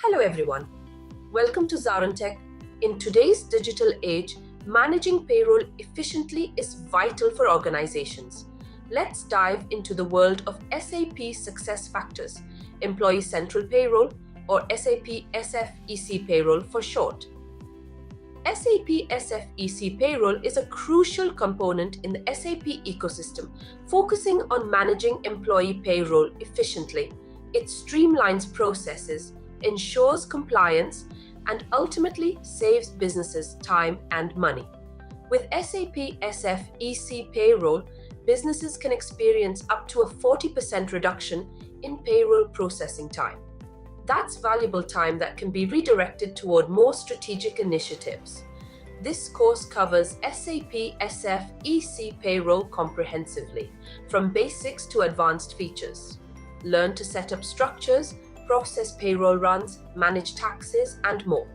Hello everyone, welcome to ZaranTech. In today's digital age, managing payroll efficiently is vital for organizations. Let's dive into the world of SAP SuccessFactors, Employee Central Payroll, or SAP SF EC Payroll for short. SAP SF EC Payroll is a crucial component in the SAP ecosystem, focusing on managing employee payroll efficiently. It streamlines processes, ensures compliance, and ultimately saves businesses time and money. With SAP SF EC Payroll, businesses can experience up to a 40% reduction in payroll processing time. That's valuable time that can be redirected toward more strategic initiatives. This course covers SAP SF EC Payroll comprehensively, from basics to advanced features. Learn to set up structures, process payroll runs, manage taxes, and more.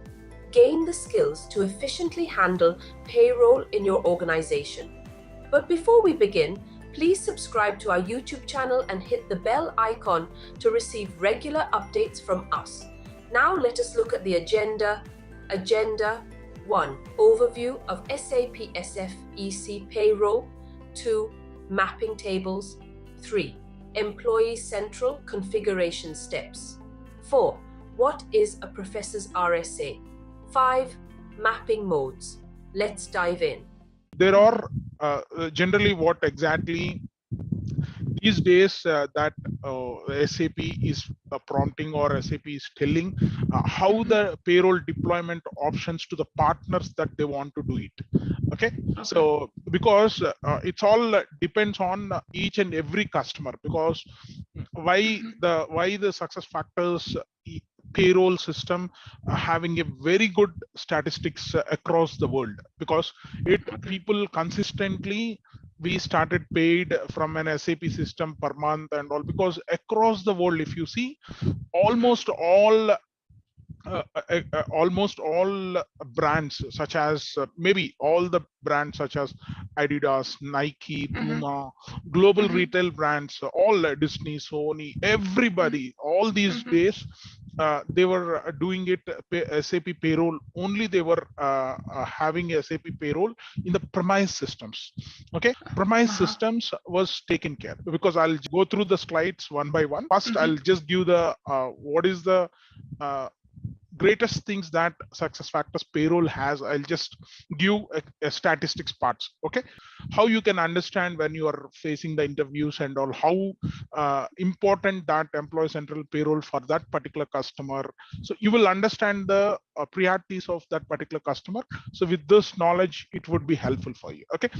Gain the skills to efficiently handle payroll in your organization. But before we begin, please subscribe to our YouTube channel and hit the bell icon to receive regular updates from us. Now let us look at the agenda. Agenda 1. Overview of SAP SF EC Payroll. 2. Mapping tables. 3. Employee Central configuration steps. 4. What is a professor's RSA? 5. Mapping modes. Let's dive in. There are generally what exactly these days that SAP is prompting or SAP is telling how the payroll deployment options to the partners that they want to do it. Okay, so because it's all depends on each and every customer, because why the SuccessFactors payroll system having a very good statistics across the world, because people consistently we started paid from an SAP system per month and all, because across the world, if you see, almost all brands such as maybe all the brands such as Adidas, Nike, Puma, global retail brands, all Disney, Sony, everybody, all these days they were doing it SAP payroll only. They were having SAP payroll in the premise systems. Okay, premise systems was taken care, because I'll go through the slides one by one. First, I'll just give the what is the greatest things that SuccessFactors payroll has. I'll just give a statistics parts. Okay, how you can understand when you are facing the interviews and all, how important that employee central payroll for that particular customer. So you will understand the priorities of that particular customer. So with this knowledge, it would be helpful for you. Okay,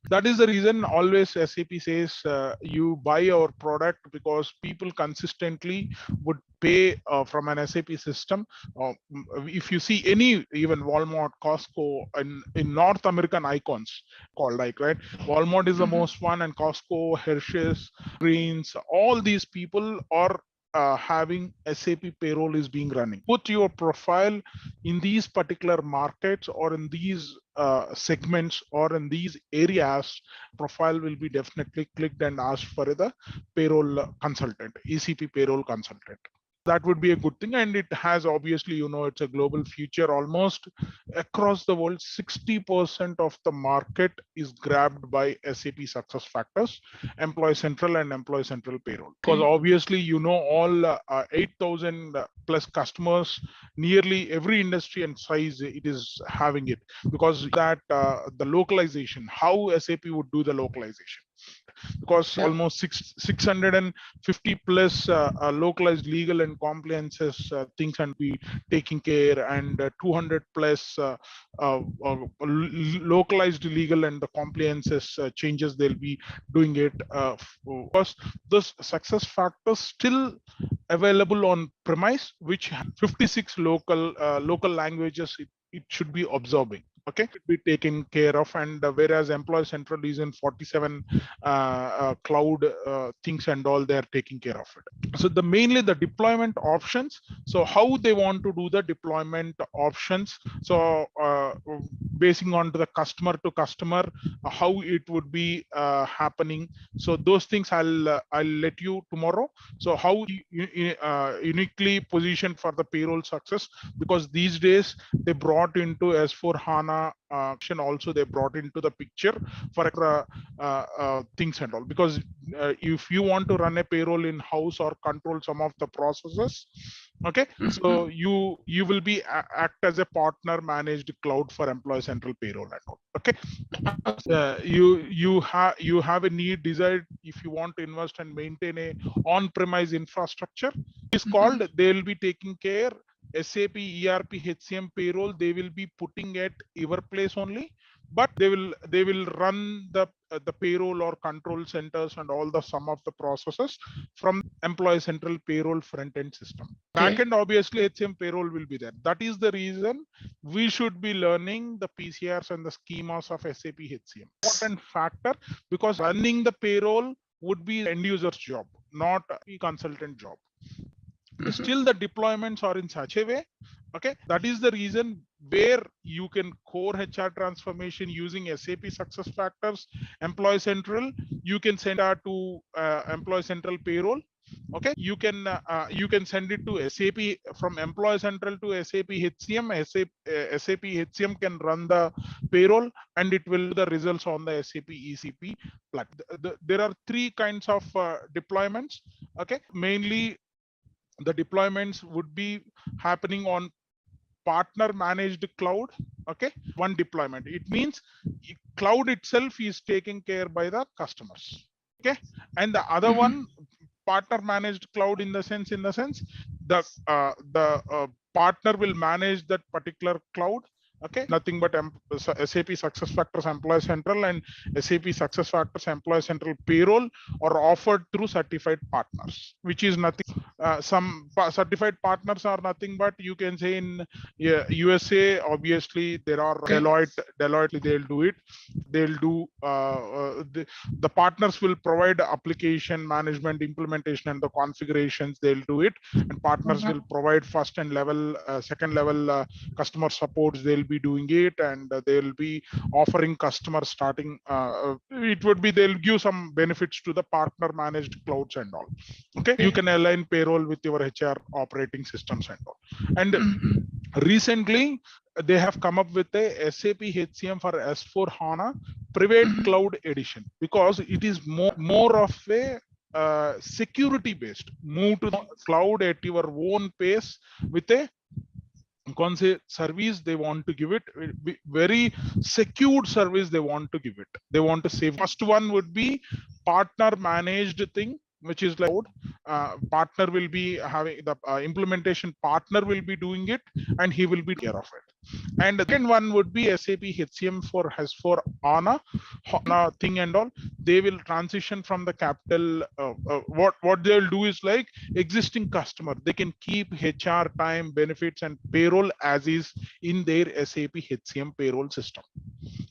that is the reason always SAP says you buy our product, because people consistently would pay from an SAP system. If you see any, even Walmart, Costco, in North American icons called like, right, Walmart is the most one, and Costco, Hershey's, Greens, all these people are having SAP payroll is being running. Put your profile in these particular markets or in these segments or in these areas, profile will be definitely clicked and asked for the payroll consultant, ECP payroll consultant. That would be a good thing. And it has, obviously, you know, it's a global future. Almost across the world, 60% of the market is grabbed by SAP SuccessFactors, Employee Central and Employee Central Payroll. Because obviously, you know, all 8,000 plus customers, nearly every industry and size, it is having it. Because that the localization, how SAP would do the localization. Because almost 650 plus localized legal and compliances things can be taking care, and 200 plus localized legal and the compliances changes they'll be doing it. Because this SuccessFactors still available on premise, which 56 local languages it should be absorbing. Okay, be taken care of, and whereas Employee Central is in 47 cloud things and all, they are taking care of it. So the mainly the deployment options. So how they want to do the deployment options. So basing on to the customer to customer, how it would be happening. So those things I'll let you tomorrow. So how uniquely positioned for the payroll success, because these days they brought into S4 Hana also, they brought into the picture for things and all, because if you want to run a payroll in house or control some of the processes, okay, so you will be act as a partner managed cloud for Employee Central Payroll and all. Okay, you have a need desired if you want to invest and maintain a on-premise infrastructure. It's called, they will be taking care SAP ERP HCM payroll, they will be putting at your place only, but they will run the payroll or control centers and all the sum of the processes from Employee Central Payroll front end system. Backend, obviously HCM payroll will be there. That is the reason we should be learning the PCRs and the schemas of SAP HCM. Important factor, because running the payroll would be end user's job, not a consultant job. Still the deployments are in such a way, okay, that is the reason where you can core HR transformation using SAP SuccessFactors Employee Central. You can send that to Employee Central Payroll. Okay, you can send it to SAP from Employee Central to SAP HCM. SAP HCM can run the payroll and it will the results on the SAP ECP platform. There are three kinds of deployments. Okay, mainly the deployments would be happening on partner managed cloud. Okay, one deployment, it means cloud itself is taken care by the customers. Okay, and the other one, partner managed cloud, in the sense the partner will manage that particular cloud. Okay, nothing but SAP SuccessFactors Employee Central and SAP SuccessFactors Employee Central Payroll are offered through certified partners, which is nothing. Some certified partners are nothing but, you can say in USA, obviously there are Deloitte, they'll do it. They'll do the partners will provide application management, implementation, and the configurations. They'll do it, and partners will provide first and level, second level customer supports. They'll be doing it, and they'll be offering customers starting. It would be, they'll give some benefits to the partner managed clouds and all. Okay, you can align payroll with your HR operating systems and all. And recently they have come up with a SAP HCM for S4 Hana private cloud edition, because it is more of a security based. Move to the cloud at your own pace with a service they want to give it, very secured service they want to give it. They want to save. First one would be partner managed thing, which is like partner will be having the implementation partner will be doing it, and he will be care of it. And the second one would be SAP HCM for S4 Hana thing and all. They will transition from the capital. What they'll do is, like existing customer, they can keep HR, time, benefits, and payroll as is in their SAP HCM payroll system.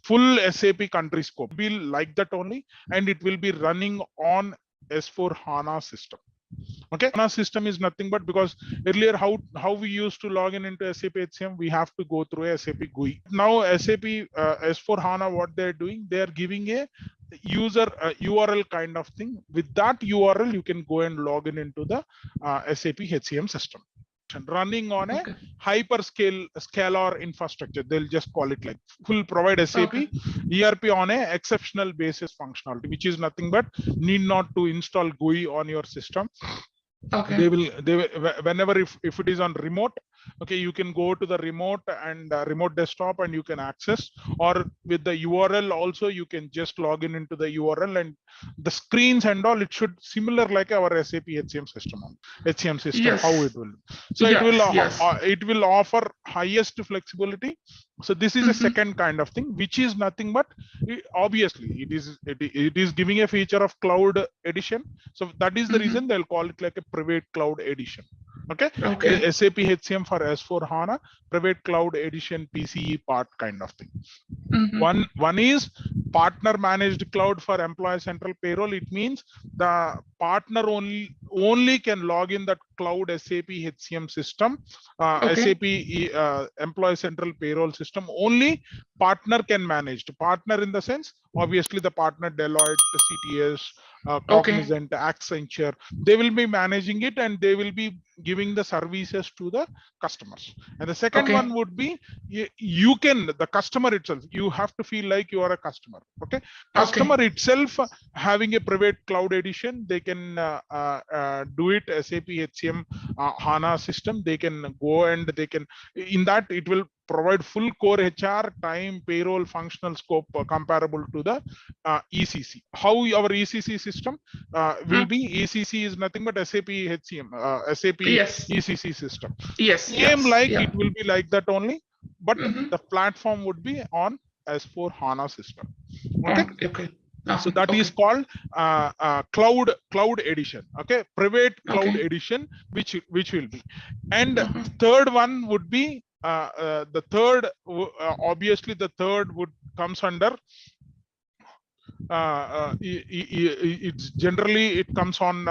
Full SAP country scope will like that only, and it will be running on S4 Hana system. Okay, HANA system is nothing but, because earlier how we used to log in into SAP HCM, we have to go through a SAP GUI. Now SAP S4 Hana, what they're doing, they're giving a user URL kind of thing. With that URL, you can go and log in into the SAP HCM system, running on a hyperscale scalar infrastructure. They'll just call it like full provide SAP ERP on a exceptional basis functionality, which is nothing but need not to install GUI on your system. They will whenever if it is on remote, okay, you can go to the remote and remote desktop and you can access, or with the URL also you can just log in into the URL, and the screens and all, it should similar like our SAP HCM system, how it will. So it will offer highest flexibility. So this is a second kind of thing, which is nothing but obviously it is giving a feature of cloud edition. So that is the reason they'll call it like a private cloud edition. Okay. SAP HCM for S4 HANA, private cloud edition, PCE part kind of thing. One is partner managed cloud for employee central payroll. It means the partner only can log in that cloud SAP HCM system, SAP employee central payroll system. Only partner can manage. Partner in the sense, obviously the partner Deloitte, CTS, Cognizant, Accenture, they will be managing it and they will be giving the services to the customers. And the second one would be, you can, the customer itself, you have to feel like you are a customer. Okay. Customer itself having a private cloud edition, they can do it SAP HCM HANA system. They can go and they can, in that it will provide full core HR, time, payroll, functional scope comparable to the ECC. How our ECC system will be? ECC is nothing but SAP HCM, SAP ECC system. It will be like that only, but the platform would be on S4 HANA system. Okay. So that is called cloud edition. Okay, private cloud edition, which will be. And third one would be the third. Obviously, the third would comes under. It's generally it comes on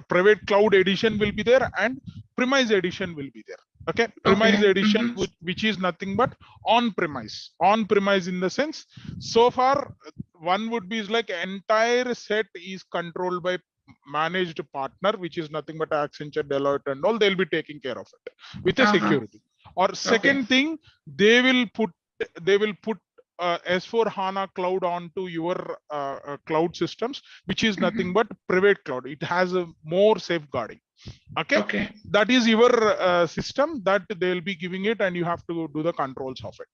private cloud edition will be there and premise edition will be there. Okay, premise edition, which is nothing but on premise in the sense, so far one would be is like entire set is controlled by managed partner, which is nothing but Accenture, Deloitte and all. They'll be taking care of it with a security. Or second thing, they will put S4 HANA cloud onto your cloud systems, which is nothing but private cloud. It has a more safeguarding. Okay. That is your system that they'll be giving it, and you have to do the controls of it.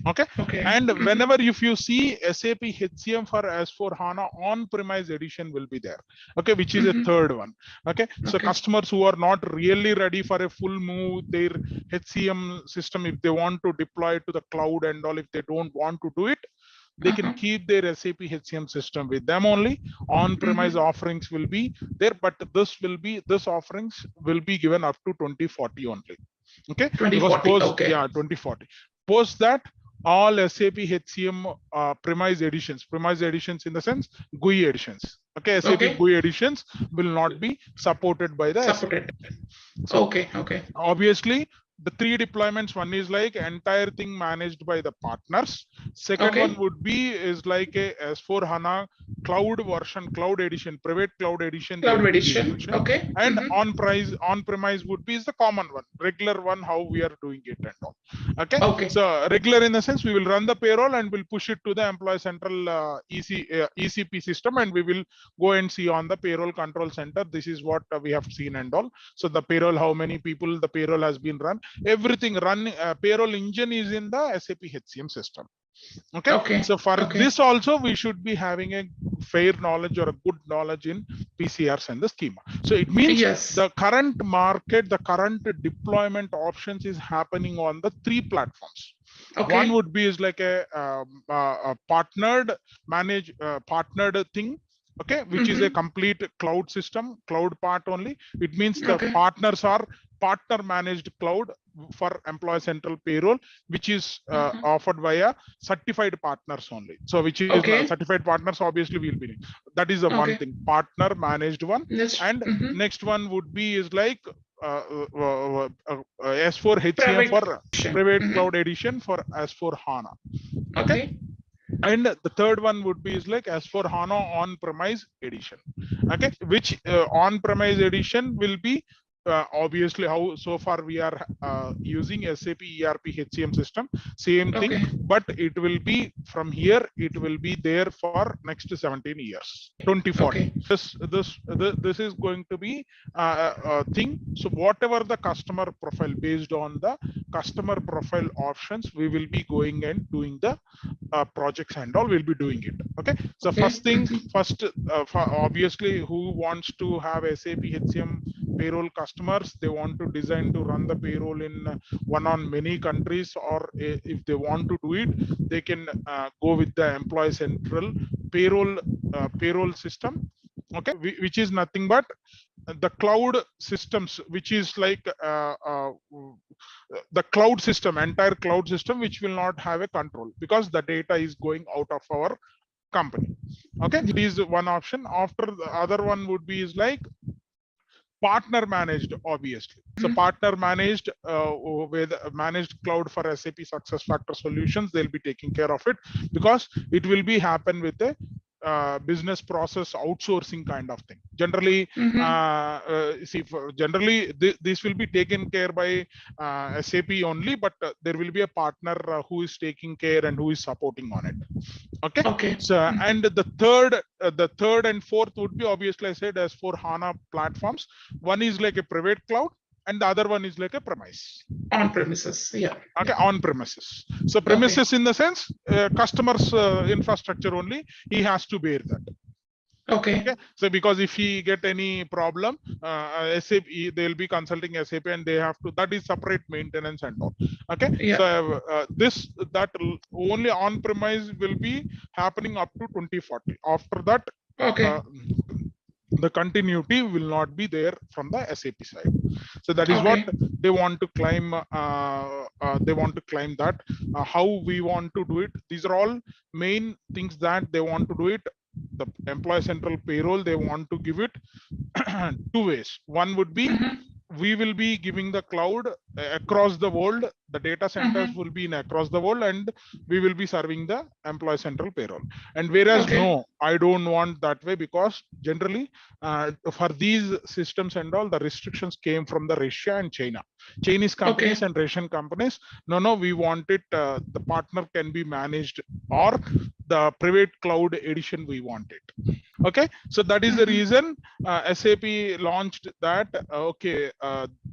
Okay. And whenever if you see SAP HCM for S4 HANA on-premise edition will be there. Okay, which is a third one. Okay. So customers who are not really ready for a full move, their HCM system, if they want to deploy it to the cloud and all, if they don't want to do it, they can keep their SAP HCM system with them only. On-premise offerings will be there, but this offerings will be given up to 2040 only. Okay, 2040. Post that, all SAP HCM premise editions in the sense GUI editions. Okay, SAP GUI editions will not be supported by the SAP. So, obviously, the three deployments, one is like entire thing managed by the partners. Second one would be is like a S4 HANA cloud version, cloud edition, private cloud edition. Okay. And on-premise would be is the common one, regular one, how we are doing it and all. Okay. So regular in the sense we will run the payroll and we'll push it to the employee central ECP system, and we will go and see on the payroll control center. This is what we have seen and all. So the payroll, how many people the payroll has been run. Everything run payroll engine is in the SAP HCM system. Okay. So for this also we should be having a fair knowledge or a good knowledge in PCRs and the schema. So it means the current market, the current deployment options is happening on the three platforms. One would be is like a partnered thing. Okay, which is a complete cloud system, cloud part only. It means the partners are partner managed cloud for employee central payroll, which is offered via certified partners only. So which is certified partners, obviously we'll be. That is the one thing, partner managed one. And next one would be is like S4 HCM for private cloud edition for S4 HANA. Okay. And the third one would be is like S4 HANA on-premise edition. Okay, which on-premise edition will be obviously how so far we are using SAP ERP HCM system, same thing, but it will be from here, it will be there for next 17 years, 2040. This is going to be a thing. So whatever the customer profile, based on the customer profile options, we will be going and doing the projects and all, we'll be doing it. Okay. So first thing, obviously who wants to have SAP HCM payroll customers, they want to design to run the payroll in one on many countries, or if they want to do it, they can go with the employee central payroll system. Okay, which is nothing but the cloud systems, which is like the cloud system, entire cloud system, which will not have a control because the data is going out of our company. Okay, this is one option. After the other one would be is like partner managed, obviously. So partner managed with managed cloud for SAP SuccessFactors solutions, they'll be taking care of it because it will be happen with a business process outsourcing kind of thing. Generally, generally this will be taken care by SAP only, but there will be a partner who is taking care and who is supporting on it. Okay. So and the third and fourth would be, obviously I said, S4 Hana platforms. One is like a private cloud and the other one is like a premise. On premises, yeah. Okay, on premises. So premises in the sense customer's infrastructure only, he has to bear that. Okay. So because if he get any problem, SAP, they'll be consulting SAP and they have to, that is separate maintenance and all. Okay. Yeah. So that only on premise will be happening up to 2040. After that, the continuity will not be there from the SAP side. So that is what they want to claim. They want to claim that how we want to do it. These are all main things that they want to do it. The employee central payroll, they want to give it two ways. One would be we will be giving the cloud across the world. The data centers will be in across the world, and we will be serving the employee central payroll. And whereas no, I don't want that way, because generally for these systems and all, the restrictions came from the Russia and China. Chinese companies and Russian companies, no, we want it, the partner can be managed, or the private cloud edition we want it. Okay, so that is the reason SAP launched that.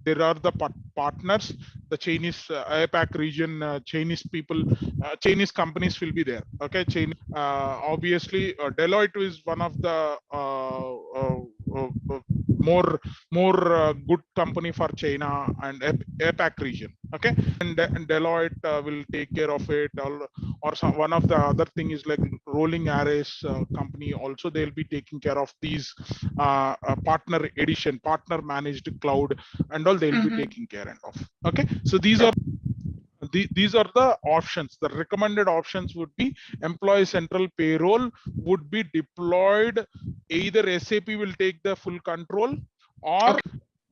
There are the partners, the Chinese APAC region, Chinese people, Chinese companies will be there. Okay, obviously Deloitte is one of the more good company for China and APAC region. Okay, and Deloitte will take care of it. Or one of the other thing is like rolling arrays company, also they'll be taking care of these partner edition, partner managed cloud and all, they'll be taking care of. Okay, so these are the options. The recommended options would be employee central payroll would be deployed, either SAP will take the full control, or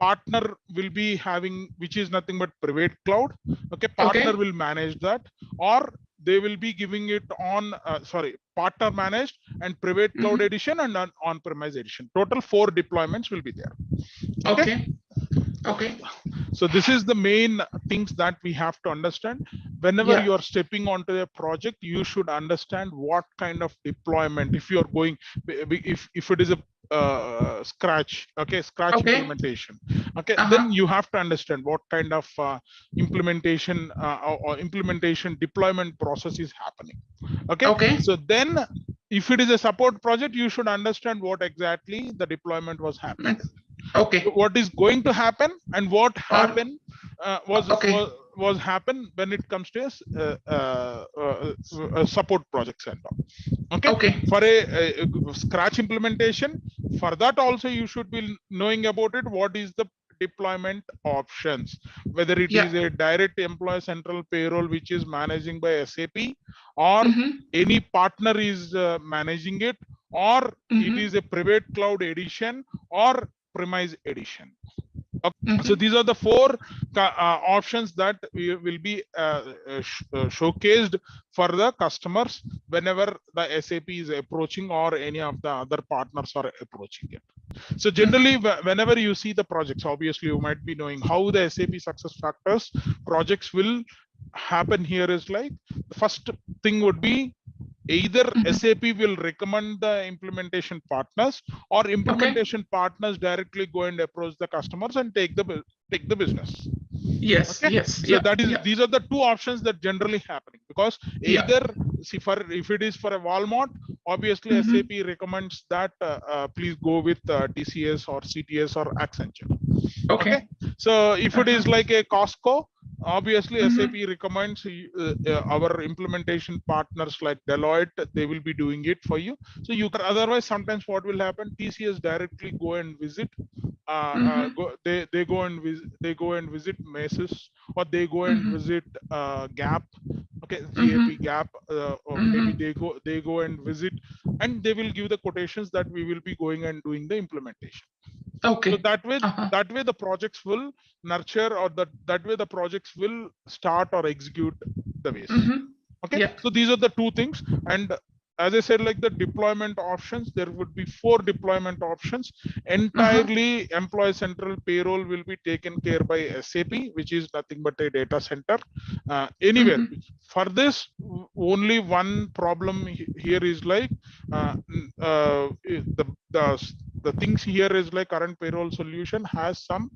partner will be having, which is nothing but private cloud. Okay, partner will manage that, or they will be giving it on partner managed and private cloud edition and on-premise edition. Total 4 deployments will be there. Okay. So this is the main things that we have to understand. Whenever you are stepping onto a project, you should understand what kind of deployment. If you are going, if it is a scratch implementation, then you have to understand what kind of implementation or implementation deployment process is happening. Okay. So then if it is a support project, you should understand what exactly the deployment was happening. What is going to happen and what happened was happen when it comes to support projects and all. For a scratch implementation, for that also you should be knowing about it. What is the deployment options, whether it is a direct employee central payroll which is managing by SAP, or any partner is managing it, or it is a private cloud edition or premise edition. So these are the 4 options that we will be showcased for the customers whenever the SAP is approaching, or any of the other partners are approaching it. So generally, whenever you see the projects, obviously you might be knowing how the SAP SuccessFactors projects will happen. Here is like, the first thing would be either SAP will recommend the implementation partners, or implementation partners directly go and approach the customers and take the business. So that is these are the 2 options that generally happening, because either if it is for a Walmart, obviously SAP recommends that please go with TCS or CTS or Accenture. Okay. So if it is like a Costco, Obviously, SAP recommends our implementation partners like Deloitte, they will be doing it for you. So you can, otherwise sometimes what will happen, TCS directly go and visit, they go and visit Mesis, or they go and visit Gap, okay, GAP Gap, or maybe they go and visit, and they will give the quotations that we will be going and doing the implementation. Okay. So that way the projects will nurture, or that way the projects will start or execute the ways. Okay. Yeah. So these are the two things. And as I said, like the deployment options, there would be 4 deployment options. Entirely employee central payroll will be taken care by SAP, which is nothing but a data center. Anywhere. For this, only one problem here is like the things here is like current payroll solution has some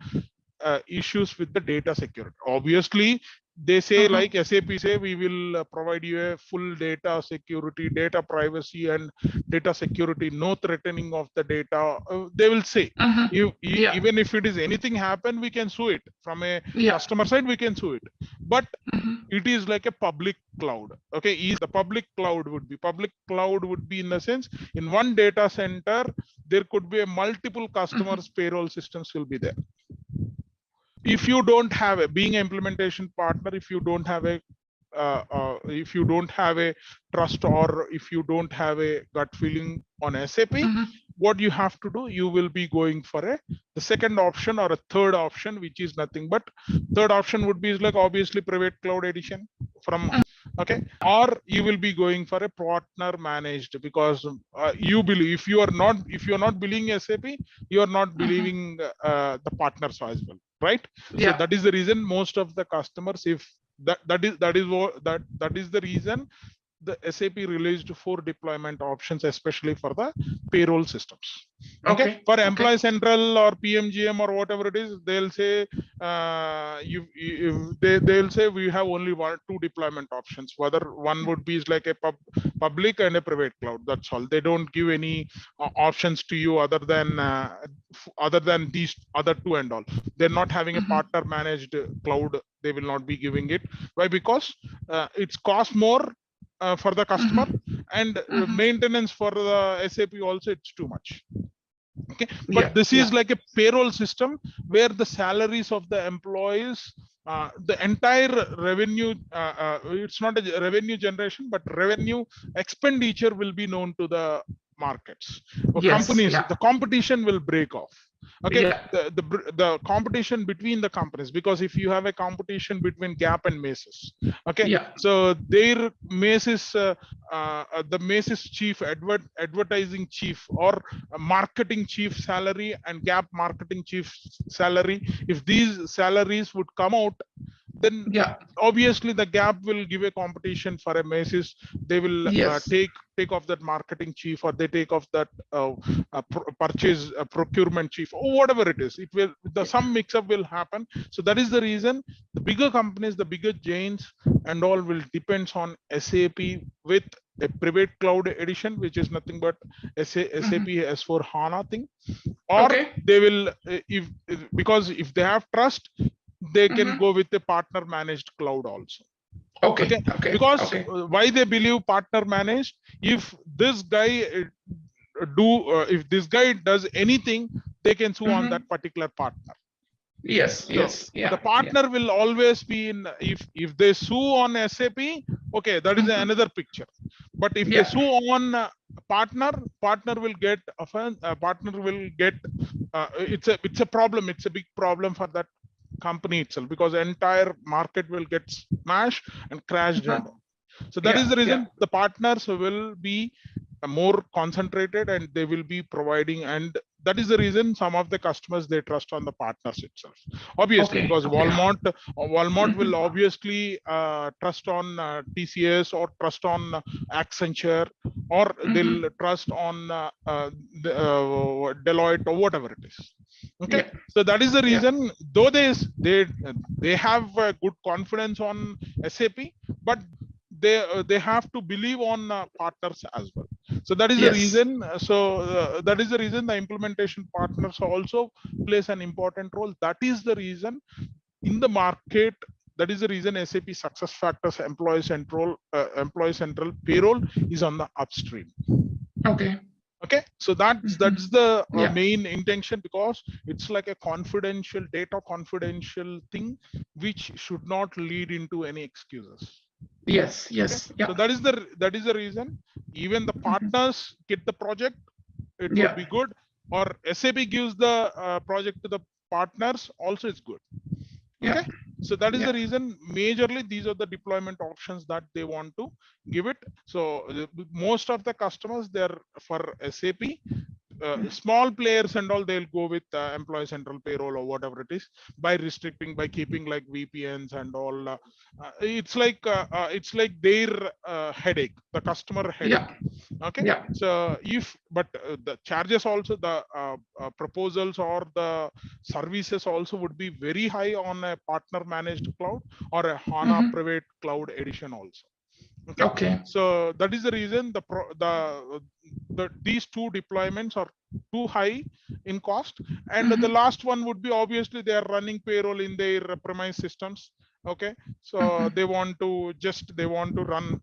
issues with the data security. Obviously, they say like SAP say we will provide you a full data security, data privacy, and data security, no threatening of the data. They will say even if it is anything happen, we can sue it from a customer side. We can sue it, but it is like a public cloud. Okay, the public cloud would be in the sense in one data center there could be a multiple customers payroll systems will be there. If you don't have a being an implementation partner, if you don't have a trust, or if you don't have a gut feeling on SAP, what you have to do, you will be going for the second option or a third option, which is nothing but third option would be like obviously private cloud edition from okay, or you will be going for a partner managed, because you believe if you are not believing SAP, you are not believing the partners as well, right? So that is the reason most of the customers, if that is the reason the SAP released 4 deployment options, especially for the payroll systems. Okay. For Employee Central or PMGM or whatever it is, they'll say they'll say we have only 2 deployment options. Whether one would be like a public and a private cloud. That's all. They don't give any options to you other than these other 2 and all. They're not having a partner managed cloud. They will not be giving it. Why? Because it's cost more for the customer, and maintenance for the SAP also, it's too much. Okay, but this is like a payroll system where the salaries of the employees, the entire revenue, it's not a revenue generation, but revenue expenditure will be known to the markets. Companies, the competition will break off. Okay, the competition between the companies, because if you have a competition between Gap and Macy's, okay, so their Macy's, the Macy's chief advertising chief or marketing chief salary and Gap marketing chief salary, if these salaries would come out, then obviously the Gap will give a competition for a Macy's. They will take off that marketing chief, or they take off that purchase procurement chief, or whatever it is. It will some mix up will happen. So that is the reason the bigger companies, the bigger giants and all will depends on SAP with a private cloud edition, which is nothing but SAP S4 Hana thing, or they will because if they have trust, they can go with the partner managed cloud also. Okay. Because why they believe partner managed, if this guy if this guy does anything, they can sue on that particular partner. The partner will always be in. If they sue on SAP, okay, that is another picture. But if they sue on partner will get offense. Partner will get. It's a problem. It's a big problem for that company itself, because the entire market will get smashed and crashed. So that is the reason the partners will be more concentrated, and they will be providing, and that is the reason some of the customers, they trust on the partners itself, obviously, because Walmart will obviously trust on TCS, or trust on Accenture, or they'll trust on Deloitte, or whatever it is. Okay, so that is the reason, though they have good confidence on SAP, but they have to believe on partners as well. So that is the reason. So that is the reason the implementation partners also plays an important role. That is the reason in the market that is the reason SAP SuccessFactors Employee Central Payroll is on the upstream. Okay. Okay, so that's the Yeah. main intention, because it's like a confidential data, confidential thing which should not lead into any excuses. Yes. Okay? Yes. Yeah. So that is the reason. Even the partners get the project, it Yeah. would be good, or SAP gives the project to the partners, also it's good. Okay, Yeah. so that is Yeah. the reason. Majorly, these are the deployment options that they want to give it. So most of the customers, they're for SAP. Small players and all, they'll go with Employee Central Payroll or whatever it is, by keeping like VPNs and all. It's like their headache, the customer headache. Yeah. Okay, Yeah. so the charges also, the proposals or the services also would be very high on a partner managed cloud or a HANA private cloud edition also. Okay. So that is the reason these two deployments are too high in cost, and the last one would be, obviously they are running payroll in their premise systems. Okay, so they want to run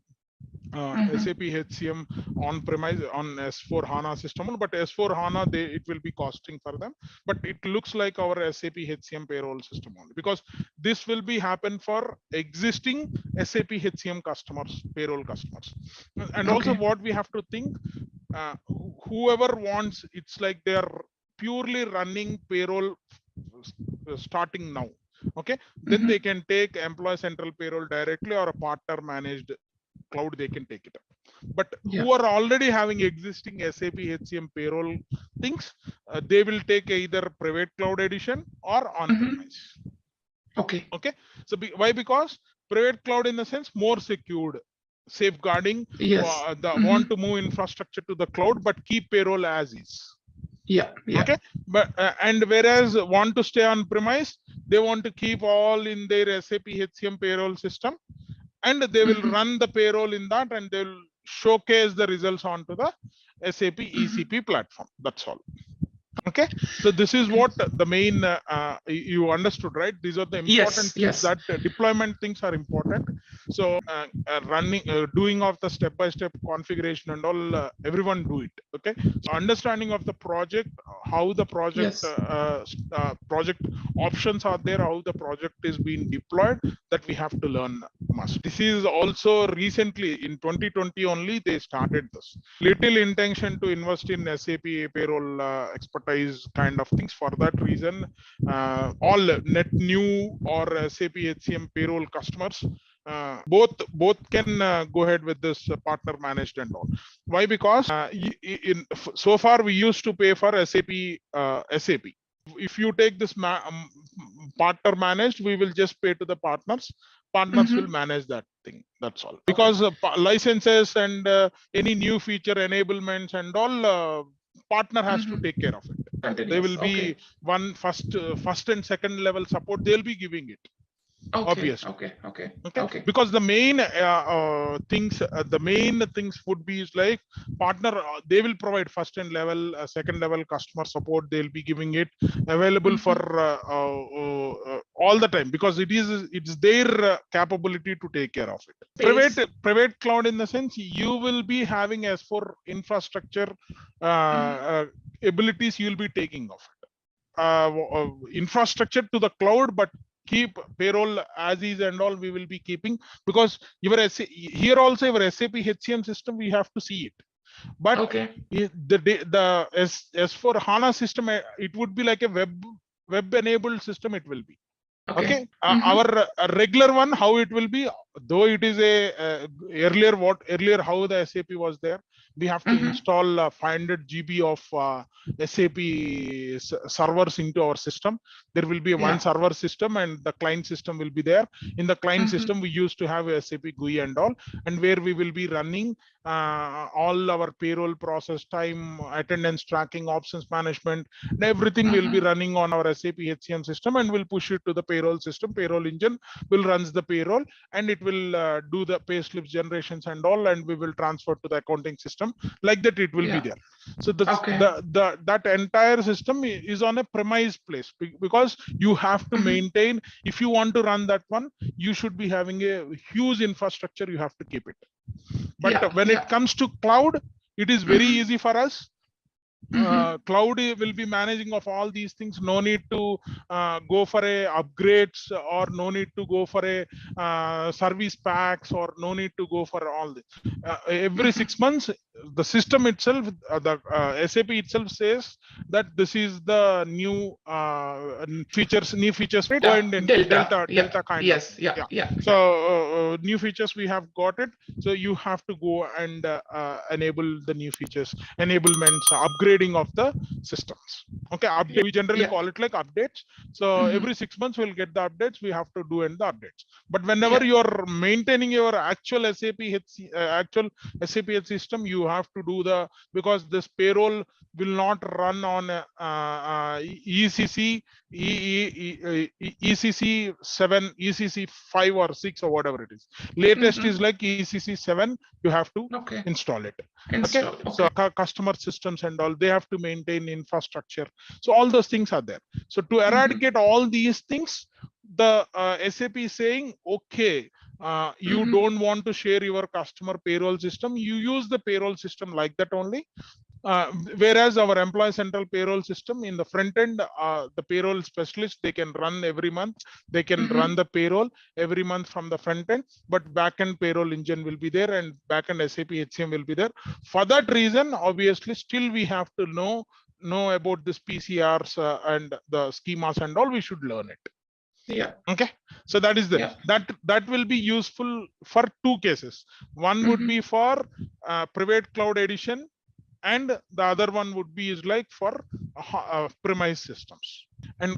SAP HCM on premise on S4 Hana system, but S4 Hana it will be costing for them. But it looks like our SAP HCM payroll system only, because this will be happen for existing SAP HCM customers, payroll customers. And also what we have to think, whoever wants, it's like they are purely running payroll starting now. Okay, then they can take Employee Central Payroll directly, or a partner managed cloud, they can take it up. But who are already having existing SAP HCM payroll things, they will take either private cloud edition or on premise. Okay. So why? Because private cloud, in the sense, more secured, safeguarding. Yes. Want to move infrastructure to the cloud, but keep payroll as is. Yeah. Okay, but and whereas want to stay on premise, they want to keep all in their SAP HCM payroll system, and they will run the payroll in that, and they will showcase the results onto the SAP ECP platform. That's all. Okay, so this is what the main you understood, right? These are the important things that deployment things are important. So doing of the step-by-step configuration and all, everyone do it. Okay, so understanding of the project, how the project project options are there, how the project is being deployed, that we have to learn must. This is also recently in 2020 only they started this. Little intention to invest in SAP payroll expertise kind of things. For that reason, all net new or SAP HCM payroll customers, both can go ahead with this partner managed and all. Why? Because so far we used to pay for SAP. If you take this partner managed, we will just pay to the partners. Partners will manage that thing. That's all. Because licenses and any new feature enablements and all, partner has to take care of it. They will be first and second level support. They'll be giving it. Obviously. Okay. Because the main things would be is like partner. They will provide first and level, second level customer support. They'll be giving it available for all the time, because it's their capability to take care of it. Private cloud, in the sense, you will be having S4 infrastructure abilities. You'll be taking of it. Infrastructure to the cloud, but keep payroll as is and all, we will be keeping, because here also your SAP HCM system, we have to see it. But the S4 HANA system, it would be like a web enabled system. It will be our regular one, how it will be, though it is a earlier how the SAP was there. We have to install 500 GB of SAP servers into our system. There will be one server system, and the client system will be there. In the client system, we used to have a SAP GUI and all, and where we will be running all our payroll process time, attendance tracking, options management, and everything will be running on our SAP HCM system, and we'll push it to the payroll system. Payroll engine will runs the payroll, and it will do the pay slips generations and all, and we will transfer to the accounting system. system, like that it will be there. So that entire system is on a premise place, because you have to maintain. If you want to run that one, you should be having a huge infrastructure. You have to keep it. But when it comes to cloud, it is very easy for us. Cloud will be managing of all these things. No need to go for a upgrades, or no need to go for a service packs, or no need to go for all this. Every 6 months, the system itself, the SAP itself says that this is the new features, delta kind of. So new features we have got it. So you have to go and enable the new features, enablements, upgrading of the systems. Okay, update, we generally call it like updates. So every 6 months we'll get the updates. We have to do in the updates. But whenever you're maintaining your actual SAP HC system, you have to do the, because this payroll will not run on ECC 7, ECC 5 or 6 or whatever it is. Latest is like ECC 7. You have to install it. So customer systems and all, they have to maintain infrastructure. So all those things are there. So to eradicate all these things, the SAP is saying, okay, you don't want to share your customer payroll system. You use the payroll system like that only. Whereas our employee central payroll system, in the front end, the payroll specialist, they can run every month. They can run the payroll every month from the front end, but back end payroll engine will be there, and back end SAP HCM will be there. For that reason, obviously, still we have to know about this PCRs and the schemas and all. We should learn it. Okay, so that is that will be useful for 2 cases. One would be for private cloud edition, and the other one would be is like for premise systems. And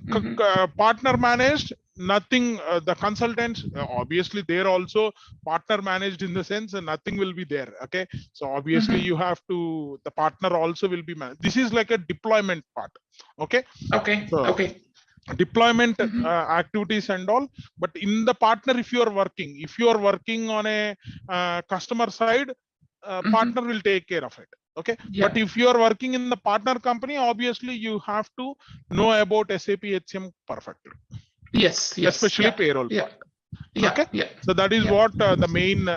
partner managed, nothing. The consultants, obviously they're also partner managed in the sense nothing will be there. Okay, so obviously you have to, the partner also will be managed. This is like a deployment part. Okay, deployment activities and all. But in the partner, if you are working on a customer side, partner will take care of it. Okay, but if you are working in the partner company, obviously you have to know about SAP HCM perfectly. Especially payroll part. So that is what the main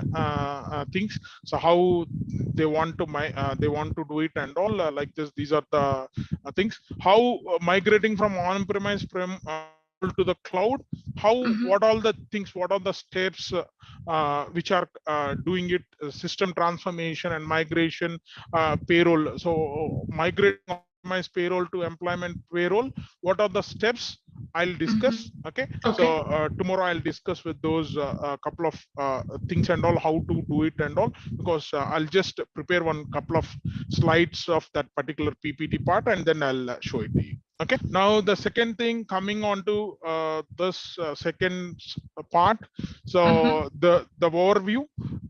things. So how they want to do it and all, like this. These are the things. How migrating from on-premise to the cloud, how what all the things, what are the steps which are doing it, system transformation and migration, payroll. So migrating payroll to employment payroll, what are the steps I'll discuss. Okay, so tomorrow I'll discuss with those couple of things and all, how to do it and all, because I'll just prepare one couple of slides of that particular PPT part, and then I'll show it to you. Okay, now the second thing, coming on to this second part. So the overview,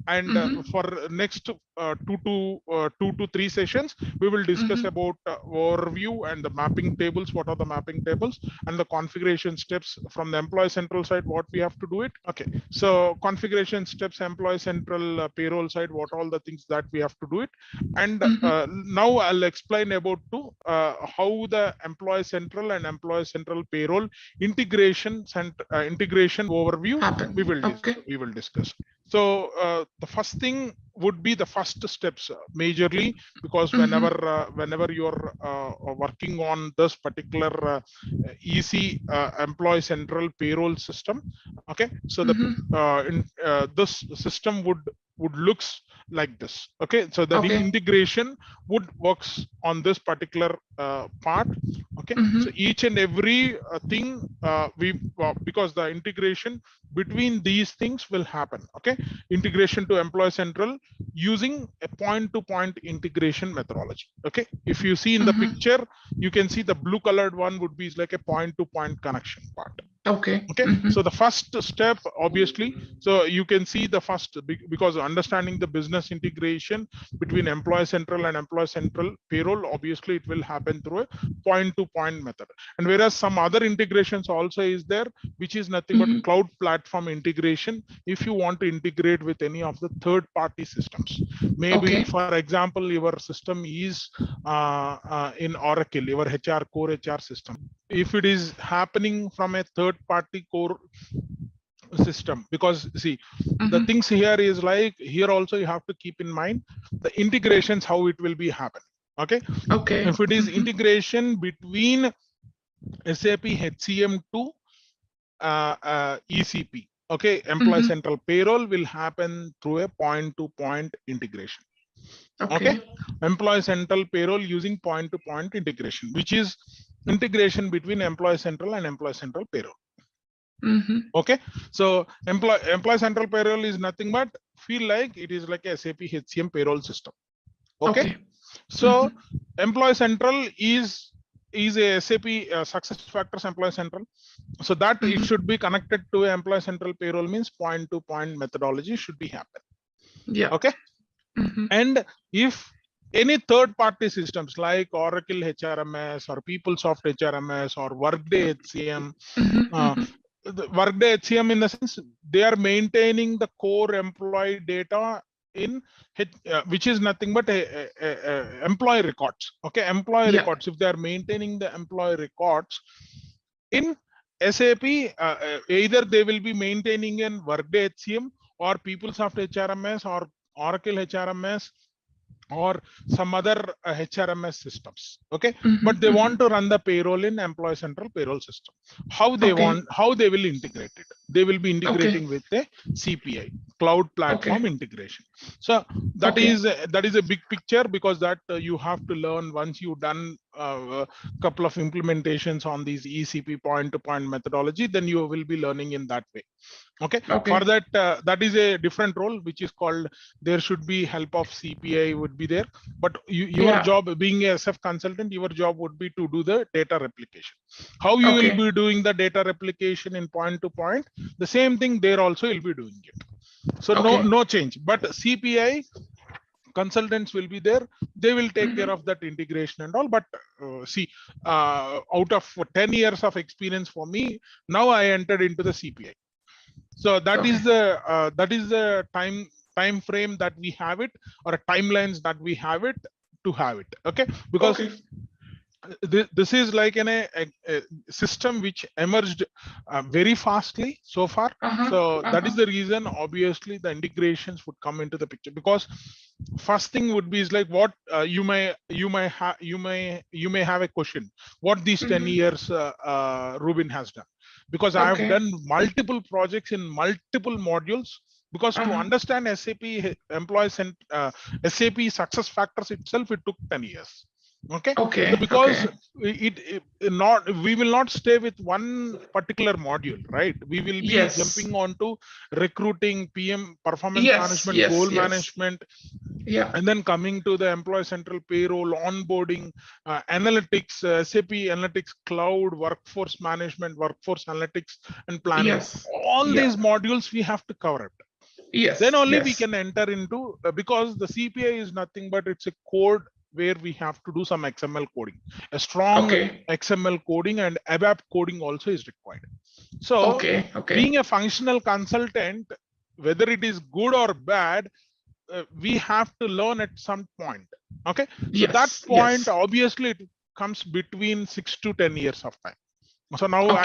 and for next 2 to 3 sessions, we will discuss about overview and the mapping tables. What are the mapping tables, and the configuration steps from the employee central side, what we have to do it. Okay, so configuration steps, employee central payroll side, what all the things that we have to do it. And now I'll explain about how the employee central and employee central payroll integration overview we will discuss. So the first thing would be the first steps majorly, because whenever you're working on this particular EC employee central payroll system, okay, so the this system would looks like this. Okay, so the integration would works on this particular part. Okay, so each and every thing because the integration between these things will happen. Okay, integration to employee central using a point-to-point integration methodology. Okay, if you see in the picture, you can see the blue colored one would be like a point-to-point connection part. Okay. Okay, so the first step, obviously, so you can see the first, because understanding the business integration between Employee Central and Employee Central Payroll, obviously it will happen through a point-to-point method. And whereas some other integrations also is there, which is nothing but cloud platform integration. If you want to integrate with any of the third-party systems, maybe for example, your system is in Oracle, your HR core HR system. If it is happening from a third-party core system, because see, the things here is like, here also you have to keep in mind the integrations, how it will be happening. Okay. If it is integration between SAP HCM to ECP, okay, Employee Central Payroll will happen through a point-to-point integration. Okay. Employee Central Payroll using point-to-point integration, which is integration between Employee Central and Employee Central Payroll. Okay, so Employee Central Payroll is nothing but feel like it is like a SAP HCM payroll system. Okay, so Employee Central is a SAP SuccessFactors Employee Central, so that it should be connected to Employee Central Payroll, means point-to-point methodology should be happen. Yeah. Okay, and if any third-party systems like Oracle HRMS or PeopleSoft HRMS or Workday HCM, the Workday HCM, in the sense they are maintaining the core employee data in which is nothing but employee records. Okay, employee records. If they are maintaining the employee records in SAP, either they will be maintaining in Workday HCM or PeopleSoft HRMS or Oracle HRMS or some other HRMS systems. Okay, but they want to run the payroll in Employee Central Payroll system. How they want, how they will integrate it? They will be integrating with a CPI, cloud platform integration. So that is a big picture, because that you have to learn once you've done a couple of implementations on these ECP point-to-point methodology, then you will be learning in that way. Okay. For that, that is a different role, which is called, there should be help of CPI would be there, but your job being a SF consultant, your job would be to do the data replication. How you will be doing the data replication in point-to-point, the same thing there also you'll be doing it. So no change, but CPI consultants will be there. They will take care of that integration and all. But see, out of 10 years of experience for me, now I entered into the CPI. So that is the time frame that we have it, or timelines that we have it to have it. Okay, because this is like a system which emerged very fastly so far. So that is the reason, obviously, the integrations would come into the picture, because first thing would be is like what you may have a question, what these 10 years Ruben has done, because I have done multiple projects in multiple modules. Because to understand SAP employees and SAP SuccessFactors itself, it took 10 years. Okay. So because we will not stay with one particular module, right? We will be jumping onto recruiting, PM, performance management, goal management, and then coming to the Employee Central Payroll, onboarding, analytics, SAP Analytics Cloud, workforce management, workforce analytics and planning. All these modules we have to cover it. Then only we can enter into, because the CPI is nothing but it's a code where we have to do some XML coding. A strong XML coding and ABAP coding also is required. So being a functional consultant, whether it is good or bad, we have to learn at some point. Okay. So that point, obviously, it comes between 6 to 10 years of time. So now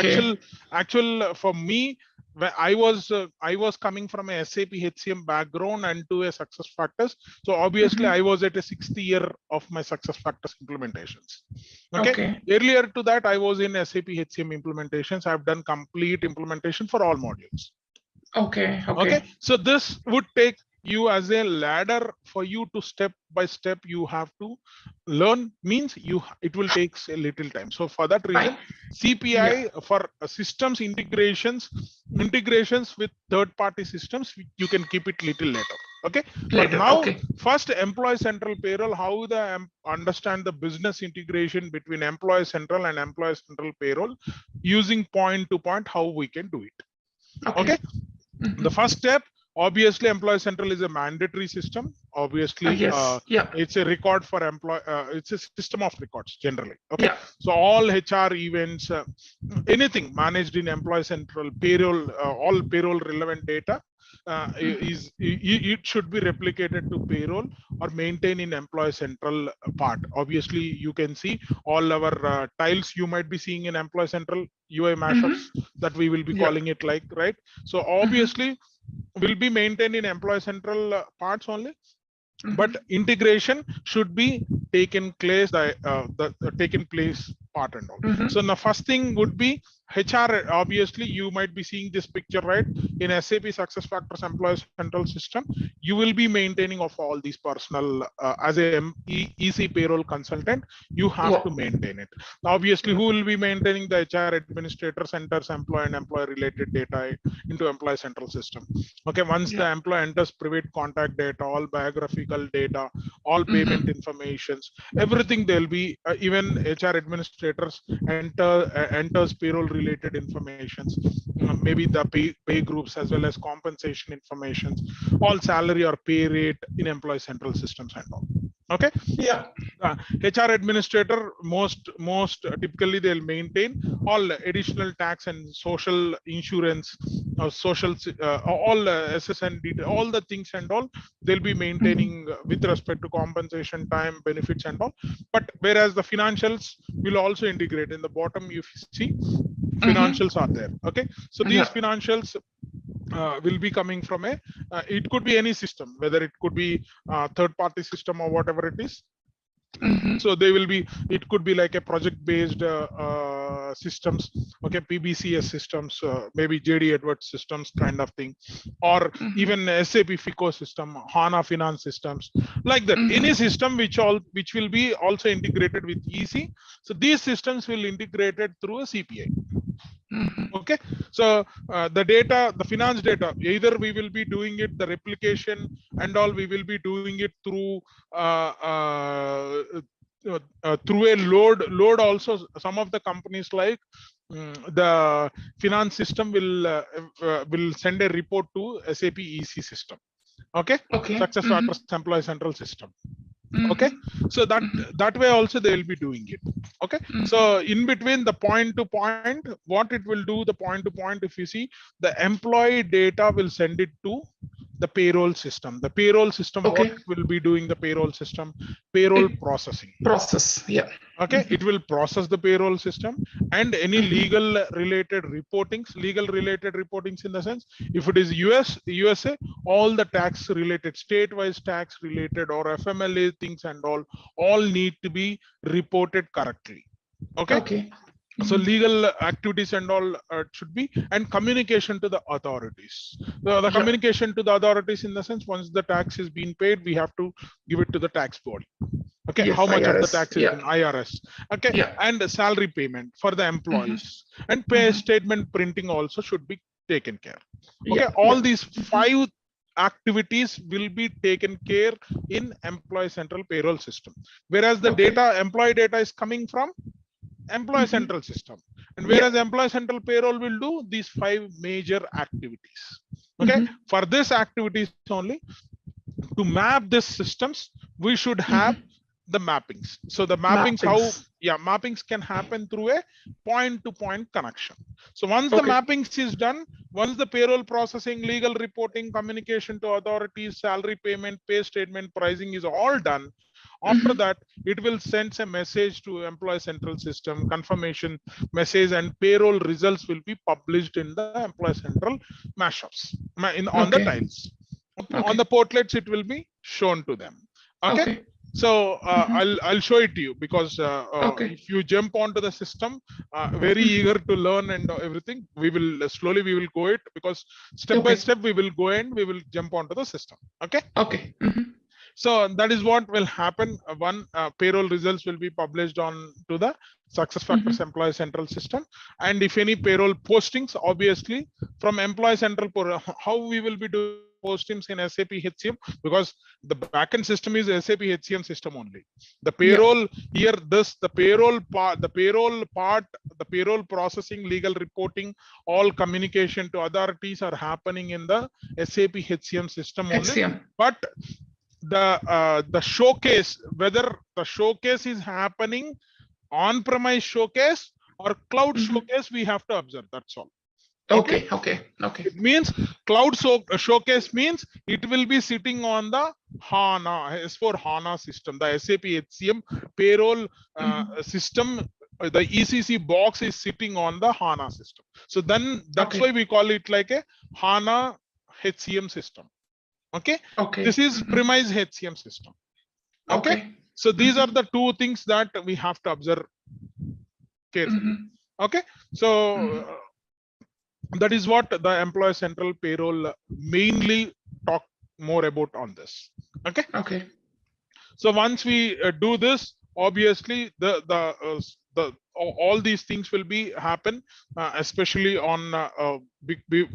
actual for me, when I was coming from a SAP HCM background and to a SuccessFactors. So obviously I was at a 6th year of my SuccessFactors implementations. Okay. Earlier to that, I was in SAP HCM implementations. I've done complete implementation for all modules. Okay. So this would take you as a ladder for you to step by step. You have to learn, means it will take a little time. So for that reason, CPI for systems integrations with third-party systems, you can keep it little later. Okay, but Later. now Okay. first Employee Central Payroll, how the understand the business integration between Employee Central and Employee Central Payroll using point to point, how we can do it. Okay. The first step, obviously, Employee Central is a mandatory system. Obviously, Yes. Yeah. it's a record for employee. It's a system of records generally. Okay, Yeah. so all HR events, anything managed in Employee Central Payroll, all payroll relevant data it should be replicated to payroll or maintained in Employee Central part. Obviously, you can see all our tiles you might be seeing in Employee Central UI mashups that we will be calling it like, right? So obviously will be maintained in Employee Central parts only, but integration should be taken place taken place part and all. So the first thing would be HR. Obviously, you might be seeing this picture, right? In SAP SuccessFactors Employee Central system, you will be maintaining of all these personal as a EC payroll consultant. You have to maintain it. Obviously, who will be maintaining the HR administrator centers, employee and employee related data into Employee Central system. Okay, once the employee enters private contact data, all biographical data, all payment informations, everything, there'll be even HR administrators enters payroll related informations, maybe the pay groups as well as compensation informations, all salary or pay rate in Employee Central systems and all. Okay. Yeah. HR administrator most typically they'll maintain all additional tax and social insurance, social all SSN detail, all the things and all they'll be maintaining with respect to compensation, time, benefits and all. But whereas the financials will also integrate in the bottom, if you see financials are there. Okay, so these financials will be coming from a it could be any system, whether it could be third-party system or whatever it is. So they will be, it could be like a project-based systems, okay, PBCS systems, maybe JD Edwards systems kind of thing, or even SAP FICO system, HANA finance systems, like that. Any system which will be also integrated with EC. So these systems will integrated through a CPI. Okay, so the data, the finance data, either we will be doing it, the replication and all, we will be doing it through through a load also. Some of the companies like the finance system will send a report to SAP EC system. Okay, SuccessFactors Employee Central system. Okay, so that way also they will be doing it. Okay, so in between the point to point, what it will do, the point to point, if you see, the employee data will send it to the payroll system. The payroll system, what will be doing, the payroll system, payroll processing. Yeah. Okay, it will process the payroll system and any legal related reportings in the sense, if it is USA, all the tax related, state-wise tax related or FMLA things and all need to be reported correctly. Okay. So legal activities and all should be, and communication to the authorities. The communication to the authorities in the sense, once the tax is being paid, we have to give it to the tax body. Okay, how much IRS, of the tax is in IRS? Okay, and the salary payment for the employees and pay statement printing also should be taken care. Okay, all these 5 activities will be taken care in Employee Central Payroll system, whereas the data, employee data is coming from Employee Central system, and whereas Employee Central Payroll will do these 5 major activities. Okay, for this activities only, to map these systems, we should have the mappings. So the mappings, mappings can happen through a point-to-point connection. So once the mappings is done, once the payroll processing, legal reporting, communication to authorities, salary payment, pay statement, pricing is all done, after that, it will send a message to Employee Central system, confirmation message, and payroll results will be published in the Employee Central mashups on the tiles. On the portlets, it will be shown to them. Okay. So I'll show it to you, because if you jump onto the system, very eager to learn and everything, we will slowly go it, because step by step we will go and we will jump onto the system. Okay. So that is what will happen. One, payroll results will be published on to the SuccessFactors Employee Central system, and if any payroll postings, obviously from Employee Central, how we will be doing postings in SAP HCM? Because the backend system is SAP HCM system only. The payroll here, the payroll part, the payroll processing, legal reporting, all communication to authorities are happening in the SAP HCM system only. HCM. But the showcase, whether the showcase is happening on-premise showcase or cloud showcase, we have to observe. That's all. Okay. It means cloud showcase means it will be sitting on the HANA, S4 Hana system, the SAP HCM payroll system. The ECC box is sitting on the HANA system. So then that's why we call it like a HANA HCM system. Okay. This is premise HCM system. Okay. So these are the two things that we have to observe carefully. Okay. So that is what the employee central payroll mainly talk more about on this. Okay. So once we do this, obviously all these things will be happen, especially on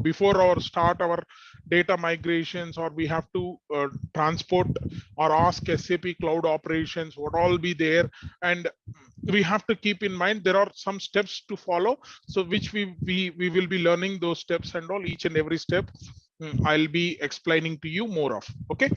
before our start our data migrations, or we have to transport or ask SAP cloud operations what all be there, and we have to keep in mind there are some steps to follow, so which we will be learning those steps and all, each and every step I'll be explaining to you more of. Okay.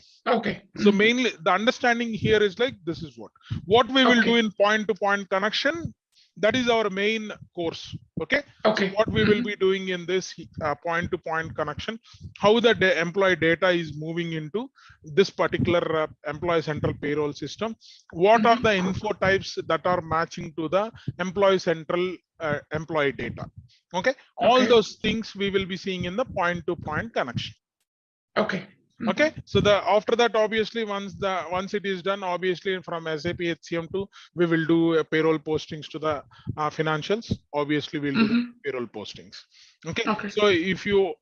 So mainly the understanding here is like this is what we will do in point-to-point connection. That is our main course. Okay. So what we will be doing in this point-to-point connection, how the employee data is moving into this particular employee central payroll system. What are the info types that are matching to the employee central employee data? Okay. All those things we will be seeing in the point-to-point connection. Okay. So after that, obviously, once it is done, obviously from SAP HCM to we will do payroll postings to the financials. Obviously, we'll do the payroll postings. Okay. So if you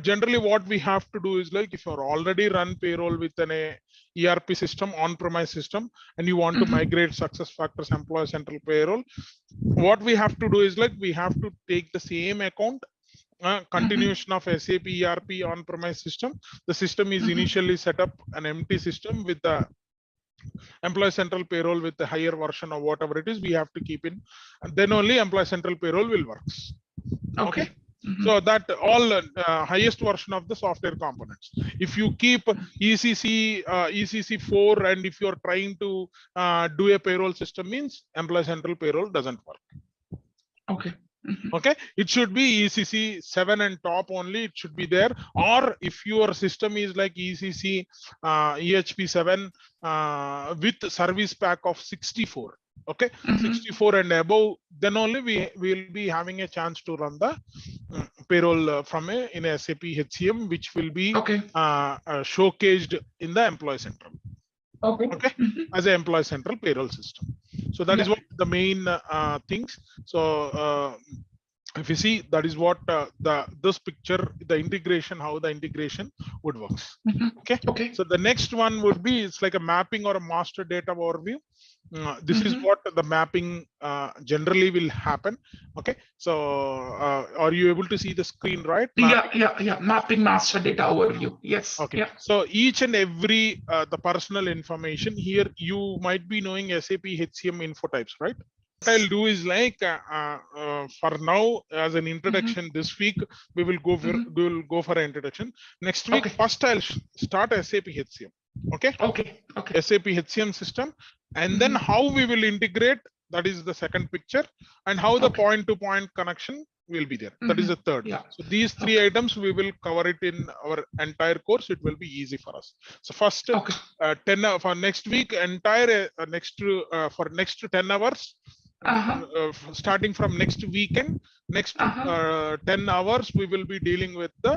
generally what we have to do is like if you're already run payroll with an ERP system, on-premise system, and you want to migrate SuccessFactors employee central payroll, what we have to do is like we have to take the same account. Continuation of SAP ERP on-premise system. The system is initially set up an empty system with the employee central payroll with the higher version of whatever it is we have to keep in, and then only employee central payroll will work. Okay. So that all highest version of the software components. If you keep ECC 4 and if you're trying to do a payroll system, means employee central payroll doesn't work. Okay, it should be ECC 7 and top only, it should be there. Or if your system is like ECC EHP 7 with service pack of 64, okay, 64 and above, then only we will be having a chance to run the payroll from in a SAP HCM, which will be showcased in the employee central. Okay, as an employee central payroll system. So that is what the main things. So if you see, that is what this picture, the integration, how the integration would works. Okay. So the next one would be, it's like a mapping or a master data overview. This is what the mapping generally will happen. Okay. So are you able to see the screen, right? Yeah. Mapping master data overview. Yes. Okay. So each and every the personal information here, you might be knowing SAP HCM info types, right? What I'll do is like for now, as an introduction, this week we will go for an introduction. Next week, first I'll start SAP HCM. Okay. SAP HCM system, and then how we will integrate. That is the second picture, and how the point-to-point connection will be there. That is the third. So these three items we will cover it in our entire course. It will be easy for us. So first 10 for next week, entire for next 10 hours. Starting from next weekend, next 10 hours, we will be dealing with the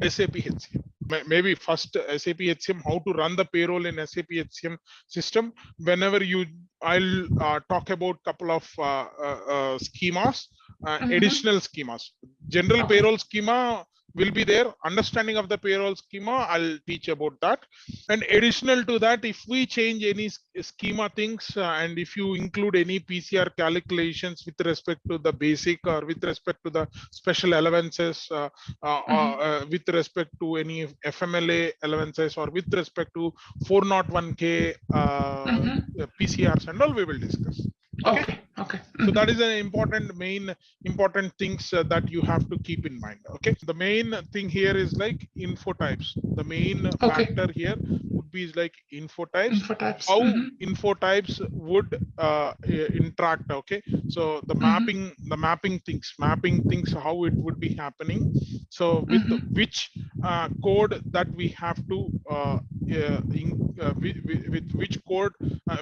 SAP HCM. Maybe first SAP HCM, how to run the payroll in SAP HCM system. Whenever I'll talk about couple of schemas, additional schemas. General payroll schema will be there. Understanding of the payroll schema, I'll teach about that. And additional to that, if we change any schema things and if you include any PCR calculations with respect to the basic or with respect to the special allowances, with respect to any FMLA allowances or with respect to 401k PCRs and all, we will discuss. Okay. So that is an important things that you have to keep in mind. Okay. The main thing here is like info types. The main factor here would be like info types. How info types would interact. Okay. So the mapping things, how it would be happening. So with which code that we have to with which code,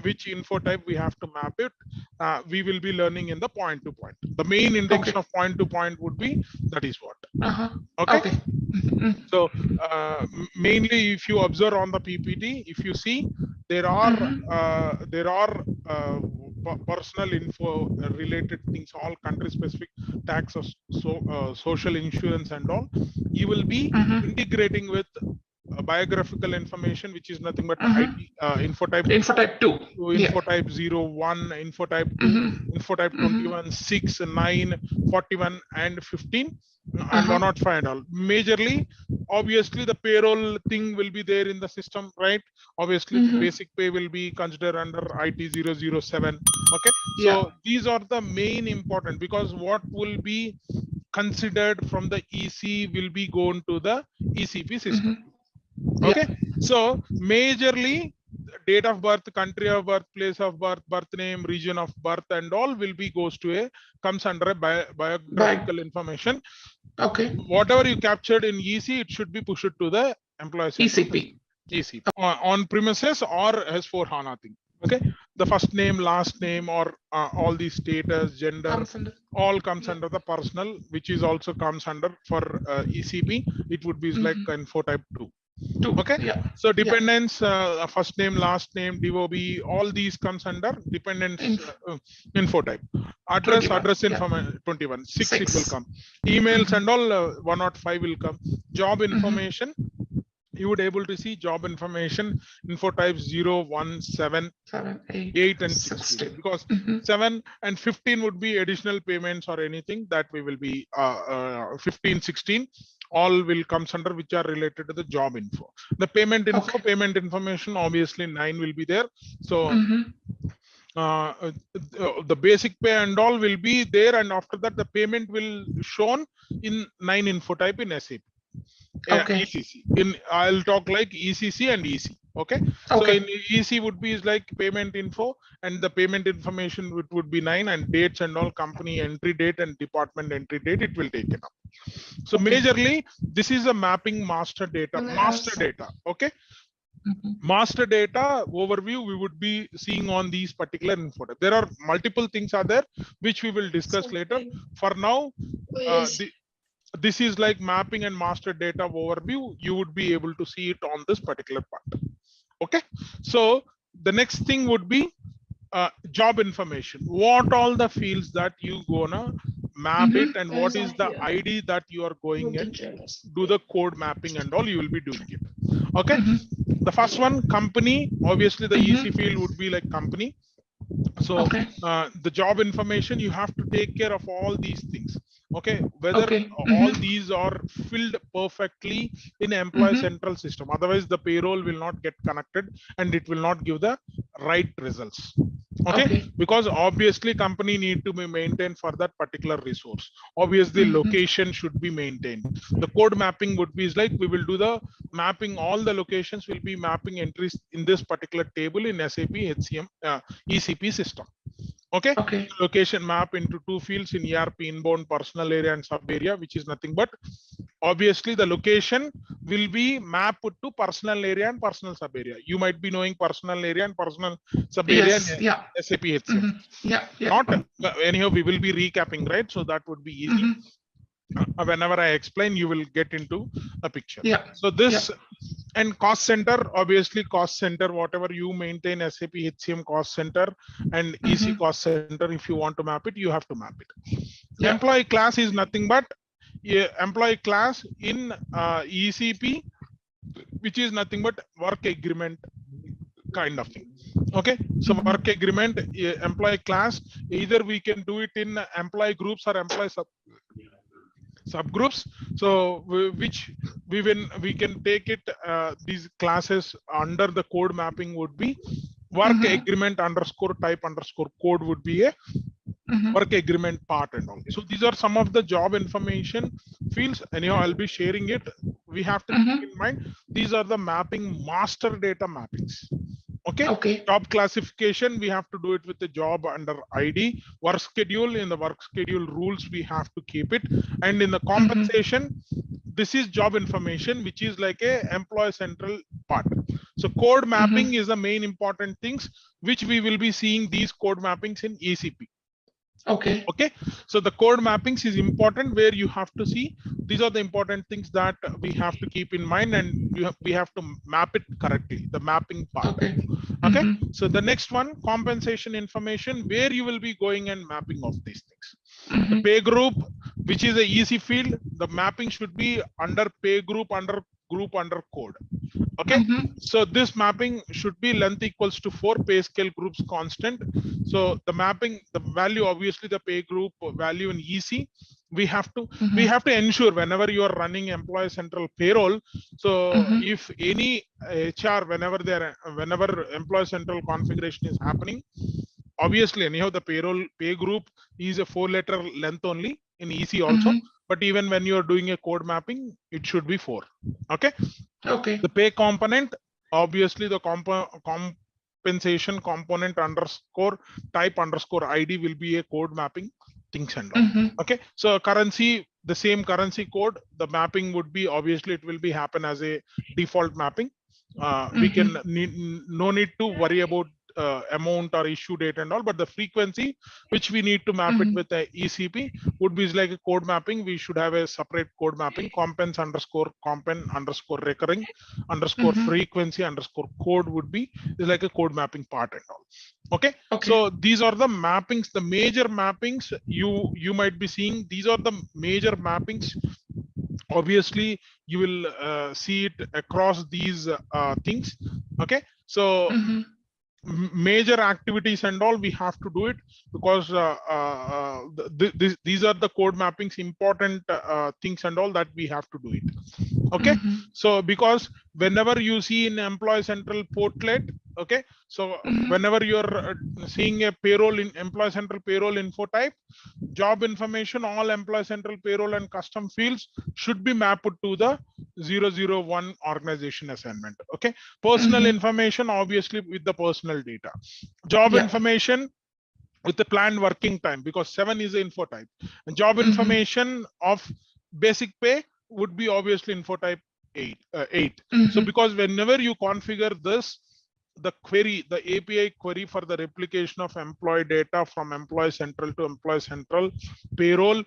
which info type we have to map it. We will be learning in the point to point. The main intention of point to point would be that is what. Okay. So mainly, if you observe on the PPT, if you see there are personal info related things, all country specific taxes, social insurance and all. You will be integrating with biographical information, which is nothing but info type 2, info type 01, info type 2, info type 21, 6, 9, 41 and 15 and 105 and all. Majorly, obviously the payroll thing will be there in the system, right? Obviously the basic pay will be considered under IT 007. Okay. So these are the main important, because what will be considered from the EC will be going to the ECP system. Okay. So majorly date of birth, country of birth, place of birth, birth name, region of birth and all will be comes under a biographical information. Okay. Whatever you captured in EC, it should be pushed to the employee ECP. ECP on premises or S4 Hana thing. Okay. The first name, last name, or all these status, gender, all comes under the personal, which is also comes under for ECP. It would be like info type 2. Okay. So dependence, first name, last name, DOB, all these comes under dependence info type. Address, 21. Address information 21. 6 it will come. Emails and all 105 will come. Job information. You would able to see job information info types 0, 1, 7, 8 and 16, because 7 and 15 would be additional payments or anything that we will be 15, 16 all will comes under which are related to the job info. The payment info, payment information, obviously 9 will be there. So the basic pay and all will be there, and after that the payment will shown in 9 info type in SAP. ECC. I'll talk like ECC and EC. Okay. So in EC would be like payment info, and the payment information would be 9, and dates and all, company entry date and department entry date, it will take it up. So majorly this is a mapping master data. Okay. Master data overview we would be seeing on these particular info. There are multiple things are there which we will discuss later. For now, this is like mapping and master data overview. You would be able to see it on this particular part. Okay. So the next thing would be job information. What all the fields that you gonna map it, and what is the ID that you are going and do the code mapping and all, you will be doing it. Okay. The first one, company. Obviously the EC field would be like company. So the job information, you have to take care of all these things. Okay, whether all these are filled perfectly in employee central system, otherwise the payroll will not get connected and it will not give the right results. Okay, because obviously company need to be maintained for that particular resource. Obviously location should be maintained. The code mapping would be like we will do the mapping, all the locations will be mapping entries in this particular table in SAP HCM ECP system. Okay. Location map into 2 fields in ERP, inbound, personal area and sub area, which is nothing but obviously the location will be mapped to personal area and personal sub area. You might be knowing personal area and personal sub area in SAP HCM. Not anyhow, we will be recapping, right? So that would be easy. Whenever I explain, you will get into a picture. So this and cost center, obviously cost center, whatever you maintain SAP HCM cost center and EC cost center, if you want to map it, you have to map it. Employee class is nothing but employee class in ECP, which is nothing but work agreement kind of thing. Okay, so work agreement, employee class, either we can do it in employee groups or employee subgroups. So which we can take it, these classes under the code mapping would be work agreement underscore type underscore code would be a work agreement part and all. So these are some of the job information fields. Anyhow, I'll be sharing it. We have to keep in mind, these are the mapping master data mappings. Okay. Job classification, we have to do it with the job under ID. Work schedule, in the work schedule rules, we have to keep it. And in the compensation, this is job information, which is like a employee central part. So code mapping is the main important things, which we will be seeing these code mappings in ECP. Okay. So the code mappings is important, where you have to see these are the important things that we have to keep in mind, and we have to map it correctly, the mapping part. Okay. So the next one, compensation information, where you will be going and mapping of these things. The pay group, which is a EC field, the mapping should be under pay group under code. Okay. So this mapping should be length equals to 4, pay scale groups constant. So the mapping, the value, obviously the pay group value in EC, we have to ensure whenever you are running employee central payroll. So if any HR, whenever employee central configuration is happening, obviously anyhow the pay group is a 4-letter length only in EC also. But even when you are doing a code mapping, it should be 4. Okay. The pay component, obviously the compensation component underscore type underscore ID will be a code mapping things and all. Okay. So currency, the same currency code, the mapping would be, obviously it will be happen as a default mapping. We can no need to worry about amount or issue date and all, but the frequency which we need to map it with the ECP would be like a code mapping. We should have a separate code mapping, compen underscore recurring underscore frequency underscore code would be is like a code mapping part and all. Okay. So these are the mappings, the major mappings you might be seeing. These are the major mappings. Obviously you will see it across these things. Okay. So major activities and all, we have to do it, because these are the code mappings, important things and all that we have to do it. Okay. So because whenever you see in employee central portlet, okay, so whenever you're seeing a payroll in employee central payroll info type, job information, all employee central payroll and custom fields should be mapped to the 001 organization assignment. Okay. Personal information, obviously with the personal data. Job information with the planned working time, because 7 is the info type. And job information of basic pay would be obviously info type 8. So because whenever you configure this, the query, the API query for the replication of employee data from employee central to employee central payroll,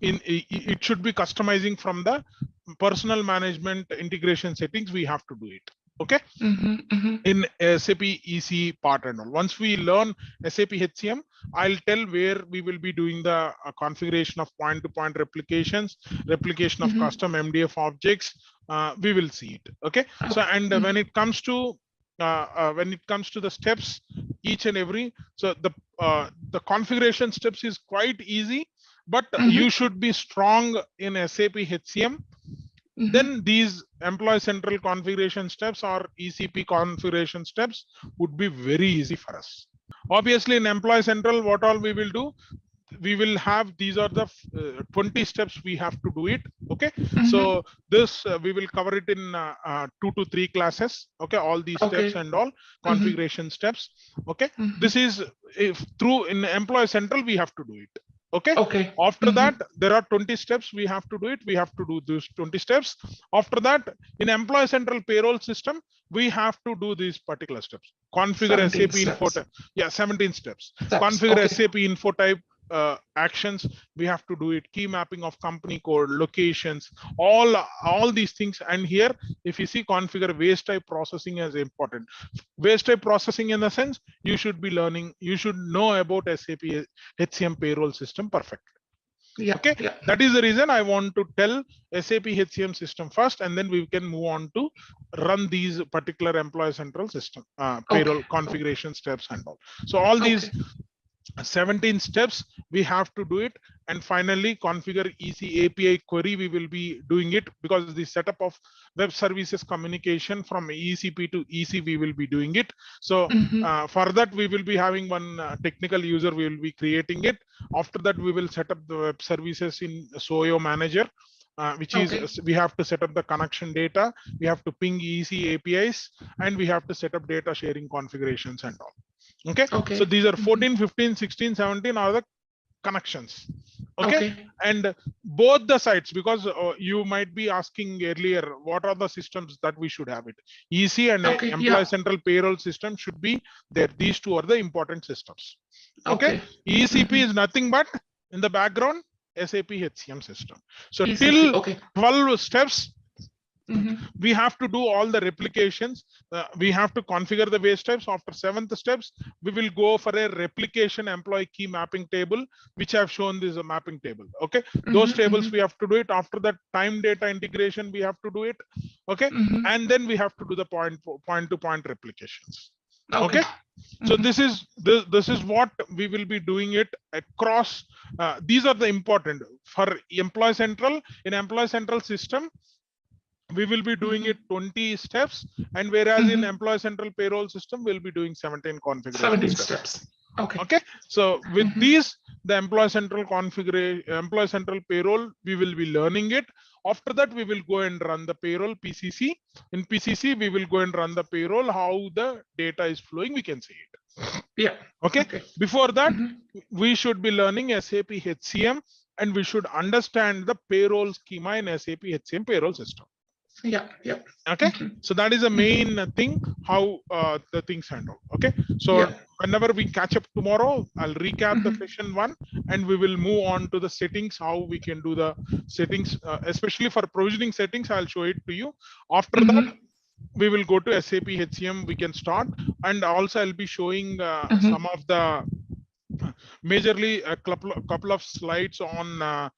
it should be customizing from the personal management integration settings. We have to do it. Okay. In SAP EC part and all. Once we learn SAP HCM, I'll tell where we will be doing the configuration of point-to-point replications, replication of custom MDF objects. We will see it. Okay. So and when it comes to the steps, each and every, so the configuration steps is quite easy, but you should be strong in SAP HCM. Then these employee central configuration steps or ECP configuration steps would be very easy for us. Obviously in employee central, what all we will do, we will have, these are the 20 steps we have to do it. Okay. So this we will cover it in 2 to 3 classes. Okay. All these steps and all configuration steps. Okay. This is through in employee central, we have to do it. Okay. After that, there are 20 steps we have to do it. We have to do those 20 steps. After that, in employee central payroll system, we have to do these particular steps. Configure SAP info type. Yeah, 17 steps. Configure SAP info type actions. We have to do it. Key mapping of company code, locations, all these things. And here, if you see, configure waste type processing as important. Waste type processing in the sense, you should be learning, you should know about SAP HCM payroll system perfectly. Yeah. Okay, Yeah. that is the reason I want to tell SAP HCM system first, and then we can move on to run these particular employee central system payroll configuration steps and all. So all these 17 steps we have to do it, and finally configure EC API query. We will be doing it because the setup of web services communication from ECP to EC we will be doing it. So for that we will be having one technical user, we will be creating it. After that we will set up the web services in SOYO manager, which is we have to set up the connection data, we have to ping EC APIs, and we have to set up data sharing configurations and all. Okay, so these are 14, 15, 16, 17 are the connections. Okay, and both the sites, because you might be asking earlier, what are the systems that we should have it? EC and employee central payroll system should be there. These two are the important systems. Okay, ECP is nothing but in the background SAP HCM system. So ECP, till 12 steps. We have to do all the replications. We have to configure the base types. After 7th steps, we will go for a replication employee key mapping table, which I've shown this mapping table. Okay, those tables we have to do it. After that, time data integration we have to do it. Okay, and then we have to do the point-to-point replications. Okay, so this is what we will be doing it across. These are the important for employee central. In employee central system, we will be doing it 20 steps, and whereas in employee central payroll system we'll be doing 17 configuration steps. Okay, so with these, the employee central configuration, employee central payroll, we will be learning it. After that we will go and run the payroll PCC. In PCC we will go and run the payroll, how the data is flowing, we can see it. Okay, before that we should be learning SAP HCM, and we should understand the payroll schema in SAP HCM payroll system. Okay, so that is the main thing, how the things handle. Okay, so whenever we catch up tomorrow, I'll recap the session 1, and we will move on to the settings, how we can do the settings, especially for provisioning settings. I'll show it to you. After that we will go to SAP HCM, we can start, and also I'll be showing some of the majorly a couple of slides on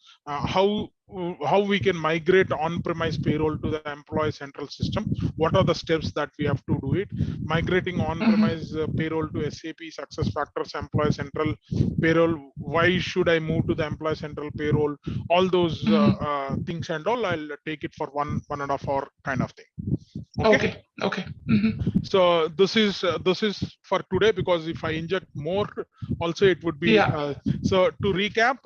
how we can migrate on-premise payroll to the employee central system. What are the steps that we have to do it? Migrating on-premise payroll to SAP SuccessFactors employee central payroll. Why should I move to the employee central payroll? All those things and all. I'll take it for 1.5 hour kind of thing. Okay. So this is for today, because if I inject more also it would be so to recap,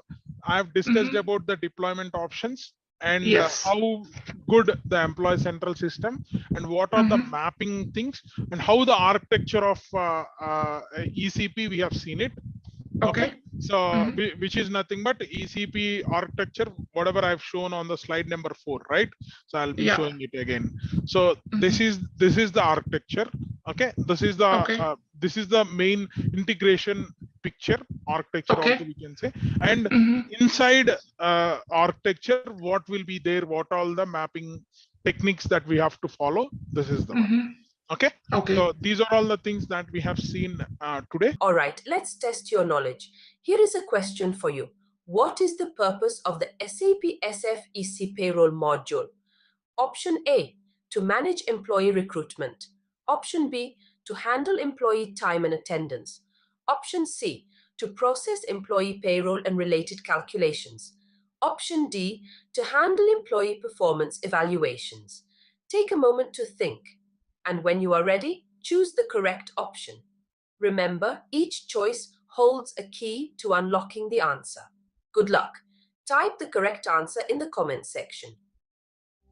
I've discussed about the deployment options and how good the employee central system, and what are the mapping things, and how the architecture of ECP we have seen it. Okay, so which is nothing but ECP architecture, whatever I've shown on the slide number 4, right? So I'll be showing it again. So this is the architecture. Okay, this is the main integration picture architecture, also we can say. And inside architecture, what will be there, what all the mapping techniques that we have to follow, this is the one. Okay. So these are all the things that we have seen today. All right, let's test your knowledge. Here is a question for you. What is the purpose of the SAP SF EC Payroll module? Option A, to manage employee recruitment. Option B, to handle employee time and attendance. Option C, to process employee payroll and related calculations. Option D, to handle employee performance evaluations. Take a moment to think, and when you are ready, choose the correct option. Remember, each choice holds a key to unlocking the answer. Good luck. Type the correct answer in the comments section.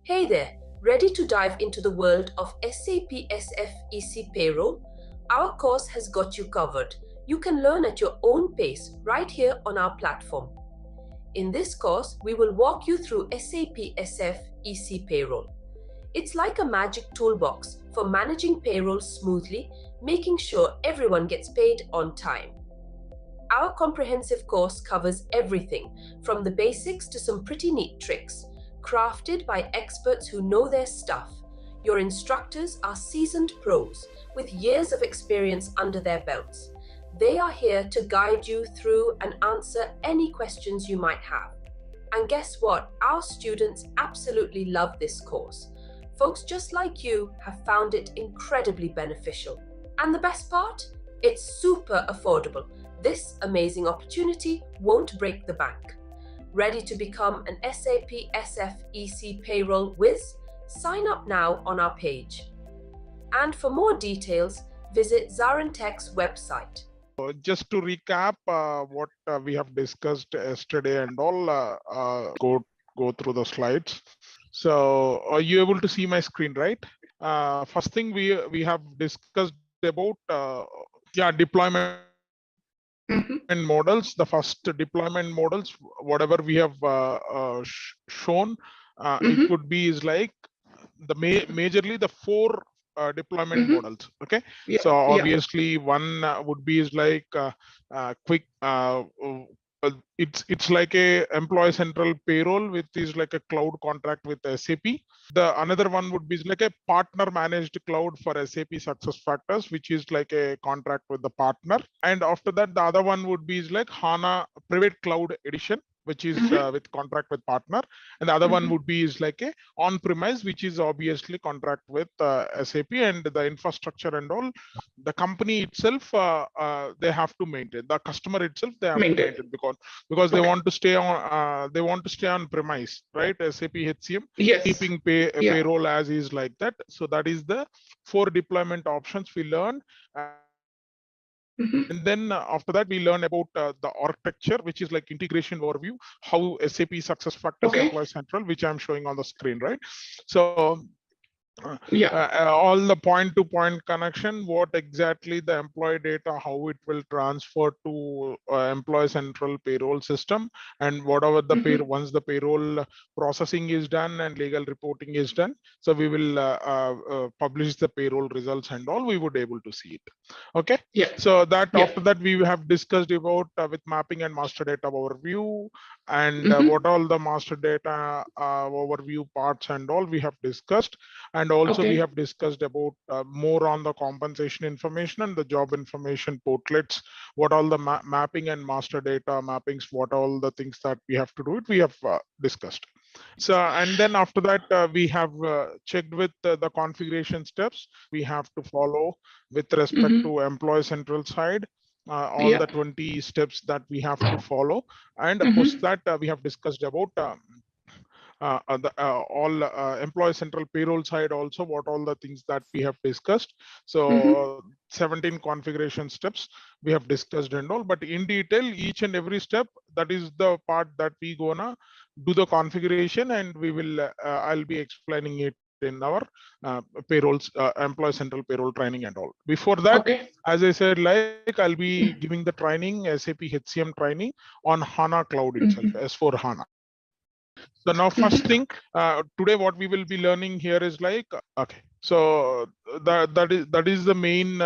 Hey there, ready to dive into the world of SAP SF EC Payroll? Our course has got you covered. You can learn at your own pace right here on our platform. In this course, we will walk you through SAP SF EC Payroll. It's like a magic toolbox for managing payroll smoothly, making sure everyone gets paid on time. Our comprehensive course covers everything from the basics to some pretty neat tricks, crafted by experts who know their stuff. Your instructors are seasoned pros with years of experience under their belts. They are here to guide you through and answer any questions you might have. And guess what? Our students absolutely love this course. Folks just like you have found it incredibly beneficial. And the best part? It's super affordable. This amazing opportunity won't break the bank. Ready to become an SAP SF EC Payroll whiz? Sign up now on our page. And for more details, visit ZaranTech's website. Just to recap what we have discussed yesterday and all, go through the slides. So are you able to see my screen, right? First thing we have discussed about deployment models. The first deployment models, whatever we have shown, it would be is like the majorly the four deployment models. Okay, so obviously one would be is like quick. It's like a employee central payroll, which is like a cloud contract with SAP. The another one would be like a partner managed cloud for SAP SuccessFactors, which is like a contract with the partner. And after that, the other one would be like HANA private cloud edition, which is with contract with partner. And the other one would be is like a on-premise, which is obviously contract with SAP, and the infrastructure and all, the company itself, they have to maintain. The customer itself, they have to maintain because they want to stay on premise, right? SAP HCM, keeping payroll as is like that. So that is the four deployment options we learned. And then after that, we learn about the architecture, which is like integration overview, how SAP SuccessFactors Employee Central, which I'm showing on the screen, right? So all the point-to-point connection, what exactly the employee data, how it will transfer to employee central payroll system, and whatever the once the payroll processing is done and legal reporting is done, so we will publish the payroll results and all, we would able to see it. Okay, so that after that we have discussed about with mapping and master data overview, and what all the master data overview parts and all we have discussed. And also we have discussed about more on the compensation information and the job information portlets, what all the mapping and master data mappings, what all the things that we have to do it, we have discussed. So, and then after that, we have checked with the configuration steps we have to follow with respect to employee central side. All the 20 steps that we have to follow. And post that, we have discussed about all employee central payroll side also, what all the things that we have discussed. So 17 configuration steps we have discussed and all, but in detail, each and every step, that is the part that we gonna do the configuration, and we will I'll be explaining it in our payrolls, employee central payroll training and all. Before that, as I said, like I'll be giving the training, SAP HCM training on HANA cloud itself, S4 Hana. So now first thing, today what we will be learning here is like, okay, so that is the main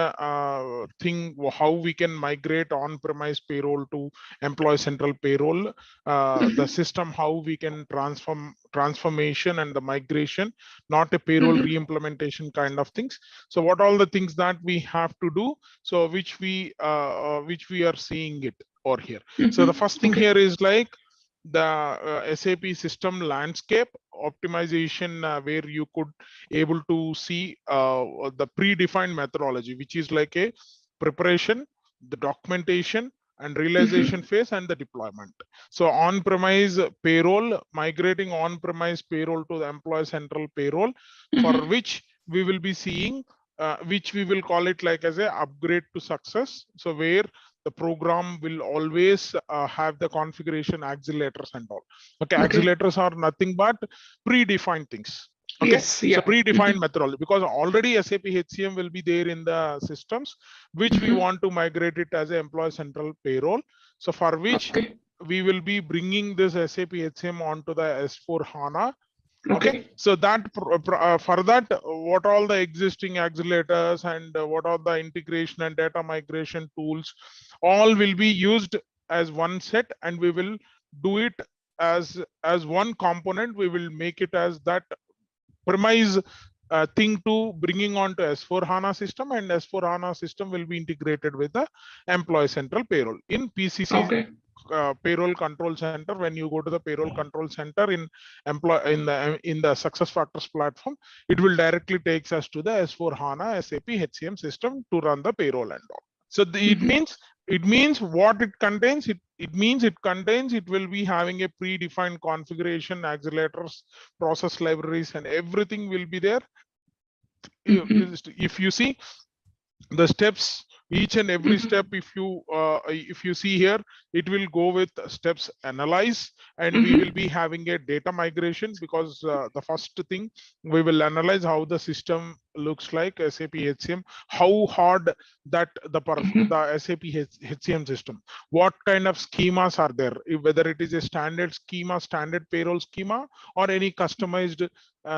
thing, how we can migrate on-premise payroll to employee central payroll, the system, how we can transformation and the migration, not a payroll re-implementation kind of things. So what all the things that we have to do, so which we are seeing it over here. So the first thing here is like the SAP system landscape optimization, where you could able to see the predefined methodology, which is like a preparation, the documentation and realization phase, and the deployment. So on-premise payroll, migrating on-premise payroll to the employee central payroll, for which we will be seeing, which we will call it like as a upgrade to success. So where the program will always have the configuration accelerators and all. Okay, accelerators are nothing but predefined things. Okay, so predefined methodology, because already SAP HCM will be there in the systems, which we want to migrate it as an employee central payroll. So for which we will be bringing this SAP HCM onto the S4 Hana. Okay, so that for that, what all the existing accelerators and what are the integration and data migration tools, all will be used as one set, and we will do it as one component. We will make it as that premise thing to bringing on to S4 Hana system, and S4 Hana system will be integrated with the employee central payroll in PCC payroll control center. When you go to the payroll control center in the SuccessFactors platform, it will directly takes us to the S4 Hana SAP HCM system to run the payroll and all. So it means what it contains. It will be having a predefined configuration, accelerators, process libraries, and everything will be there. If you see the steps, each and every step, if you see here, it will go with steps analyze, and we will be having a data migration, because the first thing we will analyze how the system looks like, SAP HCM, how hard that the SAP HCM system, what kind of schemas are there, whether it is a standard schema, standard payroll schema, or any customized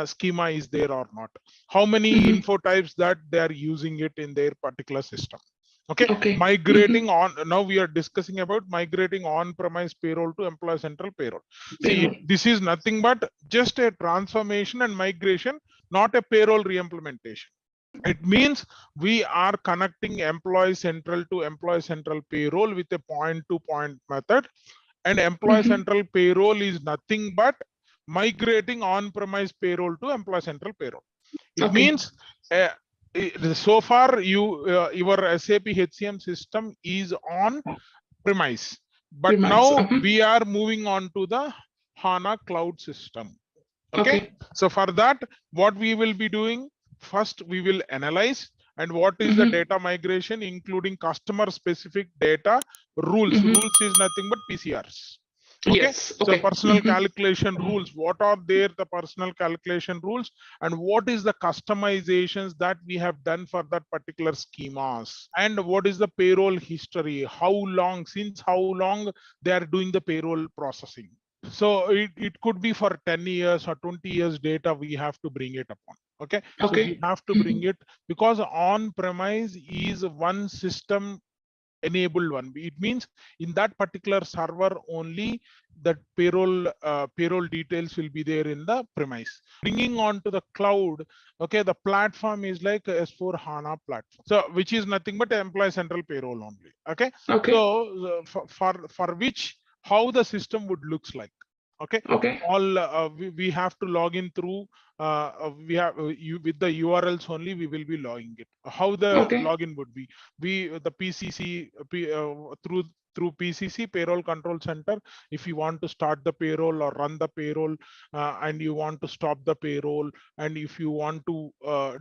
schema is there or not, how many info types that they are using it in their particular system. Okay. Migrating on, now we are discussing about migrating on-premise payroll to Employee Central Payroll. See, this is nothing but just a transformation and migration, not a payroll re-implementation. It means we are connecting Employee Central to Employee Central Payroll with a point-to-point method, and Employee Central Payroll is nothing but migrating on-premise payroll to Employee Central Payroll. It means so far your SAP HCM system is on premise, but now we are moving on to the HANA cloud system. Okay. So for that, what we will be doing, first we will analyze, and what is the data migration, including customer specific data rules. Rules is nothing but PCRs. Okay. So personal calculation rules, what are there, the personal calculation rules, and what is the customizations that we have done for that particular schemas, and what is the payroll history, how long they are doing the payroll processing. So it could be for 10 years or 20 years data we have to bring it upon. Okay. So we have to bring it, because on premise is one system enabled one. It means in that particular server only that payroll details will be there in the premise. Bringing on to the cloud, okay, the platform is like S4 HANA platform, so which is nothing but Employee Central Payroll only. Okay. So for which how the system would looks like. Okay. All we have to log in through we have with the URLs only we will be logging it. How the login would be, the PCC through PCC Payroll Control Center. If you want to start the payroll or run the payroll, and you want to stop the payroll, and if you want to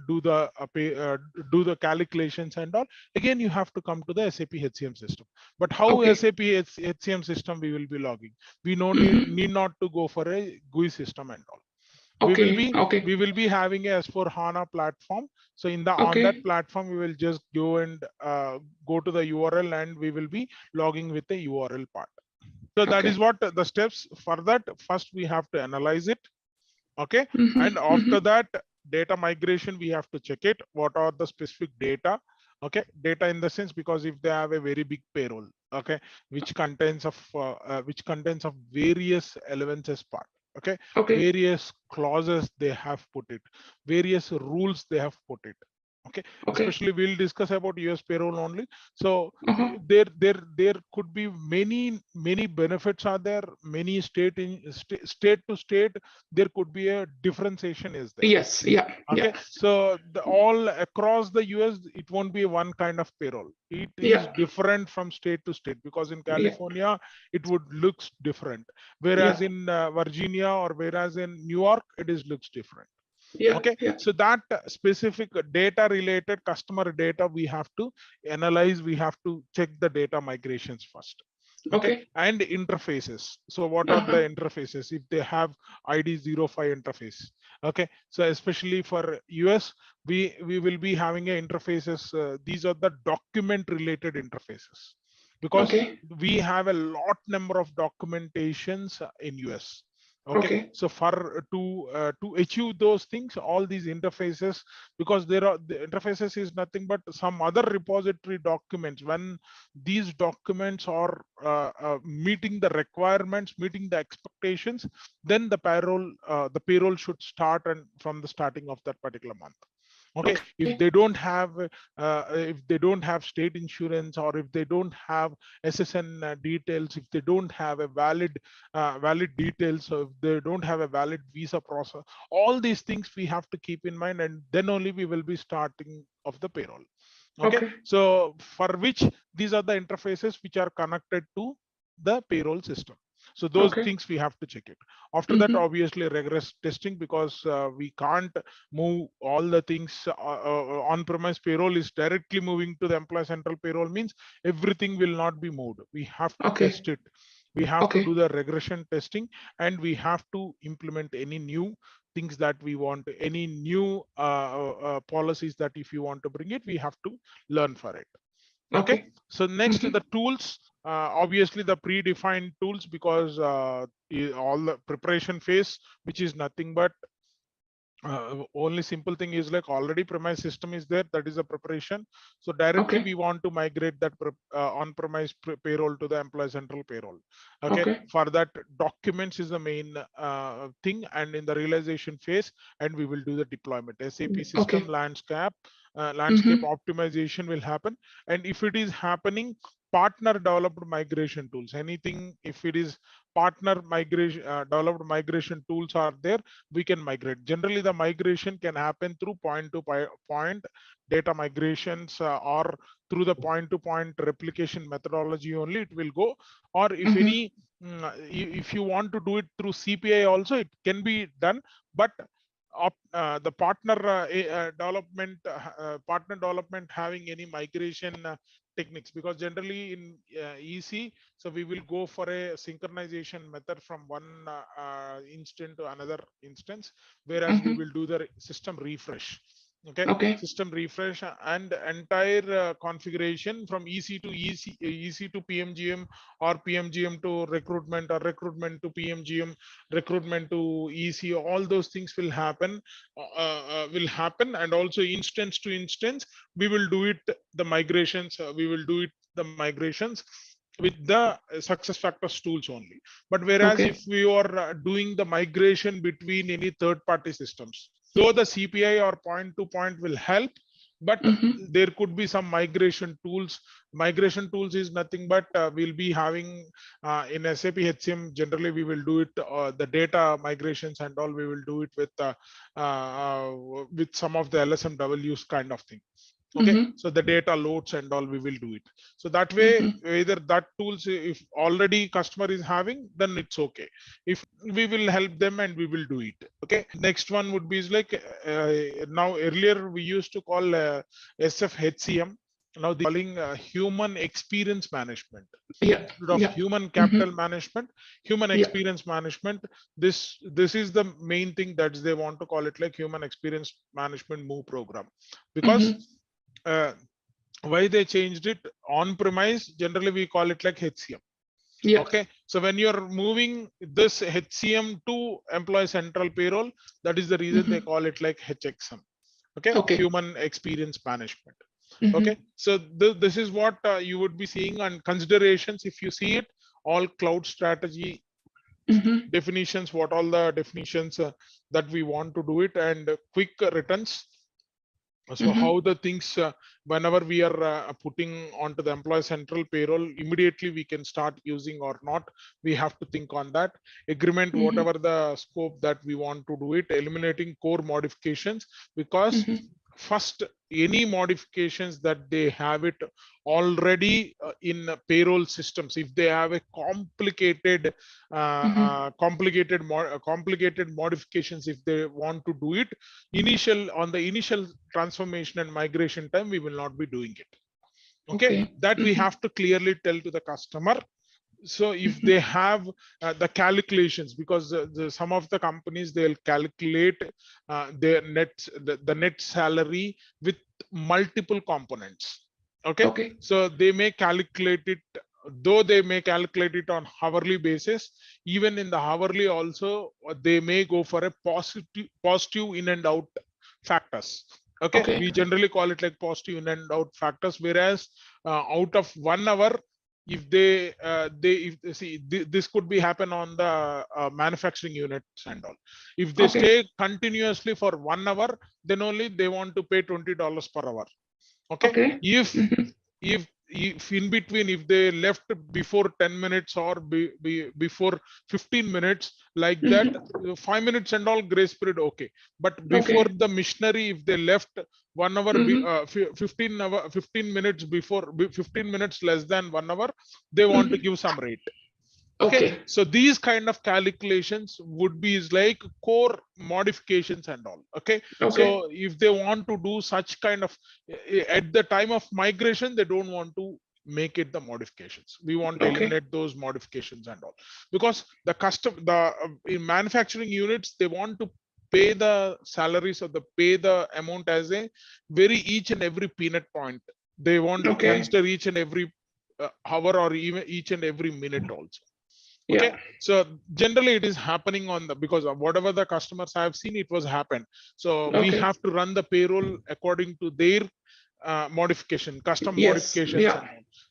do the calculations and all, again you have to come to the SAP HCM system. But how SAP HCM system we will be logging? We need not to go for a GUI system and all. We will be having a S4 HANA platform. So on that platform, we will just go and go to the URL, and we will be logging with the URL part. So that is what the steps for that. First, we have to analyze it. Okay. And after that, data migration, we have to check it. What are the specific data? Okay. Data in the sense, because if they have a very big payroll, okay, which contains of various elements as part. Okay. Various clauses they have put it, various rules they have put it. Okay. Especially we'll discuss about US payroll only. So there could be many benefits are there, many state to state there could be a differentiation is there. Yes. Yeah. Okay. So all across the US it won't be one kind of payroll. It is different from state to state, because in California it would looks different, whereas in Virginia or whereas in New York it is looks different. Okay. So that specific data related customer data we have to analyze, we have to check the data migrations first. Okay. And interfaces. So what are the interfaces? If they have ID05 interface. Okay. So especially for US, we will be having a interfaces. These are the document related interfaces, because we have a lot number of documentations in US. Okay. So for to achieve those things, all these interfaces, because the interfaces is nothing but some other repository documents. When these documents are meeting the requirements, meeting the expectations, then the payroll should start and from the starting of that particular month. Okay, if they don't have state insurance, or if they don't have SSN details, if they don't have a valid details, so if they don't have a valid visa process, all these things we have to keep in mind, and then only we will be starting of the payroll. Okay, so for which these are the interfaces which are connected to the payroll system. So those things we have to check it. After that, obviously rigorous testing, because we can't move all the things on-premise. Payroll is directly moving to the employee central payroll, means everything will not be moved. We have to test it. We have to do the regression testing, and we have to implement any new things that we want, any new policies that if you want to bring it, we have to learn for it. Okay, so next the tools, obviously the predefined tools, because all the preparation phase, which is nothing but only simple thing is like already premise system is there, that is a preparation. So directly we want to migrate that on-premise payroll to the employee central payroll. Okay, for that documents is the main thing, and in the realization phase, and we will do the deployment. SAP system landscape optimization will happen, and if it is happening, partner developed migration tools, anything if it is partner migration developed migration tools are there, we can migrate. Generally the migration can happen through point to point data migrations, or through the point to point replication methodology only it will go, or if any if you want to do it through CPI also, it can be done, but the partner development having any migration techniques, because generally in EC, so we will go for a synchronization method from one instance to another instance, whereas we will do the system refresh. Okay, system refresh and entire configuration from EC to EC to PMGM, or PMGM to recruitment, or recruitment to PMGM, recruitment to EC, all those things will happen and also instance to instance we will do it the migrations with the SuccessFactors tools only. But whereas if we are doing the migration between any third-party systems, though the CPI or point to point will help, but there could be some migration tools. Migration tools is nothing but we'll be having in SAP HCM, generally we will do it the data migrations and all, we will do it with some of the LSMWs kind of thing. Okay, so the data loads and all, we will do it. So that way, either that tools, if already customer is having, then it's okay. If we will help them and we will do it. Okay, next one would be is like now earlier we used to call SF HCM. Now they're calling human experience management. Human capital management, human experience management. This is the main thing that they want to call it, like human experience management move program, because why they changed it on premise, generally we call it like HCM. Okay, so when you're moving this HCM to employee central payroll, that is the reason they call it like HXM. Okay, human experience management. Okay, so this is what you would be seeing on considerations. If you see it, all cloud strategy definitions, what all the definitions that we want to do it, and quick returns. So how the things, whenever we are putting onto the employee central payroll, immediately we can start using or not, we have to think on that. Agreement, whatever the scope that we want to do it, eliminating core modifications, because first any modifications that they have it already in payroll systems, if they have a complicated complicated modifications, if they want to do it on the initial transformation and migration time, we will not be doing it. Okay, that we have to clearly tell to the customer. So if they have the calculations, because some of the companies, they'll calculate their the net salary with multiple components. Okay, so they may calculate it, though they may calculate it on hourly basis. Even in the hourly also, they may go for a positive in and out factors. Okay, we generally call it like positive in and out factors, whereas out of 1 hour, if if see this could be happen on the manufacturing units and all. If they stay continuously for 1 hour, then only they want to pay $20 per hour. Okay. If in between, if they left before 10 minutes or before 15 minutes, like that, 5 minutes and all grace period, okay. But before the missionary, if they left 1 hour, 15 minutes before, 15 minutes less than 1 hour, they want to give some rate. Okay. So these kind of calculations would be like core modifications and all. Okay. So if they want to do such kind of, at the time of migration, they don't want to make it the modifications. We want to eliminate those modifications and all, because in manufacturing units, they want to pay the salaries or pay the amount as a each and every peanut point. They want to consider each and every hour or even each and every minute also. Okay. So generally it is happening on because of whatever the customers have seen, it was happened. So we have to run the payroll according to their modification, custom modifications.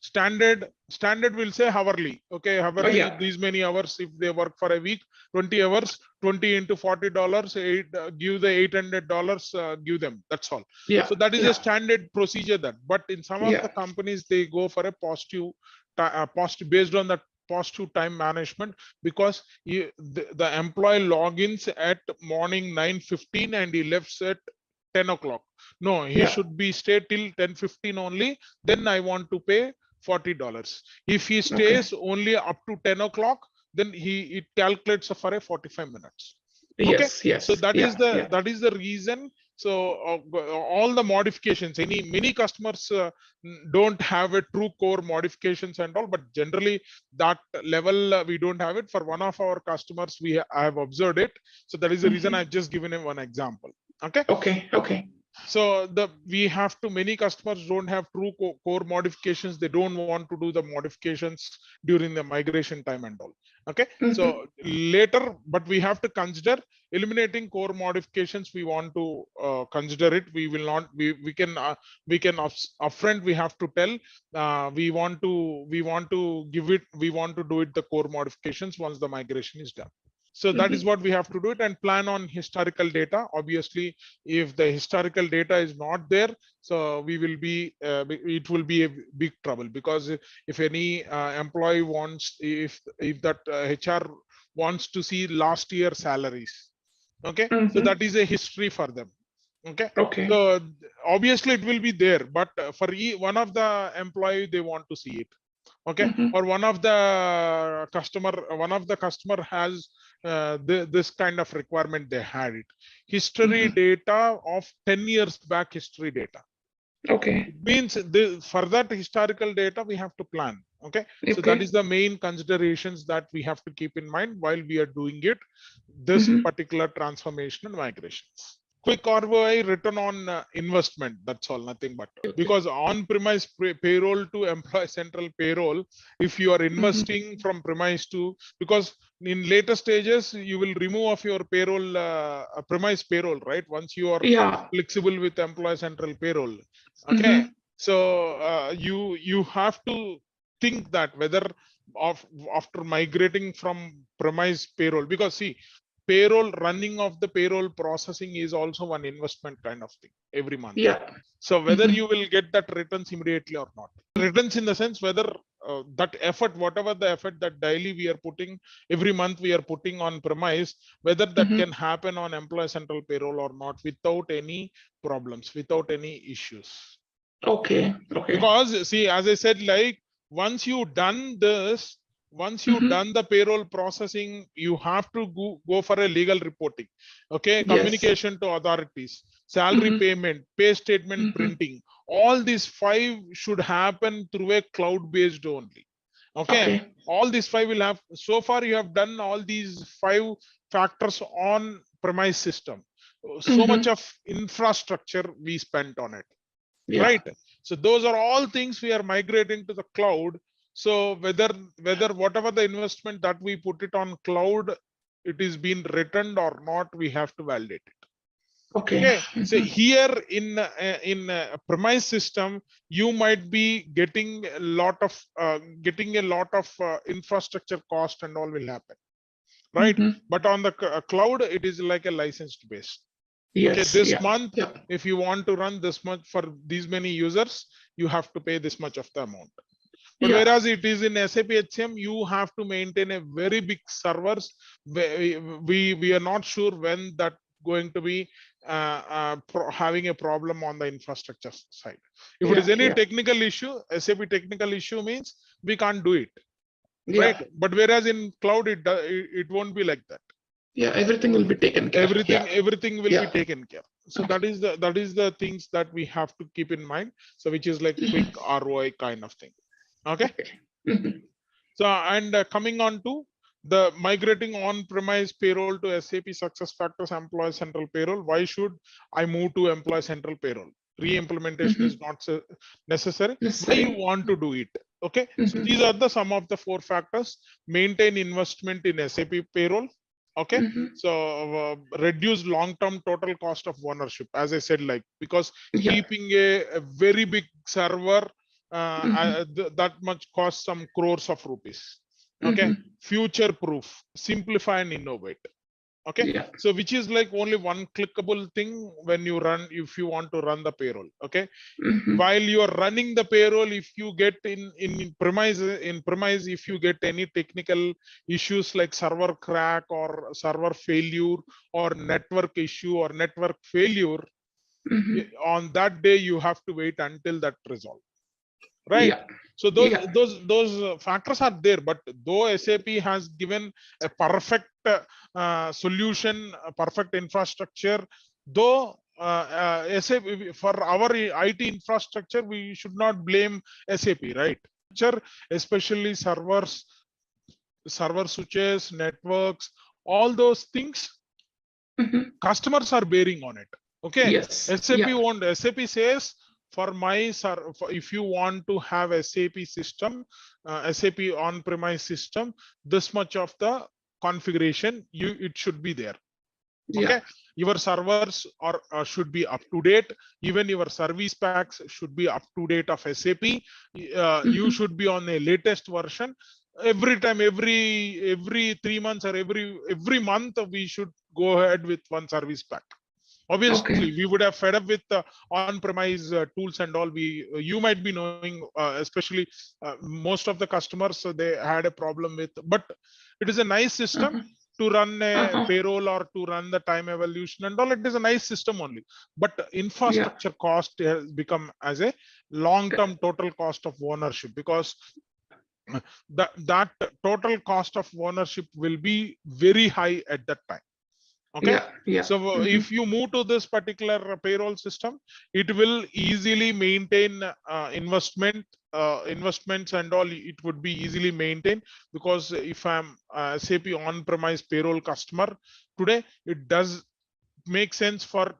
Standard will say hourly. Okay, hourly, these many hours. If they work for a week, 20 hours, 20 into $40, give the $800, give them. That's all. So that is a standard procedure. But in some of the companies, they go for a positive based on that positive time management, because the employee logins at morning 9:15 and he left at 10 o'clock. No, he should be stay till 10:15 only. Then I want to pay $40. If he stays only up to 10 o'clock, then it calculates for a 45 minutes. Okay. So that is the reason. So all the modifications, many customers don't have a true core modifications and all, but generally that level we don't have it. For one of our customers, I have observed it. So that is the reason I've just given him one example. Okay. So many customers don't have true core modifications. They don't want to do the modifications during the migration time and all. Okay. So later, but we have to consider eliminating core modifications. We want to consider it. We will not, we can upfront, we have to tell, we want to give it, we want to do it the core modifications once the migration is done. So that is what we have to do it, and plan on historical data. Obviously, if the historical data is not there, so we will be, it will be a big trouble, because if any employee wants, if that HR wants to see last year salaries, okay, so that is a history for them. Okay. So obviously it will be there, but for one of the employee, they want to see it. Okay. Or one of the customer has this kind of requirement, they had it. History data of 10 years back, history data. Okay. It means for that historical data, we have to plan. Okay. So that is the main considerations that we have to keep in mind while we are doing it, this particular transformation and migrations. Quick ROI, return on investment. That's all, nothing but. Because on-premise payroll to employee central payroll, if you are investing from premise to, because in later stages, you will remove of your payroll, premise payroll, right? Once you are flexible with employee central payroll. Okay. So you have to think that whether after migrating from premise payroll, because see, payroll, running of the payroll processing is also one investment kind of thing every month. So whether you will get that returns immediately or not. Returns in the sense whether that effort, whatever the effort that daily we are putting, every month we are putting on premise, whether that can happen on employee central payroll or not without any problems, without any issues. Okay. Because see, as I said, like once you done this, once you done the payroll processing, you have to go for a legal reporting. Okay. Communication to authorities, salary payment, pay statement printing. All these 5 should happen through a cloud based only. Okay. All these 5 will have, so far you have done all these 5 factors on premise system. So much of infrastructure we spent on it. Right. So those are all things we are migrating to the cloud. So whether whatever the investment that we put it on cloud, it is being returned or not, we have to validate it. Okay, so here in a premise system, you might be getting a lot of infrastructure cost and all will happen, right? But on the cloud, it is like a licensed base. Okay, this month, if you want to run this much for these many users, you have to pay this much of the amount. But whereas it is in SAP HCM, you have to maintain a very big servers. We are not sure when that going to be having a problem on the infrastructure side. If it is any technical issue, SAP technical issue means we can't do it, right? But whereas in cloud, it won't be like that. Yeah, everything will be taken care. Everything will be taken care. So that is the things that we have to keep in mind. So which is like quick ROI kind of thing. Okay. So and coming on to the migrating on-premise payroll to SAP SuccessFactors Employee Central Payroll. Why should I move to Employee Central Payroll? Re-implementation is not so necessary. Why you want to do it? Okay. So these are the some of the 4 factors. Maintain investment in SAP payroll. Okay, so reduce long-term total cost of ownership, as I said, like because keeping a very big server that much costs some crores of rupees. Okay, future proof, simplify and innovate. Okay, so which is like only one clickable thing when you run, if you want to run the payroll. Okay, while you are running the payroll, if you get in premise, if you get any technical issues like server crack or server failure or network issue or network failure, on that day you have to wait until that resolve. Right. So those factors are there, but though SAP has given a perfect solution, a perfect infrastructure, though SAP for our IT infrastructure, we should not blame SAP, right? Especially servers, server switches, networks, all those things, customers are bearing on it. Okay. SAP says, for my if you want to have SAP system, SAP on-premise system, this much of the configuration it should be there. Okay, your servers are should be up to date. Even your service packs should be up to date of SAP. You should be on the latest version. Every time, every 3 months or every month, we should go ahead with one service pack. Obviously, we would have fed up with on-premise tools and all. You might be knowing, especially most of the customers, they had a problem with. But it is a nice system to run a payroll or to run the time evolution and all. It is a nice system only. But infrastructure cost has become as a long-term total cost of ownership, because that total cost of ownership will be very high at that time. Okay. So if you move to this particular payroll system, it will easily maintain investments and all. It would be easily maintained, because if I'm SAP on-premise payroll customer today, it does make sense for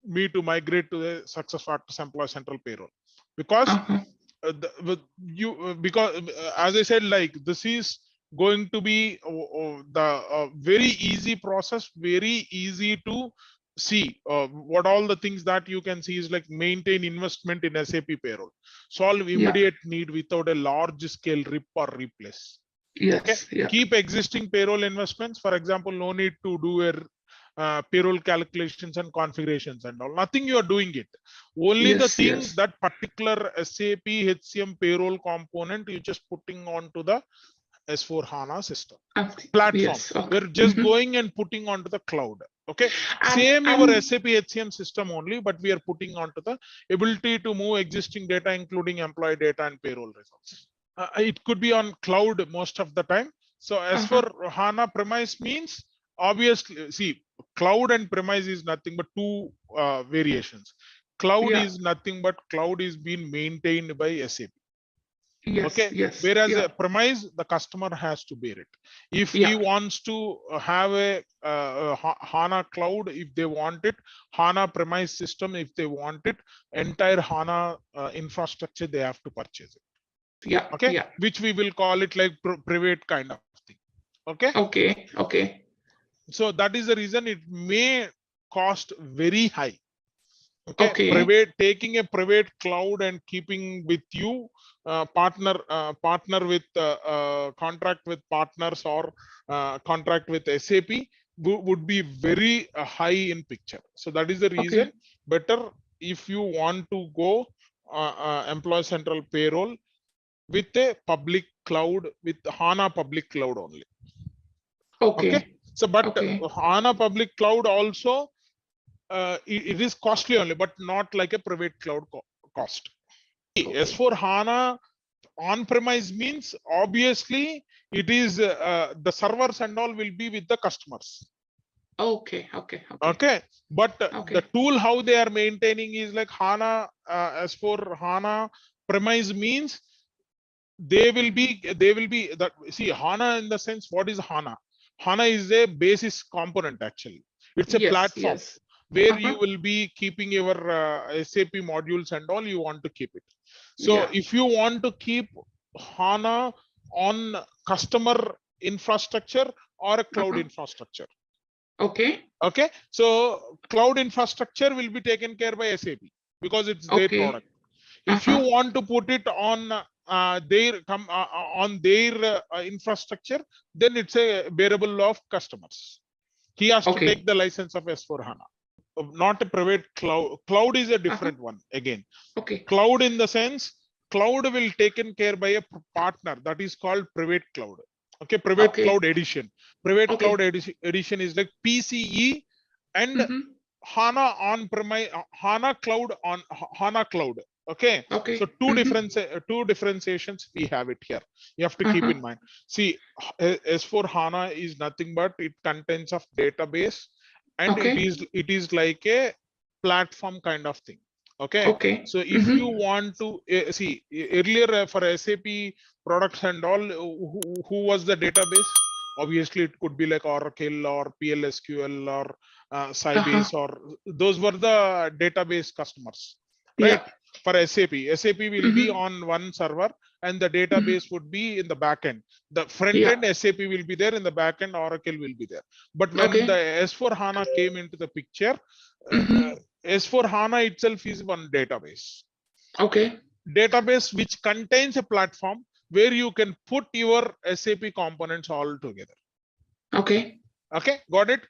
me to migrate to the SuccessFactors Employee Central Payroll, because as I said, like this is going to be the very easy process, very easy to see. What all the things that you can see is like maintain investment in SAP payroll, solve immediate need without a large scale rip or replace. Keep existing payroll investments. For example, no need to do a payroll calculations and configurations and all. Nothing you are doing it. Only the thing that particular SAP HCM payroll component you just putting onto the S4 Hana system platform. We're just going and putting onto the cloud. Okay, same your SAP HCM system only, but we are putting onto the ability to move existing data, including employee data and payroll results. It could be on cloud most of the time. So S4 Hana premise means, obviously, see, cloud and premise is nothing but 2 variations. Cloud is nothing but cloud is being maintained by SAP. Whereas a premise, the customer has to bear it. If he wants to have a HANA cloud, if they want it, HANA premise system, if they want it, entire HANA infrastructure, they have to purchase it. Which we will call it like private kind of thing. Okay. So that is the reason it may cost very high. Okay. Taking a private cloud and keeping with you partner with contract with partners or contract with SAP would be very high in picture. So that is the reason better if you want to go Employee Central Payroll with a public cloud, with HANA public cloud only. Okay. So but HANA public cloud also it is costly only, but not like a private cloud cost. S4 HANA on-premise means obviously it is the servers and all will be with the customers. Okay. But the tool how they are maintaining is like HANA, S4 HANA premise means they will be that. See, HANA in the sense, what is HANA? HANA is a basis component actually. It's a platform where you will be keeping your SAP modules and all, you want to keep it. So if you want to keep HANA on customer infrastructure or a cloud infrastructure. Okay. So cloud infrastructure will be taken care by SAP because it's their product. If you want to put it on their infrastructure, then it's a bearable of customers. He has to take the license of S4 HANA. Not a private cloud. Cloud is a different one again. Cloud in the sense, cloud will taken care by a partner, that is called private cloud. Private cloud edition. Private cloud edition is like PCE and HANA on-premise, HANA cloud on HANA cloud. So two differentiations we have it here. You have to keep in mind. See, S4 HANA is nothing but it contains of database. And it is like a platform kind of thing. So if you want to see earlier for SAP products and all, who was the database? Obviously, it could be like Oracle or PLSQL or Sybase, or those were the database customers, right? For SAP will be on one server and the database would be in the back end. The front end SAP will be there, in the back end Oracle will be there. But when the S4 HANA came into the picture, S4 HANA itself is one database. Database which contains a platform where you can put your SAP components all together. Got it?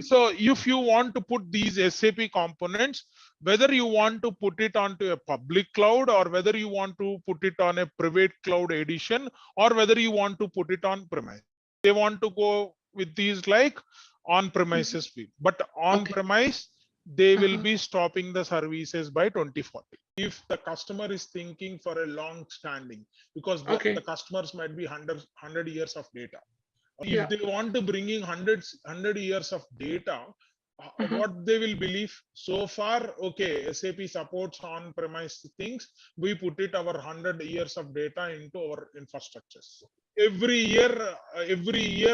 So if you want to put these SAP components, whether you want to put it onto a public cloud or whether you want to put it on a private cloud edition or whether you want to put it on premise, they want to go with these like on premises fee. But on premise, they will be stopping the services by 2040. If the customer is thinking for a long standing, because the customers might be 100 years of data. If they want to bring in 100 years of data, what they will believe so far, SAP supports on-premise things, we put it our 100 years of data into our infrastructures. Every year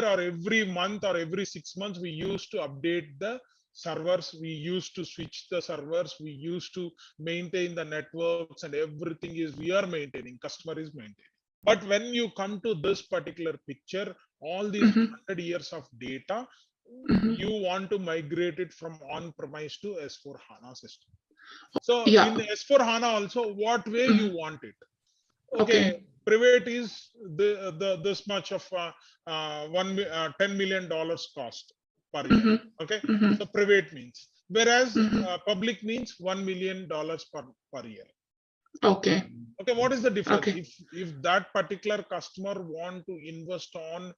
or every month or every 6 months, we used to update the servers, we used to switch the servers, we used to maintain the networks, and everything is we are maintaining, customer is maintaining. But when you come to this particular picture, all these 100 years of data, you want to migrate it from on-premise to S4 HANA system. So in the S4 HANA also, what way you want it? Private is this much of $10 million cost per year. So private means, whereas public means $1 million per year. What is the difference? If that particular customer want to invest on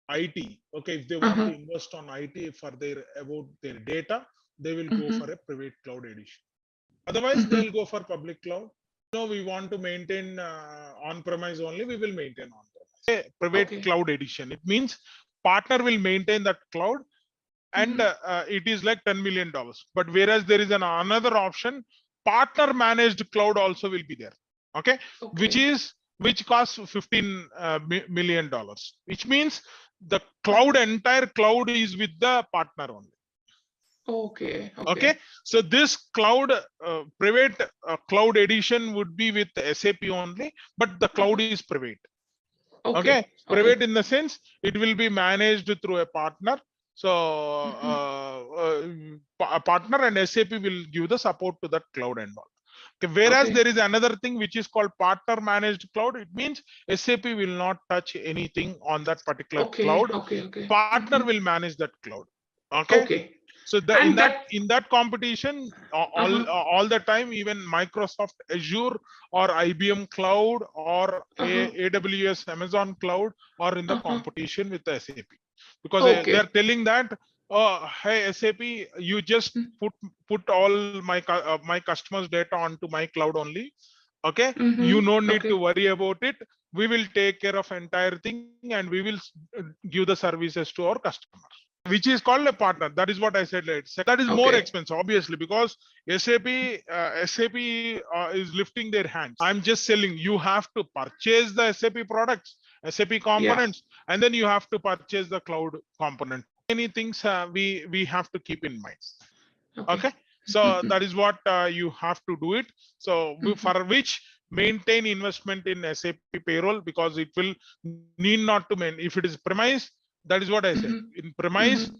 IT, if they want to invest on IT for about their data, they will go for a private cloud edition. Otherwise, they'll go for public cloud. No, we want to maintain on-premise only, we will maintain on-premise. Private cloud edition, it means partner will maintain that cloud and it is like $10 million. But whereas there is another option, partner managed cloud also will be there. Which costs $15 million, which means the entire cloud is with the partner only. So this cloud private cloud edition would be with SAP only, but the cloud is private. Private in the sense it will be managed through a partner. So a partner and SAP will give the support to that cloud and all. Okay, whereas there is another thing which is called partner managed cloud. It means SAP will not touch anything on that particular cloud. Partner will manage that cloud. Okay. So in that competition, all the time, even Microsoft Azure or IBM Cloud or AWS Amazon Cloud are in the competition with the SAP, because they're telling that, oh, hey SAP, you just put all my customers' data onto my cloud only. Okay, you no need to worry about it. We will take care of entire thing and we will give the services to our customers, which is called a partner. That is what I said. That is more expensive, obviously, because SAP is lifting their hands. I'm just selling. You have to purchase the SAP products, SAP components, and then you have to purchase the cloud component. Many things we have to keep in mind. Okay. So that is what you have to do it. So for which maintain investment in SAP payroll, because it will need not to maintain. If it is premise, that is what I said. In premise,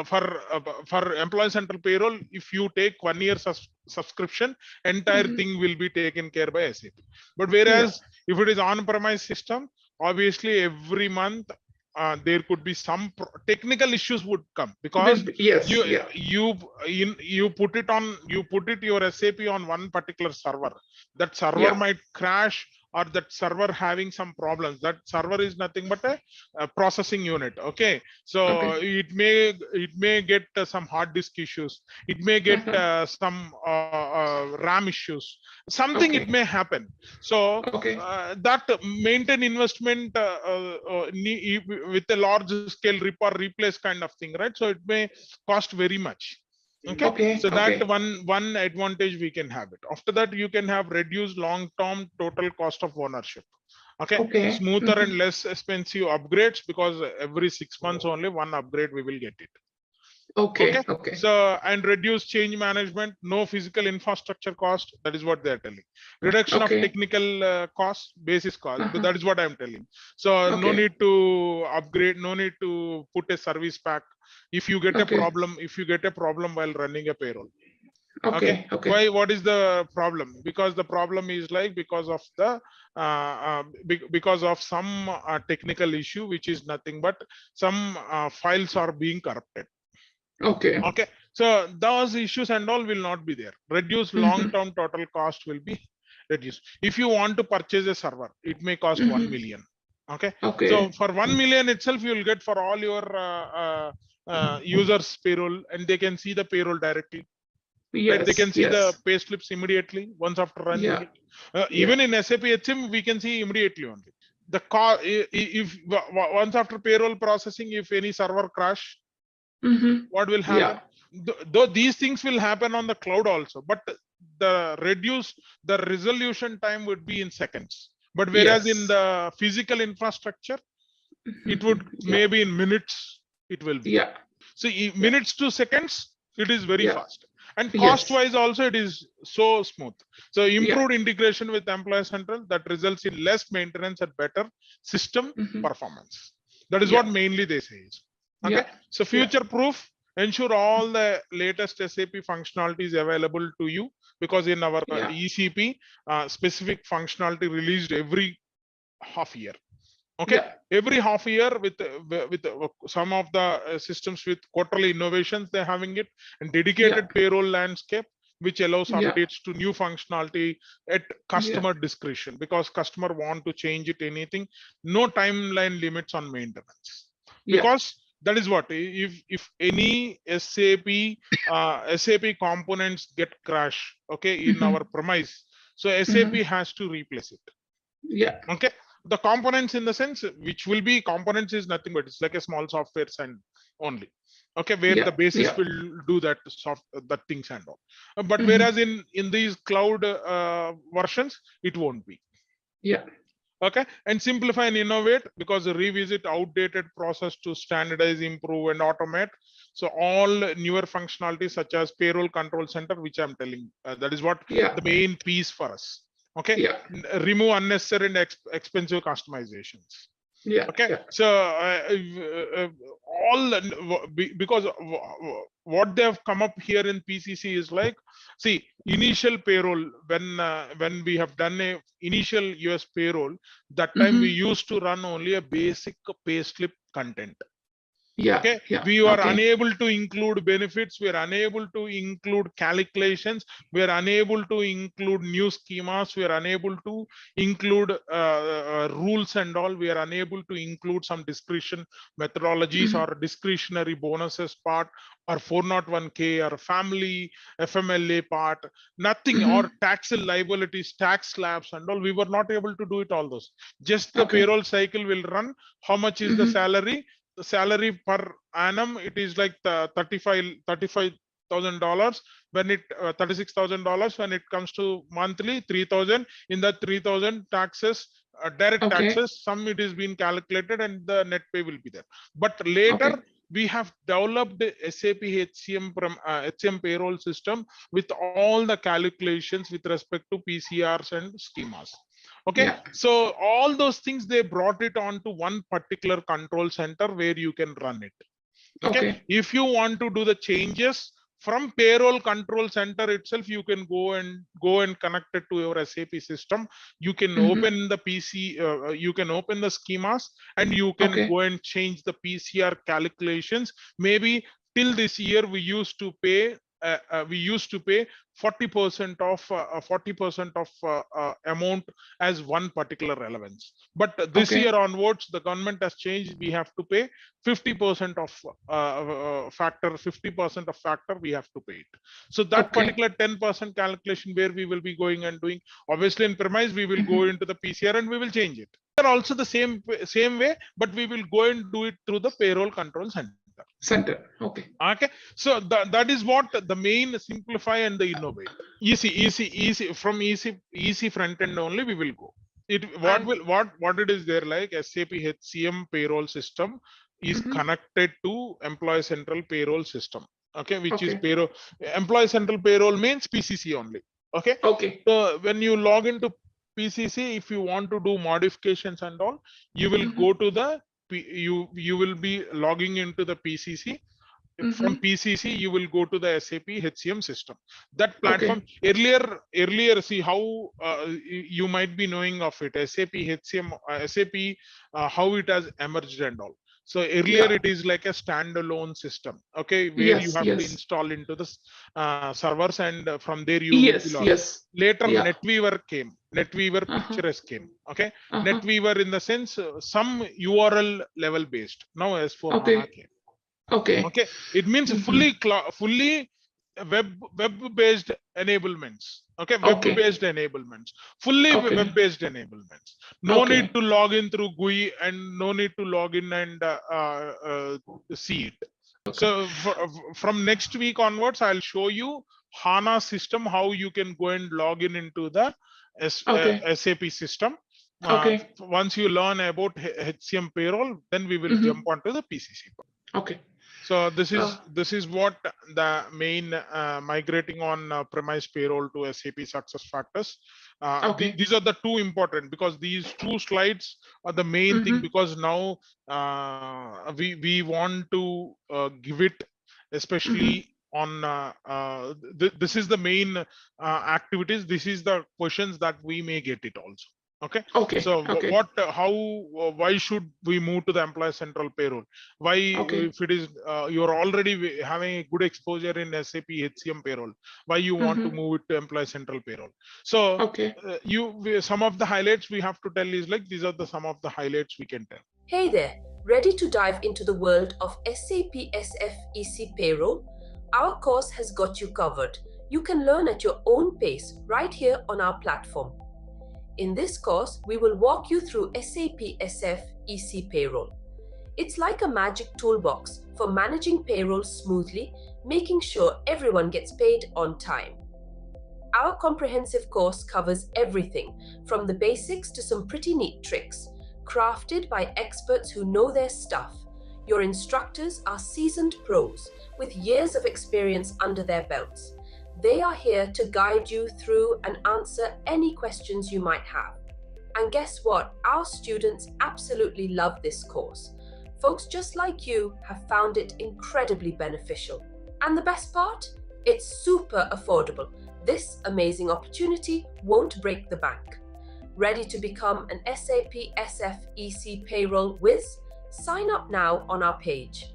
for employee central payroll, if you take 1 year subscription, entire thing will be taken care by SAP. But whereas if it is on-premise system, obviously every month there could be some technical issues would come, because you put your SAP on one particular server. That server might crash, or that server having some problems. That server is nothing but a processing unit. Okay, so it may get some hard disk issues. It may get some RAM issues. Something it may happen. So that maintain investment with a large scale repair replace kind of thing, right? So it may cost very much. Okay. So that one advantage we can have it. After that, you can have reduced long-term total cost of ownership. Okay. Smoother and less expensive upgrades, because every 6 months only one upgrade we will get it. Okay. So, and reduce change management, no physical infrastructure cost. That is what they are telling. Reduction of technical cost, basis cost. That is what I am telling. So no need to upgrade, no need to put a service pack. If you get a problem while running a payroll. Okay. Why? What is the problem? Because the problem is like because of some technical issue, which is nothing but some files are being corrupted. Okay. So those issues and all will not be there. Reduce long-term total cost will be reduced. If you want to purchase a server, it may cost 1 million. Okay. So for 1 million itself, you will get for all your users payroll, and they can see the payroll directly. Right? They can see the pay slips immediately once after running it. Even in SAP HM, we can see immediately only. The if once after payroll processing, if any server crash, what will happen? Though these things will happen on the cloud also, but the resolution time would be in seconds. But whereas in the physical infrastructure, it would maybe in minutes it will be. So minutes to seconds, it is very fast. And cost wise also it is so smooth. So improved integration with Employee Central, that results in less maintenance and better system performance. That is what mainly they say. Okay. So future proof, ensure all the latest SAP functionalities available to you, because in our ECP specific functionality released every half year. Okay. Every half year with some of the systems with quarterly innovations, they're having it, and dedicated payroll landscape, which allows updates to new functionality at customer discretion, because customer want to change it anything. No timeline limits on maintenance, because that is what, if any SAP components get crash, okay, in our premise, so SAP has to replace it. Okay. The components, in the sense, which will be components, is nothing but it's like a small software and only. Okay, where the basis will do that things and all. But whereas in these cloud versions, it won't be. Okay. And simplify and innovate, because revisit outdated process to standardize, improve, and automate. So all newer functionalities such as payroll control center, which I'm telling, that is what the main piece for us. Okay. Remove unnecessary and expensive customizations. Yeah. Okay, Yeah. so because what they have come up here in PCC is like, see, initial payroll, when we have done a initial US payroll, that time we used to run only a basic payslip content. Yeah. Okay, Yeah. we are Okay. unable to include benefits, we are unable to include calculations, we are unable to include new schemas, we are unable to include rules and all, we are unable to include some discretion methodologies or discretionary bonuses part, or 401k or family FMLA part, nothing, or tax and liabilities, tax slabs and all. We were not able to do it all those. Just the Okay. payroll cycle will run. How much is the salary? The salary per annum, it is like the $35,000. When it $36,000, when it comes to monthly 3,000, in that 3,000 taxes, direct Okay. taxes, some it is being calculated and the net pay will be there. But later we have developed the SAP HCM payroll system with all the calculations with respect to PCRs and schemas. Okay, Yeah. so all those things, they brought it on to one particular control center where you can run it. Okay, if you want to do the changes from payroll control center itself, you can go and connect it to your SAP system. You can open the PC, you can open the schemas, and you can go and change the PCR calculations. Maybe till this year we used to pay 40% of amount as one particular relevance. But this year onwards, the government has changed. We have to pay 50% of factor, 50% of factor we have to pay it. So that particular 10% calculation where we will be going and doing, obviously in premise, we will go into the PCR and we will change it. They're also the same way, but we will go and do it through the payroll control center. Okay, so that is what the main simplify and the innovate. Easy from easy front end only we will go. What it is there, like SAP HCM payroll system is connected to Employee Central Payroll system. Okay, which is payroll. Employee Central Payroll means PCC only. Okay. So when you log into PCC, if you want to do modifications and all, you will go to the you will be logging into the PCC. From PCC, you will go to the SAP HCM system. That platform earlier, see how you might be knowing of it. SAP HCM, SAP, how it has emerged and all. So earlier it is like a standalone system, okay, where you have to install into the servers, and from there you will be logged. Later NetWeaver came. NetWeaver Pictures came. Okay, NetWeaver in the sense some URL level based. Now S4 Hana came. Okay, it means fully web-based enablements. Okay, web-based enablements, fully web-based enablements. No need to log in through GUI and no need to log in and see it. So from next week onwards, I'll show you HANA system, how you can go and log in into the SAP system. Once you learn about HCM payroll, then we will jump onto the PCC. Okay. So this is what the main migrating on premise payroll to SAP SuccessFactors. These are the two important, because these two slides are the main thing, because now we want to give it, especially on this is the main activities. This is the questions that we may get it also. Okay. So why should we move to the Employee Central Payroll? Why, if it is you're already having a good exposure in SAP HCM payroll, why you want to move it to Employee Central Payroll? So some of the highlights we have to tell is like, these are some of the highlights we can tell. Hey there, ready to dive into the world of SAP SF EC Payroll? Our course has got you covered. You can learn at your own pace right here on our platform. In this course, we will walk you through SAP SF EC Payroll. It's like a magic toolbox for managing payroll smoothly, making sure everyone gets paid on time. Our comprehensive course covers everything from the basics to some pretty neat tricks, crafted by experts who know their stuff. Your instructors are seasoned pros with years of experience under their belts. They are here to guide you through and answer any questions you might have. And guess what? Our students absolutely love this course. Folks just like you have found it incredibly beneficial. And the best part? It's super affordable. This amazing opportunity won't break the bank. Ready to become an SAP SF EC Payroll whiz? Sign up now on our page.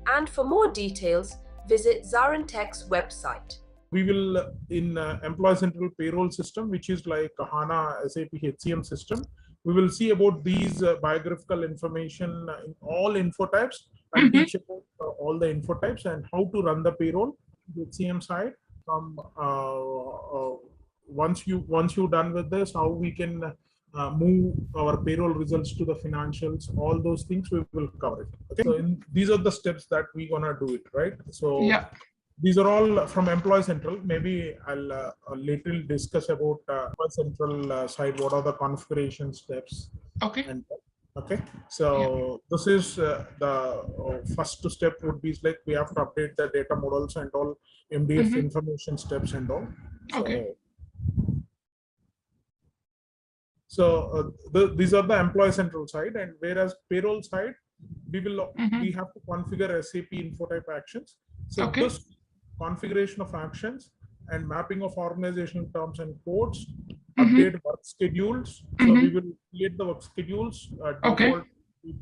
And for more details, visit ZaranTech's website. We will in Employee Central Payroll System, which is like a HANA SAP HCM system. We will see about these biographical information in all info types and teach about all the info types and how to run the payroll, the HCM side. From once you're done with this, how we can move our payroll results to the financials, all those things we will cover it. Okay, so these are the steps that we're gonna do it, right? So yeah. These are all from Employee Central. Maybe I'll a little discuss about Employee Central side. What are the configuration steps? Okay. And, okay. So this is the first step would be like we have to update the data models and all MDF information steps and all. So, okay. So these are the Employee Central side, and whereas payroll side, we will we have to configure SAP info type actions. So this configuration of actions and mapping of organizational terms and codes, update work schedules. So we will create the work schedules, default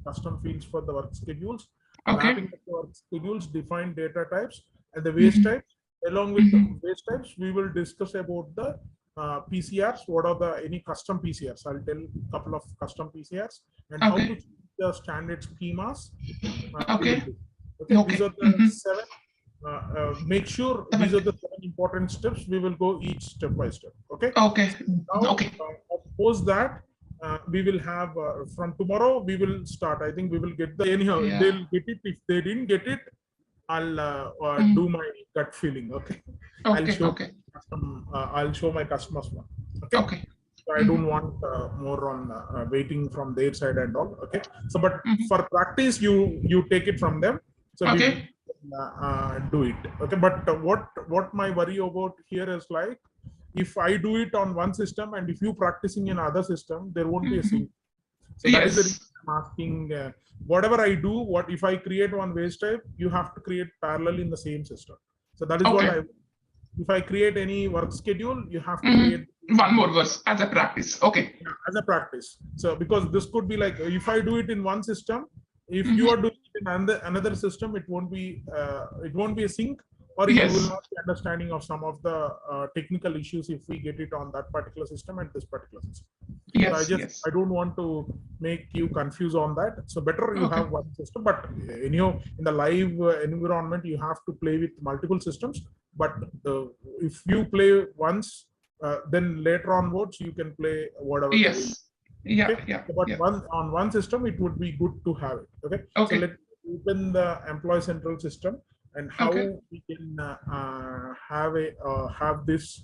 custom fields for the work schedules, mapping of the work schedules, define data types and the waste types. Along with the waste types, we will discuss about the PCRs. What are the any custom PCRs? I'll tell a couple of custom PCRs and how to choose the standard schemas. These are the 7. Make sure these are the 7 important steps. We will go each step by step. Okay. Okay. Now, suppose that we will have from tomorrow we will start. I think we will get the anyhow. They'll get it. If they didn't get it, I'll do my gut feeling. Okay. I'll show my customers one. Okay. So I don't want more on waiting from their side and all. Okay. So, but for practice, you take it from them. So do it. Okay. But what my worry about here is like, if I do it on one system and if you practicing in other system, there won't be a sync. So that is the reason I'm asking. Whatever I do, what if I create one waste type, you have to create parallel in the same system. So that is what if I create any work schedule, you have to create one more verse as a practice. Okay. Yeah, as a practice. So because this could be like, if I do it in one system, if you are doing it in another system, it won't be a sync, or you will not be understanding of some of the technical issues if we get it on that particular system and this particular system. So I don't want to make you confuse on that. So better you have one system, but anyhow, in the live environment, you have to play with multiple systems. But if you play once, then later onwards you can play whatever. But on one system, it would be good to have it. Okay. So let's open the Employee Central system and how we can have this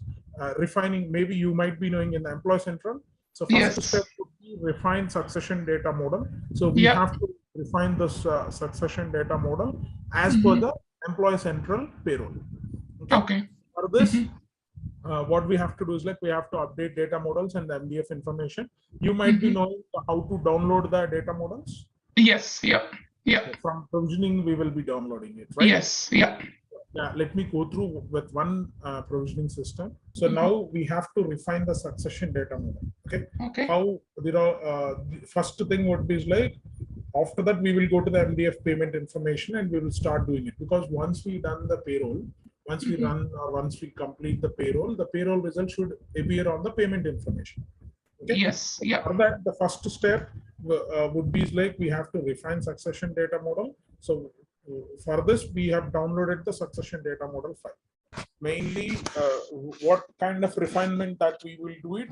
refining. Maybe you might be knowing in the Employee Central. So first step would be refine succession data model. So we have to refine this succession data model as per the Employee Central payroll. Okay. For this, what we have to do is like we have to update data models and the MDF information. You might be knowing how to download the data models. So from provisioning, we will be downloading it, right? Yeah, let me go through with one provisioning system. So now we have to refine the succession data model. Okay. How there are first thing would be like, after that we will go to the MDF payment information and we will start doing it, because once we done the payroll, once we run or once we complete the payroll result should appear on the payment information. Okay. For that, the first step would be like we have to refine succession data model. So for this, we have downloaded the succession data model file. Mainly, what kind of refinement that we will do it,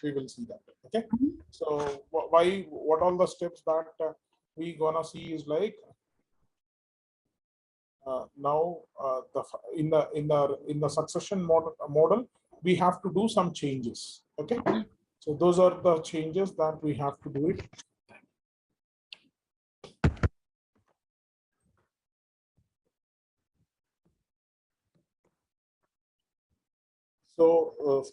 we will see that. Okay. So what all the steps that we gonna see is like now in the succession model we have to do some changes. Okay. So those are the changes that we have to do it. So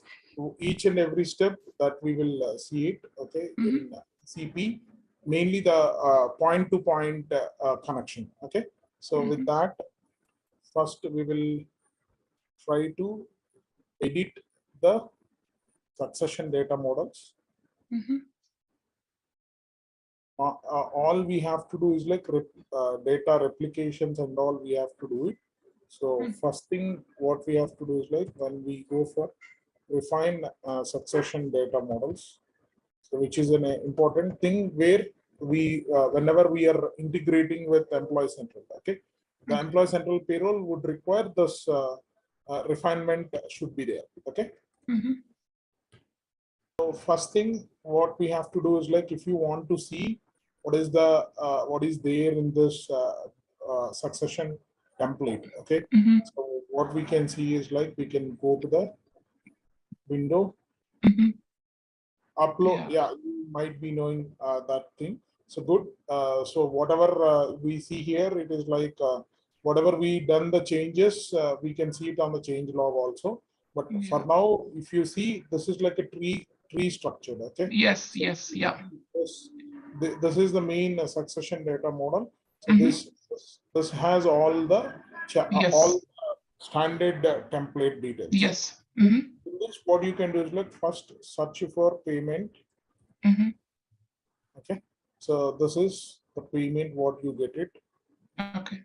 each and every step that we will see it, okay, in CP, mainly the point-to-point connection. Okay, so with that, first we will try to edit the succession data models. All we have to do is like data replications and all we have to do it. So first thing what we have to do is like when we go for refine succession data models, so which is an important thing where we whenever we are integrating with Employee Central, okay, the Employee Central payroll would require this refinement should be there. Okay. So first thing what we have to do is like if you want to see what is the what is there in this succession template. Okay. So what we can see is like we can go to the window, upload. Yeah, you might be knowing that thing. So good. So whatever we see here, it is like whatever we done the changes, we can see it on the change log also. But for now, if you see, this is like a tree structure. Okay. Yes. So Yes. Yeah. this is the main succession data model. So this has all the all standard template details. Yes. In this, what you can do is like first search for payment. Okay, so this is the payment what you get it. Okay.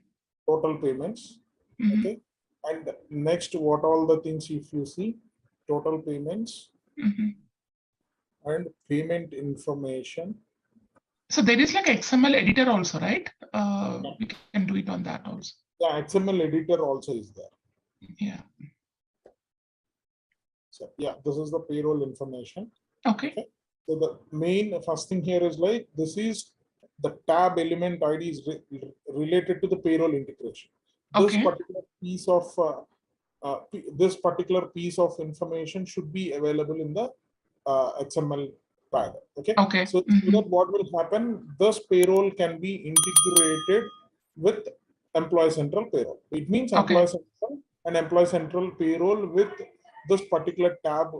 Total payments. Okay, and next what all the things if you see total payments and payment information. So there is like XML editor also, right? We can do it on that also. Yeah, XML editor also is there. Yeah. So yeah, this is the payroll information. Okay. So the main first thing here is like this is the tab element ID is related to the payroll integration. This particular piece of information should be available in the XML tag. Okay. Okay. So that what will happen? This payroll can be integrated with Employee Central payroll. It means Employee Central and Employee Central payroll with this particular tab.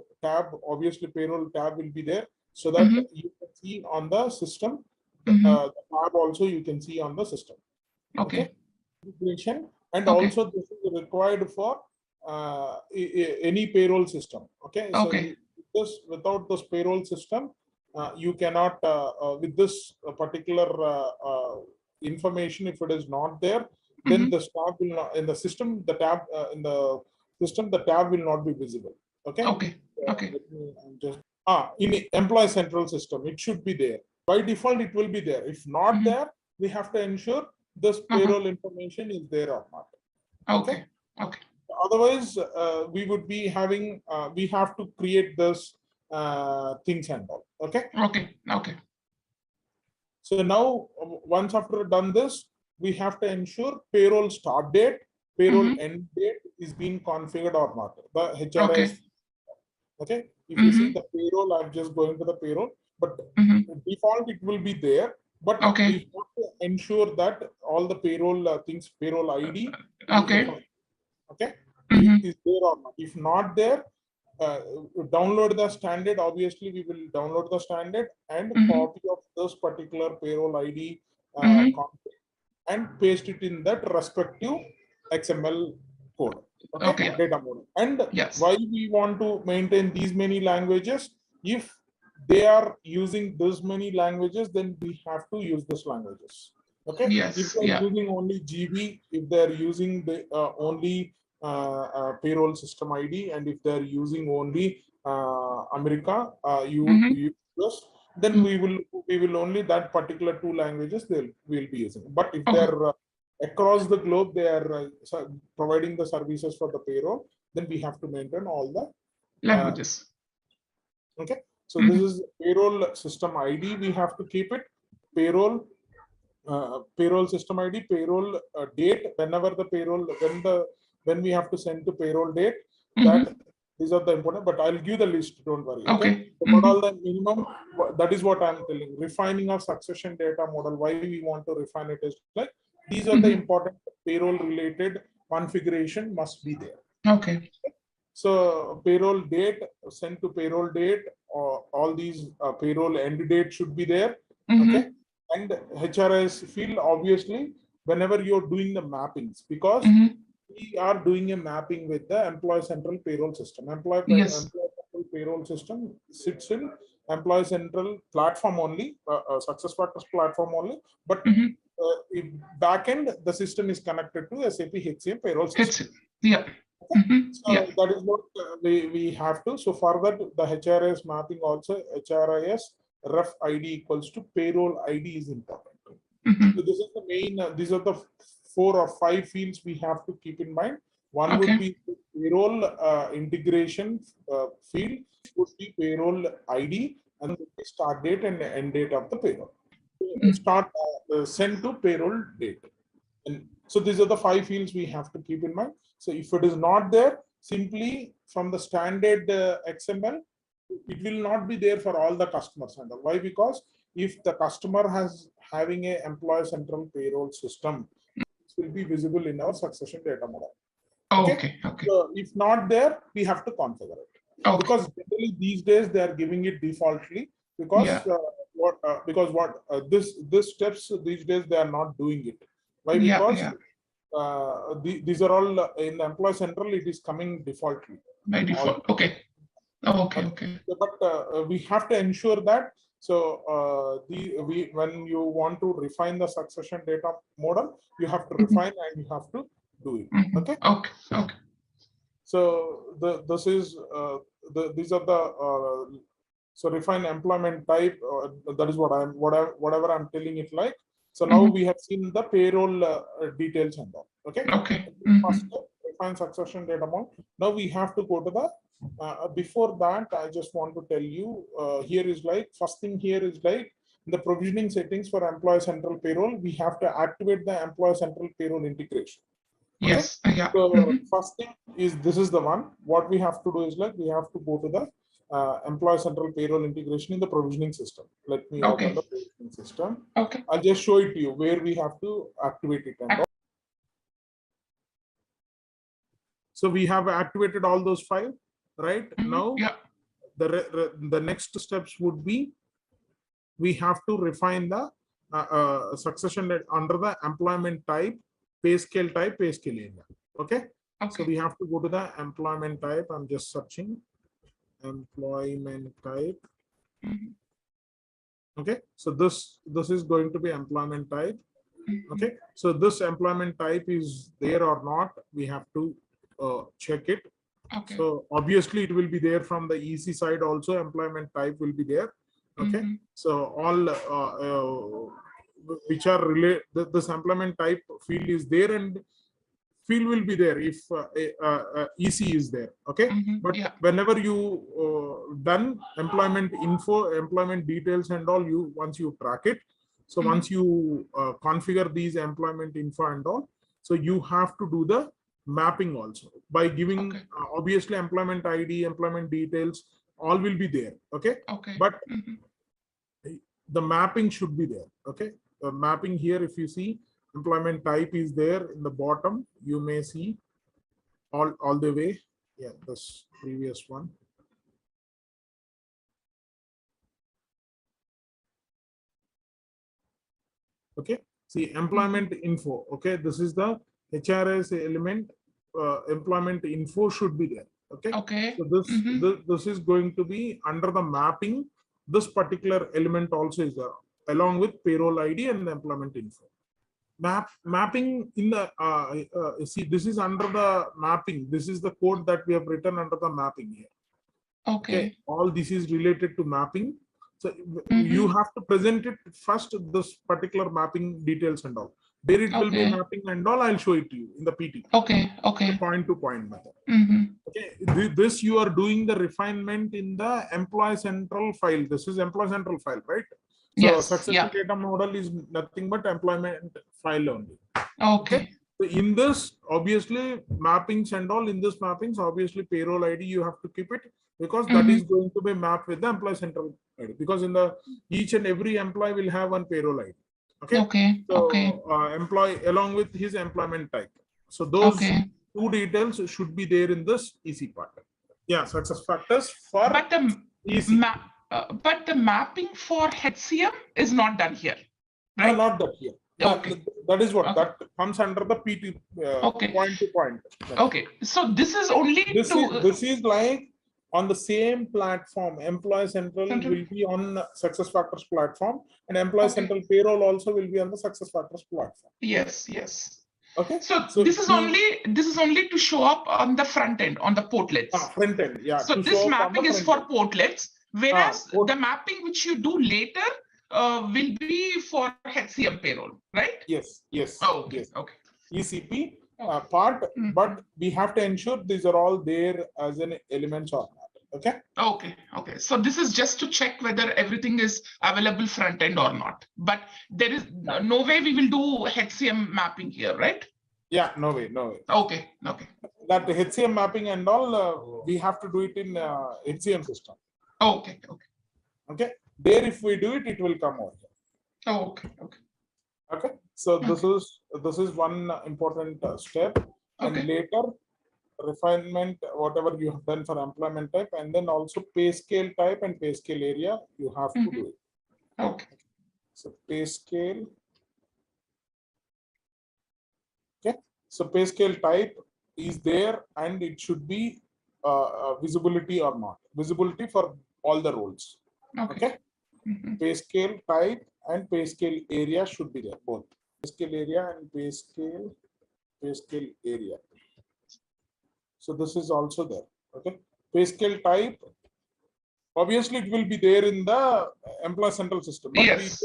Obviously payroll tab will be there, so that you can see on the system. The tab also you can see on the system. Okay. Integration, and also this is required for any payroll system. Okay. So without this payroll system, you cannot with this particular information, if it is not there, then the tab will not in the system. The tab in the system, the tab will not be visible. Okay. Okay. Just in Employee Central system, it should be there. By default, it will be there. If not there, we have to ensure this payroll information is there or not. Okay. Otherwise, we would be having we have to create this things and all. Okay. Okay. So now, once after done this, we have to ensure payroll start date, payroll end date is being configured or not. The HRIS. Okay. If you see the payroll, I'm just going to the payroll, but default it will be there. But we have to ensure that all the payroll things, payroll ID, is there or not. If not there, download the standard. Obviously, we will download the standard and copy of this particular payroll ID and paste it in that respective XML code. Okay. Data model. And why we want to maintain these many languages? If they are using this many languages, then we have to use these languages. Okay. If they're using only GB, if they're using the only payroll system ID, and if they're using only America, US, then we will only that particular two languages we'll be using. But if they're across the globe, they are providing the services for the payroll, then we have to maintain all the languages. Okay. So this is payroll system ID. We have to keep it payroll system ID, payroll date. Whenever the payroll, when we have to send to payroll date, that these are the important. But I'll give the list. Don't worry. Okay. So what all the minimum? That is what I'm telling. Refining of succession data model. Why we want to refine it is like these are the important payroll related configuration must be there. Okay. So payroll date, send to payroll date, or all these payroll end date should be there. Okay. And HRIS field, obviously, whenever you're doing the mappings, because we are doing a mapping with the employee central payroll system. Employee central payroll system sits in employee central platform only, SuccessFactors platform only, but backend the system is connected to SAP HCM payroll system. Yeah. So that is what we have to. So for that, the HRIS mapping also, HRIS ref ID equals to payroll ID is important. So this is the main, these are the 4 or 5 fields we have to keep in mind. One would be payroll integration field, would be payroll ID, and the start date and the end date of the payroll. Start send to payroll date. And so these are the 5 fields we have to keep in mind. So if it is not there, simply from the standard XML, it will not be there for all the customers. And why? Because if the customer has having a employee central payroll system, it will be visible in our succession data model. Okay. So if not there, we have to configure it. Because generally these days they are giving it defaultly, because this steps these days they are not doing it. Why? Because these are all in the employee central, it is coming defaultly. By default. Okay. But we have to ensure that. So when you want to refine the succession data model, you have to refine and you have to do it. Okay. So this is these are the so refine employment type. That is whatever I'm telling it like. So now we have seen the payroll details and all. Okay. First, refine succession data model. Now we have to go to the. Before that, I just want to tell you, here is like, first thing here is like, in the provisioning settings for employee central payroll, we have to activate the employee central payroll integration. Okay? Yes. So first thing is, this is the one. What we have to do is like, we have to go to the employee central payroll integration in the provisioning system. Let me open the provisioning system. I'll just show it to you where we have to activate it. And so we have activated all those 5. Right now, the next steps would be, we have to refine the succession under the employment type, pay scale type, pay scale area. Okay. So we have to go to the employment type. I'm just searching employment type. Okay. So this is going to be employment type. Okay. So this employment type is there or not, we have to check it. So obviously it will be there from the EC side also, employment type will be there. Okay. So all which are related, this employment type field is there, and field will be there if EC is there. Okay. But whenever you done employment info, employment details and all, once you track it, so once you configure these employment info and all, so you have to do the mapping also by giving obviously employment ID, employment details, all will be there. Okay. But the mapping should be there. Okay. The mapping here, if you see, employment type is there in the bottom, you may see all the way. Yeah, this previous one. Okay. See, employment info. Okay. This is the HRS element, employment info should be there. Okay. So this is going to be under the mapping. This particular element also is there, along with payroll ID and the employment info. Mapping in the see, this is under the mapping. This is the code that we have written under the mapping here. Okay. All this is related to mapping. So you have to present it first, this particular mapping details and all. There it will be mapping and all. I'll show it to you in the PT. Okay. Point to point method. Okay. This you are doing the refinement in the employee central file. This is employee central file, right? So succession data model is nothing but employment file only. Okay. So in this, obviously mappings and all, in this mappings, obviously payroll ID you have to keep it, because that is going to be mapped with the employee central ID, because in the each and every employee will have one payroll ID. Okay. So employee along with his employment type. So those two details should be there in this EC part. Yeah, success factors for EC. But the mapping for HCM is not done here, right? No, not that here. Okay. That is what that comes under the PT point to point. Okay, so this is only this is like on the same platform. Employee Central will be on SuccessFactors platform, and Employee Central Payroll also will be on the SuccessFactors platform. Yes, yes. Okay. So this is only to show up on the front end, on the portlets. Front end, yeah. So this mapping is for portlets, whereas the mapping which you do later will be for HCM payroll, right? Yes, yes. Oh, okay, yes. okay. ECP part, but we have to ensure these are all there as an elements or not. Okay. Okay, okay. So this is just to check whether everything is available front end or not. But there is no way we will do HCM mapping here, right? Yeah, no way, no way. Okay, okay. That HCM mapping and all, we have to do it in HCM system. Okay, okay. Okay. There, if we do it, it will come over here. Okay, okay. Okay. So this is one important step, and later refinement, whatever you have done for employment type, and then also pay scale type and pay scale area, you have to do it. Okay. So pay scale. Okay. So pay scale type is there, and it should be visibility or not. Visibility for all the roles. Okay. Pay scale type and pay scale area should be there, both pay scale area and pay scale area. So this is also there. Okay. Pay scale type, obviously it will be there in the Employee Central system. But yes.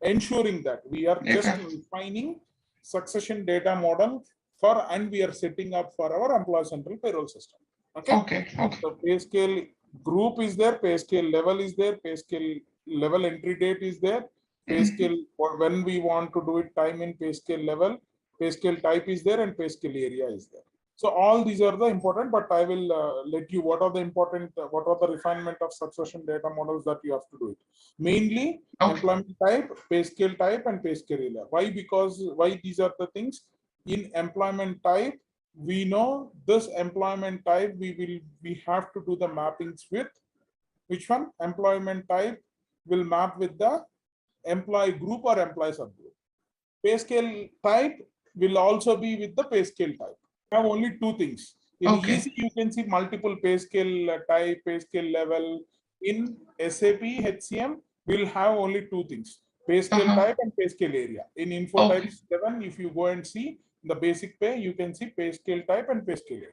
We ensuring that we are just refining succession data model for, and we are setting up for our Employee Central payroll system. Okay. Okay. Okay. So pay scale group is there, pay scale level is there, pay scale level entry date is there, pay scale or when we want to do it time in pay scale level, pay scale type is there, and pay scale area is there. So all these are the important, but I will let you what are the important, what are the refinement of succession data models that you have to do it. Mainly employment type, pay scale type, and pay scale area. Why? Because why these are the things in employment type. We know this employment type, we have to do the mappings with which one? Employment type will map with the employee group or employee subgroup. Pay scale type will also be with the pay scale type. We have only two things. In EC, you can see multiple pay scale type, pay scale level. In SAP HCM, we'll have only two things: pay scale type and pay scale area. In Info Type 7, if you go and see the basic pay, you can see pay scale type and pay scale area.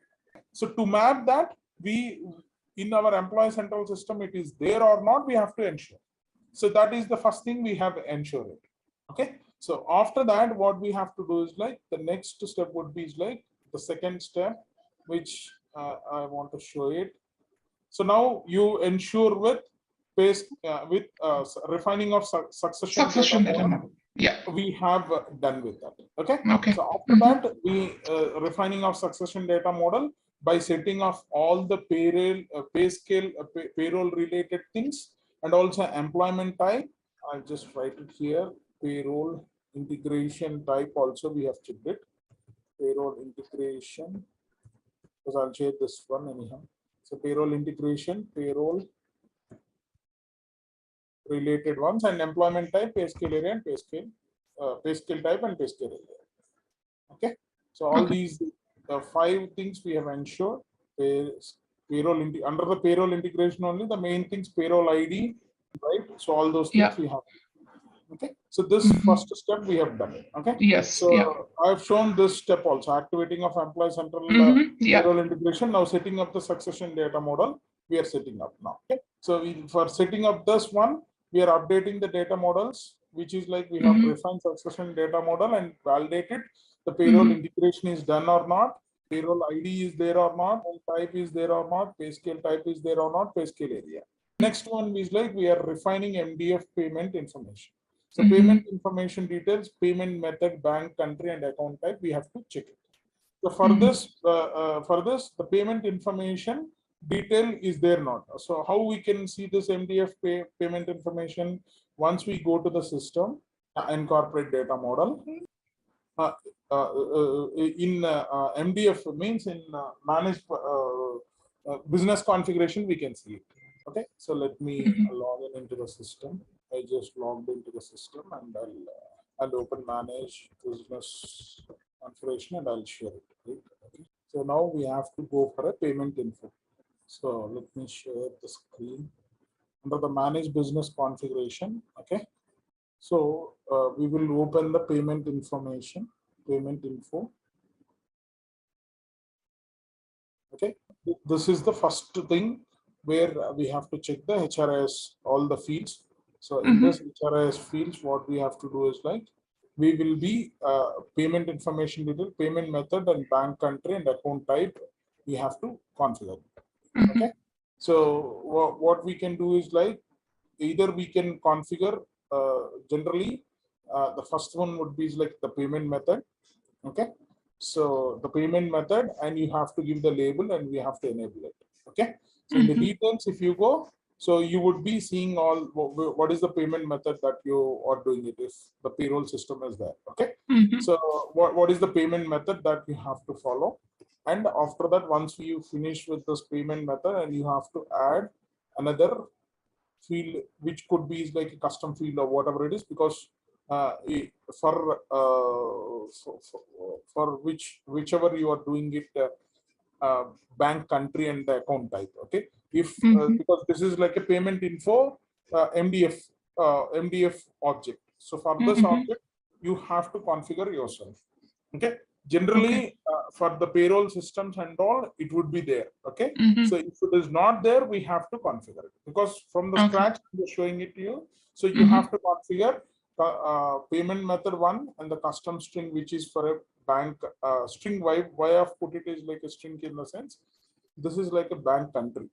So to map that, we in our Employee Central system, it is there or not, we have to ensure. So that is the first thing we have ensured it. Okay. So after that, what we have to do is like the next step would be is like the second step, which I want to show it. So now you ensure with refining of succession data model. Yeah, we have done with that. Okay. Okay. So after that, we refining of succession data model by setting off all the payroll, pay scale, payroll related things, and also employment type. I'll just write it here. Payroll integration type also we have checked it. Payroll integration, because I'll share this one anyhow. So payroll integration, payroll related ones, and employment type, pay scale area, and pay scale type, and pay scale area. Okay. So all these 5 things we have ensured. Payroll under the payroll integration only, the main things payroll ID, right? So all those things we have. Okay. So this first step we have done. Okay. Yes. So I've shown this step also, activating of Employee Central payroll integration. Now setting up the succession data model, we are setting up now. Okay. So for setting up this one, we are updating the data models, which is like we have refined succession data model and validated the payroll integration is done or not, payroll ID is there or not, and type is there or not, pay scale type is there or not, pay scale area. Next one is like we are refining MDF payment information. So payment information details, payment method, bank, country, and account type, we have to check it. So for this, the payment information detail is there not. So how we can see this MDF payment information once we go to the system, incorporate data model. MDF means in managed business configuration, we can see it. Okay, so let me log into the system. I just logged into the system, and I'll open manage business configuration, and I'll share it. Right? Okay. So now we have to go for a payment info. So let me share the screen under the manage business configuration. Okay, so we will open the payment information, payment info. Okay, this is the first thing where we have to check the HRIS, all the fields. So in this HRIS fields, what we have to do is like, we will be payment information detail, payment method, and bank country and account type. We have to configure. Okay, so what we can do is like, either we can configure generally the first one would be like the payment method. Okay, so the payment method, and you have to give the label, and we have to enable it. Okay, so in the details, if you go, so you would be seeing all what is the payment method that you are doing it if the payroll system is there. Okay, so what is the payment method that you have to follow, and after that, once you finish with this payment method, and you have to add another field, which could be like a custom field or whatever it is, because for whichever you are doing it, bank country and the account type. Okay, if because this is like a payment info MDF object. So for this object, you have to configure yourself. Okay, generally for the payroll systems and all, it would be there. Okay, so if it is not there, we have to configure it, because from the scratch we're showing it to you. So you have to configure payment method one, and the custom string, which is for a bank string. Why I've put it is like a string in the sense, this is like a bank country.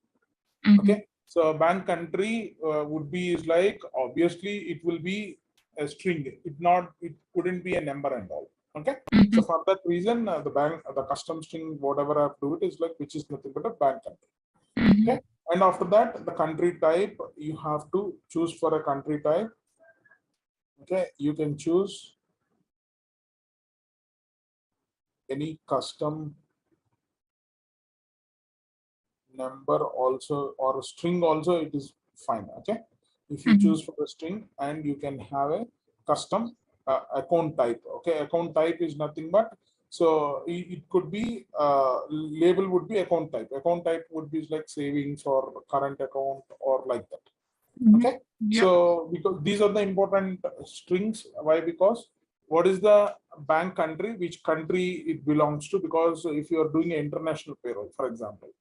Okay, so bank country would be is like, obviously it will be a string. It couldn't be a number and all. Okay, so for that reason, the custom string, whatever I have to do it is like, which is nothing but a bank country. Okay, and after that, the country type, you have to choose for a country type. Okay, you can choose any custom number also, or a string also, it is fine. Okay, if you choose for a string, and you can have a custom account type. Okay, account type is nothing but, so it could be label would be account type. Account type would be like savings or current account or like that. Okay, so because these are the important strings. Why? Because what is the bank country, which country it belongs to, because if you are doing an international payroll, for example.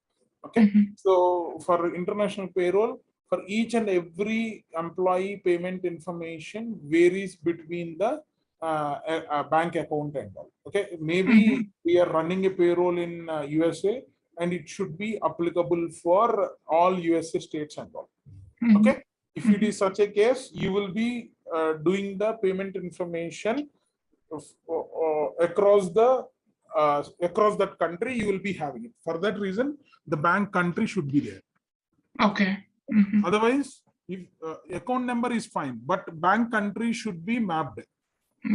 Okay, so for international payroll, for each and every employee, payment information varies between the bank account and all. Okay, maybe we are running a payroll in USA, and it should be applicable for all USA states and all. Okay, if it is such a case, you will be doing the payment information across that country. You will be having it. For that reason, the bank country should be there. Okay. Otherwise, if account number is fine, but bank country should be mapped.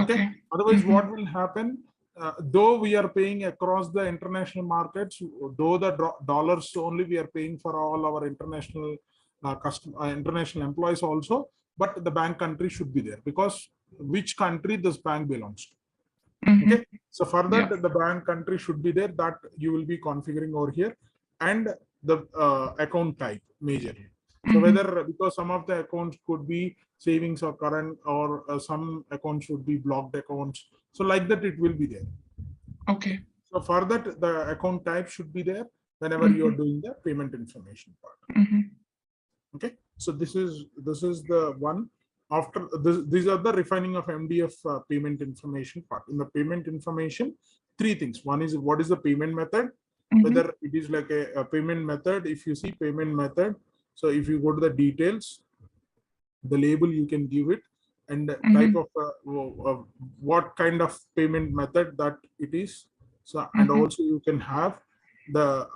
Okay. Otherwise, what will happen? Though we are paying across the international markets, though the dollars only we are paying for all our international international employees also, but the bank country should be there, because which country this bank belongs to. Okay, so for that, the bank country should be there, that you will be configuring over here, and the account type majorly. So whether, because some of the accounts could be savings or current, or some accounts should be blocked accounts. So like that, it will be there. Okay. So for that, the account type should be there whenever you are doing the payment information part. Okay, so this is the one. After this, these are the refining of MDF payment information part. In the payment information, three things. One is, what is the payment method? Whether it is like a payment method. If you see payment method, so if you go to the details, the label you can give it, and the type of what kind of payment method that it is. So and also you can have the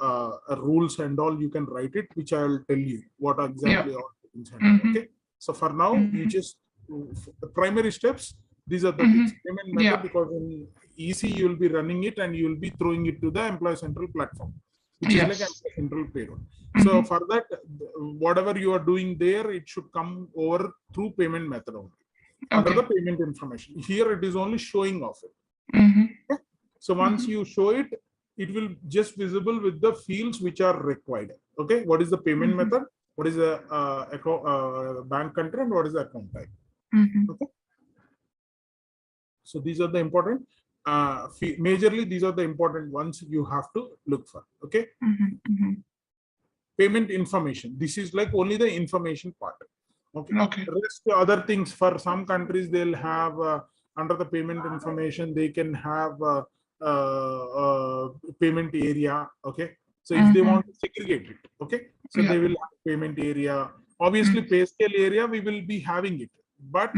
rules and all, you can write it, which I will tell you what exactly all things. Okay, so for now, you just the primary steps. These are the things. Payment method, because in EC, you will be running it and you will be throwing it to the Employee Central platform, which is like Employee Central Payroll. So for that, whatever you are doing there, it should come over through payment method only. Under the payment information. Here it is only showing off it. Okay? So once you show it, it will just visible with the fields which are required. Okay, what is the payment method? What is the bank country, and what is the account type? Okay. So these are the important. Majorly, these are the important ones you have to look for. Okay. Payment information. This is like only the information part. Okay. The rest other things, for some countries they'll have under the payment information they can have payment area. Okay, so if they want to segregate it, okay, so they will have payment area. Obviously, pay scale area we will be having it, but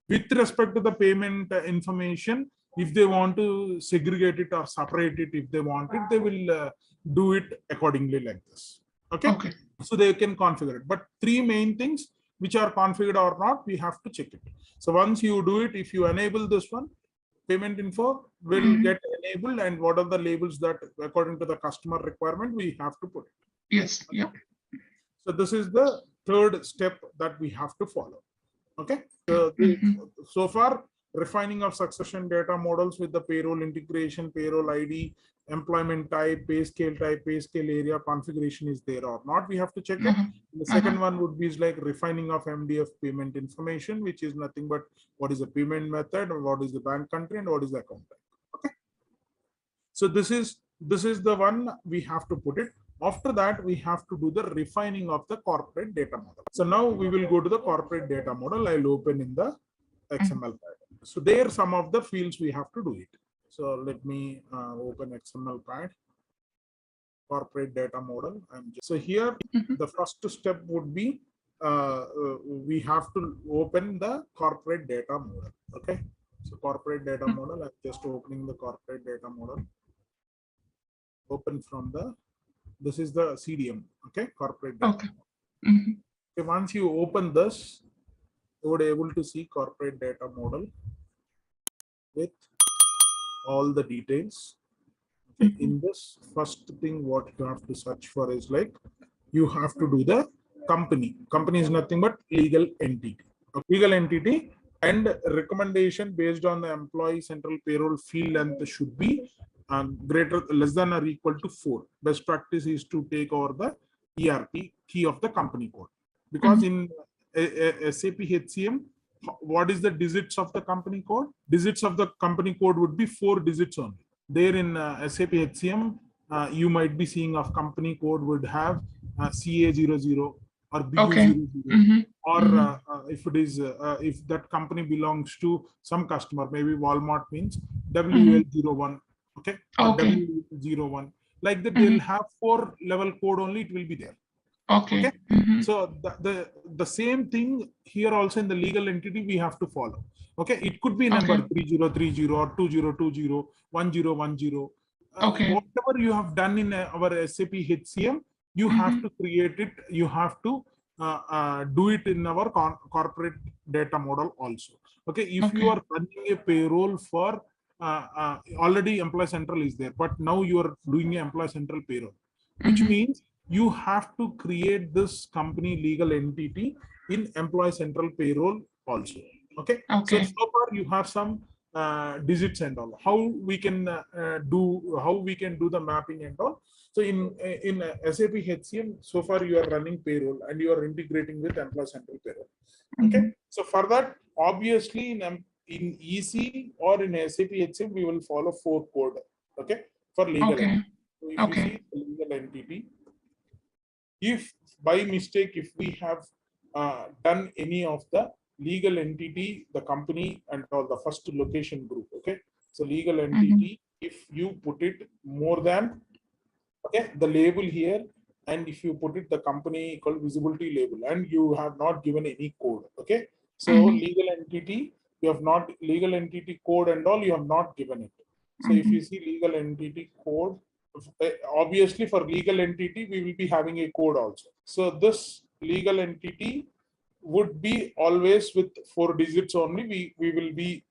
with respect to the payment information, if they want to segregate it or separate it, if they want it, they will do it accordingly like this. Okay. So they can configure it, but three main things which are configured or not, we have to check it. So once you do it, if you enable this one, payment info will get enabled, and what are the labels that according to the customer requirement we have to put it. Yes. Yeah. So this is the third step that we have to follow. Okay. So far, refining of succession data models with the payroll integration, payroll ID, employment type, pay scale area, configuration is there or not, we have to check it. The second one would be like refining of MDF payment information, which is nothing but what is the payment method, or what is the bank country, and what is the account type. Okay. So this is the one we have to put it. After that, we have to do the refining of the corporate data model. So now we will go to the corporate data model. I'll open in the XML pad. So there some of the fields we have to do it. So let me open XML pad, corporate data model. So here the first step would be we have to open the corporate data model. Okay. So corporate data model, I'm just opening the corporate data model. Open from the, this is the CDM. Okay. Corporate data. Okay. Once you open this, you would be able to see corporate data model with all the details. Okay. In this first thing, what you have to search for is like, you have to do the company. Company is nothing but legal entity. A legal entity, and recommendation based on the employee central payroll field length should be less than or equal to 4. Best practice is to take over the ERP key of the company code, because in SAP HCM, what is the digits of the company code? Digits of the company code would be 4 digits only. There in SAP HCM, you might be seeing of company code would have CA00 or BU00, or if it is if that company belongs to some customer, maybe Walmart means WL01. Okay. W01, like that, they'll have 4 level code only, it will be there. Okay. So the same thing here also in the legal entity we have to follow. Okay. It could be number 3030 or 2020, 1010. Whatever you have done in our SAP HCM, you have to create it. You have to do it in our corporate data model also. Okay. If you are running a payroll for already Employee Central is there, but now you are doing an Employee Central payroll, which means you have to create this company legal entity in Employee Central payroll also. Okay. So far you have some digits and all. How we can do the mapping and all. So in SAP HCM, so far you are running payroll and you are integrating with Employee Central payroll. Okay. So for that, obviously in EC or in SAP HCM, we will follow 4 code. Okay. For legal entity. So if you see the legal entity, if by mistake, if we have done any of the legal entity, the company and all the first location group. Okay. So legal entity, if you put it more than the label here, and if you put it the company called visibility label, and you have not given any code. Okay. So legal entity, you have not legal entity code and all, you have not given it. So if you see legal entity code, obviously for legal entity we will be having a code also. So this legal entity would be always with 4 digits only. We will be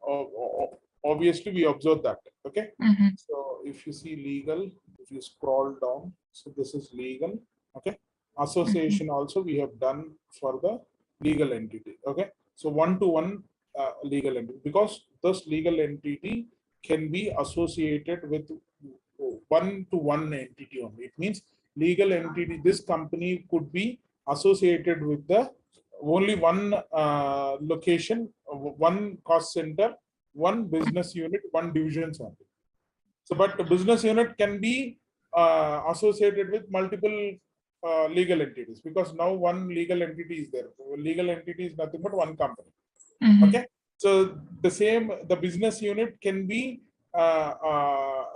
obviously we observe that. Okay. So if you see legal, if you scroll down, so this is legal. Okay. Association also we have done for the legal entity. Okay. So one-to-one legal entity, because this legal entity can be associated with one-to-one entity only. It means legal entity, this company could be associated with the only one location, one cost center, one business unit, one divisions only. So, but the business unit can be associated with multiple legal entities, because now one legal entity is there. Legal entity is nothing but one company. Okay. So the same, the business unit can be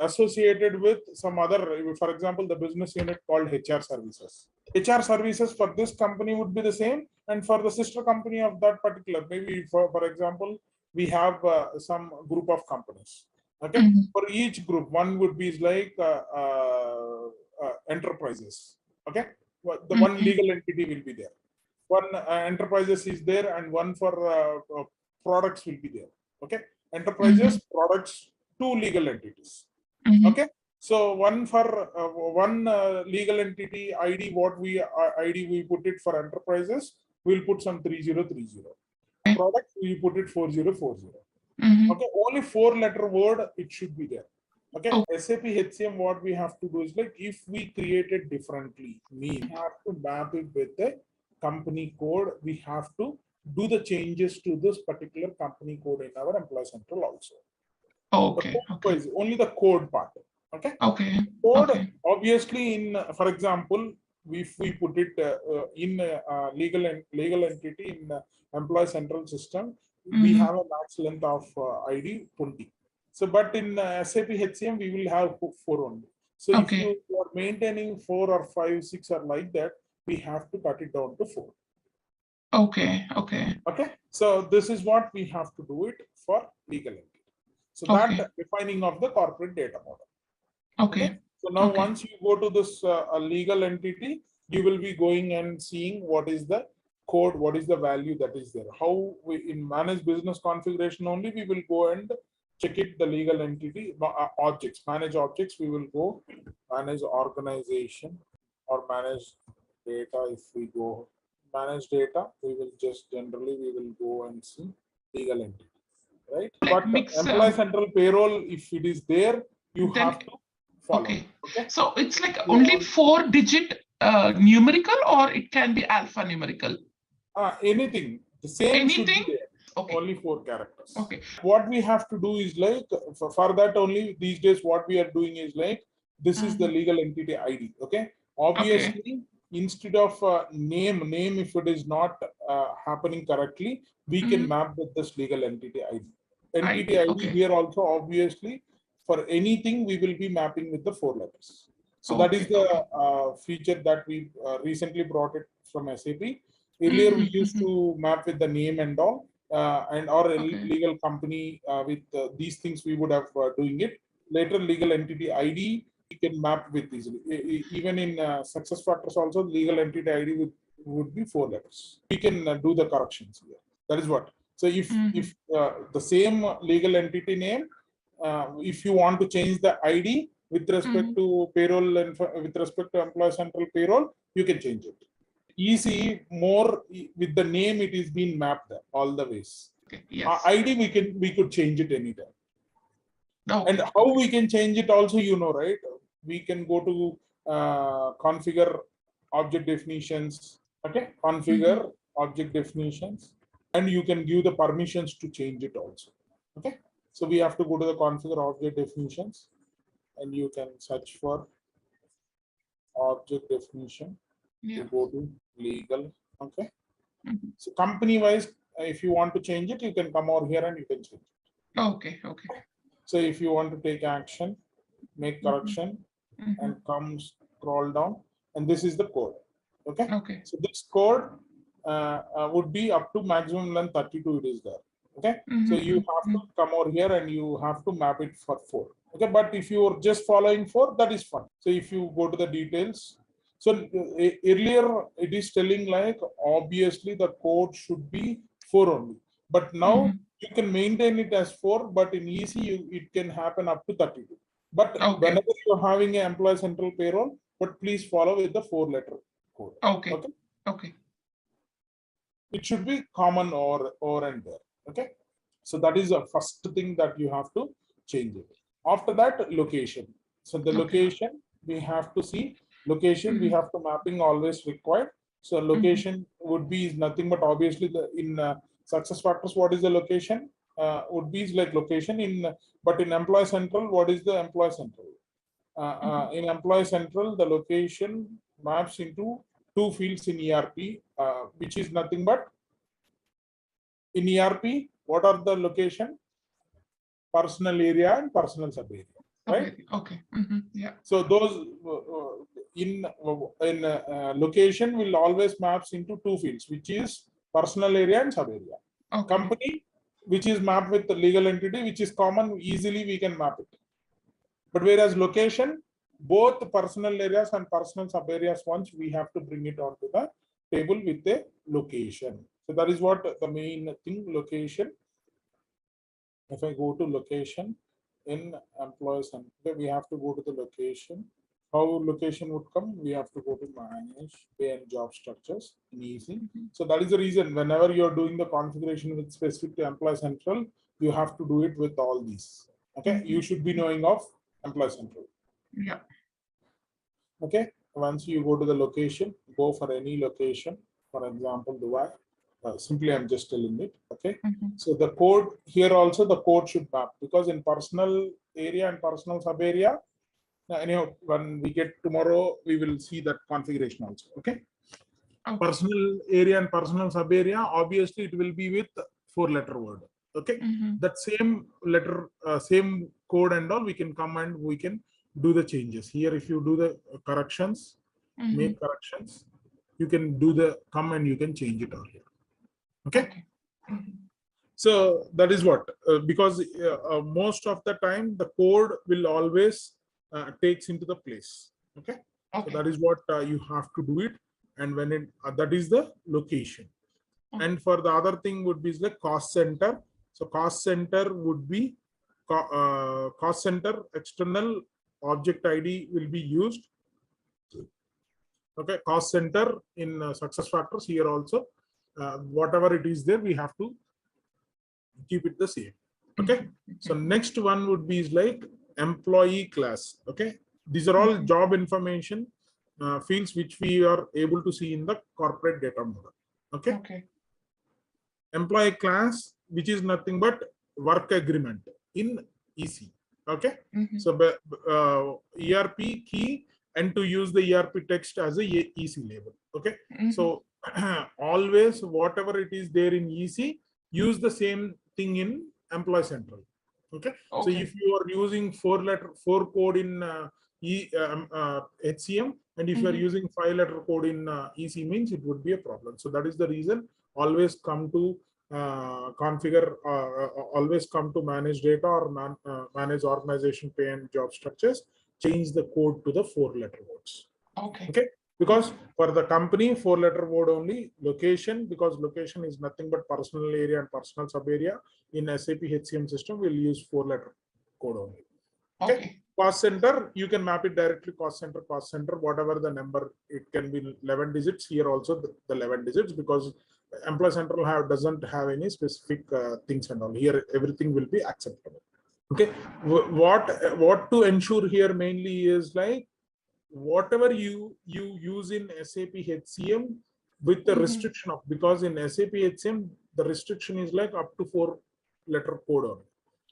associated with some other, for example, the business unit called HR services. HR services for this company would be the same, and for the sister company of that particular, maybe for example, we have some group of companies. Okay. For each group, one would be like enterprises. Okay. The one legal entity will be there. One enterprises is there, and one for products will be there. Okay. Enterprises, products, two legal entities. Okay. So one for one legal entity ID, what we ID we put it for enterprises, we'll put some 3030. Products we put it 4040. Okay, only 4-letter word it should be there. Okay. SAP HCM, what we have to do is like, if we create it differently, we have to map it with the company code. We have to do the changes to this particular company code in our Employee Central also. Okay. Only the code part. Okay. Okay. Code, obviously, in for example, if we put it in legal entity in Employee Central system, we have a max length of ID 20. So, but in SAP HCM, we will have 4 only. So, if you are maintaining 4 or 5, 6 or like that, we have to cut it down to 4. Okay. So, this is what we have to do it for legal entity. So, that defining of the corporate data model. Okay. So, now once you go to this legal entity, you will be going and seeing what is the code, what is the value that is there. How we in manage business configuration only, we will go and check it, the legal entity objects, manage objects. We will go manage organization or manage data. If we go manage data, we will just generally we will go and see legal entity, right? But Employee Central Payroll, if it is there, you have to follow. Okay. So it's like only 4-digit numerical, or it can be alphanumerical. Anything. The same should be there. Only 4 characters. Okay. What we have to do is like, for that only these days, what we are doing is like, this is the legal entity ID. Okay. Obviously, instead of name, if it is not happening correctly, we can map with this legal entity ID. Entity ID here also, obviously, for anything, we will be mapping with the 4 letters. So that is the feature that we recently brought it from SAP. Earlier, we used to map with the name and all, and our legal company with these things we would have doing it. Later, legal entity ID we can map with easily. Even in SuccessFactors also, legal entity ID would be 4 letters. We can do the corrections here. That is what. So if the same legal entity name, if you want to change the ID with respect to payroll and with respect to Employee Central Payroll, you can change it. EC more with the name, it is being mapped all the ways. ID we could change it anytime. And how we can change it also, you know, right? We can go to configure object definitions. Okay, configure object definitions, and you can give the permissions to change it also. Okay, so we have to go to the configure object definitions, and you can search for object definition. You go to legal. Okay, so company wise, if you want to change it, you can come over here and you can change it. Okay. So if you want to take action, make correction, and come scroll down, and this is the code. Okay. So this code would be up to maximum length 32. It is there. Okay. So you have to come over here and you have to map it for 4. Okay. But if you are just following 4, that is fine. So if you go to the details. So earlier it is telling like obviously the code should be 4 only, but now You can maintain it as 4, but in EC it can happen up to 32. But whenever you're having an employee central payroll, but please follow with the 4-letter code. Okay. It should be common or and there. Okay. So that is the first thing that you have to change it. After that, location. So the location we have to see. Location we have to mapping always required. So location would be nothing but obviously in SuccessFactors, what is the location? Would be like location in, but in Employee Central, what is the Employee Central? In Employee Central, the location maps into 2 fields in ERP, which is nothing but in ERP, what are the location? Personal area and personal sub area, right? Okay. Yeah. So those in location will always maps into 2 fields, which is personal area and sub area. Company, which is mapped with the legal entity, which is common, easily we can map it. But whereas location, both personal areas and personal sub areas, once we have to bring it onto the table with a location. So that is what the main thing, location. If I go to location in employee center, we have to go to the location. How location would come? We have to go to manage pay and job structures in EC. So that is the reason whenever you're doing the configuration with specific to Employee Central, you have to do it with all these. Okay, you should be knowing of Employee Central. Yeah. Okay, once you go to the location, go for any location, for example, Dubai. Simply, I'm just telling it. Okay, so the code here also the code should map, because in personal area and personal sub area. Anyhow, when we get tomorrow, we will see that configuration also. Okay. Personal area and personal sub area, obviously it will be with 4-letter word. Okay. That same letter, same code and all, we can come and we can do the changes. Here, if you do the corrections, make corrections, you can do the come and you can change it all here. Okay. So that is what, because most of the time the code will always takes into the place. Okay. So that is what you have to do it. And when it that is the location. And for the other thing would be the cost center. So cost center would be cost center external object ID will be used. Okay. Cost center in SuccessFactors here also, whatever it is there, we have to keep it the same. Okay. So next one would be like employee class. Okay, these are all job information fields which we are able to see in the corporate data model. Okay. Employee class, which is nothing but work agreement in EC. Okay. So ERP key, and to use the ERP text as a EC label. Okay. So always whatever it is there in EC, use the same thing in Employee Central. Okay. So if you are using 4-letter 4 code in HCM, and if you are using 5-letter code in EC, means it would be a problem. So that is the reason, always come to configure, always come to manage data or manage organization pay and job structures, change the code to the 4-letter words. Okay. Because for the company, 4-letter word only. Location, because location is nothing but personal area and personal sub area. In SAP HCM system, we'll use 4-letter code only. Okay. Cost center, you can map it directly. Cost center, whatever the number, it can be 11 digits. Here also the 11 digits, because Employee Central doesn't have any specific things and all. Here everything will be acceptable. Okay. What to ensure here mainly is like, whatever you use in SAP HCM with the restriction of, because in SAP HCM the restriction is like up to 4-letter code on.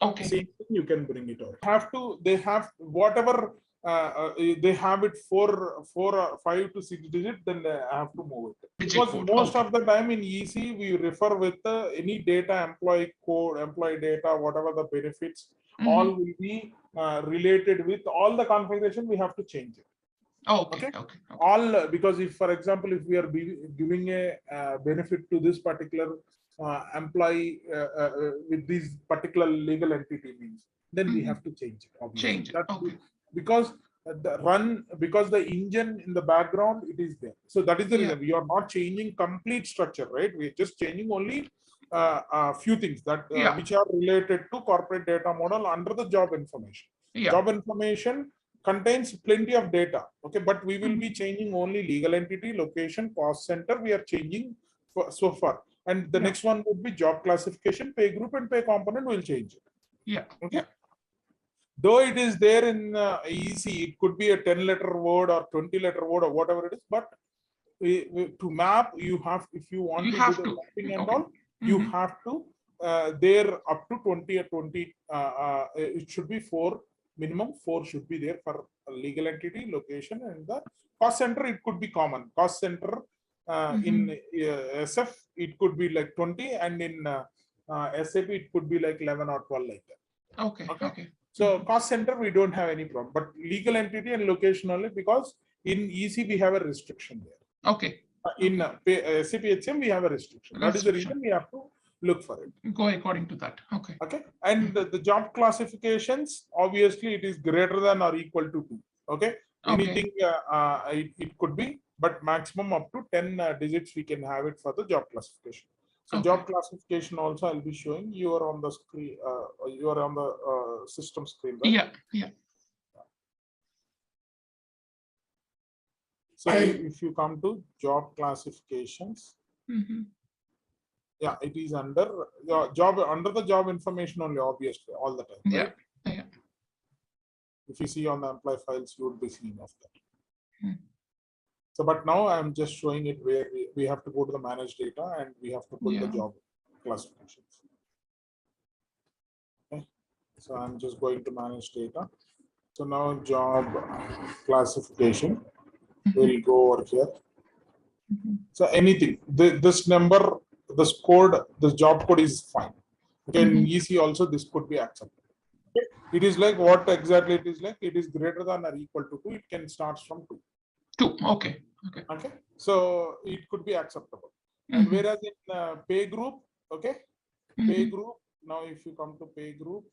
Okay. Same thing, you can bring it out. They have whatever they have it 5 to 6 digits, then they have to move it. Because most of the time in EC we refer with any data, employee code, employee data, whatever the benefits, all will be related with all the configuration. We have to change it. Okay. All, because if, for example, if we are giving a benefit to this particular employee with this particular legal entity means, then we have to change it. Obviously. Change it. Because the engine in the background, it is there. So that is the reason we are not changing complete structure, right? We're just changing only few things that which are related to corporate data model under the job information. Job information contains plenty of data, okay, but we will be changing only legal entity, location, cost center. We are changing so far, and the next one would be job classification, pay group, and pay component will change it. Okay. Though it is there in EC, it could be a 10-letter word or 20-letter word or whatever it is, but to map, you have, if you want to do the mapping and all, you have to there up to 20 or 20. It should be 4, minimum 4 should be there for legal entity, location, and the cost center. It could be common cost center in SF. It could be like 20, and in SAP it could be like 11 or 12 like that. Okay. So cost center we don't have any problem, but legal entity and location only, because in EC we have a restriction there. Okay. In SAP HCM we have a restriction. That is the reason we have to look for it. Go according to that. Okay. Okay. And the job classifications, obviously it is greater than or equal to 2. Okay. Anything it could be, but maximum up to 10 digits we can have it for the job classification. So job classification also I'll be showing. You are on the screen. You are on the system screen, right? Yeah. So if you come to job classifications, yeah, it is under the job information only, obviously, all the time. Right? Yeah. If you see on the employee files, you would be seeing of that. So, but now I'm just showing it where we have to go to the managed data and we have to put the job classifications. Okay. So I'm just going to manage data. So now job classification. We'll go over here. So anything, this number, this code, this job code is fine. Okay, in EC also this could be accepted. Okay. It is like what exactly it is like. It is greater than or equal to 2. It can start from 2. 2. Okay. So it could be acceptable. And whereas in pay group, okay, pay group. Now if you come to pay group,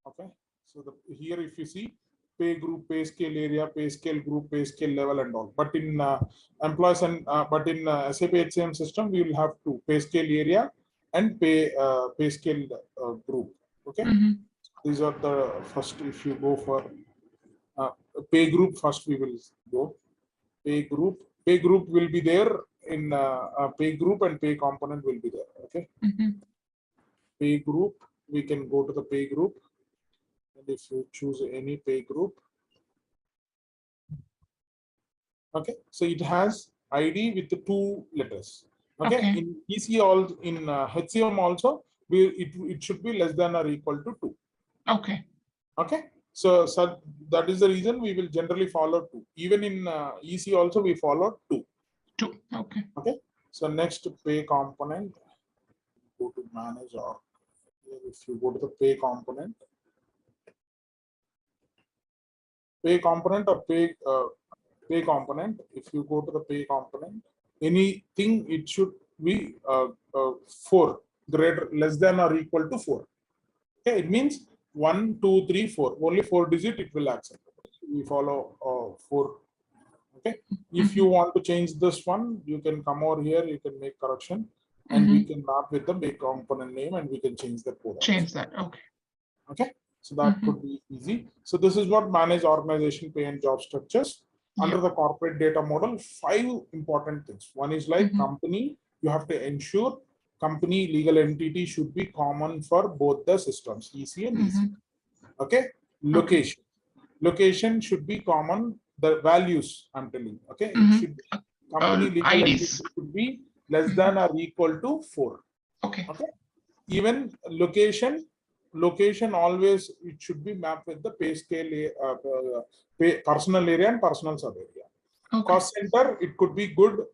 okay. So here if you see, pay group, pay scale area, pay scale group, pay scale level, and all. But in employees and but in SAP HCM system, we will have 2: pay scale area and pay scale group. Okay, these are the first. If you go for pay group, first we will go pay group. Pay group will be there in pay group, and pay component will be there. Okay, pay group. We can go to the pay group. And if you choose any pay group, okay, so it has ID with the 2 letters. Okay, in EC all in HCM also, it should be less than or equal to 2. Okay, so that is the reason we will generally follow 2. Even in EC also we follow 2. Okay. So next pay component. Go to manage, or if you go to the pay component. Pay component or pay component. If you go to the pay component, anything it should be 4, greater, less than or equal to 4. Okay, it means 1, 2, 3, 4. Only 4 digit it will accept. We follow 4. Okay. If you want to change this one, you can come over here. You can make correction, and we can map with the pay component name, and we can change the code. Change that. Okay. So that could be easy. So this is what manage organization pay and job structures under the corporate data model. 5 important things. One is like company. You have to ensure company legal entity should be common for both the systems, EC and EC. Okay. Location. Location should be common. The values I'm telling. Okay. It should be company legal entity should be less than or equal to 4. Okay. Even location always it should be mapped with the pay scale, personal area and personal sub area. Cost center, it could be good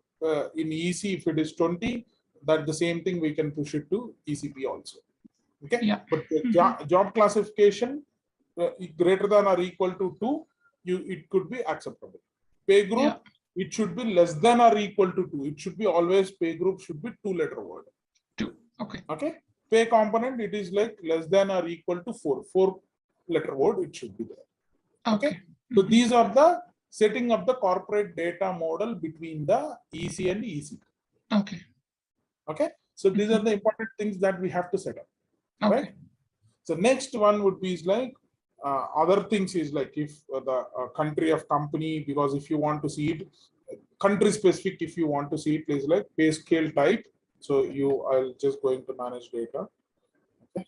in EC if it is 20. That the same thing we can push it to ECP also. Okay, but the job classification greater than or equal to 2, it could be acceptable. Pay group, it should be less than or equal to 2. It should be always, pay group should be 2-letter word. 2. Okay. Pay component, it is like less than or equal to 4. 4-letter word, it should be there. Okay. So these are the setting up the corporate data model between the EC and ECP. Okay, so these are the important things that we have to set up. Okay. Right. So next one would be is like other things is like if the country of company, because if you want to see it country specific, if you want to see it is like pay scale type. So I'll just going to manage data. Okay.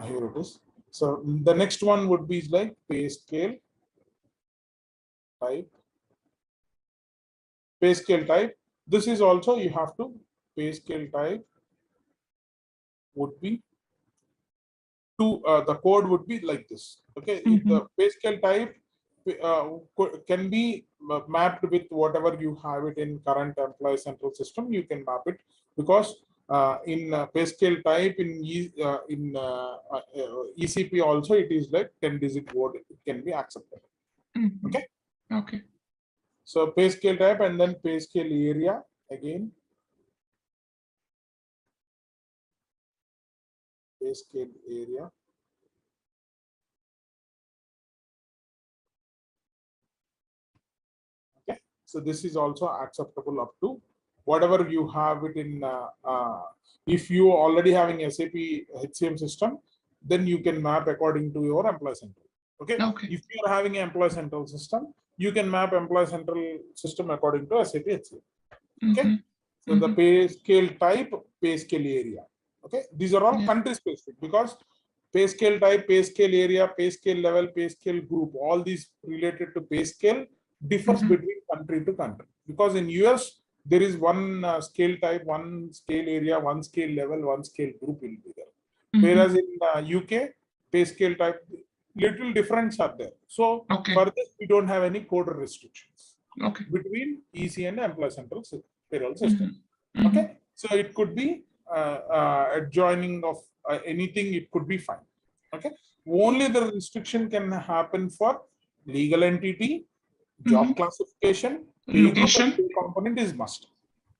Here it is. So the next one would be like pay scale type. Pay scale type. This is also you have to pay scale type would be the code would be like this. Okay, the pay scale type can be mapped with whatever you have it in current employee central system. You can map it because in pay scale type in ECP also it is like 10-digit word. It can be accepted. Okay. Okay. So pay scale type and then pay scale area again. Pay scale area. Okay, so this is also acceptable up to whatever you have it in. If you already having SAP HCM system, then you can map according to your employee central. Okay. Okay. If you are having an employee central system, you can map employee central system according to SAP HCM. Okay. So the pay scale type, pay scale area. Okay, these are all country specific because pay scale type, pay scale area, pay scale level, pay scale group, all these related to pay scale differs between country to country. Because in US, there is one scale type, one scale area, one scale level, one scale group will be there. Whereas in UK, pay scale type, little difference are there. So for this, we don't have any code restrictions between EC and employee central payroll system. Okay, so it could be adjoining of anything, it could be fine. Okay, only the restriction can happen for legal entity, job classification, location component is must.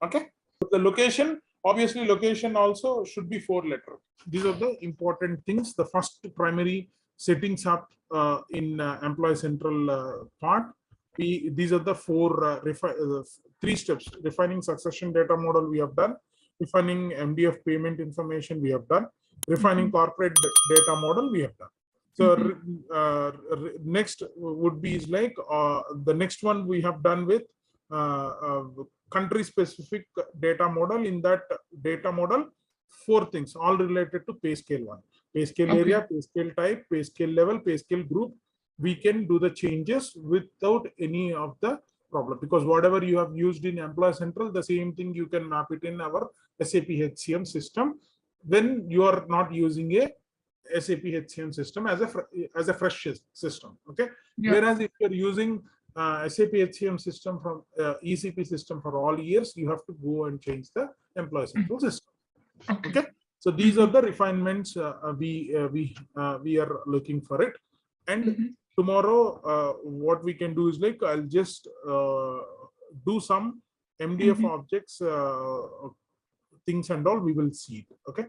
Okay, so the location, obviously location also should be 4-letter. These are the important things. The first primary settings up in employee central part. These are the 3 steps. Refining succession data model we have done. Refining MDF payment information we have done. Refining corporate data model we have done. So next would be like the next one we have done with country specific data model. In that data model, 4 things all related to pay scale 1. Pay scale area, pay scale type, pay scale level, pay scale group. We can do the changes without any of the problem, because whatever you have used in employee central, the same thing you can map it in our SAP HCM system when you are not using a SAP HCM system as a fresh system. Okay. Whereas if you're using SAP HCM system from ECP system for all years, you have to go and change the employee central system. Okay. So these are the refinements we are looking for it. And tomorrow, what we can do is like I'll just do some MDF objects things and all. We will see it. Okay.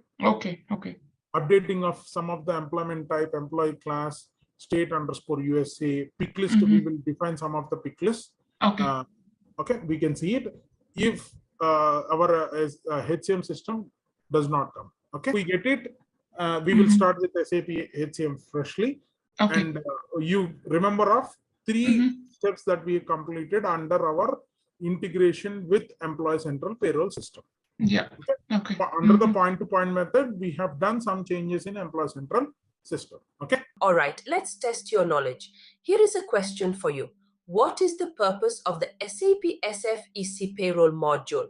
Okay. Updating of some of the employment type, employee class, state_USA, pick list. We will define some of the pick list. Okay. We can see it if our HCM system does not come. Okay. We get it. We will start with SAP HCM freshly. And you remember of 3 steps that we completed under our integration with employee central payroll system. Okay. Under the point-to-point method, we have done some changes in employee central system. Okay. All right, let's test your knowledge. Here is a question for you. What is the purpose of the SAP S4 EC Payroll module?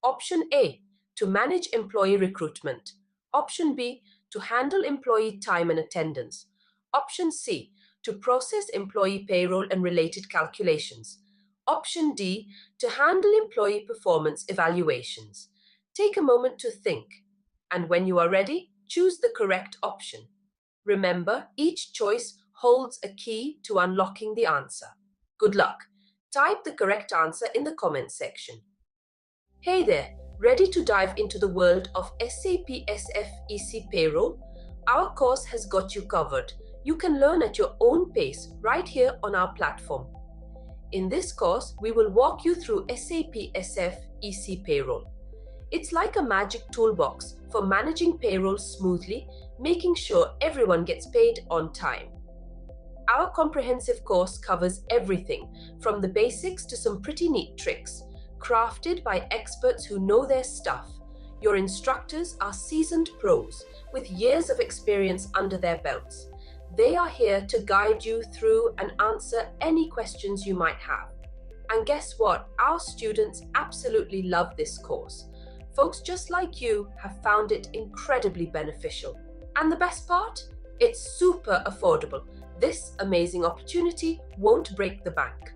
Option A, to manage employee recruitment. Option B, to handle employee time and attendance. Option C, to process employee payroll and related calculations. Option D, to handle employee performance evaluations. Take a moment to think, and when you are ready, choose the correct option. Remember, each choice holds a key to unlocking the answer. Good luck. Type the correct answer in the comments section. Hey there, ready to dive into the world of SAP S4 EC Payroll? Our course has got you covered. You can learn at your own pace right here on our platform. In this course, we will walk you through SAP S4 EC Payroll. It's like a magic toolbox for managing payroll smoothly, making sure everyone gets paid on time. Our comprehensive course covers everything from the basics to some pretty neat tricks, crafted by experts who know their stuff. Your instructors are seasoned pros with years of experience under their belts. They are here to guide you through and answer any questions you might have. And guess what? Our students absolutely love this course. Folks just like you have found it incredibly beneficial. And the best part? It's super affordable. This amazing opportunity won't break the bank.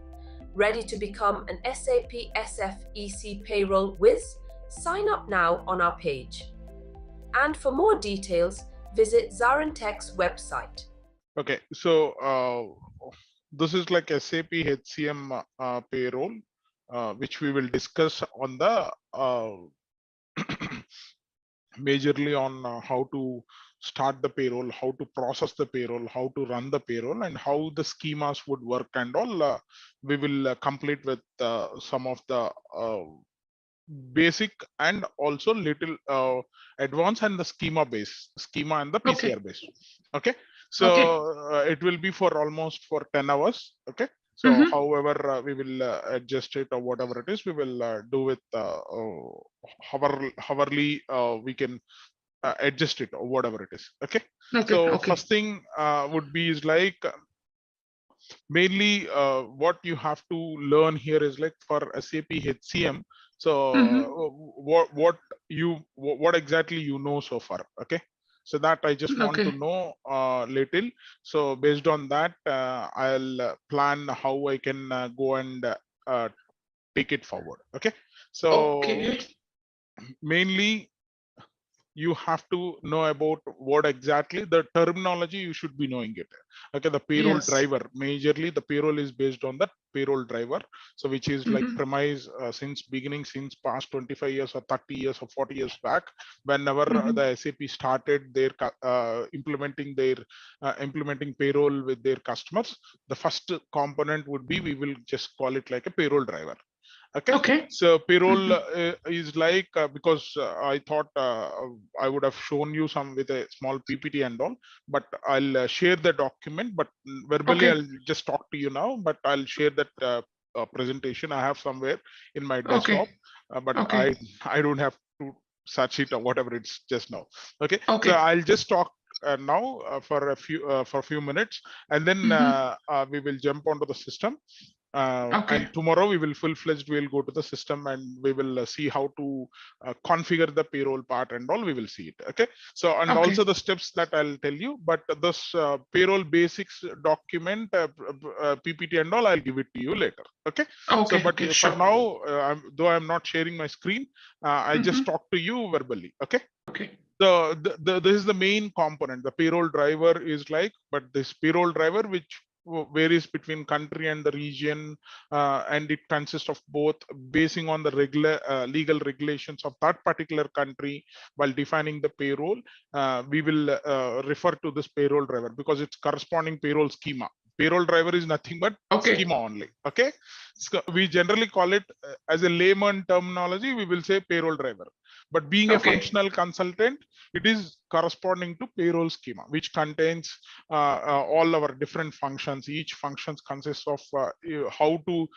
Ready to become an SAP SF EC Payroll whiz? Sign up now on our page. And for more details, visit ZaranTech's website. Okay, so this is like SAP HCM payroll, which we will discuss on the majorly on how to start the payroll, how to process the payroll, how to run the payroll, and how the schemas would work and all. We will complete with some of the basic and also little advanced and the schema and the PCR base. Okay, so it will be for almost for 10 hours. Okay, so however we will adjust it or whatever it is, we will do it hourly. We can adjust it or whatever it is. Okay, so first thing would be is like mainly what you have to learn here is like for SAP HCM. So what exactly you know so far. Okay, so that I just want to know little. So based on that, I'll plan how I can go and take it forward. Okay, so mainly you have to know about what exactly the terminology you should be knowing it. Okay, the payroll driver, majorly the payroll is based on the payroll driver, so which is like premise since beginning, since past 25 years or 30 years or 40 years back, whenever the SAP started their implementing payroll with their customers, the first component would be, we will just call it like a payroll driver. Okay. So payroll is like because I thought I would have shown you some with a small PPT and all, but I'll share the document, but verbally I'll just talk to you now, but I'll share that presentation I have somewhere in my desktop, but I don't have to search it or whatever, it's just now. Okay. So I'll just talk now for a few minutes, and then we will jump onto the system. And tomorrow we will full-fledged, we'll go to the system and we will see how to configure the payroll part and all, we will see it. Okay, so and also the steps that I'll tell you, but this payroll basics document, PPT and all, I'll give it to you later. Okay, so but for now, though I'm not sharing my screen, I just talk to you verbally. Okay. So this is the main component. The payroll driver is like, but this payroll driver which varies between country and the region, and it consists of both basing on the legal regulations of that particular country. While defining the payroll, we will refer to this payroll driver because it's corresponding payroll schema. Payroll driver is nothing but schema only. Okay, so we generally call it as a layman terminology, we will say payroll driver, but being a functional consultant, it is corresponding to payroll schema, which contains all our different functions. Each function consists of how to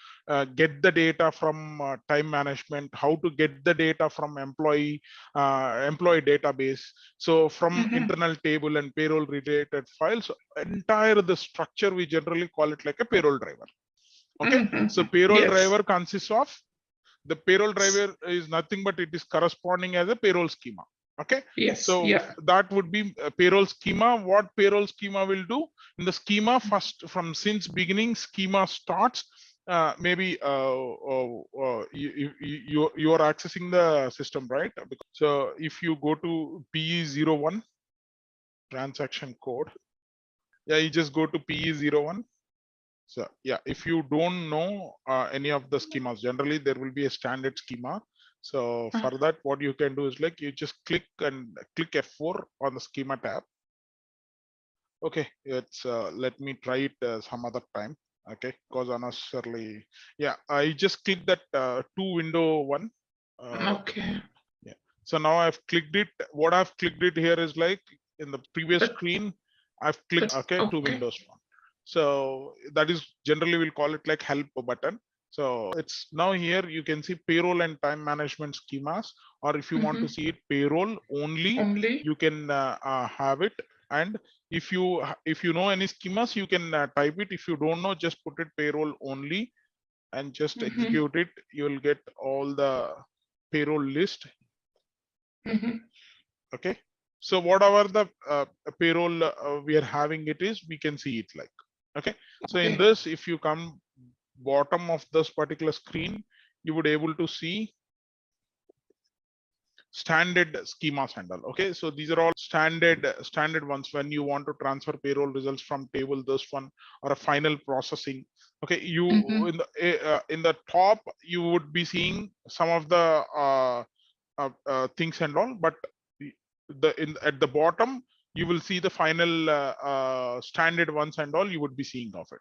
get the data from time management, how to get the data from employee database. So from internal table and payroll related files, entire the structure, we generally call it like a payroll driver. Okay, so payroll driver consists of, the payroll driver is nothing but it is corresponding as a payroll schema. Okay, so that would be a payroll schema. What payroll schema will do in the schema, first from since beginning, schema starts. Maybe you are accessing the system, right? So if you go to PE01 transaction code, you just go to PE01. So if you don't know any of the schemas, generally there will be a standard schema. So for that, what you can do is like, you just click F4 on the schema tab. Okay, it's let me try it some other time. Okay, because unnecessarily, I just click that 2 window 1. Okay. Yeah. So now I've clicked it. What I've clicked it here is like in the previous screen, I've clicked to Windows Phone. So that is generally we'll call it like help button. So it's now here you can see payroll and time management schemas, or if you want to see it payroll only, you can have it. And if you know any schemas, you can type it. If you don't know, just put it payroll only and just execute it. You'll get all the payroll list. Okay. So whatever the payroll we are having it is, we can see it like. Okay. So in this, if you come bottom of this particular screen, you would able to see standard schemas handle. Okay, so these are all standard ones when you want to transfer payroll results from table, this one, or a final processing. Okay, you in the top you would be seeing some of the things and all, but at the bottom you will see the final standard ones and all you would be seeing of it.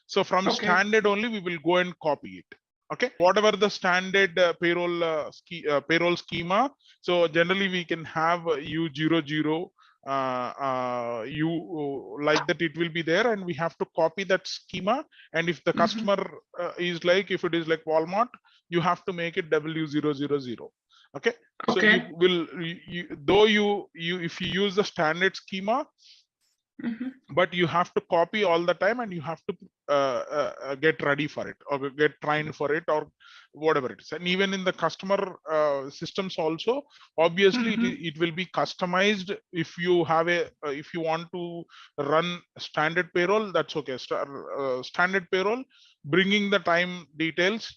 So from standard only we will go and copy it. Okay, whatever the standard payroll schema. So generally we can have U00 like that, it will be there, and we have to copy that schema. And if the customer is like, if it is like Walmart, you have to make it W000. Okay, so you will if you use the standard schema, but you have to copy all the time, and you have to get ready for it, or get trained for it, or whatever it is. And even in the customer systems also, obviously it will be customized. If you have if you want to run standard payroll, that's okay. Standard payroll, bringing the time details,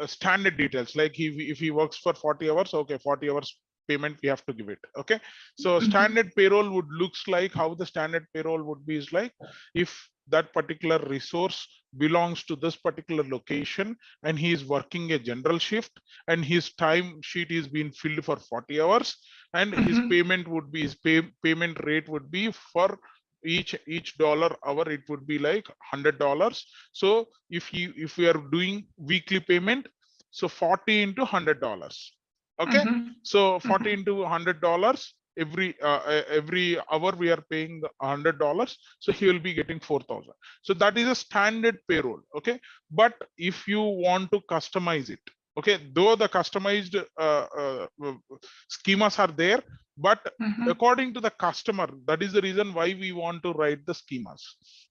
standard details, like if he works for 40 hours, okay, 40 hours payment we have to give it. Okay, so standard payroll would looks like, how the standard payroll would be is like, if that particular resource belongs to this particular location and he is working a general shift and his time sheet is being filled for 40 hours, and his payment would be, his payment rate would be for each dollar hour, it would be like $100. So if we are doing weekly payment, so 40 into $100. Okay, so 40 into $100, every hour we are paying $100, so he will be getting 4,000. So that is a standard payroll. Okay, but if you want to customize it, okay, though the customized schemas are there, but according to the customer, that is the reason why we want to write the schemas.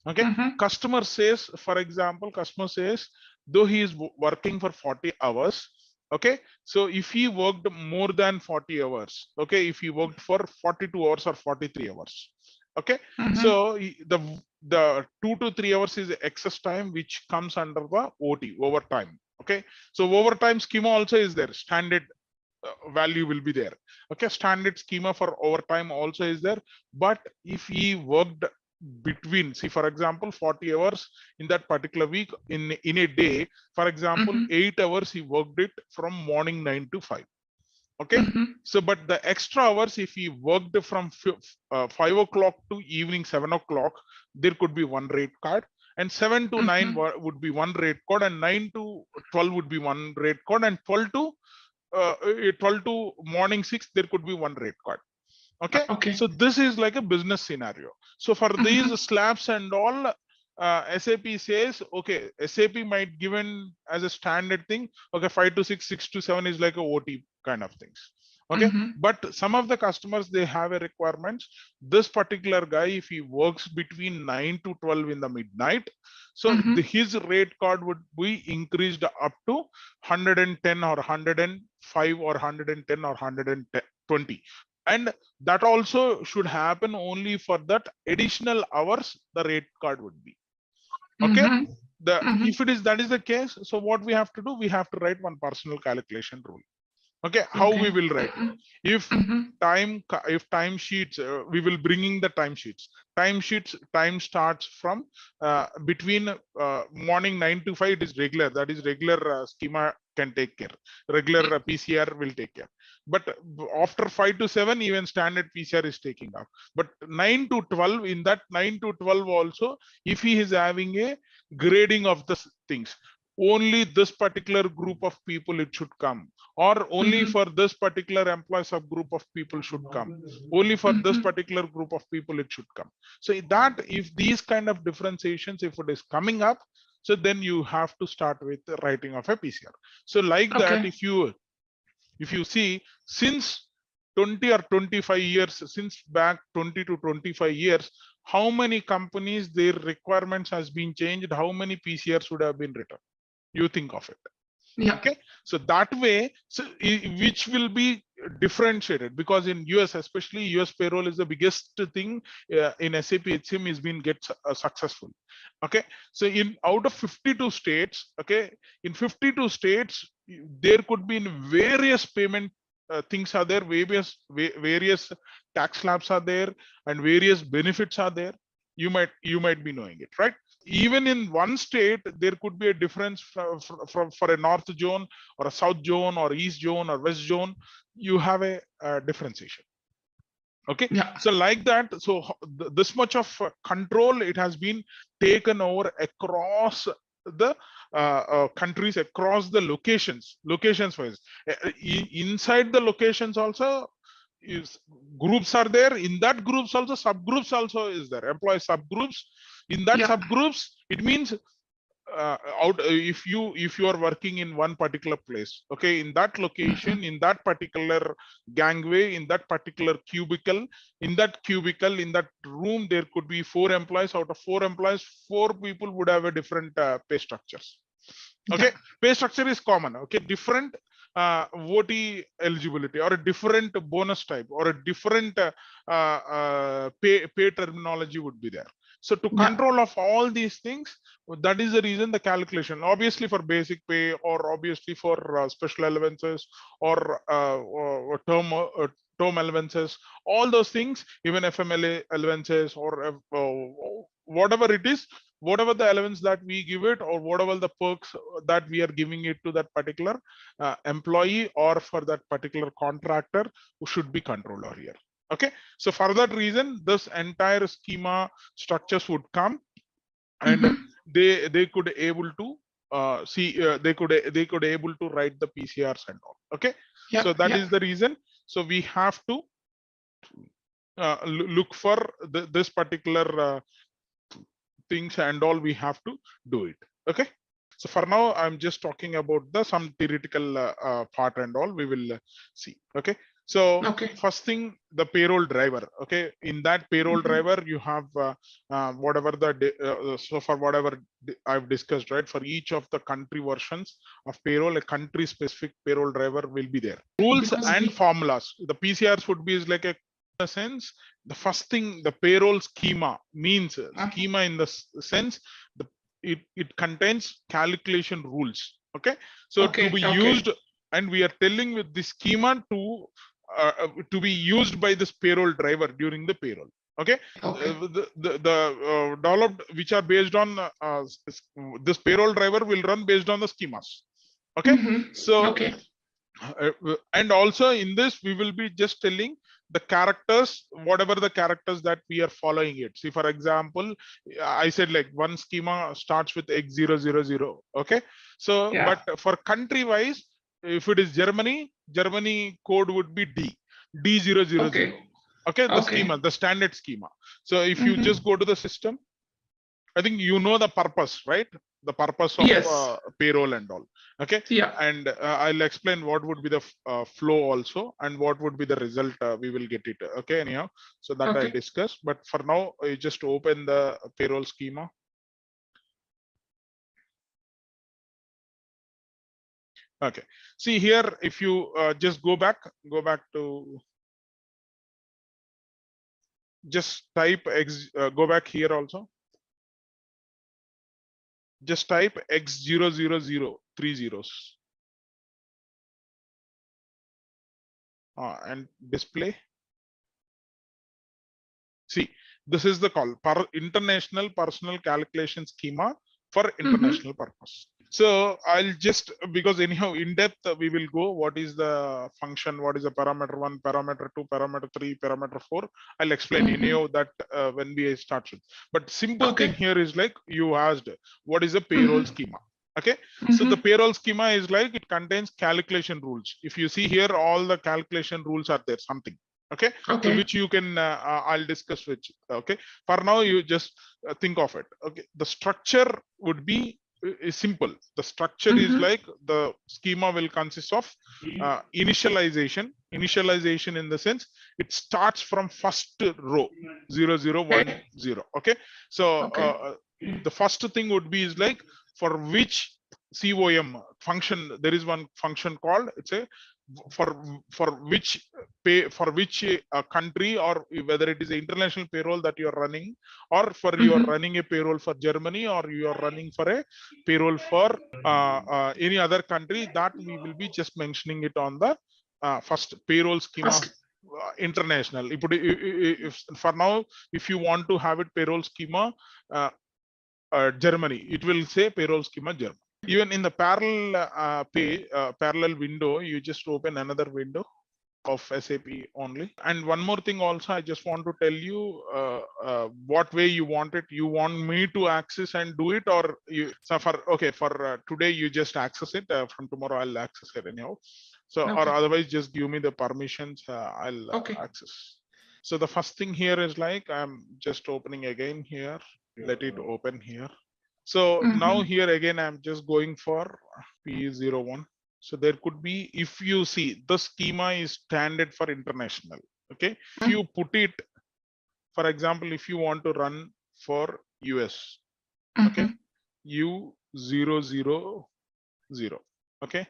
Okay, customer says, for example, customer says, though he is working for 40 hours, okay, so if he worked more than 40 hours, okay, if he worked for 42 hours or 43 hours, okay, so the 2 to 3 hours is excess time, which comes under the OT, overtime. Okay, so overtime schema also is there, standard value will be there. Okay, standard schema for overtime also is there. But if he worked between, see, for example, 40 hours in that particular week, in a day, for example, 8 hours he worked it from morning 9 to 5. Okay, so but the extra hours, if he worked from 5 o'clock to evening 7 o'clock, there could be one rate card, and 7 to 9 would be one rate card, and 9 to 12 would be one rate card, and 12 to morning 6 there could be one rate card. Okay, so this is like a business scenario. So for these slabs and all, SAP says, okay, SAP might given as a standard thing, okay, 5 to 6, 6 to 7 is like a OT kind of things. Okay, but some of the customers, they have a requirement. This particular guy, if he works between 9 to 12 in the midnight, so his rate card would be increased up to 110 or 105 or 110 or 120. And that also should happen only for that additional hours the rate card would be. Okay, if it is, that is the case, so what we have to do, we have to write one personal calculation rule. Okay, how we will write it? If time sheets, we will bringing the time sheets. Time starts from between morning 9 to 5, it is regular, that is regular schema can take care, regular PCR will take care. But after 5 to 7, even standard PCR is taking off. But 9 to 12, in that 9 to 12 also, if he is having a grading of the things, only this particular group of people it should come, or only for this particular employee subgroup of people should come, only for this particular group of people it should come. So that if these kind of differentiations, if it is coming up, so then you have to start with the writing of a PCR. So like that, if you see, since 20 or 25 years, since back 20 to 25 years, how many companies their requirements has been changed, how many PCRs would have been written? You think of it. Yeah. Okay, so that way, so which will be differentiated, because in US, especially US payroll is the biggest thing in SAP HCM is been get successful. Okay, so in out of 52 states, okay, in 52 states there could be in various payment things are there, various tax slabs are there, and various benefits are there. You might be knowing it, right? Even in one state, there could be a difference for a north zone or a south zone or east zone or west zone. You have a differentiation. Okay, yeah. So like that, so this much of control, it has been taken over across the countries, across the locations wise. Inside the locations also, is groups are there. In that groups also, subgroups also is there, employee subgroups. In that subgroups, it means if you are working in one particular place, okay, in that location, in that particular gangway, in that particular cubicle, in that room, there could be 4 employees. Out of 4 employees, 4 people would have a different pay structures. Okay, pay structure is common. Okay, different OT eligibility, or a different bonus type, or a different pay terminology would be there. So to control of all these things, that is the reason the calculation, obviously for basic pay, or obviously for special allowances, or term allowances, all those things, even FMLA allowances, or whatever it is, whatever the allowance that we give it, or whatever the perks that we are giving it to that particular employee, or for that particular contractor, who should be controlled over here. Okay, so for that reason, this entire schema structures would come, and they could able to they could able to write the PCRs and all. Okay, so that is the reason. So we have to look for this particular things and all. We have to do it. Okay, so for now I'm just talking about the some theoretical part and all. We will see. Okay, so first thing, the payroll driver. Okay, in that payroll driver, you have whatever the so for whatever I've discussed, right? For each of the country versions of payroll, a country specific payroll driver will be there. Rules and formulas. The PCRs would be like a sense. The first thing, the payroll schema means schema in the sense it contains calculation rules. Okay, so to be used, and we are telling with the schema to be used by this payroll driver during the payroll. Okay, the developed which are based on this payroll driver will run based on the schemas. Okay, so and also in this we will be just telling the characters, whatever the characters that we are following it. See, for example, I said like one schema starts with X000. Okay, so but for country wise, if it is Germany code would be D000. Okay, the schema, the standard schema. So if you just go to the system, I think you know the purpose, right? The purpose of payroll and all. Okay, and I'll explain what would be the flow also, and what would be the result. We will get it. Okay, anyhow, so that I discussed. But for now, I just open the payroll schema. Okay, see here, if you just go back to, just type X, go back here also. Just type X000, 3 zeros. And display. See, this is the call for international personal calculation schema for international purpose. So I'll just, because anyhow in depth we will go what is the function, what is the parameter 1, parameter 2, parameter 3, parameter 4. I'll explain anyhow that when we start with. But simple thing here is like you asked, what is a payroll schema? Okay, so the payroll schema is like it contains calculation rules. If you see here, all the calculation rules are there, something. Okay, Okay. so which you can I'll discuss which. Okay, for now you just think of it. Okay, the structure would be is simple. The structure is like the schema will consist of initialization in the sense it starts from first row 0010. Okay, so the first thing would be is like for which COM function, there is one function called, it's a for which country, or whether it is an international payroll that you are running, or for you are running a payroll for Germany, or you are running for a payroll for any other country, that we will be just mentioning it on the first payroll schema. International. If for now, if you want to have it payroll schema Germany, it will say payroll schema Germany. Even in the parallel window, you just open another window of SAP only. And one more thing also, I just want to tell you what way you want it. You want me to access and do it, or you, so for today you just access it. From tomorrow I'll access it anyhow. So or otherwise just give me the permissions, I'll access. So the first thing here is like, I'm just opening again here. Let it open here. So now here again, I'm just going for P01. So there could be, if you see, the schema is standard for international. Okay, if you put it, for example, if you want to run for US, okay, U000, okay,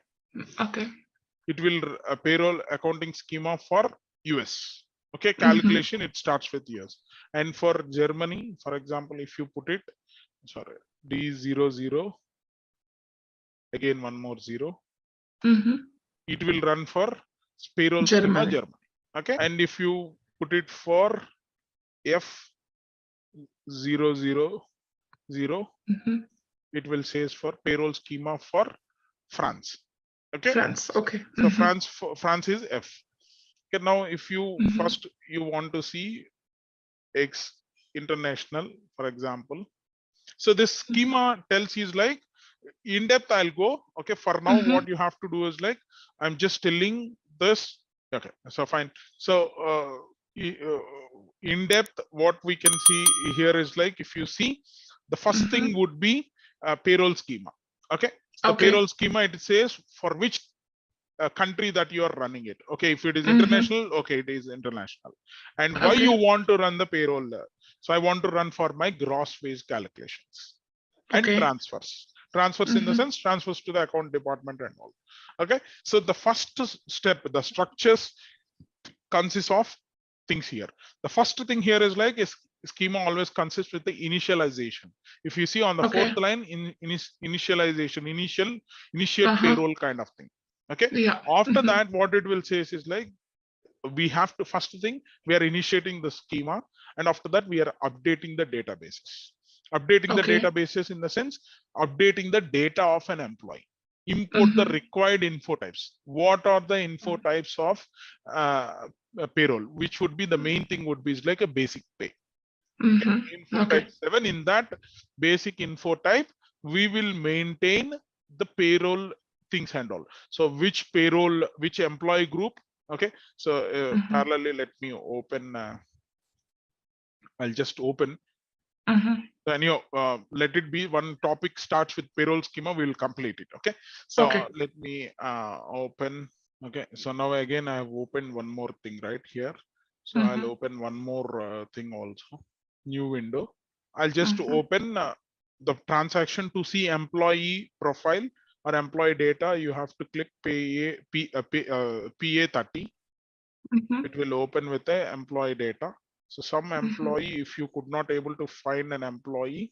it will payroll accounting schema for US. Okay, calculation, it starts with US. And for Germany, for example, if you put it, sorry, D00, again one more 0, it will run for payroll schema Germany. Okay, and if you put it for F000, it will say for payroll schema for France. Okay, so France is F. Okay, now if you first you want to see X international, for example. So this schema tells you is like, in depth I'll go. Okay, for now what you have to do is like, I'm just telling this. Okay, so fine. So in depth, what we can see here is like, if you see, the first thing would be payroll schema. Okay, the payroll schema, it says for which country that you are running it. Okay, if it is international, okay, it is international. And why you want to run the payroll? So I want to run for my gross wage calculations and transfers. Transfers in the sense, transfers to the account department and all. Okay, so the first step, the structures consists of things here. The first thing here is like, schema always consists with the initialization. If you see on the fourth line, initialization, initiate payroll kind of thing. Okay, after that, what it will say is like, we have to, first thing, we are initiating the schema, and after that we are updating the databases. Updating the databases in the sense, updating the data of an employee. Import the required info types. What are the info types of payroll? Which would be the main thing would be is like a basic pay. Info type 7. In that basic info type, we will maintain the payroll things and all. So which payroll, which employee group. Okay, so parallelly, let me open. I'll just open. Then let it be one topic starts with payroll schema. We will complete it. Okay, so let me open. Okay, so now again I have opened one more thing right here. So I'll open one more thing also. New window. I'll just open the transaction to see employee profile or employee data. You have to click PA30. It will open with the employee data. So some employee, if you could not able to find an employee,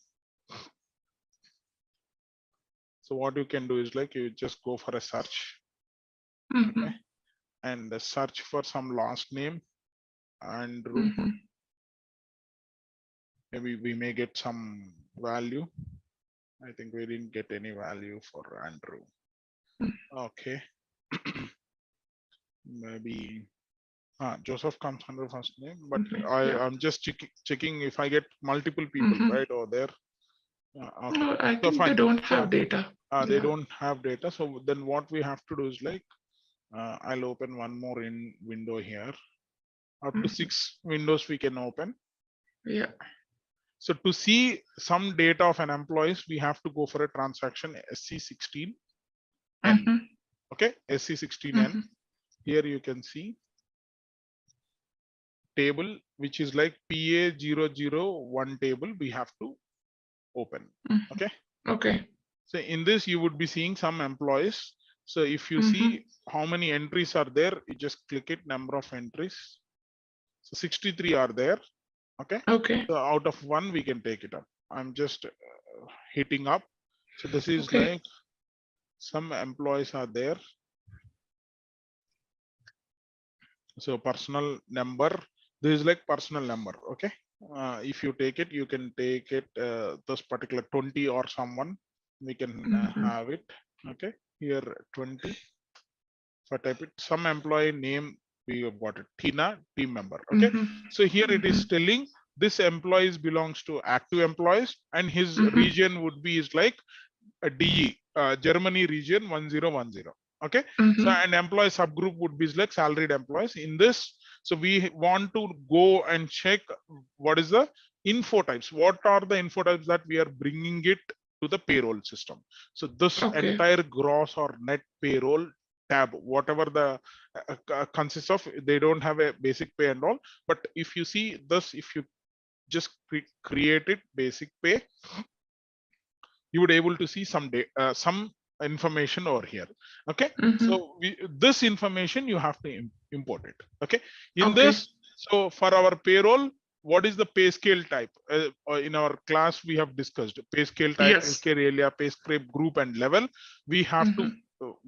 so what you can do is like, you just go for a search, okay, and search for some last name, Andrew. Maybe we may get some value. I think we didn't get any value for Andrew. Okay. Maybe Joseph comes under first name, but I'm just checking if I get multiple people right over there. I think they don't have data. They don't have data. So then what we have to do is like, I'll open one more in window here. Up to 6 windows we can open. Yeah. So to see some data of an employee, we have to go for a transaction SC16N. Okay, SC16N. Here you can see table, which is like PA001 table we have to open. Okay. Okay. So in this, you would be seeing some employees. So if you see how many entries are there, you just click it, number of entries. So 63 are there. Okay. Okay. So out of 1, we can take it up. I'm just hitting up. So this is like some employees are there. So personal number, this is like personal number. Okay. If you take it, you can take it this particular 20 or someone, we can have it. Okay. Here 20. If I type it, some employee name, we have got it, Tina, team member. Okay. So here it is telling this employees belongs to active employees, and his region would be is like a DE, Germany region 1010. Okay. So an employee subgroup would be like salaried employees in this. So we want to go and check what is the info types. What are the info types that we are bringing it to the payroll system? So this entire gross or net payroll tab, whatever the consists of, they don't have a basic pay and all. But if you see this, if you just create it basic pay, you would able to see some information over here. Okay. So this information you have to import it. Okay. In this, so for our payroll, what is the pay scale type? In our class we have discussed pay scale type, pay scale area, pay scale group and level. We have to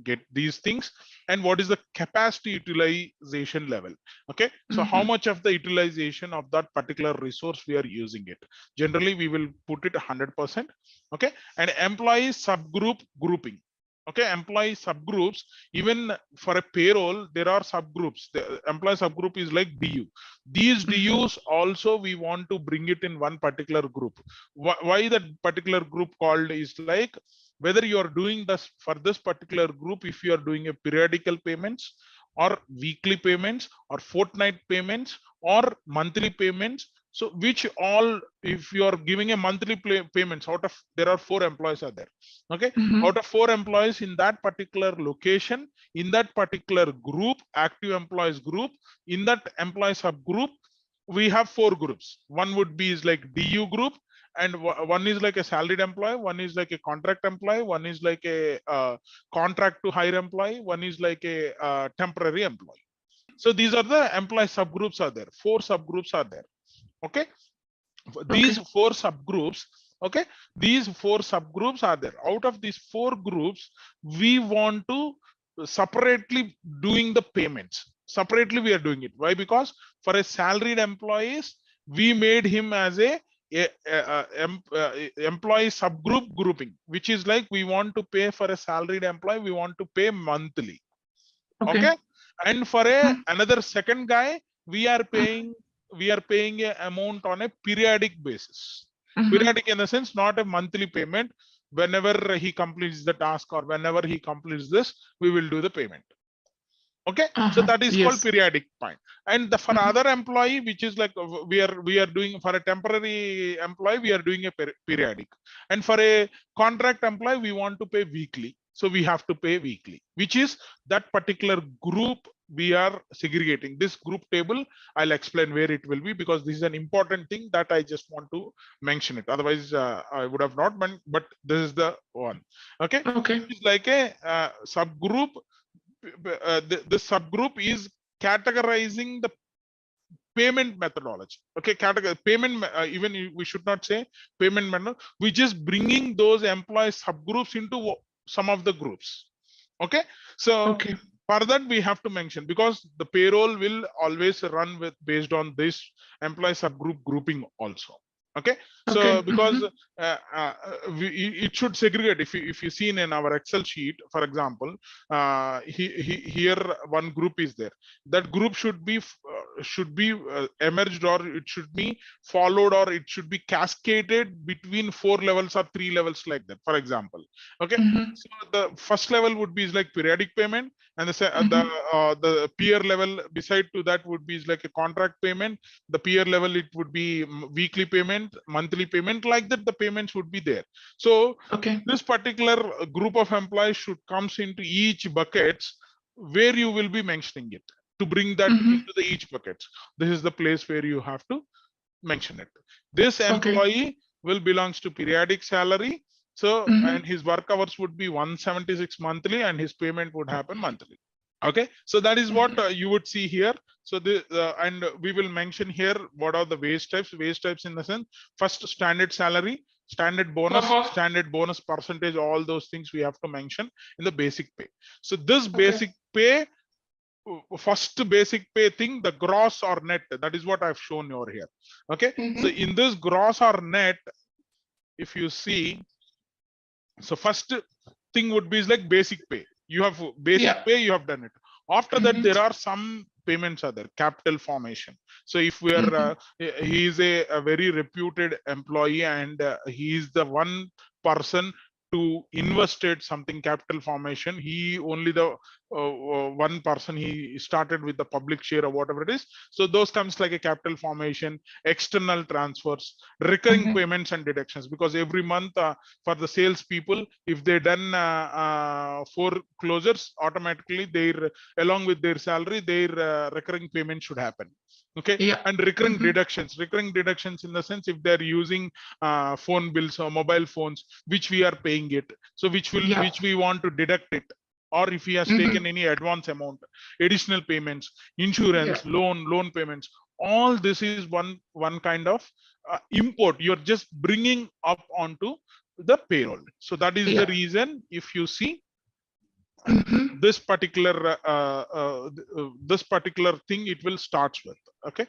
get these things. And what is the capacity utilization level? Okay. So how much of the utilization of that particular resource we are using it? Generally we will put it 100%. Okay. And employee subgroup grouping. Okay. Employee subgroups, even for a payroll, there are subgroups. The employee subgroup is like DU. These DUs also we want to bring it in one particular group. Why that particular group called is like, whether you are doing this for this particular group, if you are doing a periodical payments or weekly payments or fortnight payments or monthly payments. So which all, if you are giving a monthly payments, out of, there are 4 employees are there. Okay. Out of 4 employees in that particular location, in that particular group, active employees group, in that employee subgroup, we have 4 groups. One would be is like DU group, and one is like a salaried employee, one is like a contract employee, one is like a contract to hire employee, one is like a temporary employee. So these are the employee subgroups are there. 4 subgroups are there. Okay. These 4 subgroups. Okay. These 4 subgroups are there. Out of these 4 groups, we want to separately doing the payments. Separately we are doing it. Why? Because for a salaried employees, we made him as a employee subgroup grouping, which is like we want to pay for a salaried employee, we want to pay monthly. Okay. And for another second guy, we are paying a amount on a periodic basis. Periodic in the sense, not a monthly payment. Whenever he completes the task or whenever he completes this, we will do the payment. Okay. So that is called periodic point. And for other employee, which is like we are doing for a temporary employee, we are doing a periodic. And for a contract employee, we want to pay weekly. So we have to pay weekly, which is that particular group we are segregating. This group table, I'll explain where it will be, because this is an important thing that I just want to mention it. Otherwise, I would have not meant, but this is the one. Okay. It's like a subgroup. The subgroup is categorizing the payment methodology. Okay. Payment, even we should not say payment method. We just bringing those employee subgroups into some of the groups. Okay. So for that we have to mention, because the payroll will always run with based on this employee subgroup grouping also. Okay. So because it should segregate. If you seen in our Excel sheet, for example, here one group is there. That group should be should be emerged, or it should be followed, or it should be cascaded between 4 levels or 3 levels like that, for example. Okay, so the first level would be like periodic payment, and the peer level beside to that would be like a contract payment. The peer level, it would be weekly payment, monthly payment, like that the payments would be there. So this particular group of employees should comes into each buckets where you will be mentioning it to bring that into the each bucket. This is the place where you have to mention it. This employee will belongs to periodic salary. So, and his work hours would be 176 monthly, and his payment would happen monthly. Okay, so that is what you would see here. So the and we will mention here what are the wage types. Wage types in the sense, first standard salary, standard bonus percentage, all those things we have to mention in the basic pay. So this basic pay, first basic pay thing, the gross or net, that is what I've shown over here. Okay, so in this gross or net, if you see, so first thing would be like basic pay. You have basic pay, you have done it. After that, there are some payments are there, capital formation. So if we are, he is a very reputed employee, and he is the one person to invested something capital formation. He only the one person, he started with the public share or whatever it is. So those comes like a capital formation, external transfers, recurring payments and deductions, because every month for the sales people, if they done 4 closures, automatically their along with their salary, their recurring payment should happen. Okay, and recurring deductions in the sense, if they're using phone bills or mobile phones, which we are paying it, so which we want to deduct it, or if he has taken any advance amount, additional payments, insurance, loan payments, all this is one kind of import you're just bringing up onto the payroll. So that is the reason, if you see this particular thing, it will start with. Okay.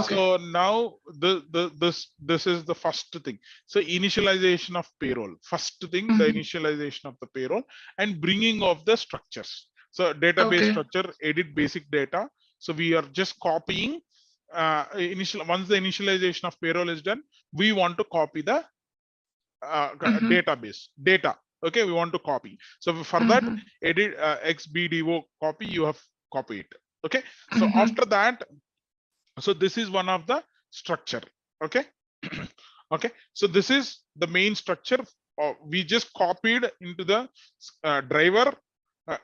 So now this is the first thing. So initialization of payroll, first thing, the initialization of the payroll and bringing of the structures. So database structure, edit basic data. So we are just copying once the initialization of payroll is done, we want to copy the database data. Okay, we want to copy. So for that, edit xbdo copy, you have copied it. Okay, so after that, so this is one of the structure. Okay. Okay, so this is the main structure. We just copied into the driver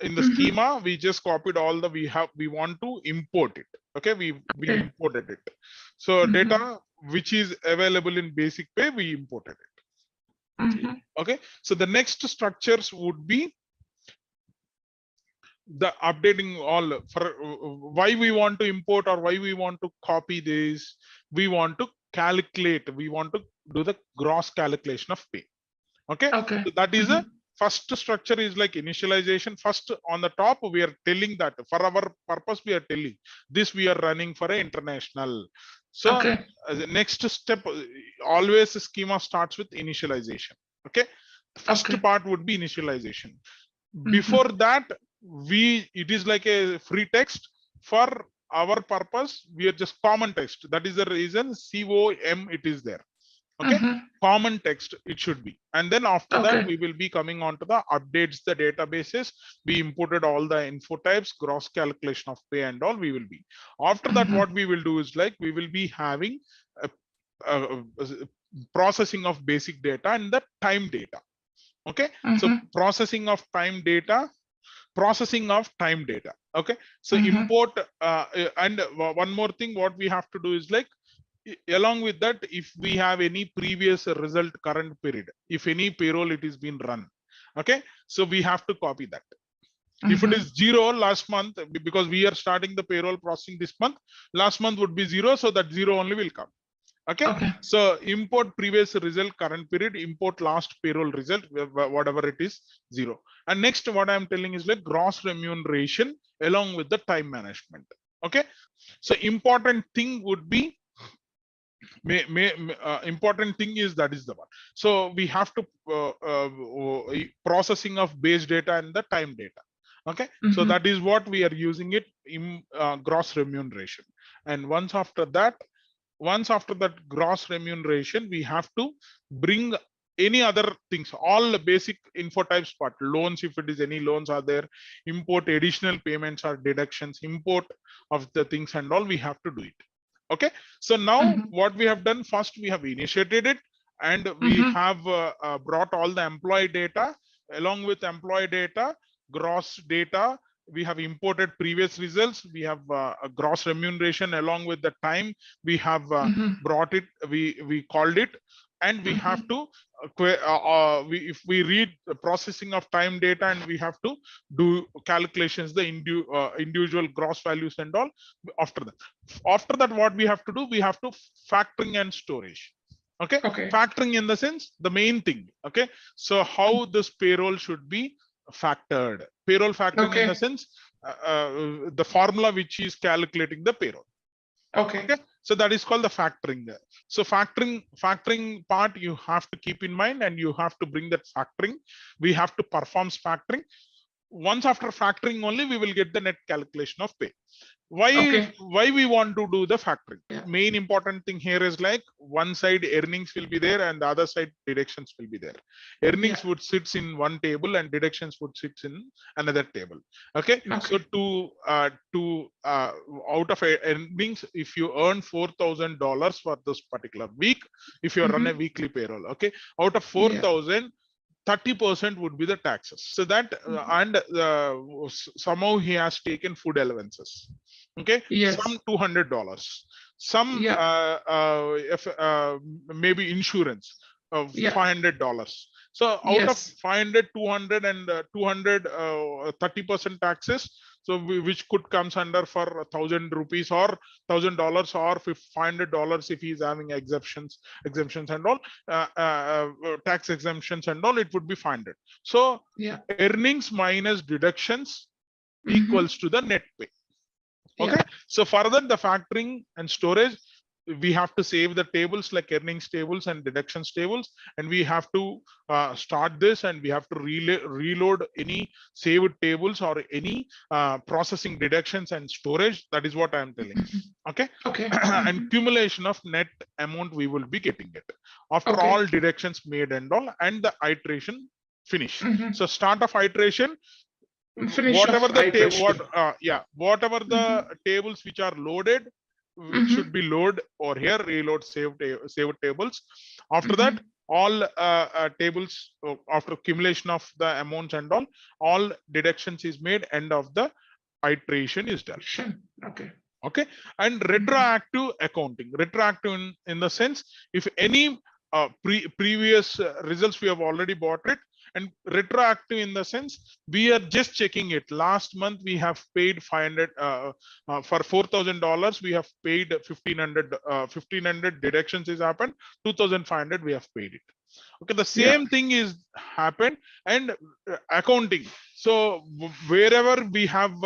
in the schema. We just copied all the we want to import it. Okay, we imported it. So data which is available in basic pay, we imported it. Okay, so the next structures would be the updating all for why we want to import or why we want to copy this. We want to calculate, we want to do the gross calculation of pay. Okay, so that is a first structure is like initialization. First on the top, we are telling that for our purpose, we are telling this we are running for an international. So the next step, always the schema starts with initialization. Okay, the first part would be initialization. Before that, it is like a free text. For our purpose, we are just common text. That is the reason COM it is there. Okay, common text it should be. And then after that, we will be coming on to the updates, the databases. We imported all the info types, gross calculation of pay and all we will be. After that, what we will do is like, we will be having a processing of basic data and the time data. Okay, so processing of time data. Okay, so import and one more thing what we have to do is like, along with that, if we have any previous result current period, if any payroll it is been run, okay, so we have to copy that. If it is 0 last month, because we are starting the payroll processing this month, last month would be 0, so that 0 only will come. Okay, so import previous result current period, import last payroll result, whatever it is, 0. And next what I am telling is like gross remuneration along with the time management. Okay, so important thing would be important thing is that is the one. So we have to processing of base data and the time data. Okay, so that is what we are using it in gross remuneration. And once after that gross remuneration, we have to bring any other things, all the basic info types part, loans, if it is any loans are there, import additional payments or deductions, import of the things and all, we have to do it. Okay, so now what we have done, first we have initiated it, and we have brought all the employee data. Along with employee data, gross data, we have imported previous results. We have a gross remuneration along with the time. We have brought it, we called it, and we have to if we read the processing of time data, and we have to do calculations, the individual gross values and all. After that what we have to do, we have to factoring and storage. Okay, factoring in the sense, the main thing. Okay, so how this payroll should be factored, payroll factoring in the sense, the formula which is calculating the payroll. Okay, so that is called the factoring. So factoring part you have to keep in mind, and you have to bring that factoring. We have to perform factoring. Once after factoring only, we will get the net calculation of pay. Why we want to do the factoring? Main important thing here is like, one side earnings will be there and the other side deductions will be there. Earnings would sit in one table and deductions would sit in another table. Okay, so to out of earnings, if you earn $4,000 for this particular week, if you run a weekly payroll, okay, out of 4,000, 30% would be the taxes. So that and somehow he has taken food allowances. Okay, some $200, some maybe insurance of $500. So out of 500, 200 and 200, 30% taxes. So which could comes under for 1,000 rupees or $1,000 or $500 if he is having exemptions and all, tax exemptions and all, it would be 500. So earnings minus deductions equals to the net pay. Okay, so further the factoring and storage, we have to save the tables like earnings tables and deductions tables, and we have to start this, and we have to reload any saved tables or any processing deductions and storage. That is what I am telling. Okay, and accumulation of net amount we will be getting it after all deductions made and all, and the iteration finish. So start of iteration, whatever the whatever the tables which are loaded should be load or here reload saved tables. After that, all tables after accumulation of the amounts and all deductions is made, end of the iteration is done. Okay, and retroactive accounting, retroactive in the sense, if any previous results we have already bought it, and retroactive in the sense, we are just checking it. Last month we have paid 500 for $4,000 we have paid 1,500 deductions is happened, 2,500 we have paid it. Okay, the same thing is happened. And accounting, so wherever we have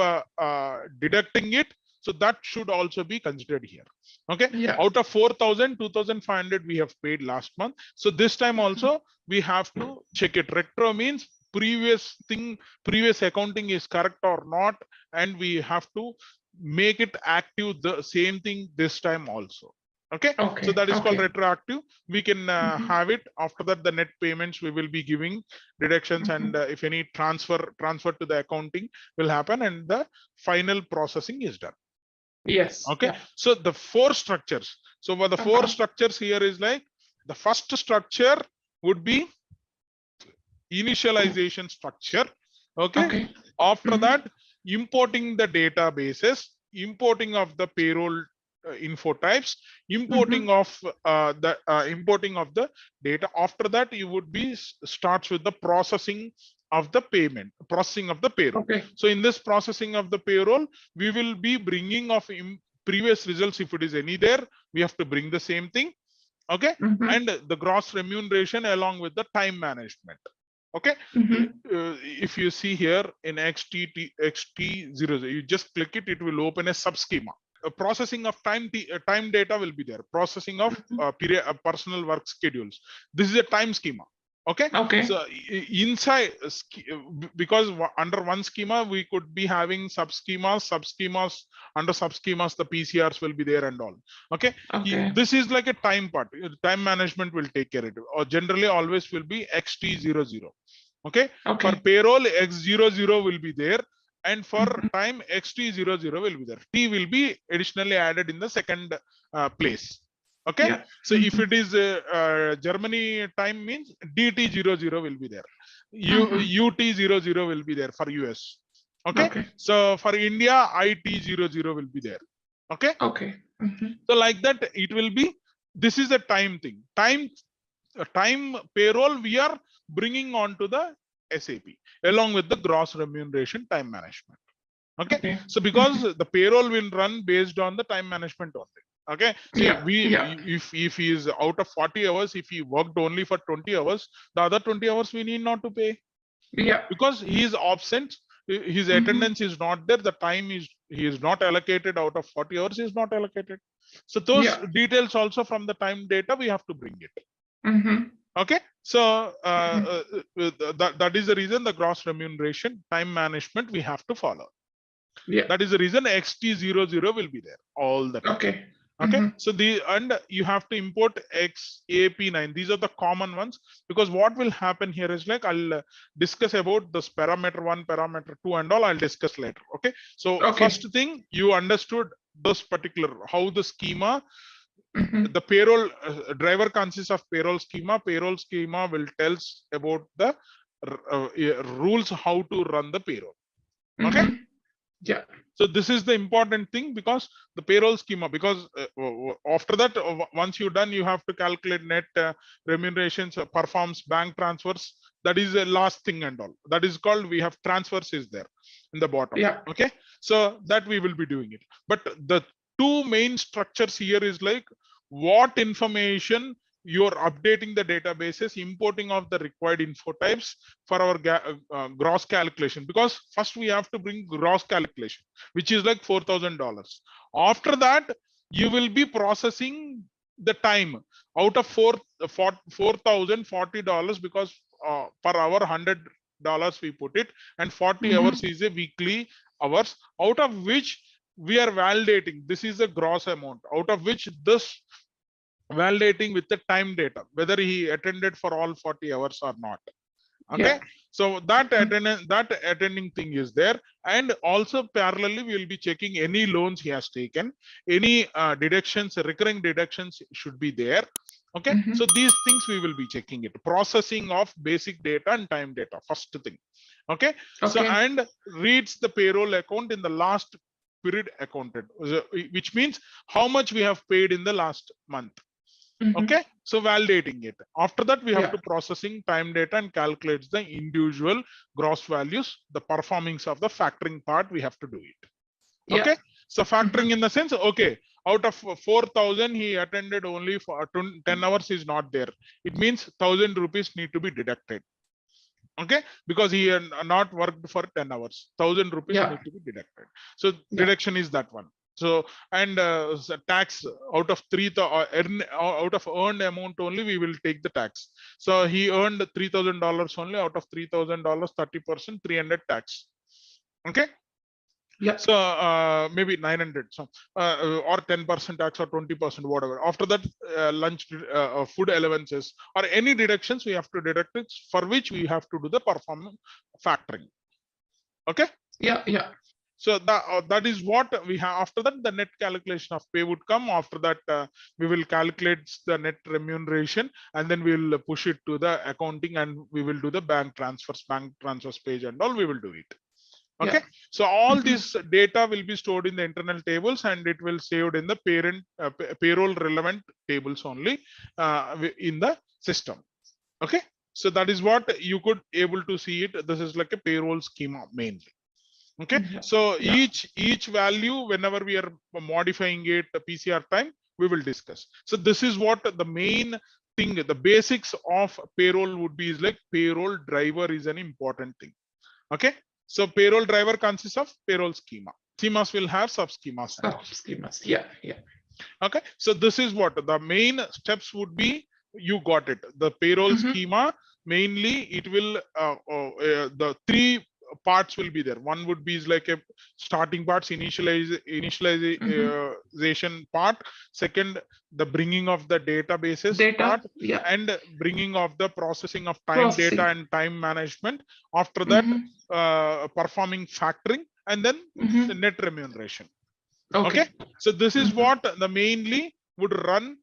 deducting it, so that should also be considered here. Okay, out of 4,000, 2,500 we have paid last month. So this time also we have to check it. Retro means previous accounting is correct or not, and we have to make it active the same thing this time also. Okay, so that is called retroactive. We can have it. After that, the net payments we will be giving deductions, and if any transfer to the accounting will happen, and the final processing is done. Okay, so the four structures. So for the four structures here is like, the first structure would be initialization structure. Okay, after that, importing the databases, importing of the payroll info types, importing of the data. After that, you would be starts with the processing of the payment, processing of the payroll. So in this processing of the payroll, we will be bringing of previous results. If it is any there, we have to bring the same thing. Okay, and the gross remuneration along with the time management. Okay, if you see here in XT0, you just click it, it will open a sub schema. Processing of time data will be there. Processing of personal work schedules. This is a time schema. Okay. Okay. So inside, because under one schema we could be having sub schemas. Under sub schemas the PCRs will be there and all. Okay. Okay. This is like a time part. Time management will take care of it, or generally always will be XT00. Okay. Okay. For payroll, X00 will be there, and for time XT00 will be there. T will be additionally added in the second place. Okay. Yeah. So if it is Germany time, means DT00 will be there. UT00 will be there for US. Okay. Okay. So for India, IT00 will be there. Okay. Okay. So like that, it will be. This is a time thing. Time payroll we are bringing on to the SAP along with the gross remuneration time management. Okay. So because the payroll will run based on the time management only. Okay. So if he is out of 40 hours, if he worked only for 20 hours, the other 20 hours we need not to pay. Yeah. Because he is absent, his attendance is not there, the time he is not allocated out of 40 hours is not allocated. So those details also from the time data we have to bring it. Okay. So that is the reason the gross remuneration time management we have to follow. Yeah. That is the reason XT00 will be there all the time. Okay. Okay. So and you have to import XAP9. These are the common ones, because what will happen here is like I'll discuss about this parameter 1, parameter 2 and all I'll discuss later. Okay. So first thing, you understood this particular, how the schema, the payroll driver consists of payroll schema. Payroll schema will tell about the rules how to run the payroll. Okay. Yeah. So this is the important thing, because the payroll schema, because after that, once you're done, you have to calculate net remunerations, performs bank transfers. That is the last thing and all. That is called, we have transfers is there in the bottom. Yeah. Okay. So that we will be doing it. But the two main structures here is like what information you're updating the databases, importing of the required info types for our gross calculation, because first we have to bring gross calculation, which is like $4,000. After that, you will be processing the time out of $4,040, because per hour $100 we put it, and 40 hours is a weekly hours, out of which we are validating. This is a gross amount, out of which this validating with the time data, whether he attended for all 40 hours or not. Okay. Yeah. So that attending thing is there, and also parallelly we will be checking any loans he has taken, any deductions, recurring deductions should be there. Okay. So these things we will be checking it, processing of basic data and time data, first thing. Okay. So and reads the payroll account in the last period accounted, which means how much we have paid in the last month. Okay. So validating it. After that, we have to processing time data and calculates the individual gross values, the performings of the factoring part, we have to do it. Okay. So factoring in the sense, okay, out of 4,000 he attended only for 10 hours is not there. It means 1,000 rupees need to be deducted. Okay, because he had not worked for 10 hours, 1,000 rupees need to be deducted. So deduction is that one. So and tax out of out of earned amount only we will take the tax. So he earned $3,000 only, out of $3,000, 30%, 300 tax. Okay. Yeah. So maybe 900. So or 10% tax or 20%, whatever. After that, lunch, food allowances or any deductions we have to deduct it, for which we have to do the performance factoring. Okay. Yeah. Yeah. So that is what we have. After that, the net calculation of pay would come. After that, we will calculate the net remuneration, and then we will push it to the accounting, and we will do the bank transfers page and all. We will do it. Okay. So all this data will be stored in the internal tables, and it will saved in the parent payroll relevant tables only in the system. Okay. So that is what you could able to see it. This is like a payroll schema mainly. Okay. So each value, whenever we are modifying it, the PCR time, we will discuss. So this is what the main thing, the basics of payroll would be, is like payroll driver is an important thing. Okay. So payroll driver consists of payroll schema. Schemas will have sub schemas. Schemas. Yeah. Yeah. Okay. So this is what the main steps would be. You got it. The payroll schema, mainly it will the three parts will be there. One would be is like a starting parts, initialization part. Second, the bringing of the databases part, Yeah. and bringing of the processing of time Processing. data and time management. After that, performing factoring, and then the net remuneration. Okay. So this is what the mainly would run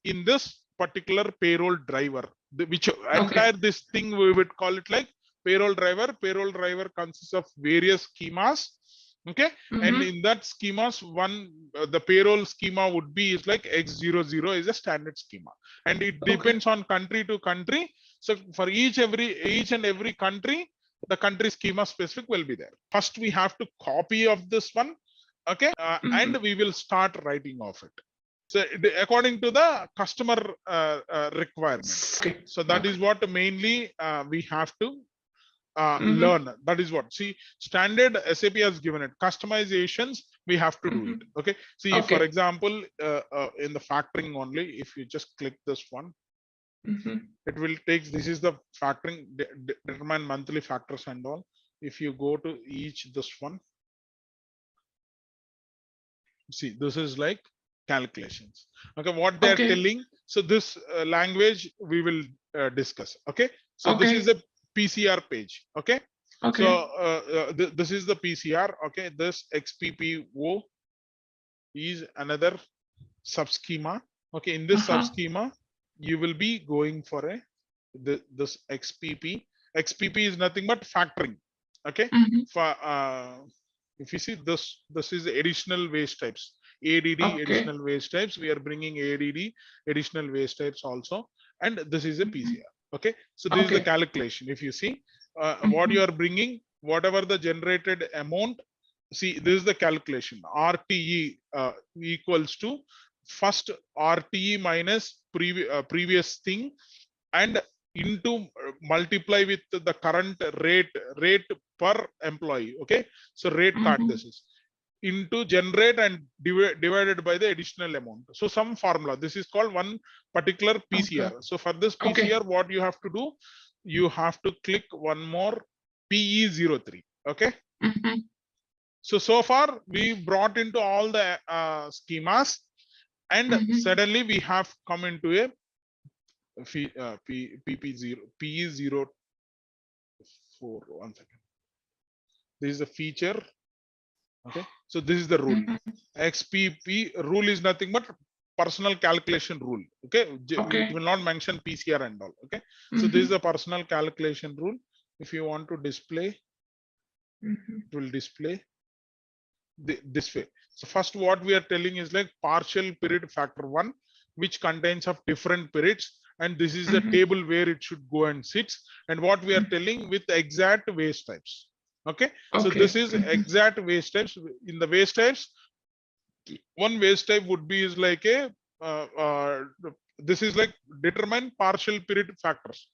in this particular payroll driver, which entire this thing we would call it like payroll driver. Payroll driver consists of various schemas. Okay. And in that schemas, one the payroll schema would be is like X00 is a standard schema, and it depends on country to country. So for each and every country, the country schema specific will be there. First, we have to copy of this one. Okay. And we will start writing off it. So according to the customer requirement. Okay. So that is what mainly we have to learn. That is what, see, standard SAP has given it. Customizations we have to do it. Okay. See, for example, in the factoring only, if you just click this one, it will take, this is the factoring, determine monthly factors and all. If you go to each this one, see, this is like calculations. Okay, what they are telling. So this language we will discuss. Okay. So this is a PCR page. Okay. So this is the PCR. Okay. This XPPO is another subschema. Okay. In this subschema, you will be going for a this XPP. XPP is nothing but factoring. Okay. For if you see this is additional waste types. ADD additional waste types. We are bringing ADD additional waste types also, and this is a PCR. Okay. So this is the calculation. If you see what you are bringing, whatever the generated amount. See, this is the calculation. RTE equals to first RTE minus previous thing, and into multiply with the current rate per employee. Okay. So rate card this is into generate and divided by the additional amount. So some formula, this is called one particular PCR. So for this PCR, what you have to do, you have to click one more PE03. Okay. So far we brought into all the schemas, and suddenly we have come into a PP0 PE04. 1 second. This is a feature. Okay. So this is the rule. XPP rule is nothing but personal calculation rule. Okay. It will not mention PCR and all. Okay. So this is the personal calculation rule. If you want to display, it will display this way. So first, what we are telling is like partial period factor 1, which contains of different periods, and this is the table where it should go and sits. And what we are telling with exact waste types. Okay. So this is exact waste types. In the waste types, one waste type would be is like a this is like determine partial period factors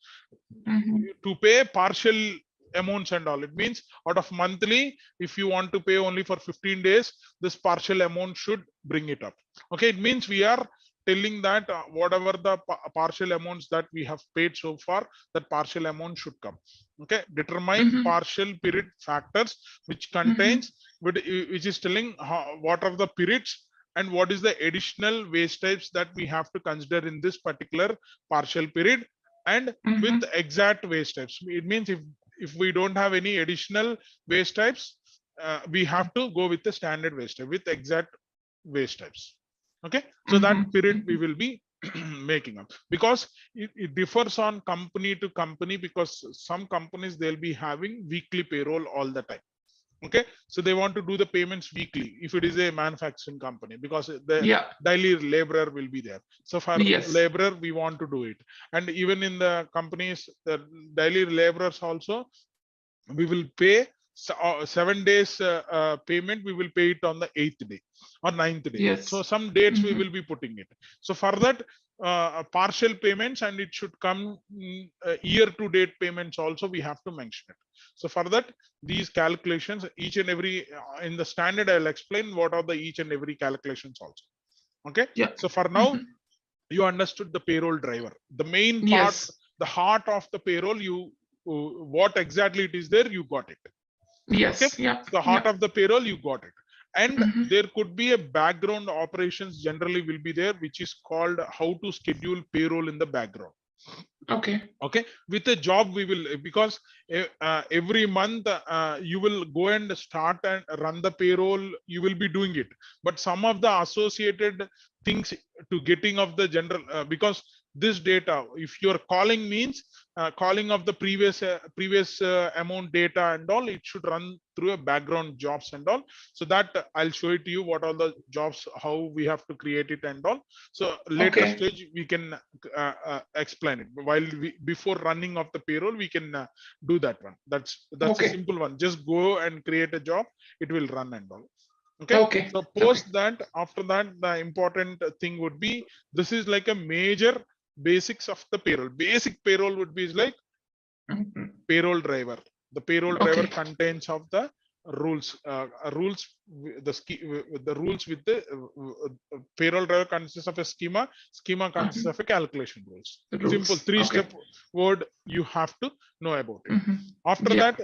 to pay partial amounts and all. It means out of monthly, if you want to pay only for 15 days, this partial amount should bring it up. Okay. It means we are telling that whatever the partial amounts that we have paid so far, that partial amount should come. Okay. Determine partial period factors, which contains which is telling what are the periods and what is the additional waste types that we have to consider in this particular partial period, and with exact waste types. It means if we don't have any additional waste types, we have to go with the standard waste type with exact waste types. Okay. So that period we will be making up, because it differs on company to company, because some companies they'll be having weekly payroll all the time. Okay. So they want to do the payments weekly if it is a manufacturing company, because the daily laborer will be there. So for laborer, we want to do it. And even in the companies, the daily laborers also, we will pay 7 days payment. We will pay it on the 8th day or 9th day. So some dates we will be putting it. So for that partial payments, and it should come year to date payments also, we have to mention it. So for that, these calculations, each and every in the standard, I'll explain what are the each and every calculations also. Okay. So for now, you understood the payroll driver. The main part the heart of the payroll, you what exactly it is there, you got it. Yes. Okay? Yeah. The heart Yeah. of the payroll, you got it. And there could be a background operations generally will be there, which is called how to schedule payroll in the background. Okay. Okay, with a job we will, because every month you will go and start and run the payroll, you will be doing it, but some of the associated things to getting of the general because this data, if you're calling means calling of the previous amount data and all, it should run through a background jobs and all. So that I'll show it to you what all the jobs, how we have to create it and all. So later stage we can explain it. While before running of the payroll, we can do that one. That's a simple one. Just go and create a job, it will run and all. Okay. So post that, after that, the important thing would be, this is like a major basics of the payroll. Basic payroll would be like payroll driver. The payroll driver contains of the rules, the rules with the payroll driver consists of a schema. Schema consists of a calculation rules. Simple 3-step word you have to know about it. After that,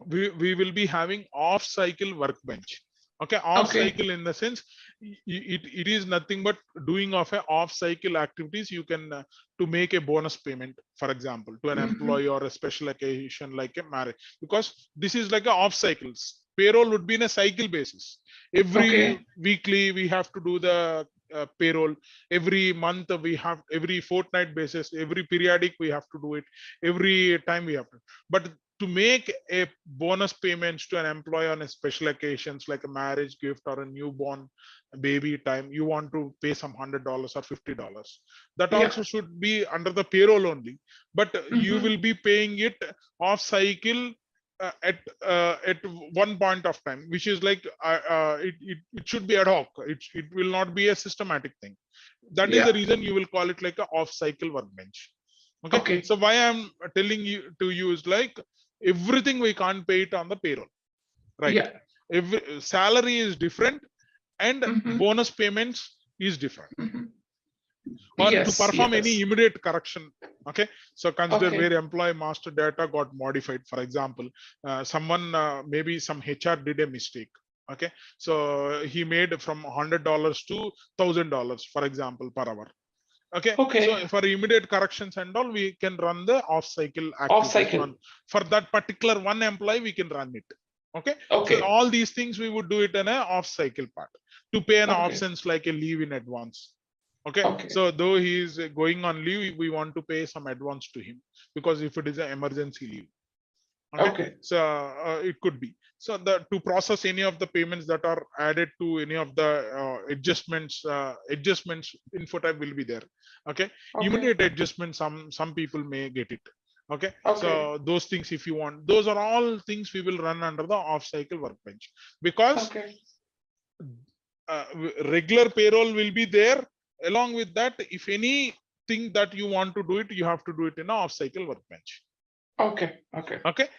we will be having off cycle workbench. Okay, off cycle in the sense it is nothing but doing of a off cycle activities. You can to make a bonus payment, for example, to an employee or a special occasion like a marriage, because this is like a off cycles. Payroll would be in a cycle basis. Every weekly we have to do the payroll. Every month we have, every fortnight basis, every periodic we have to do it. Every time we have to. But to make a bonus payments to an employee on a special occasions like a marriage gift or a newborn baby time, you want to pay some $100 or $50. That also should be under the payroll only, but you will be paying it off cycle at one point of time, which is like it should be ad hoc. It will not be a systematic thing. That is the reason you will call it like a off cycle workbench. Okay. So why I'm telling you to use like everything we can't pay it on the payroll, right? Every salary is different and bonus payments is different. Or to perform any immediate correction. Okay, so consider where employee master data got modified. For example, someone maybe some HR did a mistake. Okay, so he made from $100 to $1,000, for example, per hour. Okay. So for immediate corrections and all, we can run the off cycle activity. For that particular one employee, we can run it. Okay. So all these things we would do it in an off cycle part. To pay an absence like a leave in advance. Okay. So though he is going on leave, we want to pay some advance to him, because if it is an emergency leave. Okay. So it could be. So to process any of the payments that are added to any of the adjustments info type will be there. Okay. Immediate adjustment, some people may get it. Okay. So those things, if you want, those are all things we will run under the off cycle workbench, because regular payroll will be there. Along with that, if anything that you want to do it, you have to do it in an off cycle workbench. Okay.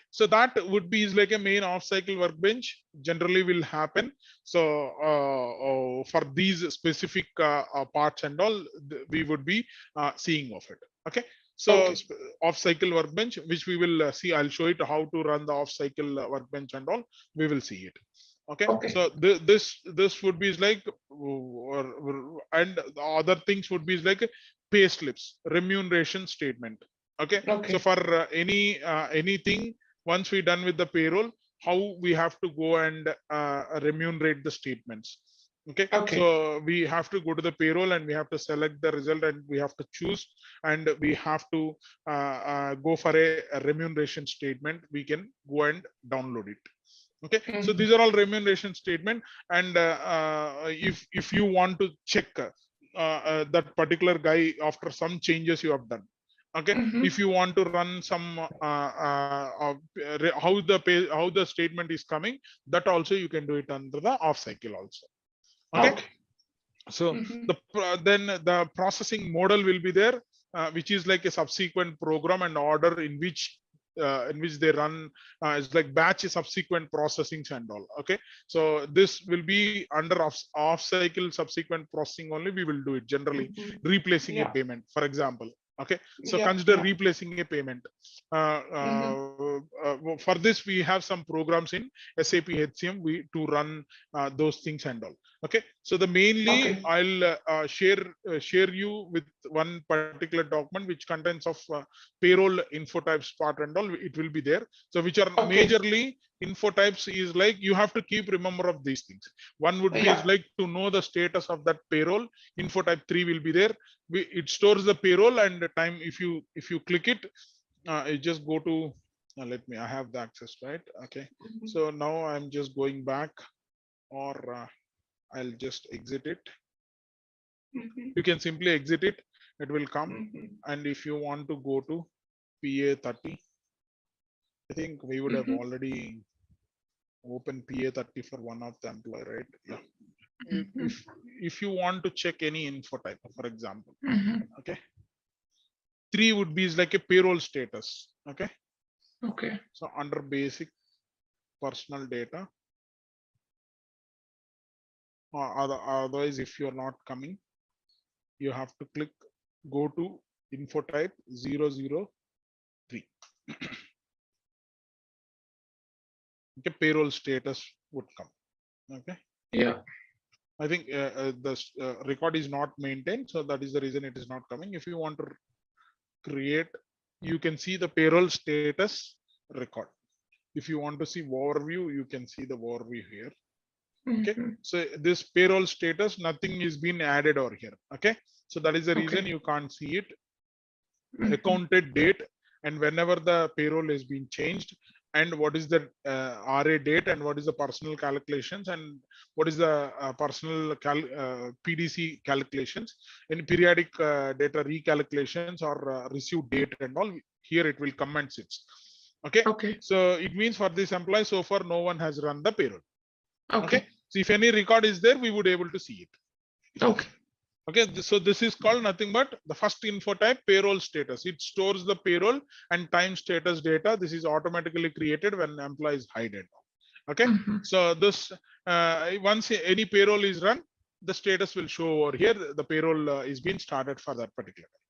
So that would be like a main off cycle workbench generally will happen. So for these specific parts and all, we would be seeing of it. Okay. So off cycle workbench, which we will see, I'll show it how to run the off cycle workbench and all, we will see it. Okay. So this would be like, and the other things would be like pay slips, remuneration statement. Okay. So for anything, once we're done with the payroll, how we have to go and remunerate the statements. Okay. So we have to go to the payroll and we have to select the result and we have to choose, and we have to go for a remuneration statement. We can go and download it. Okay. So these are all remuneration statement, and if you want to check that particular guy after some changes you have done. Okay. If you want to run some how the statement is coming, that also you can do it under the off cycle also. Okay. So then the processing model will be there, which is like a subsequent program and order in which they run. It's like batch subsequent processings and all. Okay. So this will be under off cycle subsequent processing only. We will do it generally, replacing a payment, for example. Okay, so consider replacing a payment. For this, we have some programs in SAP HCM to run those things and all. Okay, so the mainly I'll share you with one particular document which contains of payroll info types part and all. It will be there. So which are majorly info types is like you have to keep remember of these things. One would be is like to know the status of that payroll. Info type 3 will be there. It stores the payroll and the time. If you click it, you just go to let me, I have the access, right? Okay, so now I'm just going back, or I'll just exit it. You can simply exit it, it will come. And if you want to go to PA30, I think we would have already opened PA30 for one of the employee, right? Yeah. If you want to check any info type, for example, okay, 3 would be is like a payroll status. Okay. Okay. So under basic personal data, otherwise if you're not coming, you have to click go to info type 003. Okay, payroll status would come. Okay. Yeah. I think the record is not maintained, so that is the reason it is not coming. If you want to create, you can see the payroll status record. If you want to see overview, you can see the overview here. Okay, so this payroll status, nothing is been added over here. Okay, so that is the reason you can't see it. Accounted date, and whenever the payroll has been changed, and what is the RA date, and what is the personal calculations, and what is the personal PDC calculations, in periodic data recalculations or received date and all, here it will come and sits. Okay. Okay. So it means for this employee, so far no one has run the payroll. Okay. So if any record is there, we would able to see it. Okay. Okay, so this is called nothing but the first info type, payroll status. It stores the payroll and time status data. This is automatically created when employee is hired. Okay, so this once any payroll is run, the status will show over here. The payroll is being started for that particular time.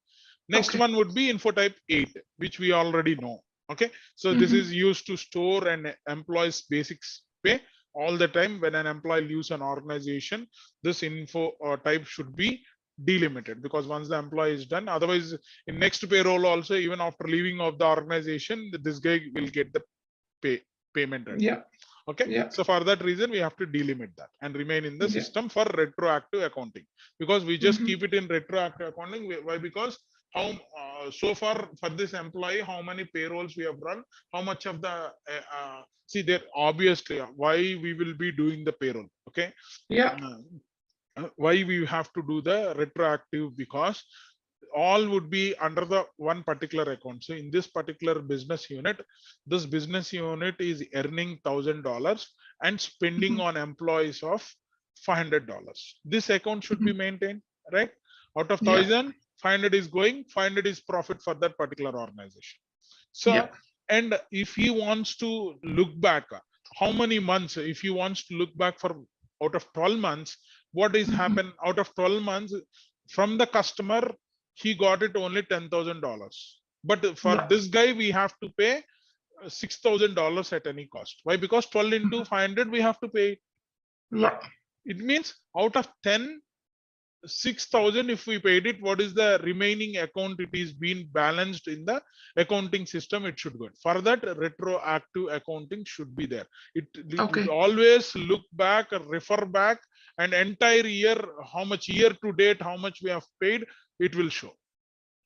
Next one would be info type 8, which we already know. Okay, so this is used to store an employee's basics pay. All the time when an employee leaves an organization, this info type should be delimited, because once the employee is done, otherwise in next payroll also, even after leaving of the organization, this guy will get the payment. Yeah. Okay. Yeah. So for that reason, we have to delimit that and remain in the system for retroactive accounting, because we just keep it in retroactive accounting. Why? Because how so far for this employee, how many payrolls we have run, how much of the see there, obviously why we will be doing the payroll. Okay. Yeah. Why we have to do the retroactive, because all would be under the one particular account. So in this particular business unit, this business unit is earning $1,000 and spending on employees of $500. This account should be maintained, right? Out of 1,000, 500 is going, 500 is profit for that particular organization. So, and if he wants to look back, how many months, if he wants to look back for out of 12 months, what is happened out of 12 months from the customer, he got it only $10,000. But for this guy, we have to pay $6,000 at any cost. Why? Because 12 into 500, we have to pay. It means out of 10, 6,000 if we paid it, what is the remaining account? It is being balanced in the accounting system. It should go. For that, retroactive accounting should be there. It always look back, refer back, and entire year, how much year to date, how much we have paid, it will show.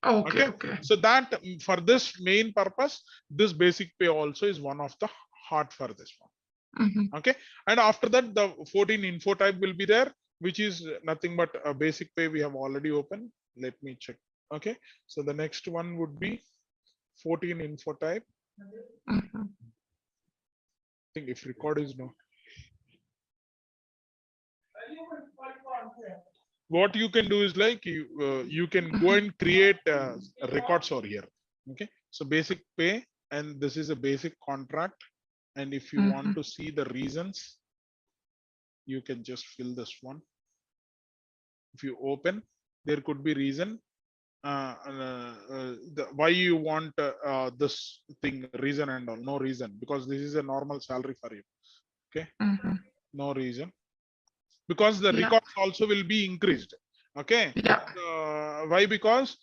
Okay. So that for this main purpose, this basic pay also is one of the heart for this one. Okay. And after that, the 14 info type will be there, which is nothing but a basic pay we have already opened. Let me check. Okay. So the next one would be 14 info type. I think if record is no. What you can do is like you can go and create records over here. Okay. So basic pay, and this is a basic contract. And if you want to see the reasons, you can just fill this one. If you open, there could be reason why you want this thing, reason and all. No reason, because this is a normal salary for you. Okay, no reason, because the records also will be increased. Okay, why? Because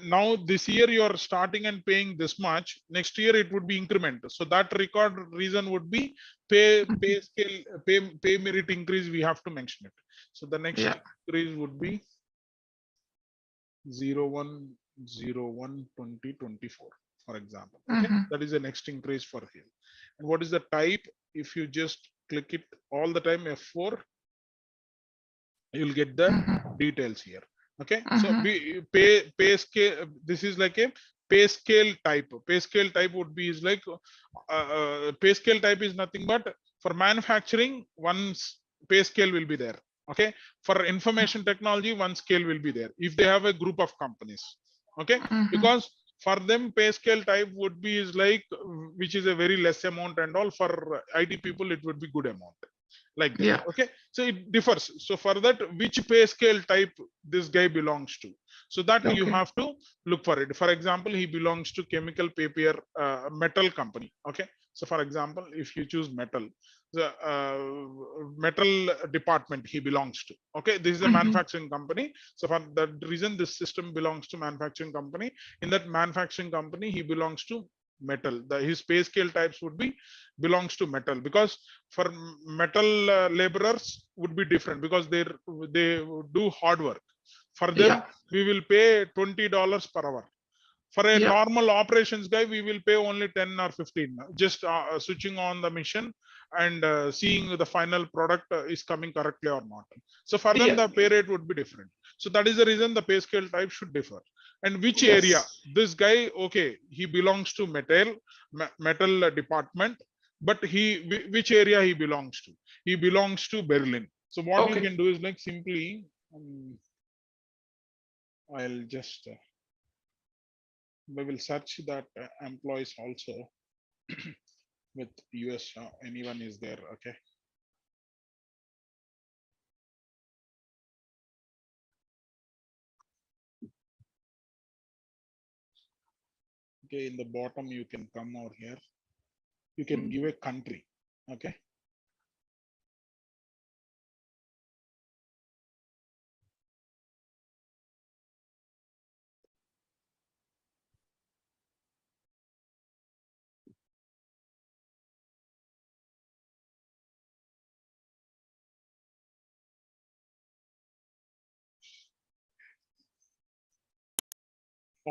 now this year you are starting and paying this much, next year it would be increment, so that record reason would be pay scale, pay merit increase, we have to mention it. So the next increase would be 01/01/2024, for example. Okay, that is the next increase for here. And what is the type? If you just click it all the time, F4, you'll get the details here. Okay, so we pay scale, this is like a pay scale type. Pay scale type would be is like pay scale type is nothing but for manufacturing, one pay scale will be there. Okay, for information technology, one scale will be there if they have a group of companies. Okay, because for them pay scale type would be is like which is a very less amount, and all for IT people it would be good amount, like that. Okay, so it differs. So for that, which pay scale type this guy belongs to, so that you have to look for it. For example, he belongs to chemical, paper, metal company. Okay, so for example, if you choose metal, the metal department he belongs to. Okay, this is a manufacturing company, so for that reason this system belongs to manufacturing company. In that manufacturing company he belongs to metal. His pay scale types would be belongs to metal, because for metal laborers would be different, because they do hard work. For them we will pay $20 per hour. For a normal operations guy, we will pay only 10 or 15, just switching on the machine and seeing the final product is coming correctly or not. So for them, the pay rate would be different. So that is the reason the pay scale type should differ. And which area this guy, okay, he belongs to metal department, but which area he belongs to? He belongs to Berlin. So what you can do is like simply, I'll just we will search that employees also with US, anyone is there. Okay, okay, in the bottom you can come over here, you can give a country. Okay,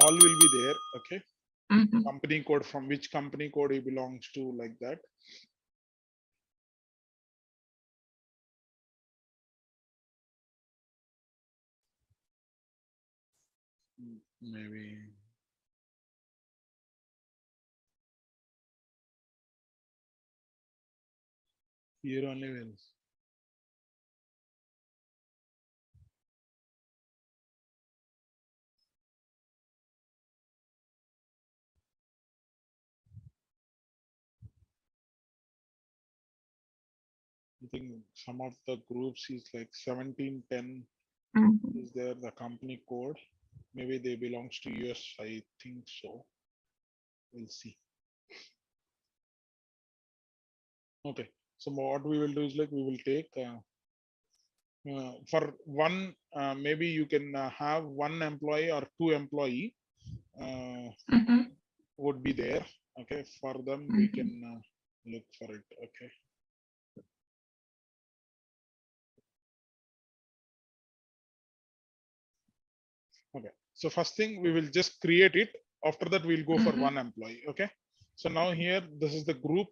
all will be there. Okay, company code, from which company code he belongs to, like that. Maybe here only will. I think some of the groups is like 1710 is there, the company code. Maybe they belongs to US, I think so. We'll see. Okay, so what we will do is like we will take for one, maybe you can have one employee or two employee would be there. Okay, for them we can look for it. Okay. Okay, so first thing we will just create it. After that we'll go for one employee. Okay, so now here this is the group.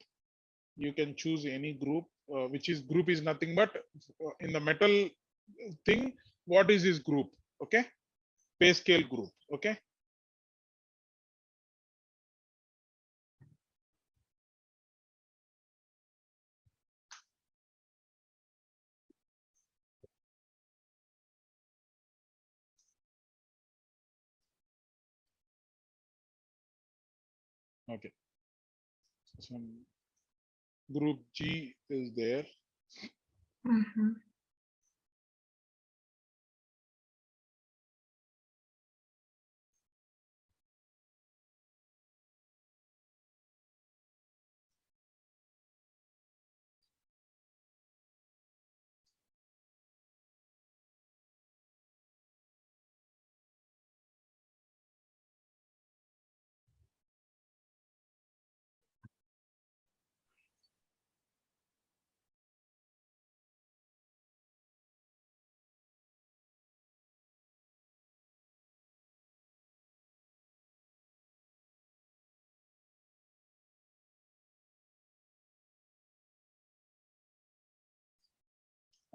You can choose any group, which is group is nothing but in the metal thing, what is his group? Okay, pay scale group. Okay, okay, so some group G is there.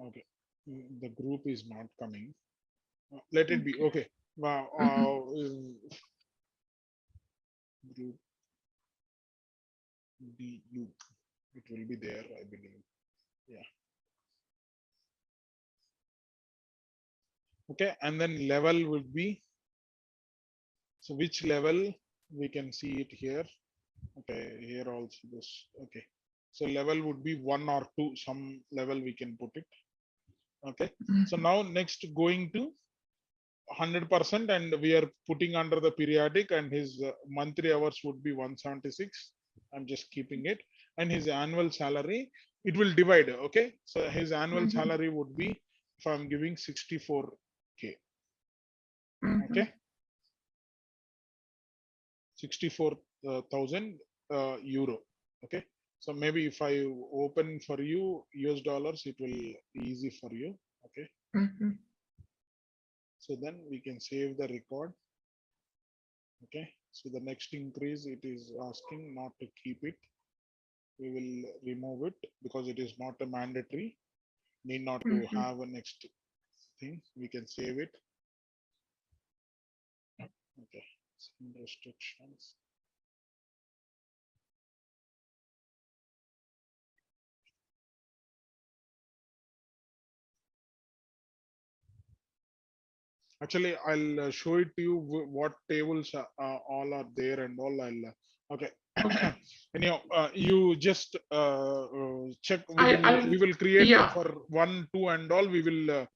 Okay, the group is not coming. Let it be. Okay. Group DU. It will be there, I believe. Yeah. Okay, and then level would be. So which level we can see it here. Okay, here also this. Okay. So level would be 1 or 2, some level we can put it. Okay. So now next going to 100%, and we are putting under the periodic, and his monthly hours would be 176. I'm just keeping it, and his annual salary, it will divide. Okay. So his annual salary would be, if I'm giving 64K. Okay. 64,000 euro. Okay. So maybe if I open for you US dollars, it will be easy for you. Okay. So then we can save the record. Okay. So the next increase, it is asking not to keep it. We will remove it because it is not a mandatory. Need not to have a next thing. We can save it. Okay. Some restrictions. Actually, I'll show it to you what tables all are there and all. Okay. Anyhow, you just check. We will create for 1, 2 and all. We will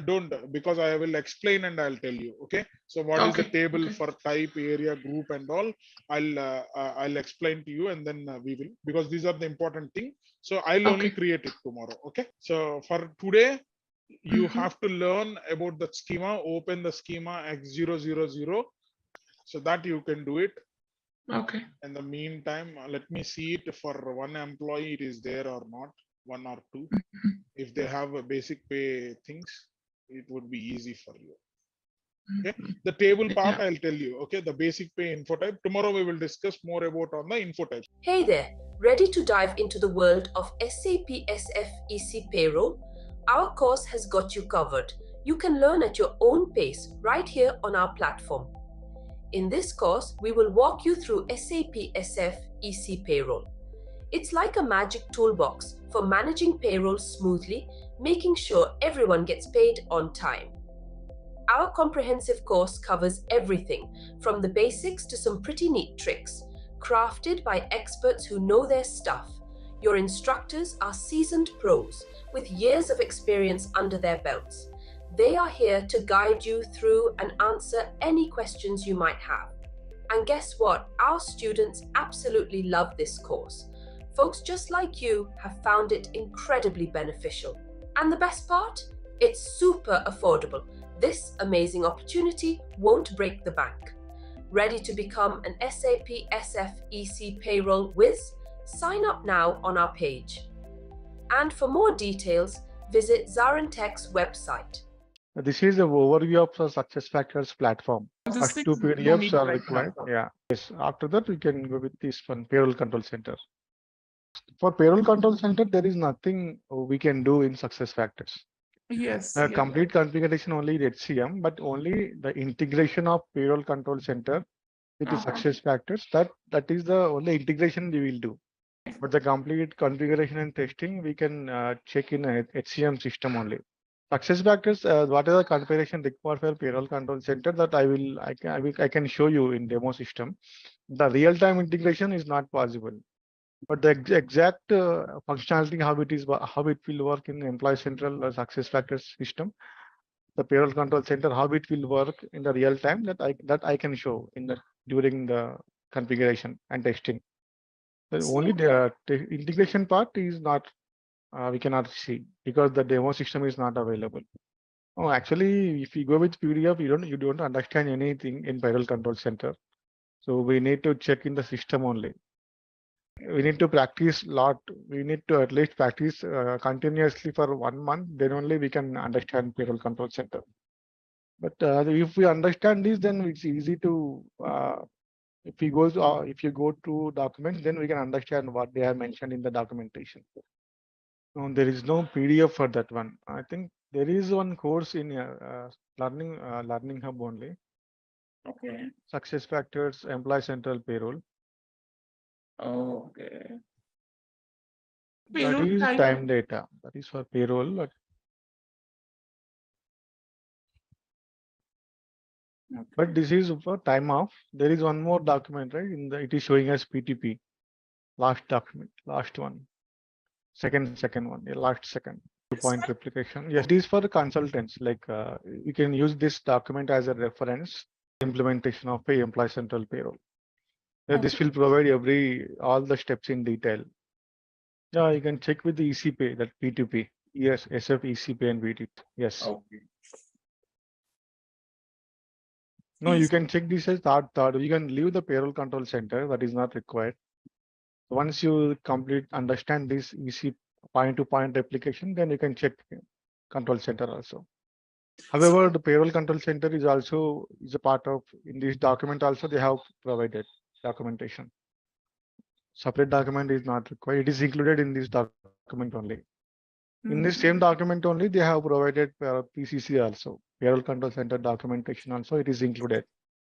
don't, because I will explain and I'll tell you. Okay. So what is the table for type, area, group and all? I'll explain to you, and then we will, because these are the important thing. So I'll only create it tomorrow. Okay. So for today, you have to learn about the schema. Open the schema X000, so that you can do it. Okay. In the meantime, let me see it for one employee, it is there or not, 1 or 2. If they have a basic pay things, it would be easy for you. Okay. The table part, I'll tell you. Okay. The basic pay info type. Tomorrow we will discuss more about on the info type. Hey there, ready to dive into the world of SAP SF EC Payroll? Our course has got you covered. You can learn at your own pace right here on our platform. In this course, we will walk you through SAP SF EC Payroll. It's like a magic toolbox for managing payroll smoothly, making sure everyone gets paid on time. Our comprehensive course covers everything from the basics to some pretty neat tricks, crafted by experts who know their stuff. Your instructors are seasoned pros with years of experience under their belts. They are here to guide you through and answer any questions you might have. And guess what? Our students absolutely love this course. Folks just like you have found it incredibly beneficial. And the best part? It's super affordable. This amazing opportunity won't break the bank. Ready to become an SAP SF EC Payroll whiz? Sign up now on our page. And for more details, visit ZaranTech's website. This is an overview of the SuccessFactors platform. First 2 PDFs are required. Yeah. Yes. After that, we can go with this one, Payroll Control Center. For Payroll Control Center, there is nothing we can do in SuccessFactors. Yes. Complete configuration only in HCM, but only the integration of Payroll Control Center with the SuccessFactors. That is the only integration we will do. But the complete configuration and testing we can check in a HCM system only. SuccessFactors, what is the configuration required for Payroll Control Center, that I can show you in demo system. The real-time integration is not possible, but the exact functionality, how it will work in Employee Central SuccessFactors system, the Payroll Control Center, how it will work in the real time, that I can show during the configuration and testing. Only the integration part is not, we cannot see because the demo system is not available. Oh, actually, if you go with PDF, you don't understand anything in Payroll Control Center. So we need to check in the system only. We need to practice a lot. We need to at least practice continuously for 1 month. Then only we can understand Payroll Control Center. But if we understand this, then it's easy to. If you go to documents, then we can understand what they have mentioned in the documentation. No, there is no PDF for that one. I think there is one course in Learning Hub only. Okay. SuccessFactors Employee Central Payroll. Okay. That Payroll is type. time data. That is for payroll. But this is for time off. There is one more document, right? It is showing as PTP. Last document, last one. Second one, the last second. 2-point replication. Yes, it is for the consultants. Like you can use this document as a reference implementation of a employee central payroll. This will provide all the steps in detail. Yeah, you can check with the ECP, that P2P. Yes, SAP ECP and VT. Yes. Okay. No, you can check this as third. You can leave the payroll control center. That is not required. Once you understand this EC point-to-point replication, then you can check control center also. However, the payroll control center is a part of, in this document also, they have provided documentation. Separate document is not required. It is included in this document only. In this same document only, they have provided PCC also, payroll control center documentation also, it is included.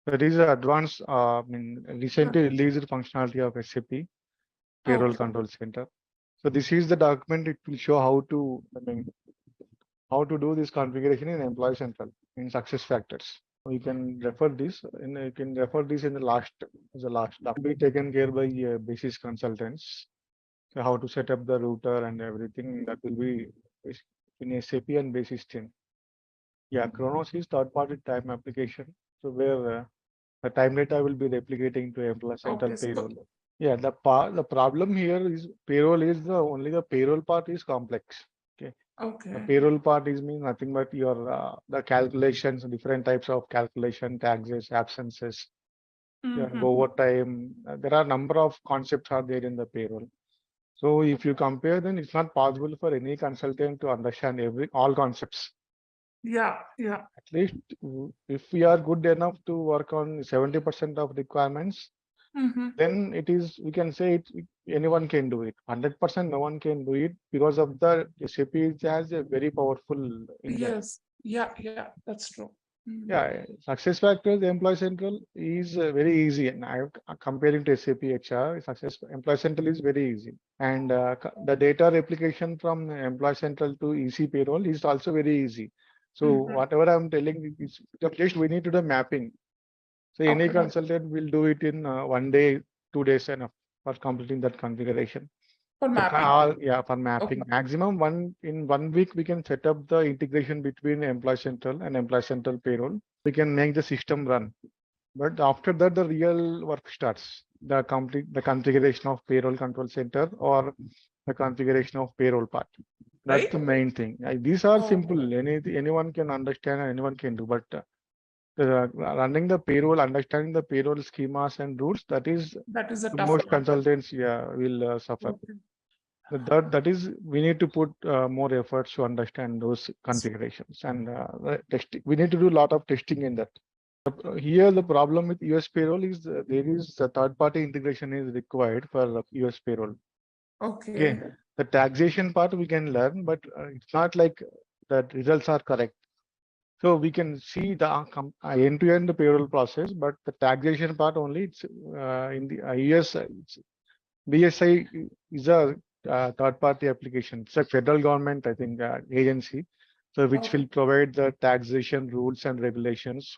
That is advanced, recently released functionality of SAP Payroll Control Center. So this is the document. It will show how to do this configuration in Employee Central in SuccessFactors. You can refer this, and you can refer this in the last document be taken care by basis consultants. So how to set up the router and everything, that will be in SAP and basis team. Yeah, Kronos is third-party time application. So where the time data will be replicating to Employee Central Payroll. Yeah, the problem here is payroll is only the payroll part is complex. Okay. The payroll part is mean nothing but your the calculations, different types of calculation, taxes, absences, overtime. There are a number of concepts are there in the payroll. So if you compare, then it's not possible for any consultant to understand all concepts. Yeah. At least if we are good enough to work on 70% of requirements, then we can say anyone can do it. 100% no one can do it because of the SAP has a very powerful engine. Yes. Yeah, that's true. Yeah, SuccessFactors Employee Central is very easy. And comparing to SAP HR, Employee Central is very easy. And the data replication from Employee Central to EC Payroll is also very easy. So whatever I'm telling is just we need to do mapping. So any consultant will do it in 1 day, 2 days enough for completing that configuration. For mapping. For mapping. Maximum in 1 week, we can set up the integration between Employee Central and Employee Central Payroll. We can make the system run. But after that, the real work starts. The configuration of Payroll Control Center or the configuration of payroll part. That's the main thing. These are simple. Anyone can understand and anyone can do. But running the payroll, understanding the payroll schemas and rules, that is the most consultants will suffer. That is, we need to put more efforts to understand those configurations, and we need to do a lot of testing in that. Here the problem with US payroll is there is a third-party integration is required for US payroll. Okay. The taxation part we can learn, but it's not like the results are correct. So we can see the end-to-end payroll process, but the taxation part only it's in the US. BSI is a third-party application. It's a federal government, I think, agency, so which will provide the taxation rules and regulations.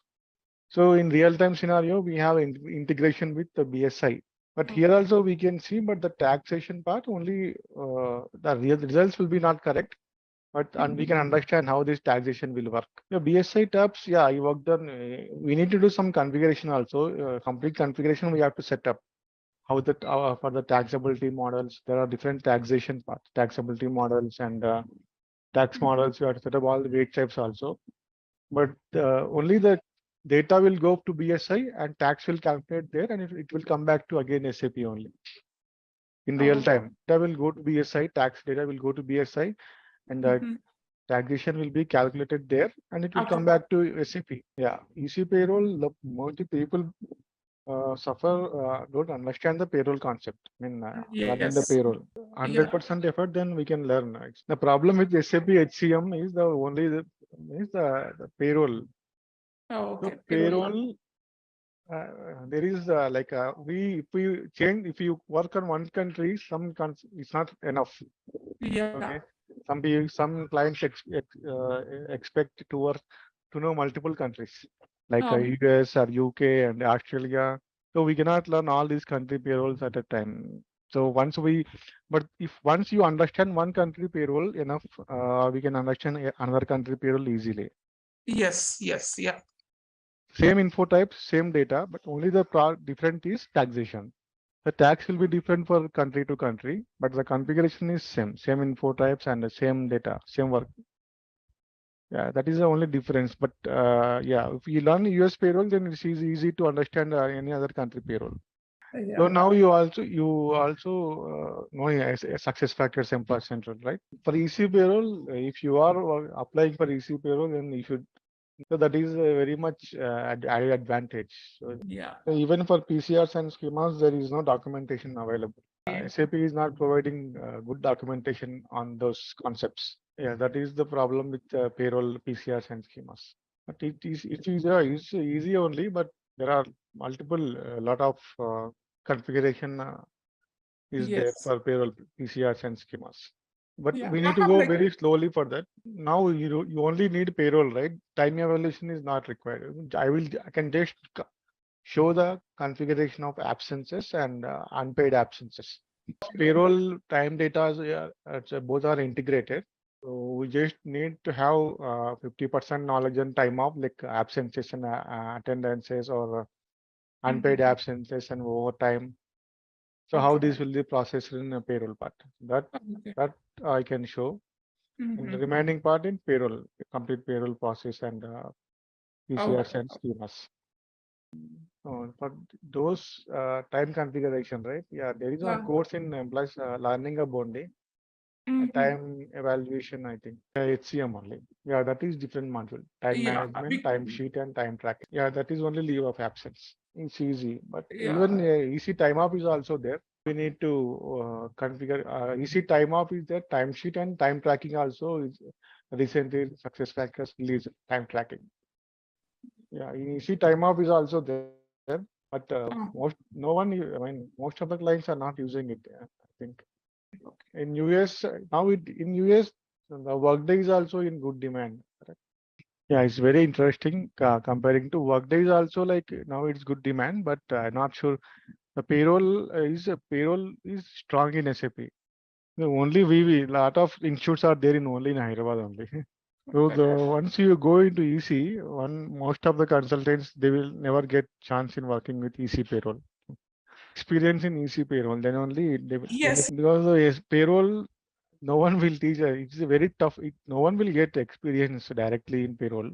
So in real-time scenario, we have integration with the BSI. But here also we can see, but the taxation part only the real results will be not correct. And we can understand how this taxation will work. The BSI tabs, I worked on. We need to do some configuration also. Complete configuration we have to set up. How that for the taxability models, there are different taxation parts, taxability models and tax models. You have to set up all the rate types also. But only the data will go to BSI and tax will calculate there, and it will come back to again SAP only. In real time, data will go to BSI, tax data will go to BSI, and the taxation will be calculated there, and it will come back to SAP. Yeah, EC payroll, most people don't understand the payroll concept. I mean, learning the Yes. payroll. 100% effort, then we can learn. The problem with SAP HCM is the payroll. Oh, okay. So payroll, there is if you work on one country, it's not enough. Yeah. Okay. Some clients expect to know multiple countries like US or UK and Australia. So we cannot learn all these country payrolls at a time. So once you understand one country payroll enough, we can understand another country payroll easily. Yes. Yeah. Same info types, same data, but only the different is taxation. The tax will be different for country to country, but the configuration is same info types and the same data, same work. Yeah, that is the only difference. But if you learn US payroll, then it's easy to understand any other country payroll. Yeah. So now you also know SuccessFactors Employee Central, right? For EC payroll, if you are applying for EC payroll, then you should. So that is very much added advantage. So even for PCRs and schemas, there is no documentation available. SAP is not providing good documentation on those concepts. Yeah, that is the problem with payroll, PCRs and schemas. But it's easy only, but there are multiple lot of configuration is there for payroll, PCRs and schemas. But we need to go very slowly for that. Now you only need payroll, right? Time evaluation is not required. I can just show the configuration of absences and unpaid absences. Payroll time data both are integrated. So we just need to have 50% knowledge on time off, like absences and attendances or unpaid absences and overtime. So how this will be processed in a payroll part? That I can show. And the remaining part in payroll, complete payroll process and PCRs and schemas. For those time configuration, right? Yeah, there is a course in employees learning a bonding. Time evaluation, I think. HCM only. Yeah, that is different module. Time management, time sheet, and time tracking. Yeah, that is only leave of absence. It's easy, but even EC time off is also there. We need to configure EC time off is there. Time sheet and time tracking also is recently SuccessFactors released time tracking. Yeah, EC time off is also there, but most of the clients are not using it. I think. In US now, in US the workday is also in good demand. Correct? Yeah, it's very interesting comparing to workday is also like now it's good demand, but I'm not sure the payroll is strong in SAP. Only lot of institutes are there only in Hyderabad only. So once you go into EC, most of the consultants they will never get chance in working with EC payroll. Experience in EC payroll, then only they will. Yes. Because payroll, no one will teach. It's very tough. No one will get experience directly in payroll.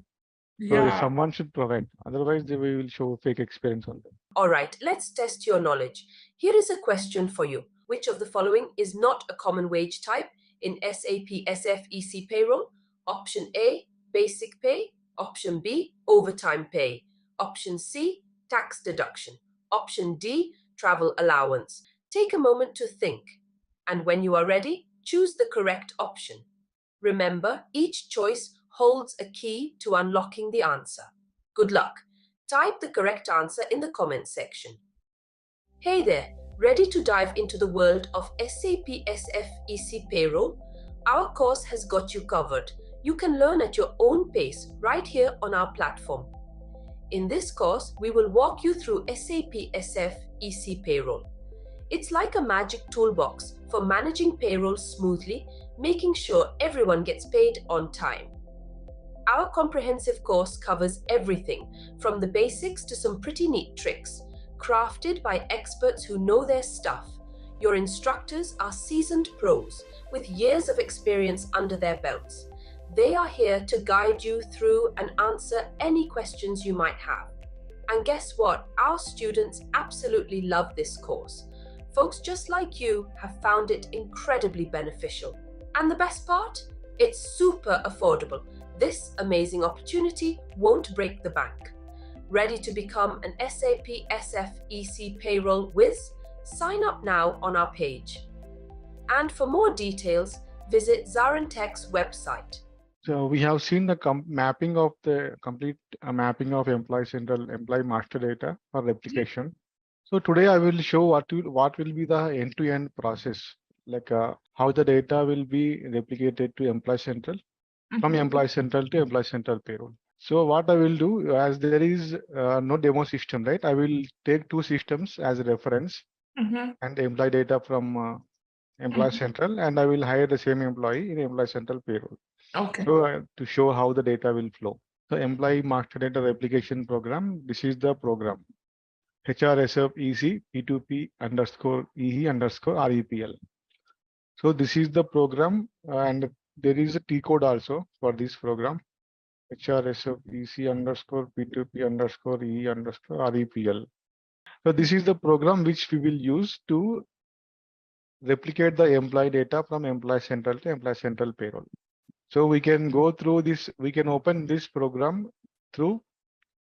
So someone should provide. Otherwise, they will show fake experience on them. All right, let's test your knowledge. Here is a question for you. Which of the following is not a common wage type in SAP SF EC Payroll? Option A, basic pay. Option B, overtime pay. Option C, tax deduction. Option D, travel allowance. Take a moment to think. And when you are ready, choose the correct option. Remember, each choice holds a key to unlocking the answer. Good luck. Type the correct answer in the comments section. Hey there, ready to dive into the world of SAP SF EC Payroll? Our course has got you covered. You can learn at your own pace right here on our platform. In this course, we will walk you through SAP SF EC Payroll. It's like a magic toolbox for managing payroll smoothly, making sure everyone gets paid on time. Our comprehensive course covers everything from the basics to some pretty neat tricks, crafted by experts who know their stuff. Your instructors are seasoned pros with years of experience under their belts. They are here to guide you through and answer any questions you might have. And guess what? Our students absolutely love this course. Folks just like you have found it incredibly beneficial. And the best part? It's super affordable. This amazing opportunity won't break the bank. Ready to become an SAP SF EC Payroll whiz? Sign up now on our page. And for more details, visit ZaranTech's website. So we have seen the mapping of the complete mapping of employee central employee master data for replication. So today I will show what will be the end-to-end process, like how the data will be replicated to employee central, from employee central to employee central payroll. So what I will do, as there is no demo system, right? I will take two systems as a reference and employee data from employee central, and I will hire the same employee in employee central payroll. Okay. So to show how the data will flow. So employee master data replication program, this is the program. HRSF EC P2P underscore EE underscore REPL. So this is the program, and there is a T code also for this program. HRSF EC underscore P2P underscore EE underscore REPL. So this is the program which we will use to replicate the employee data from employee central to employee central payroll. So we can go through this, we can open this program through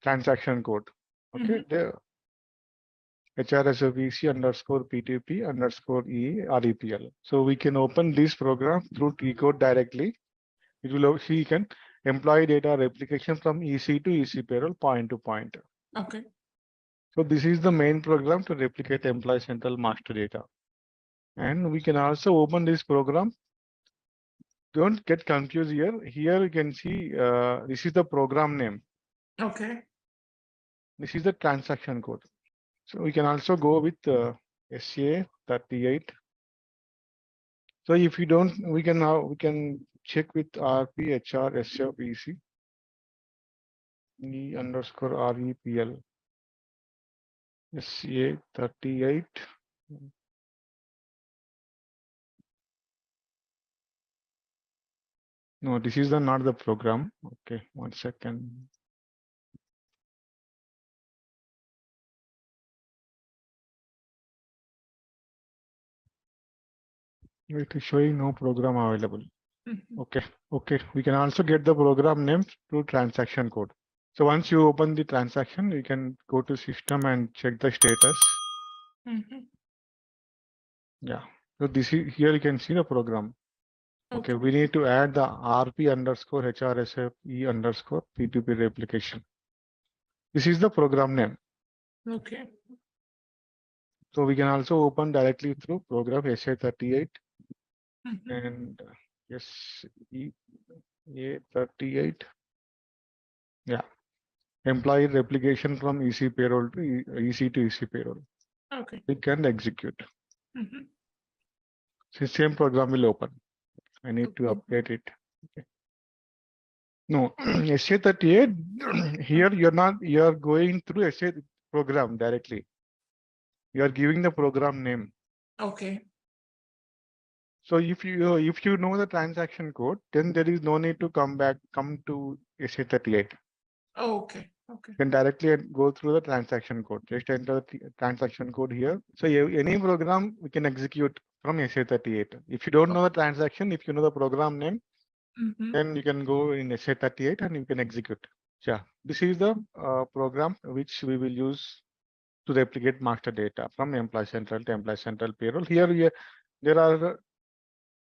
transaction code. Okay, there HRSFEC underscore P2P underscore E REPL. So we can open this program through T code directly. It will see you can employee data replication from EC to EC payroll point to point. Okay. So this is the main program to replicate employee central master data. And we can also open this program. Don't get confused here. Here you can see this is the program name. Okay. This is the transaction code. So we can also go with SA38. So if you don't, we can check with RPHR SFEC E underscore REPL SA38. No, this is not the program. Okay, 1 second. It is showing no program available. Okay. We can also get the program name through transaction code. So once you open the transaction, you can go to system and check the status. Yeah. So this is here you can see the program. Okay, we need to add the RP underscore HRSF E underscore P2P replication. This is the program name. Okay. So we can also open directly through program SA38 and yes, A38. Yeah. Employee replication from EC payroll to EC to EC payroll. Okay. We can execute. So same program will open. I need to update it. Okay. No, SA38 here you're going through SA program directly. You are giving the program name. Okay. So if you know the transaction code, then there is no need to come to SA38. Okay. You can directly go through the transaction code. Just enter the transaction code here. So any program we can execute from SA38. If you don't know the transaction, if you know the program name, then you can go in SA38 and you can execute. Yeah, this is the program which we will use to replicate master data from employee central to employee central payroll. Here there are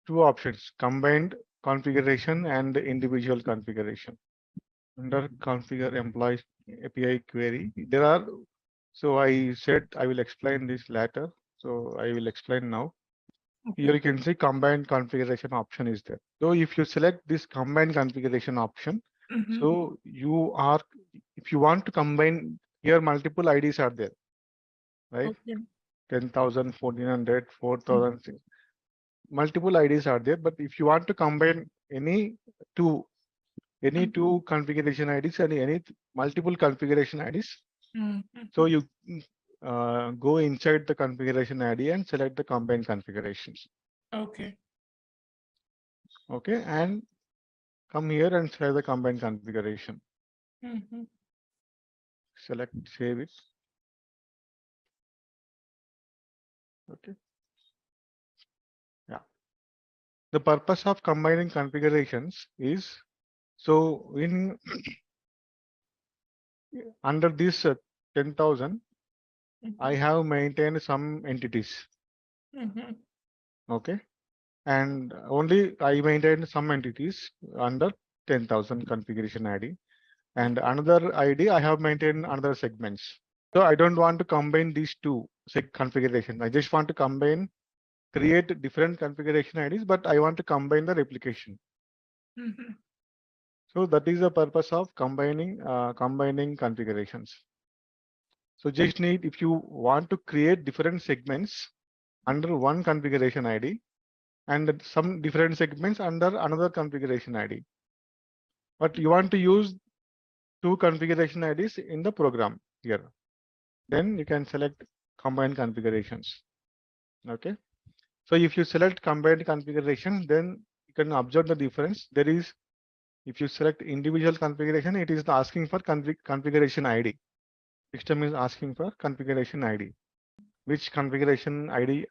two options: combined configuration and individual configuration. Under configure employee API query, there are. So I said I will explain this later. So I will explain now. Here you can see combined configuration option is there. So if you select this combined configuration option, so if you want to combine, here multiple IDs are there, right? 10,000, 1,400, 4,000, multiple IDs are there. But if you want to combine any two configuration IDs and any multiple configuration IDs, so you go inside the configuration ID and select the combined configurations. Okay, and come here and select the combined configuration. Select, save it. Okay. Yeah. The purpose of combining configurations is, so in under this 10,000, I have maintained some entities. Okay. And only I maintained some entities under 10,000 configuration ID. And another ID, I have maintained another segments. So I don't want to combine these two configurations. I just want to create different configuration IDs, but I want to combine the replication. So that is the purpose of combining configurations. So just need, if you want to create different segments under one configuration ID and some different segments under another configuration ID, but you want to use two configuration IDs in the program here, then you can select combined configurations. Okay. So if you select combined configuration, then you can observe the difference. There is, if you select individual configuration, it is asking for configuration ID. System is asking for configuration ID. Which configuration ID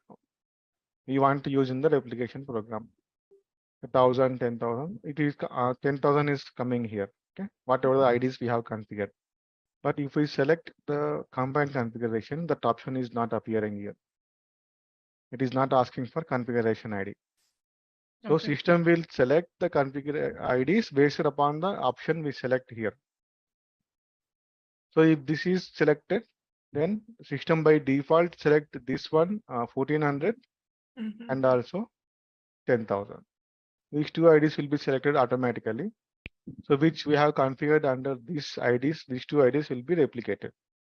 we want to use in the replication program? 1,000, 10,000. It is 10,000 is coming here. Okay, whatever the IDs we have configured. But if we select the combined configuration, that option is not appearing here. It is not asking for configuration ID. So system will select the IDs based upon the option we select here. So if this is selected, then system by default select this one 1,400 and also 10,000. These two IDs will be selected automatically. So which we have configured under these IDs, these two IDs will be replicated,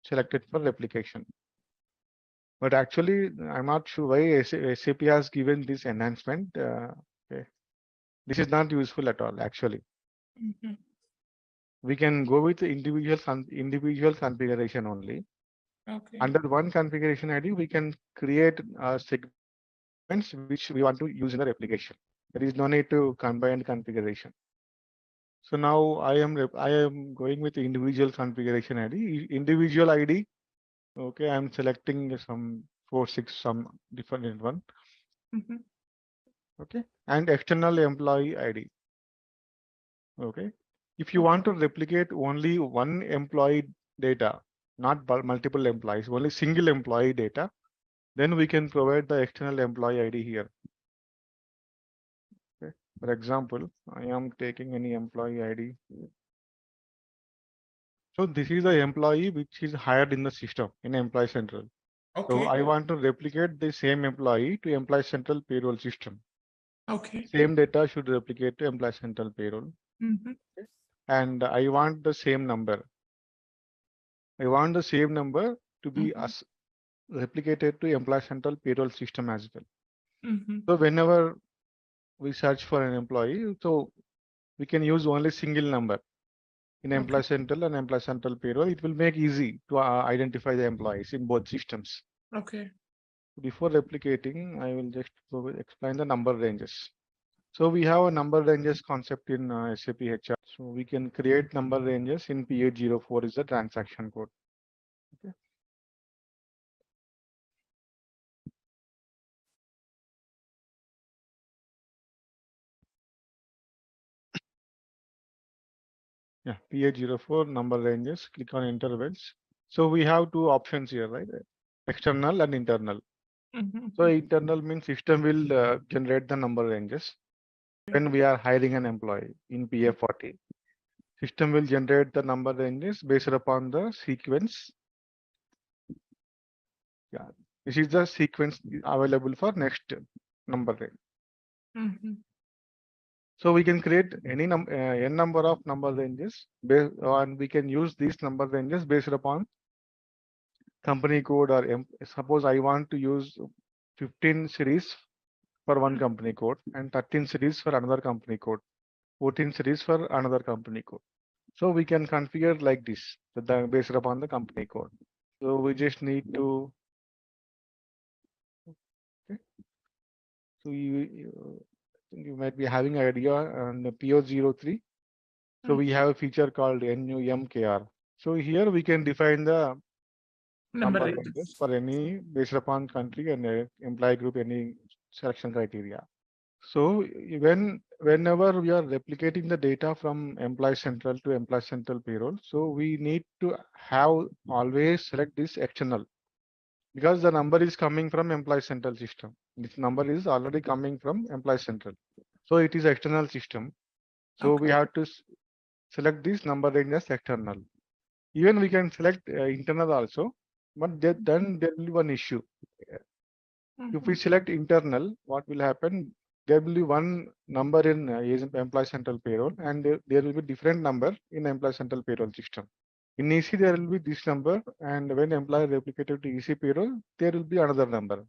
selected for replication. But actually, I'm not sure why SAP has given this enhancement. Okay. This is not useful at all, actually. We can go with individual configuration only. Okay. Under one configuration ID, we can create segments which we want to use in the replication. There is no need to combine configuration. So now I am going with the individual configuration ID. Individual ID. Okay, I'm selecting some 4, 6, some different one. Okay, and external employee ID. Okay, if you want to replicate only one employee data, not multiple employees, only single employee data, then we can provide the external employee ID here. Okay. For example, I am taking any employee ID. So this is the employee which is hired in the system in Employee Central. Okay. So I want to replicate the same employee to Employee Central payroll system. Okay. Same data should replicate to Employee Central payroll. Okay. And I want the same number. I want the same number to be replicated to Employee Central payroll system as well. So whenever we search for an employee, so we can use only single number in Employee Central and Employee Central payroll. It will make easy to identify the employees in both systems. Okay. Before replicating, I will just explain the number ranges. So we have a number ranges concept in SAP HR. So we can create number ranges in P804 is the transaction code. Okay. Yeah, P804 number ranges, click on intervals. So we have two options here, right? External and internal. So internal means system will generate the number ranges. When we are hiring an employee in PF40, system will generate the number ranges based upon the sequence. Yeah, this is the sequence available for next number range. So we can create any n number of number ranges and we can use these number ranges based upon company code or suppose I want to use 15 series for one company code and 13 series for another company code, 14 series for another company code. So we can configure like this based upon the company code. So we just need to. Okay. So you might be having an idea on the PO03. So we have a feature called NUMKR. So here we can define the number ranges for any based upon country and employee group, any selection criteria. So whenever we are replicating the data from Employee Central to Employee Central Payroll, so we need to have always select this external, because the number is coming from Employee Central system. This number is already coming from Employee Central. So it is external system. So we have to select this number range as external. Even we can select internal also, but then there will be one issue. If we select internal, what will happen? There will be one number in Employee Central Payroll, and there will be different number in Employee Central Payroll system. In EC, there will be this number, and when employee replicated to EC Payroll, there will be another number.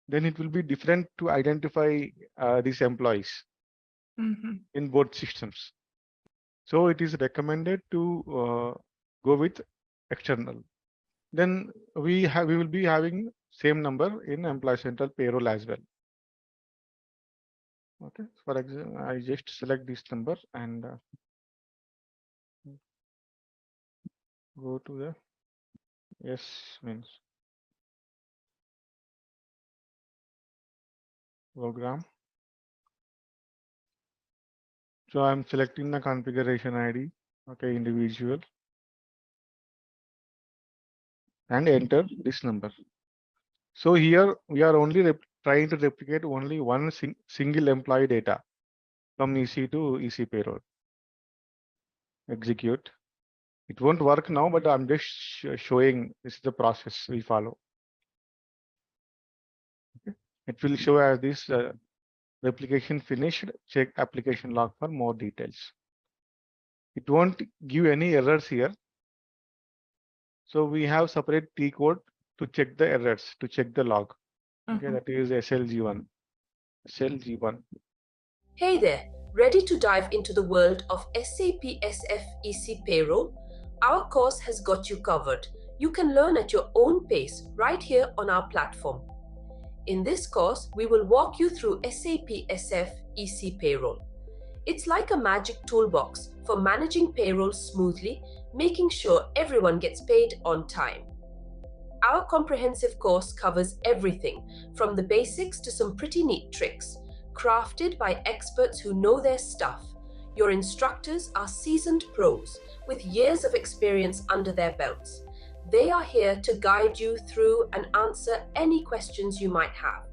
Then it will be different to identify these employees in both systems. So it is recommended to go with external. Then we will be having same number in Employee Central Payroll as well. Okay, for example, I just select this number and go to the yes means program. So I'm selecting the configuration ID, okay, individual, and enter this number. So here we are only trying to replicate only one single employee data from EC to EC Payroll. Execute. It won't work now, but I'm just showing this is the process we follow. Okay. It will show as this replication finished, check application log for more details. It won't give any errors here. So we have separate T code to check the errors, to check the log. Okay, that is SLG1. SLG1. Hey there, ready to dive into the world of SAP SF EC Payroll? Our course has got you covered. You can learn at your own pace right here on our platform. In this course, we will walk you through SAP SF EC Payroll. It's like a magic toolbox for managing payroll smoothly, making sure everyone gets paid on time. Our comprehensive course covers everything from the basics to some pretty neat tricks, crafted by experts who know their stuff. Your instructors are seasoned pros with years of experience under their belts. They are here to guide you through and answer any questions you might have.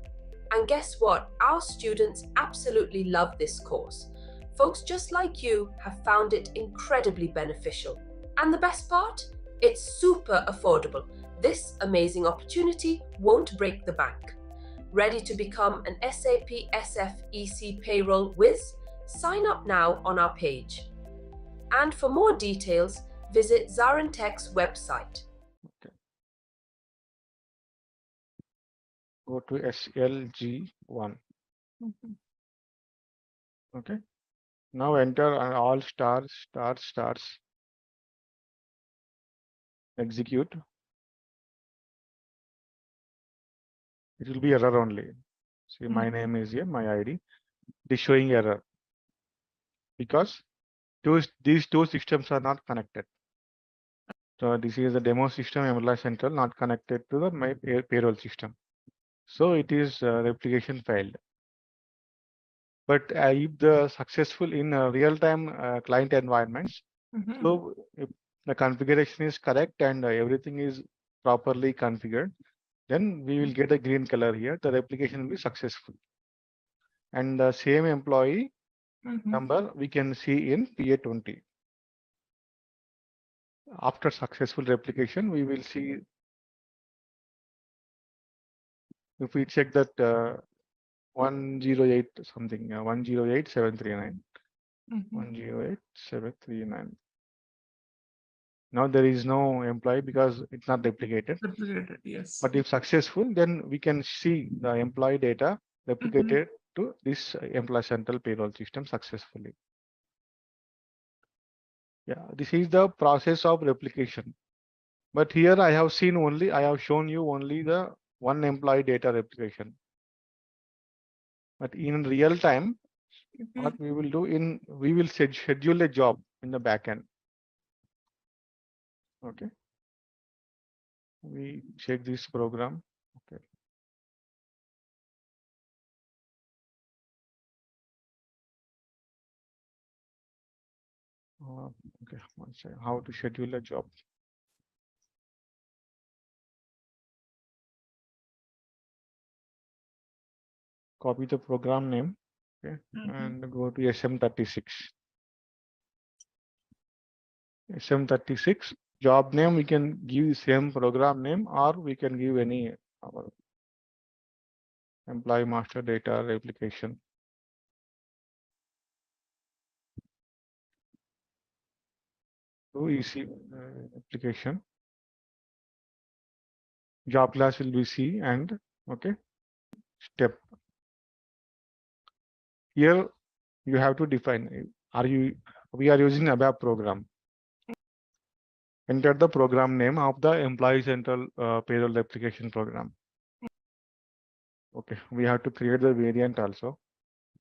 And guess what? Our students absolutely love this course. Folks just like you have found it incredibly beneficial. And the best part? It's super affordable. This amazing opportunity won't break the bank. Ready to become an SAP SF EC Payroll whiz? Sign up now on our page. And for more details, visit ZaranTech's website. Okay. Go to SLG1. Okay. Now enter all stars. Execute. It will be error only. See, my name is here, my ID. It is showing error because these two systems are not connected. So this is the demo system, Employee Central, not connected to the my payroll system. So it is replication failed. But if the successful in real-time client environments, so if the configuration is correct and everything is properly configured, then we will get a green color here. The replication will be successful. And the same employee number we can see in PA20. After successful replication, we will see if we check that 108 something, 108,739. 108,739. Now there is no employee because it's not replicated. Yes. But if successful, then we can see the employee data replicated to this Employee Central Payroll system successfully. Yeah, this is the process of replication. But here I have shown you only the one employee data replication. But in real time, what we will do we will schedule a job in the backend. Okay. We check this program. Okay. Okay, one second. How to schedule a job? Copy the program name, okay, and go to SM36. SM36 job name. We can give same program name, or we can give any our employee master data replication. To EC application. Job class will be C and okay. Step. Here you have to define. We are using ABAP program. Enter the program name of the employee central payroll application program. Okay, we have to create the variant also.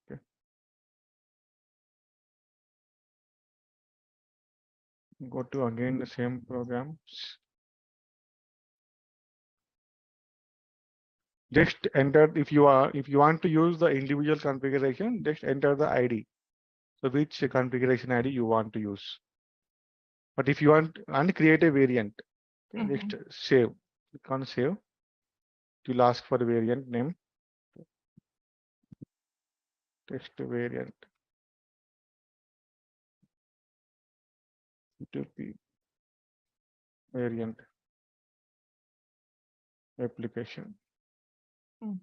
Okay. Go to again the same program. Just enter if you want to use the individual configuration, just enter the ID. So which configuration ID you want to use. But if you want and create a variant, okay, just save. Click on save. It will ask for the variant name. Text variant. P2P variant application.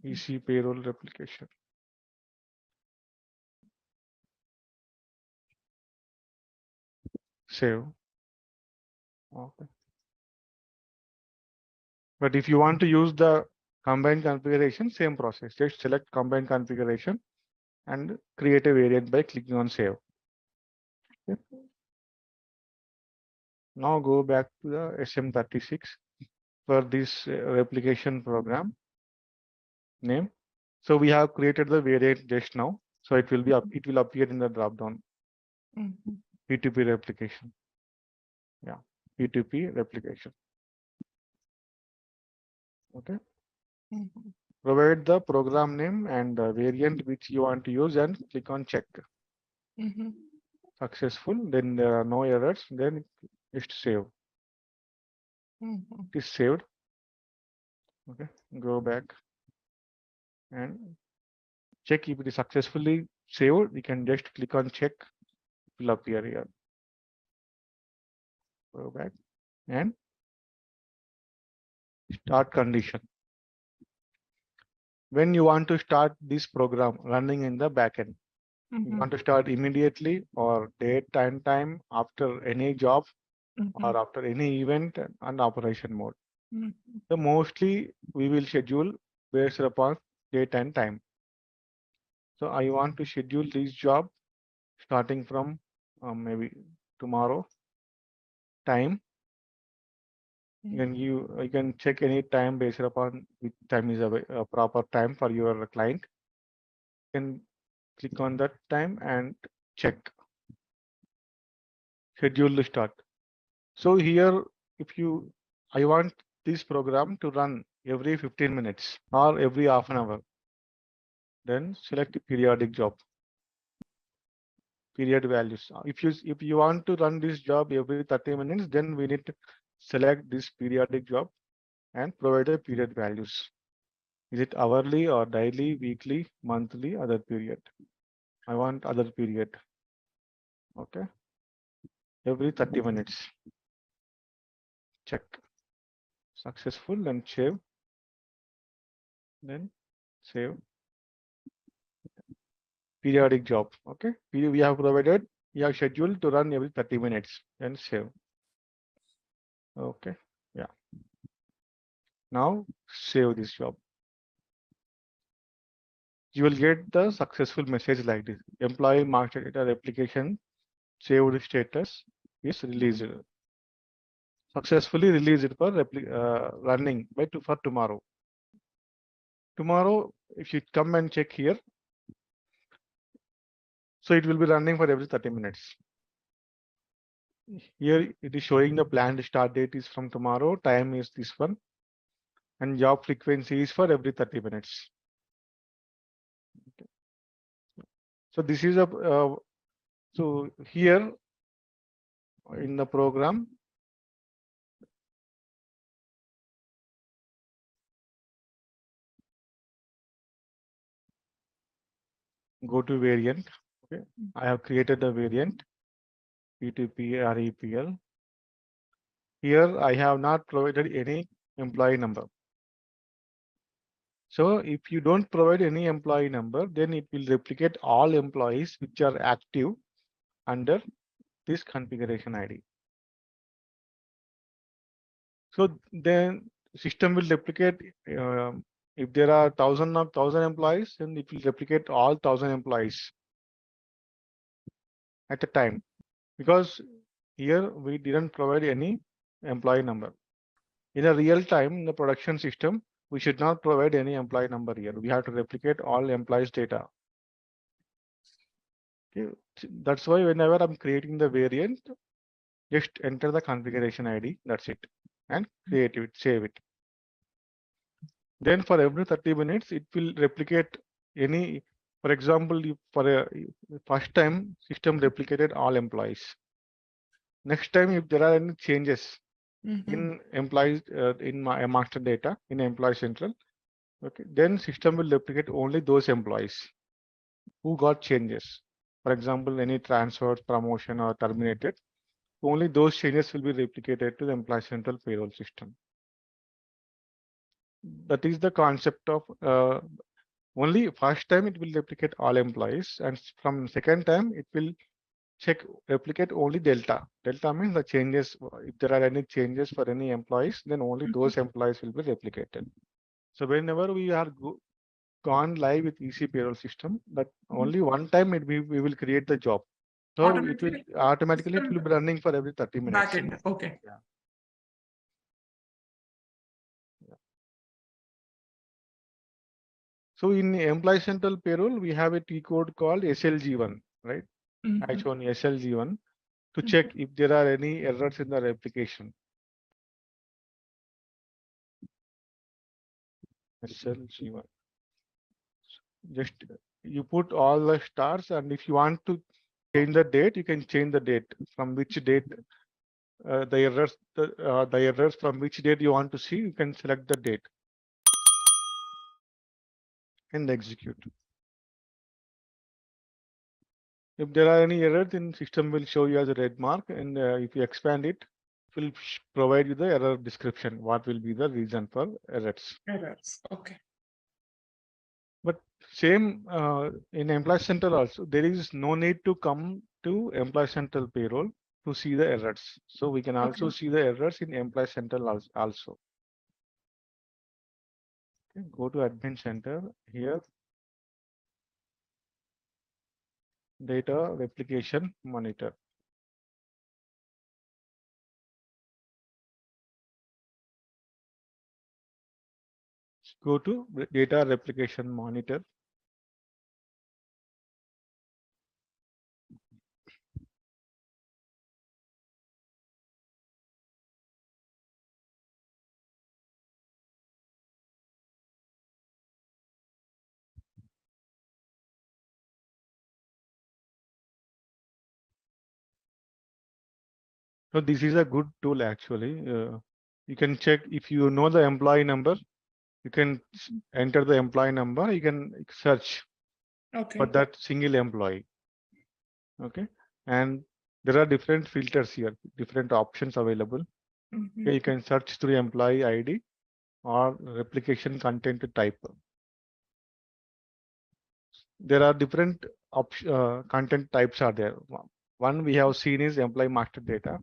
EC payroll replication. Save. Okay. But if you want to use the combined configuration, same process. Just select combined configuration and create a variant by clicking on save. Okay. Now go back to the SM36 for this replication program name. So we have created the variant just now. So it will appear in the drop down. P2P replication. Yeah, P2P replication. Okay. Provide the program name and the variant which you want to use and click on check. Successful. Then there are no errors. Then just save. It is saved. Okay. Go back and check if it is successfully saved. You can just click on check. It will appear here. Go back and start condition. When you want to start this program running in the backend, you want to start immediately or date and time after any job or after any event and operation mode. So mostly we will schedule based upon date and time. So I want to schedule this job starting from maybe tomorrow time. You can check any time based upon which time is a proper time for your client. You can click on that time and check schedule the start. So here, I want this program to run every 15 minutes or every half an hour. Then select periodic job. Period values. If you want to run this job every 30 minutes, then we need to select this periodic job and provide the period values. Is it hourly or daily, weekly, monthly, other period? I want other period. Okay. Every 30 minutes. Check. Successful, then save. Then save. Periodic job. Okay. We have provided, we have scheduled to run every 30 minutes. Then save. Okay. Yeah. Now save this job. You will get the successful message like this. Employee master data replication saved status is released. Successfully released for running for tomorrow. Tomorrow, if you come and check here, so it will be running for every 30 minutes. Here it is showing the planned start date is from tomorrow, time is this one, and job frequency is for every 30 minutes. Okay. So this is so here in the program, go to variant. Okay, I have created a variant P2P REPL. Here I have not provided any employee number. So if you don't provide any employee number, then it will replicate all employees which are active under this configuration ID. So then system will replicate if there are thousand employees, then it will replicate all 1,000 employees at a time, because here we didn't provide any employee number. In a real time, in the production system, we should not provide any employee number here. We have to replicate all employees data. Okay. That's why whenever I'm creating the variant, just enter the configuration ID, that's it, and create it, save it. Then for every 30 minutes, it will replicate any, for example, for a first time system replicated all employees. Next time, if there are any changes in employees in my master data in employee central, okay, then system will replicate only those employees who got changes. For example, any transfer, promotion, or terminated, only those changes will be replicated to the employee central payroll system. That is the concept of only first time it will replicate all employees, and from second time it will replicate only delta. Delta means the changes. If there are any changes for any employees, then only those employees will be replicated. So whenever we are gone live with EC payroll system, that only one time we will create the job. So automatically it will be running for every 30 minutes. Backend. Okay. Yeah. So in employee central payroll, we have a T code called SLG1, right? I shown SLG1 to check if there are any errors in the replication. SLG1. Just you put all the stars, and if you want to change the date, you can change the date from which date the errors from which date you want to see. You can select the date and execute. If there are any errors, then system will show you as a red mark, and if you expand it, it will provide you the error description. What will be the reason for errors? Errors. Okay. But same in Employee Central also, there is no need to come to Employee Central payroll to see the errors. So we can also see the errors in Employee Central also. Okay, go to Admin Center here. Data replication monitor. Go to data replication monitor. So this is a good tool actually. You can check if you know the employee number. You can enter the employee number. You can search for that single employee. Okay, and there are different filters here, different options available. Okay, you can search through employee ID or replication content type. There are different content types are there. One we have seen is employee master data.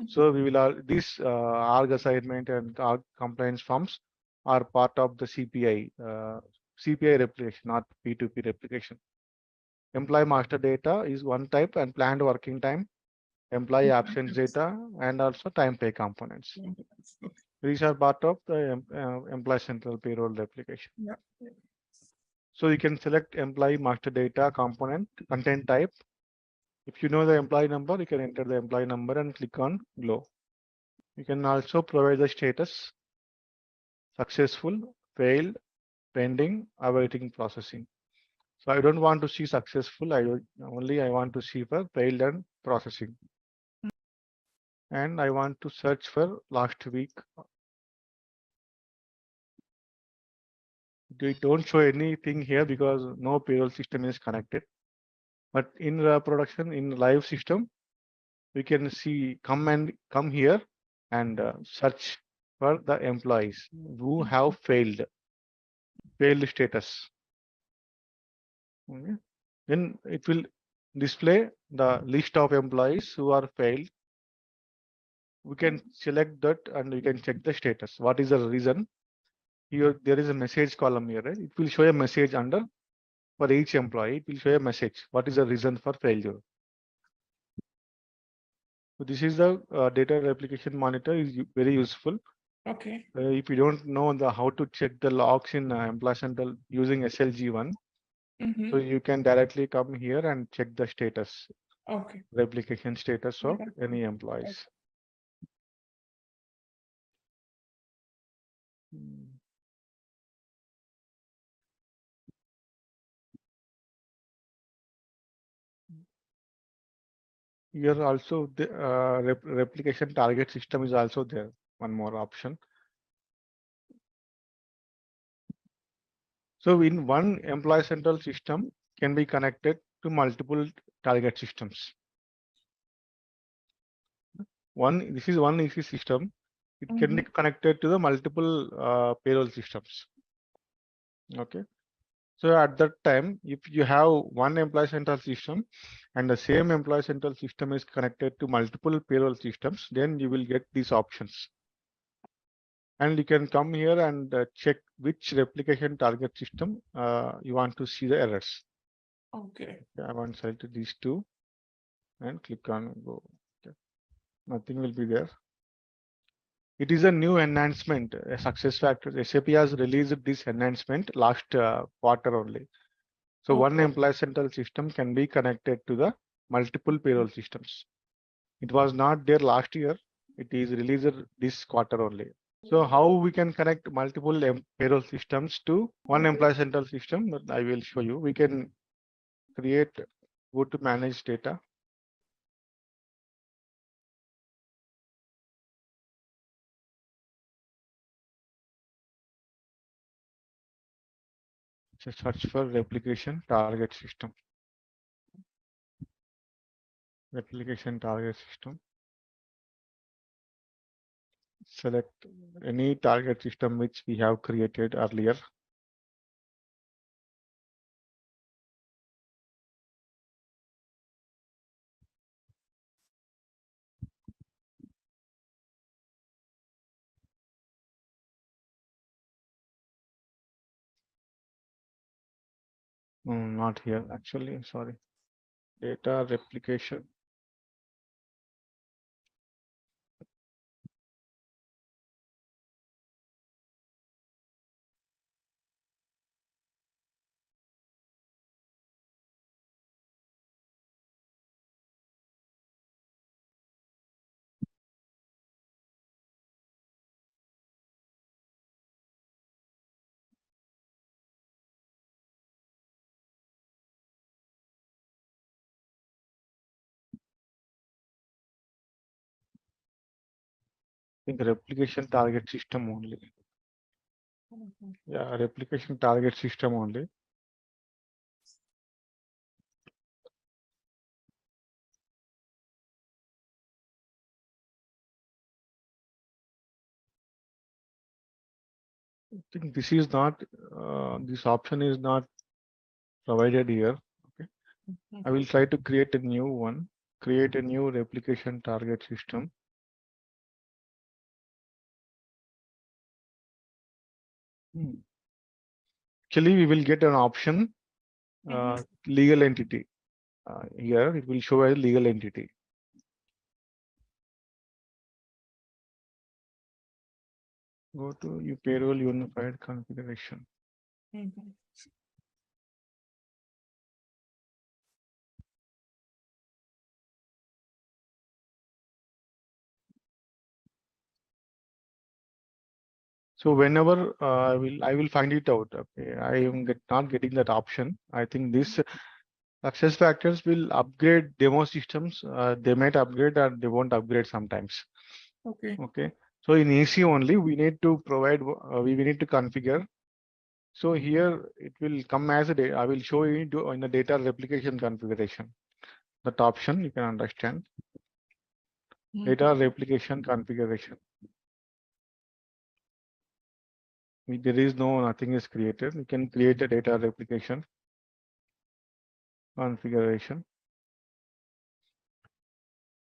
So we will this org assignment and org compliance forms are part of the CPI replication, not P2P replication. Employee master data is one type, and planned working time, employee absence data, and also time pay components. These are part of the employee central payroll replication. So you can select employee master data component content type. If you know the employee number, you can enter the employee number and click on Glow. You can also provide the status: successful, failed, pending, awaiting processing. So I don't want to see successful. I want to see for failed and processing. and I want to search for last week. We don't show anything here because no payroll system is connected. But in the production, in live system, we can see come here and search for the employees who have failed status. Okay. Then it will display the list of employees who are failed. We can select that and we can check the status. What is the reason? Here there is a message column here, right? It will show a message under for each employee. It will show a message. What is the reason for failure? So this is the data replication monitor is very useful. Okay. If you don't know how to check the logs in Employee Central using SLG1, so you can directly come here and check the status. Okay. Replication status of any employees. Here also the replication target system is also there. One more option. So in one Employee Central system can be connected to multiple target systems. This is one EC system. It can be connected to the multiple payroll systems. Okay. So at that time, if you have one Employee Central system and the same Employee Central system is connected to multiple payroll systems, then you will get these options. And you can come here and check which replication target system you want to see the errors. Okay. I want to select these two and click on go. Okay. Nothing will be there. It is a new enhancement. SuccessFactors SAP has released this enhancement last quarter only. So one Employee Central system can be connected to the multiple payroll systems. It was not there last year. It is released this quarter only. So how we can connect multiple payroll systems to one Employee Central system? I will show you. We can go to manage data. So search for replication target system. Replication target system. Select any target system which we have created earlier. Not here, actually, sorry. Data replication. I think replication target system only. Yeah, replication target system only. I think this is not, this option is not provided here. Okay. I will try to create a new one, create a new replication target system. Actually, we will get an option, legal entity. Here it will show a legal entity. Go to your payroll unified configuration. So whenever I will find it out. Okay, I am not getting that option. I think this SuccessFactors will upgrade demo systems. They might upgrade or they won't upgrade sometimes. Okay. Okay. So in EC only, we need to provide, we need to configure. So here it will come as a I will show you in the data replication configuration. That option you can understand. Data replication configuration. There is nothing is created. You can create a data replication configuration.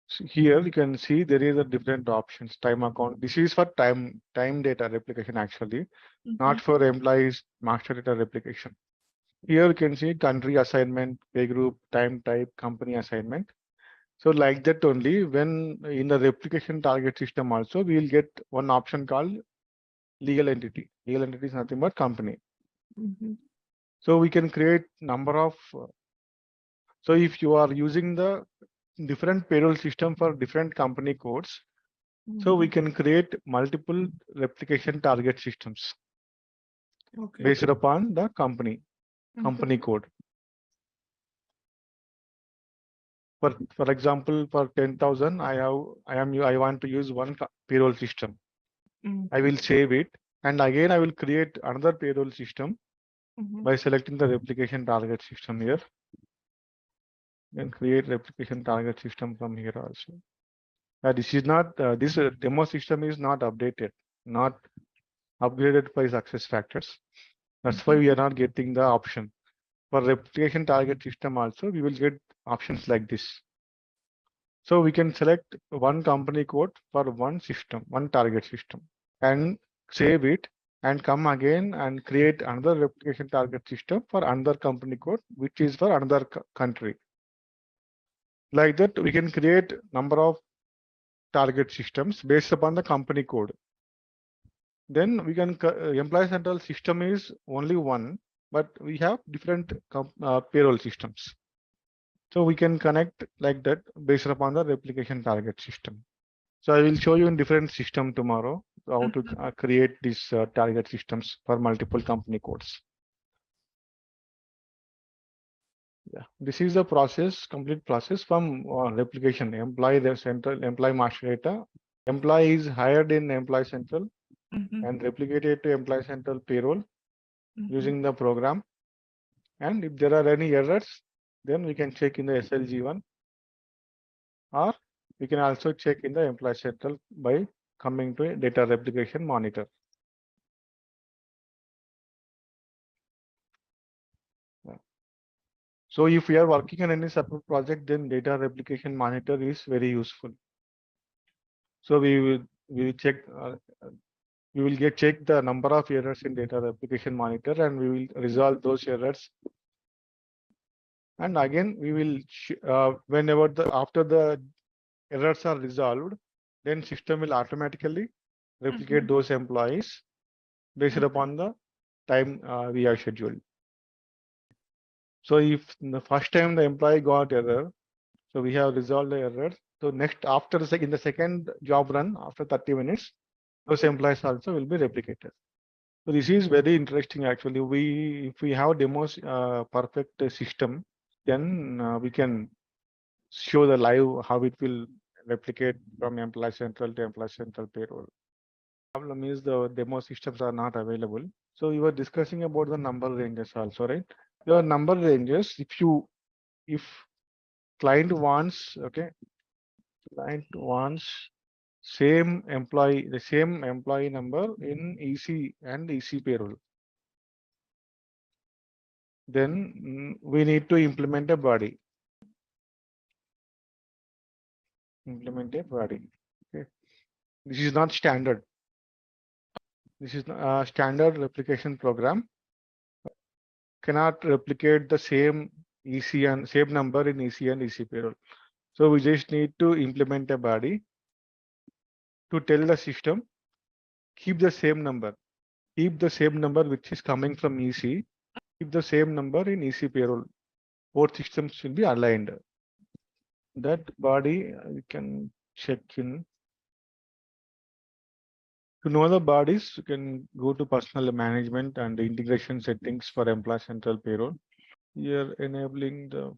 So here you can see there is a different options. Time account. This is for time data replication actually, not for employees master data replication. Here you can see country assignment, pay group, time type, company assignment. So like that only, when in the replication target system also, we will get one option called legal entity. Legal entity is nothing but company. So we can create number of. So if you are using the different payroll system for different company codes, so we can create multiple replication target systems based upon the company code. For example, for 10,000, I want to use one payroll system. I will save it, and again I will create another payroll system by selecting the replication target system here. And create replication target system from here also. This is not this demo system is not updated, not upgraded by SuccessFactors. That's why we are not getting the option. For replication target system also, we will get options like this. So we can select one company code for one system, one target system, and save it and come again and create another replication target system for another company code, which is for another country. Like that, we can create number of target systems based upon the company code. Then we can employee central system is only one, but we have different payroll systems. So we can connect like that based upon the replication target system. So I will show you in different system tomorrow how to create these target systems for multiple company codes. Yeah, this is the process, complete process from replication. Employee the central, employee master data. Employee is hired in employee central and replicated to employee central payroll using the program. And if there are any errors, then we can check in the SLG1, or we can also check in the employee central by coming to a data replication monitor. So if we are working on any separate project, then data replication monitor is very useful. So we will check, we will check the number of errors in data replication monitor, and we will resolve those errors. And again, we will whenever after the errors are resolved, then system will automatically replicate those employees based upon the time we have scheduled. So if the first time the employee got error, so we have resolved the error. So next, after in the second job run, after 30 minutes, those employees also will be replicated. So this is very interesting actually. If we have demos perfect system, then we can show the live how it will replicate from employee central to employee central payroll. Problem is the demo systems are not available. So you were discussing about the number ranges also, right? Your number ranges, if client wants, okay, client wants the same employee number in EC and EC payroll, then we need to implement a body. Okay. This is not standard. This is a standard replication program. Cannot replicate the same EC and same number in EC and EC payroll. So we just need to implement a body to tell the system, keep the same number which is coming from EC, keep the same number in EC payroll. Both systems will be aligned. That body we can check in. To know the bodies, you can go to personal management and integration settings for employee central payroll. Here enabling the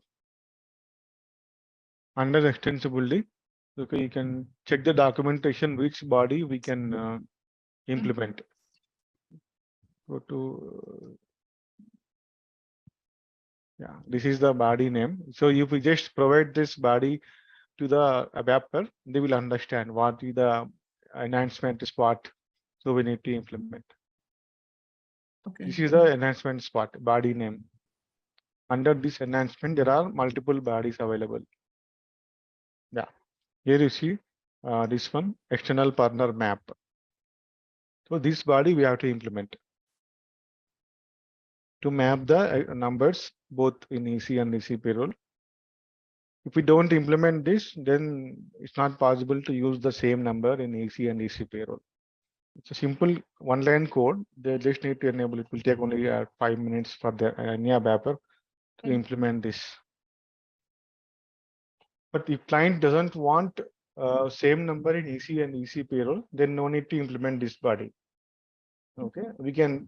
under extensibility. Okay, you can check the documentation which body we can implement. Go to yeah, this is the body name. So if we just provide this body to the adapter, they will understand what is the enhancement spot. So we need to implement. Okay. This is the enhancement spot, body name. Under this enhancement, there are multiple bodies available. Yeah, here you see this one, external partner map. So this body we have to implement to map the numbers both in EC and EC payroll. If we don't implement this, then it's not possible to use the same number in EC and EC payroll. It's a simple one-line code. They just need to enable it. Will take only 5 minutes for the any adapter to implement this. But if client doesn't want same number in EC and EC payroll, then no need to implement this body. Okay, we can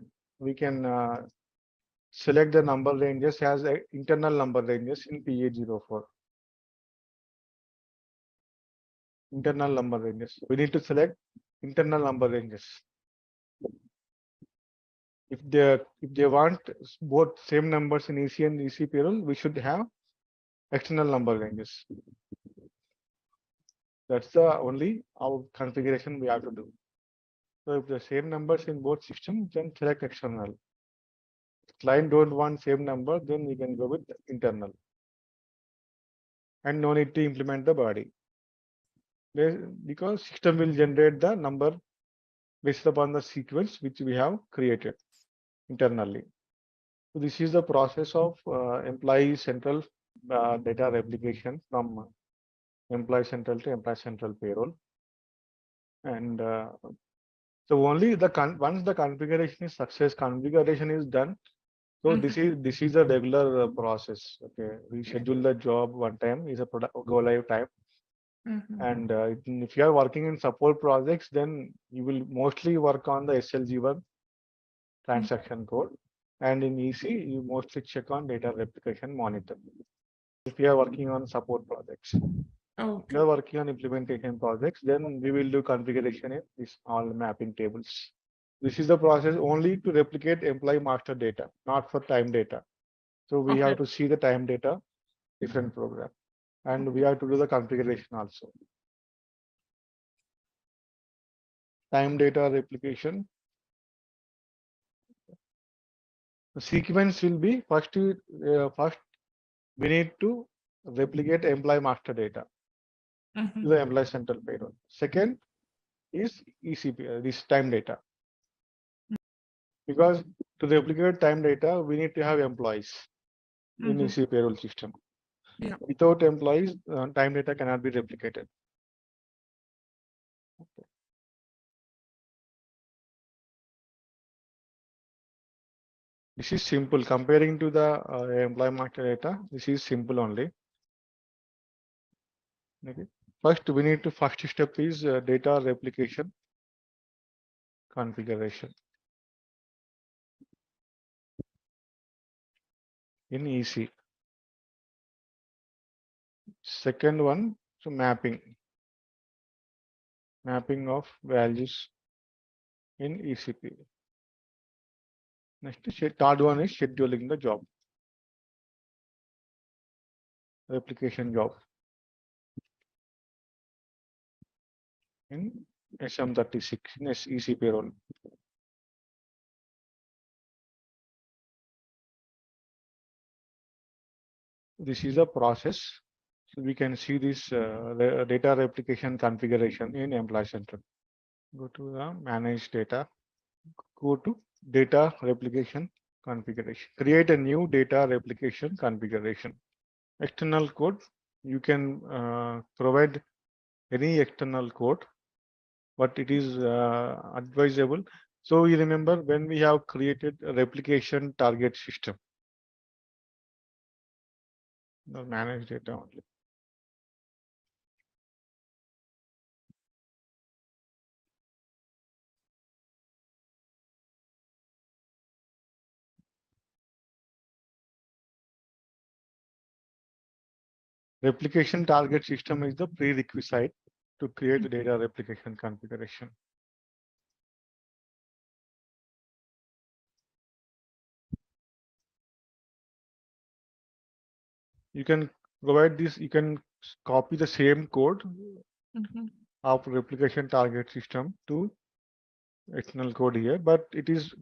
select the number ranges as internal number ranges in PA04. Internal number ranges. We need to select internal number ranges. If they want both same numbers in EC and EC payroll, we should have external number ranges. That's the only our configuration we have to do. So if the same numbers in both systems, then select external. If client don't want same number, then we can go with internal. And no need to implement the body. Because system will generate the number based upon the sequence which we have created internally. So this is the process of employee central data replication from employee central to employee central payroll. And so only once the configuration is configuration is done. So this is a regular process. Okay, we schedule the job one time is a go live time. And if you are working in support projects, then you will mostly work on the SLG1 transaction code. And in EC, you mostly check on data replication monitor. If you are working on support projects, if you are working on implementation projects, then we will do configuration in this all mapping tables. This is the process only to replicate employee master data, not for time data. So we have to see the time data, different program, and we have to do the configuration also. Time data replication. The sequence will be first we need to replicate employee master data to the employee central payroll. Second is ECP, this time data. Because to replicate time data, we need to have employees in EC payroll system. Yeah. Without employees, time data cannot be replicated. Okay. This is simple comparing to the employee master data. This is simple only. Okay. First, we need to first step is data replication configuration in EC. Second one, so mapping of values in ECP. Next, third one is scheduling the job, replication job in SM36 in EC payroll. This is a process. So we can see this data replication configuration in Employee Central. Go to the manage data. Go to data replication configuration. Create a new data replication configuration. External code. You can provide any external code, but it is advisable. So you remember when we have created a replication target system. Manage data only. Replication target system is the prerequisite to create the data replication configuration. You can provide this, you can copy the same code of replication target system to external code here, but it is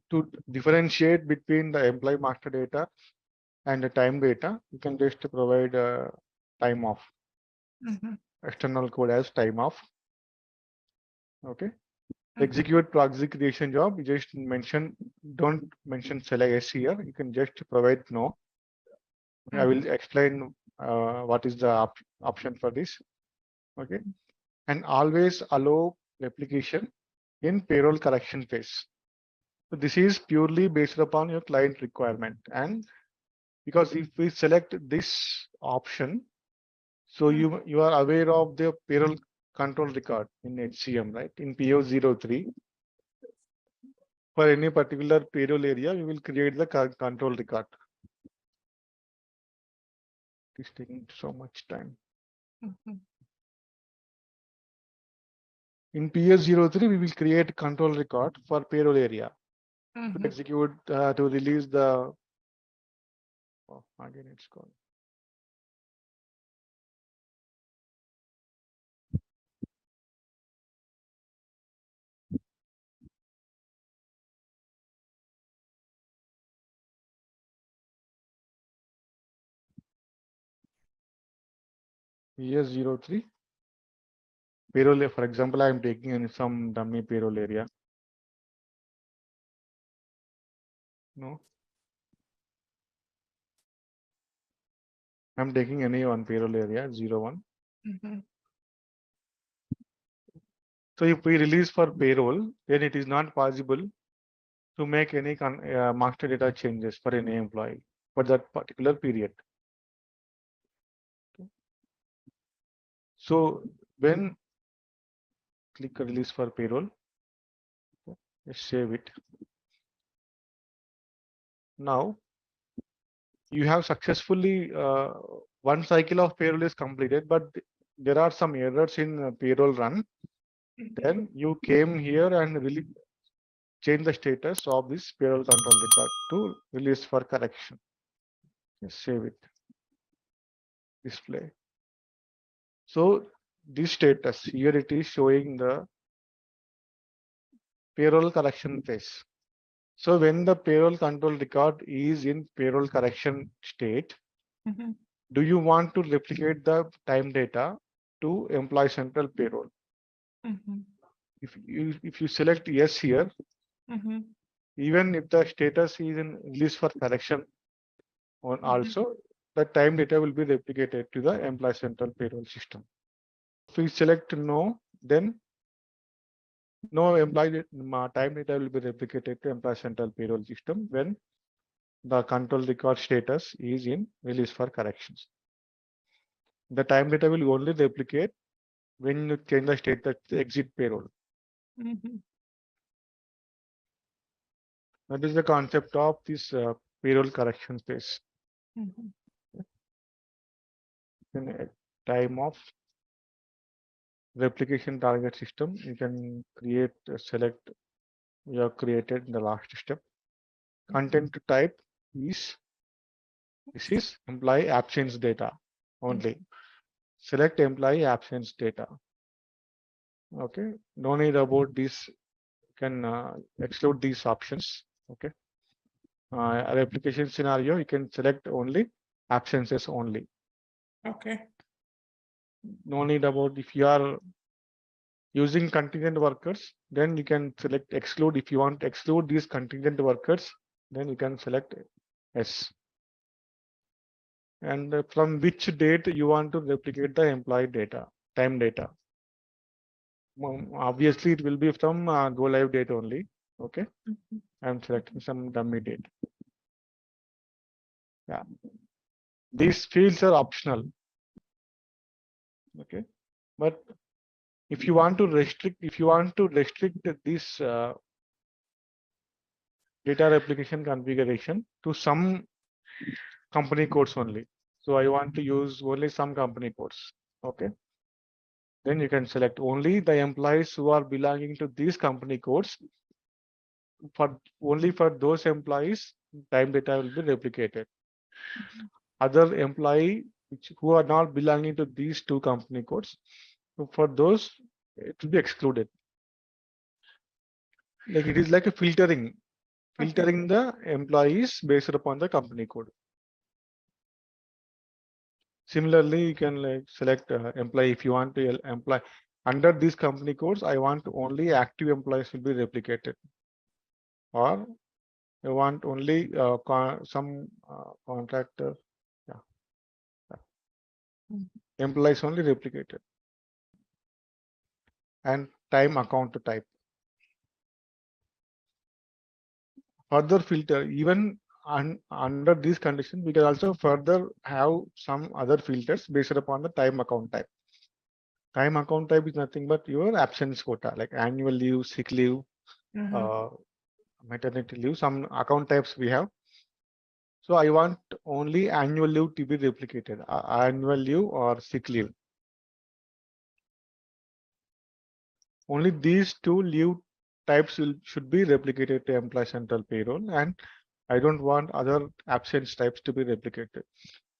to differentiate between the employee master data and the time data. You can just provide time off. External code as time off. Okay. Execute proxy creation job. You just mention, don't mention select S here. You can just provide no. I will explain what is the option for this. Okay. And always allow replication in payroll correction phase. So this is purely based upon your client requirement. And because if we select this option, so you are aware of the payroll control record in HCM, right? In PO03, for any particular payroll area, we will create the control record. It's taking so much time. In PS03, we will create control record for payroll area to execute, to release the, oh, again it's called. PS03 payroll, for example, I am taking in some dummy payroll area. No, I'm taking any one payroll area 01. So if we release for payroll, then it is not possible to make any master data changes for any employee for that particular period. So when click release for payroll, let's save it. Now you have successfully one cycle of payroll is completed, but there are some errors in payroll run. Then you came here and really change the status of this payroll control record to release for correction. Just save it. Display. So this status here, it is showing the payroll correction phase. So when the payroll control record is in payroll correction state, do you want to replicate the time data to employee central payroll? If you select yes here, even if the status is in release for correction on also, the time data will be replicated to the employee central payroll system. If we select no, then no employee time data will be replicated to employee central payroll system when the control record status is in release for corrections. The time data will only replicate when you change the state that exit payroll. That is the concept of this payroll correction phase. In time of replication target system, you can create, select, you have created in the last step. Content type is, this is employee absence data only. Select employee absence data. Okay, no need about this. You can exclude these options. Okay, replication scenario, you can select only absences only. Okay. No need about if you are using contingent workers, then you can select exclude. If you want to exclude these contingent workers, then you can select yes. And from which date you want to replicate the employee data, time data. Obviously, it will be from go live date only. Okay, I'm selecting some dummy date. Yeah, these fields are optional. Okay, but if you want to restrict, this data replication configuration to some company codes only. So I want to use only some company codes. Okay. Then you can select only the employees who are belonging to these company codes. Only for those employees, time data will be replicated. Other employee who are not belonging to these two company codes, so for those it will be excluded. Like it is like a filtering the employees based upon the company code. Similarly, you can like select employee if you want to employ under these company codes. I want only active employees will be replicated, or I want only some contractor, employees only replicated, and time account to type. Further filter, even under these conditions, we can also further have some other filters based upon the time account type. Time account type is nothing but your absence quota, like annual leave, sick leave, maternity leave. Some account types we have. So I want only annual leave to be replicated, annual leave or sick leave. Only these two leave types should be replicated to employee central payroll, and I don't want other absence types to be replicated.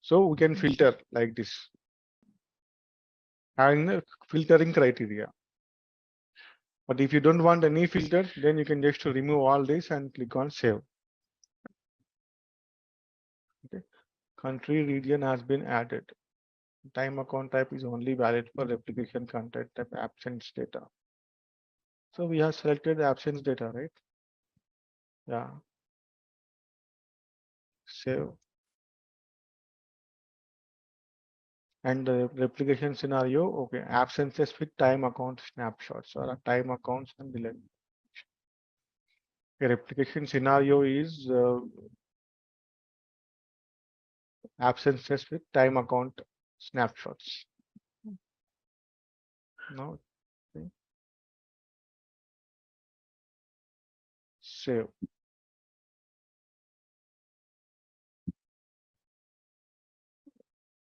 So we can filter like this, having a filtering criteria. But if you don't want any filter, then you can just remove all this and click on save. Okay. Country region has been added. Time account type is only valid for replication content type absence data. So we have selected the absence data, right? Yeah. Save. And the replication scenario, okay, absences with time account snapshots or time accounts and delete. The replication scenario is absences with time account snapshots. Now, okay. Save.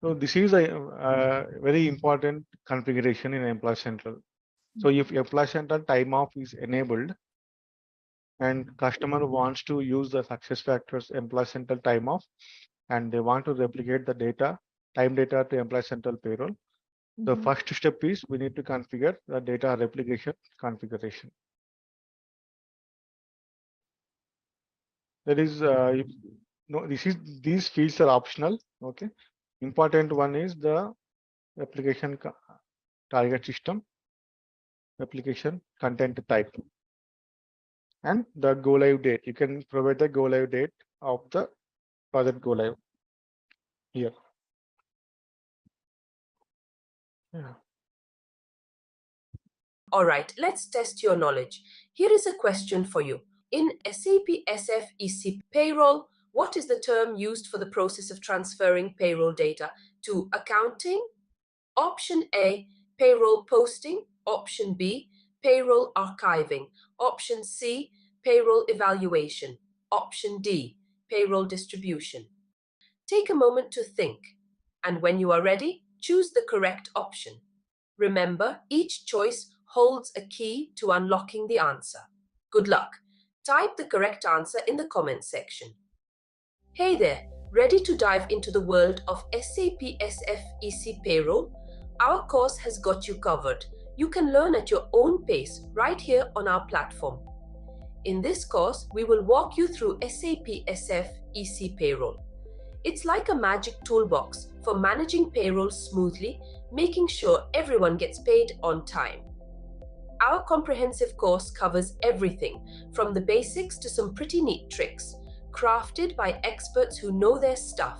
So this is a very important configuration in Employee Central. So if Employee Central time off is enabled and customer wants to use the SuccessFactors Employee Central time off and they want to replicate the data, time data to Employee Central payroll, the first step is we need to configure the data replication configuration. There is these fields are optional. Okay. Important one is the replication target system, replication content type, and the go live date. You can provide the go live date of the project go live here. Yeah. All right, let's test your knowledge. Here is a question for you. In SAP S4 EC Payroll, what is the term used for the process of transferring payroll data to accounting? Option A, payroll posting. Option B, payroll archiving. Option C, payroll evaluation. Option D, payroll distribution. Take a moment to think, and when you are ready, choose the correct option. Remember, each choice holds a key to unlocking the answer. Good luck. Type the correct answer in the comments section. Hey there, ready to dive into the world of SAP S4 EC Payroll? Our course has got you covered. You can learn at your own pace right here on our platform. In this course, we will walk you through SAP S4 EC Payroll. It's like a magic toolbox for managing payroll smoothly, making sure everyone gets paid on time. Our comprehensive course covers everything from the basics to some pretty neat tricks, crafted by experts who know their stuff.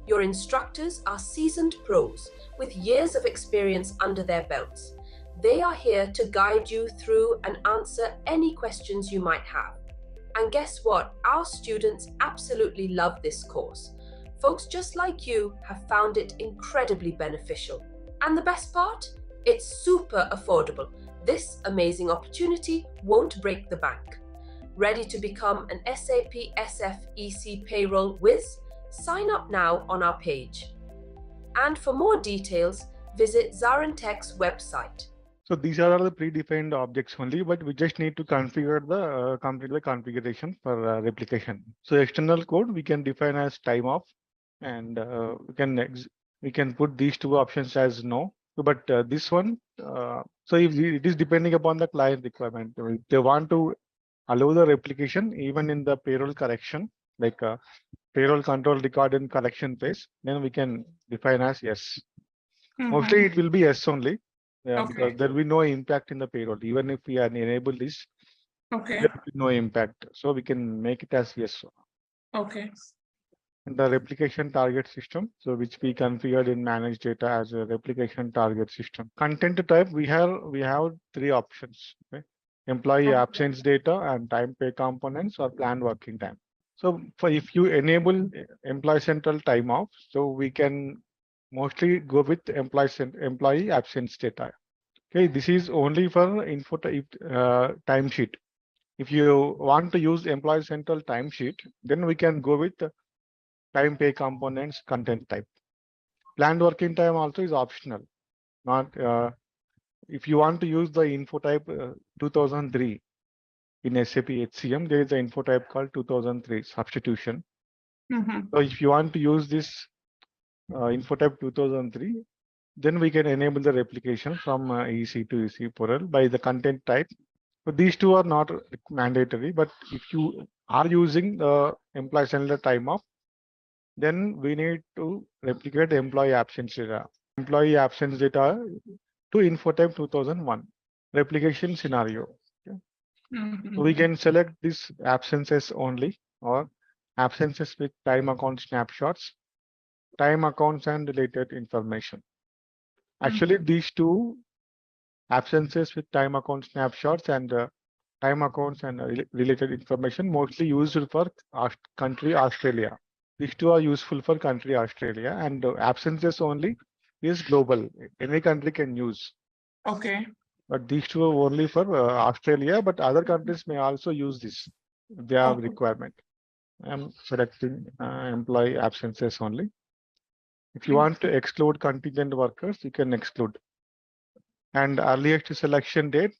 Your instructors are seasoned pros with years of experience under their belts. They are here to guide you through and answer any questions you might have. And guess what? Our students absolutely love this course. Folks just like you have found it incredibly beneficial. And the best part? It's super affordable. This amazing opportunity won't break the bank. Ready to become an SAP S4 EC Payroll whiz? Sign up now on our page. And for more details, visit ZaranTech's website. So these are all the predefined objects only, but we just need to configure the complete the configuration for replication. So external code we can define as time off, and we can put these two options as no. But this one, so if it is depending upon the client requirement. If they want to allow the replication even in the payroll correction, like payroll control record in correction phase, then we can define as yes. Mostly it will be yes only. Yeah, Okay. because there will be no impact in the payroll. Even if we enable this, Okay. there will be no impact. So we can make it as yes. Okay. And the replication target system, so which we configured in managed data as a replication target system. Content type, we have three options. Okay? Employee absence data and time pay components or planned working time. So for if you enable employee central time off, so we can mostly go with employee absence data. Okay, this is only for info timesheet. If you want to use employee central timesheet, then we can go with time pay components content type. Planned working time also is optional. Not if you want to use the info type 2003 in SAP HCM, there is an info type called 2003 substitution. So if you want to use this info type 2003, then we can enable the replication from EC to EC Payroll by the content type. So these two are not mandatory, but if you are using the employee central time off, then we need to replicate employee absence data. Employee absence data to info type 2001 replication scenario. Okay. So we can select this absences only or absences with time account snapshots, time accounts and related information. Actually, these two absences with time account snapshots and time accounts and related information mostly used for country Australia. These two are useful for country Australia, and absences only is global. Any country can use. Okay. But these two are only for Australia, but other countries may also use this. They have requirement. I'm selecting employee absences only. If you want to exclude contingent workers, you can exclude. And earliest selection date,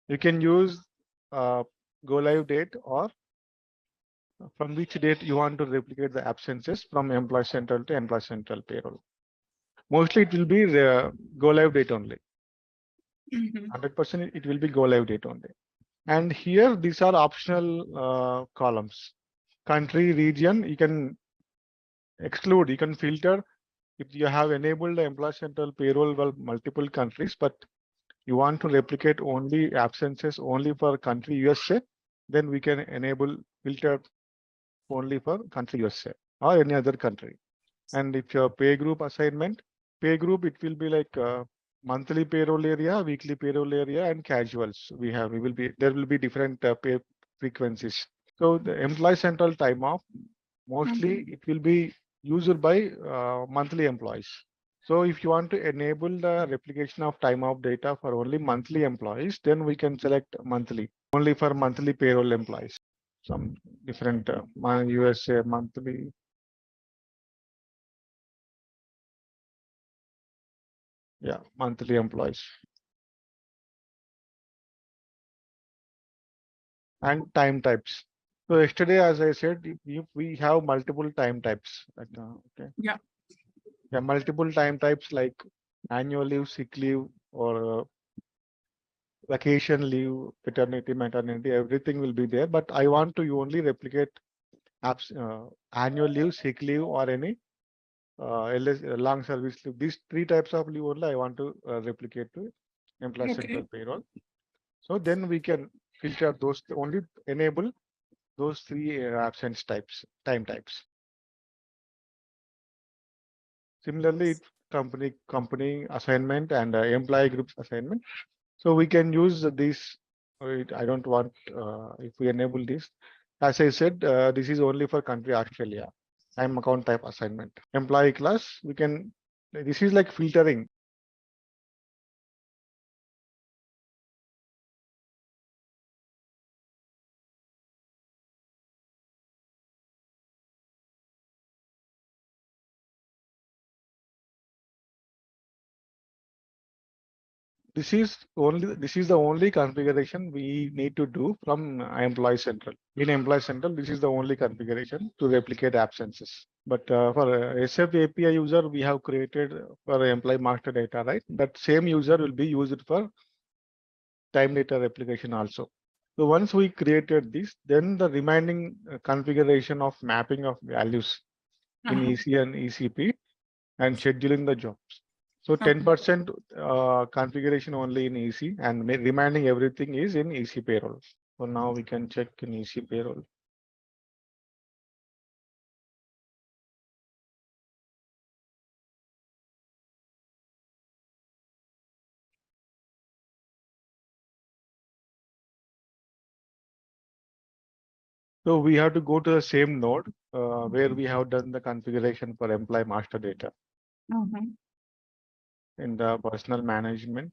you can use go live date or from which date you want to replicate the absences from employee central to employee central payroll. Mostly it will be the go live date only. 100% it will be go live date only. And here these are optional columns. Country, region, you can exclude, you can filter if you have enabled the employee central payroll well multiple countries, but you want to replicate only absences only for country USA, then we can enable filter only for country USA or any other country. And if your pay group assignment, pay group, it will be like monthly payroll area, weekly payroll area, and casuals. There will be different pay frequencies. So the employee central time off, mostly it will be used by monthly employees. So if you want to enable the replication of time off data for only monthly employees, then we can select monthly, only for monthly payroll employees. Some different USA monthly. Yeah, monthly employees. And time types. So yesterday, as I said, we have multiple time types. Okay. Yeah. Yeah, multiple time types like annual leave, sick leave, or vacation leave, paternity, maternity, everything will be there. But I want to only replicate annual leave, sick leave, or any long service leave. These three types of leave only I want to replicate to employee central payroll. So then we can filter those, only enable those three absence types, time types. Similarly, company assignment and employee groups assignment. So we can use this. I don't want if we enable this. As I said, this is only for country Australia. Time account type assignment. Employee class, we can. This is like filtering. This is the only configuration we need to do from Employee Central. In Employee Central, this is the only configuration to replicate absences. But for SAP API user, we have created for employee master data, right? That same user will be used for time data replication also. So once we created this, then the remaining configuration of mapping of values in EC and ECP and scheduling the jobs. So 10% configuration only in EC and remaining everything is in EC payroll. So now we can check in EC payroll. So we have to go to the same node where we have done the configuration for employee master data. In the personal management,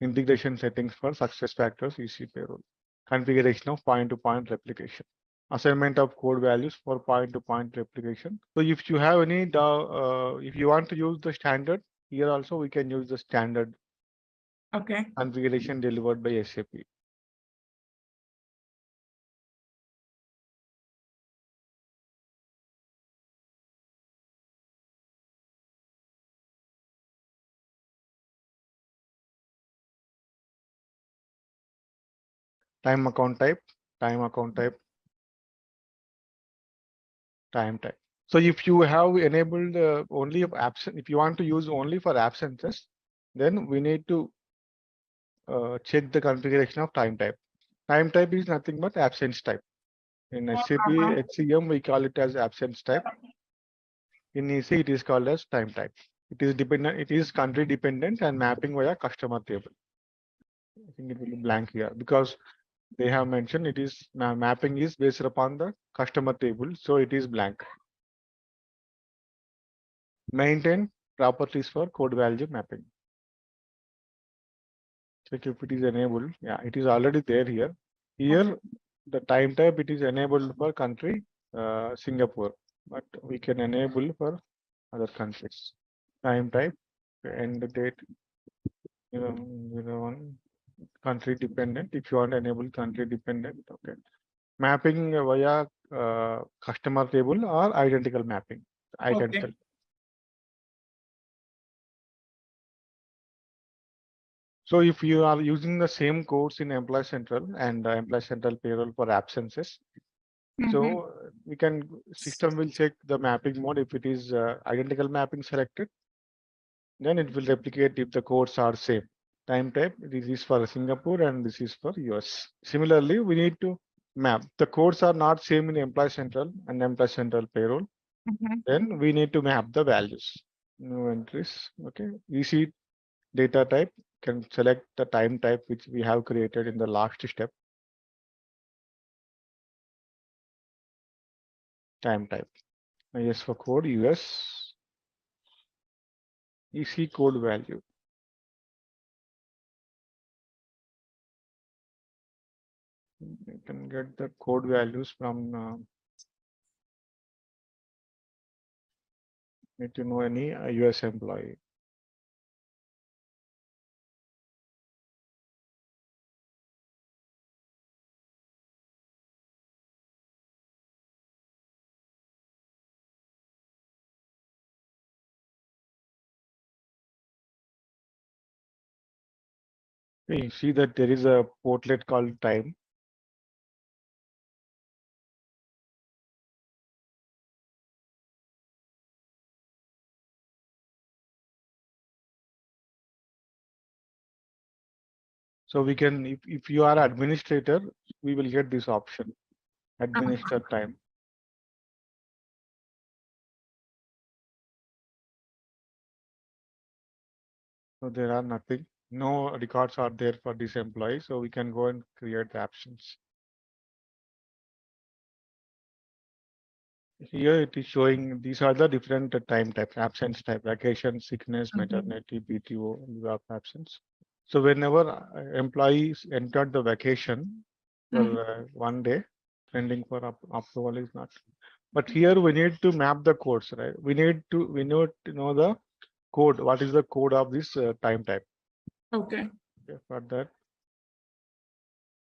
integration settings for SuccessFactors EC Payroll, configuration of point-to-point replication, assignment of code values for point-to-point replication. So if you have any, if you want to use the standard, here also we can use the standard configuration delivered by SAP. Time account type, time account type, time type. So if you have enabled only absent, if you want to use only for absences, then we need to check the configuration of time type. Time type is nothing but absence type. In SAP HCM, we call it as absence type. In EC, it is called as time type. It is dependent. It is country dependent and mapping via customer table. I think it will be blank here because they have mentioned it is mapping is based upon the customer table, so it is blank. Maintain properties for code value mapping. Check if it is enabled. Yeah, it is already there here. Here, the time type it is enabled for country Singapore, but we can enable for other countries. Time type, end date, 01, country dependent. If you want to enable country dependent, okay. Mapping via customer table or identical mapping. Identical. So if you are using the same codes in Employee Central and Employee Central Payroll for absences, so we can system will check the mapping mode. If it is identical mapping selected, then it will replicate if the codes are same. Time type, this is for Singapore and this is for US. Similarly, we need to map. The codes are not same in Employee Central and Employee Central Payroll. Then we need to map the values. New entries. Okay. EC data type can select the time type which we have created in the last step. Time type. Yes, for code US. EC code value. You can get the code values from need to know any US employee. You see that there is a portlet called time. So we can, if you are administrator, we will get this option, administer time. So there are nothing, no records are there for this employee. So we can go and create the absence. Here it is showing these are the different time types: absence type, vacation, sickness, maternity, PTO, leave of absence. So whenever employees entered the vacation for 1 day, pending for approval is not. But here we need to map the codes, right? We need to know the code. What is the code of this time type? Okay. Okay, for that,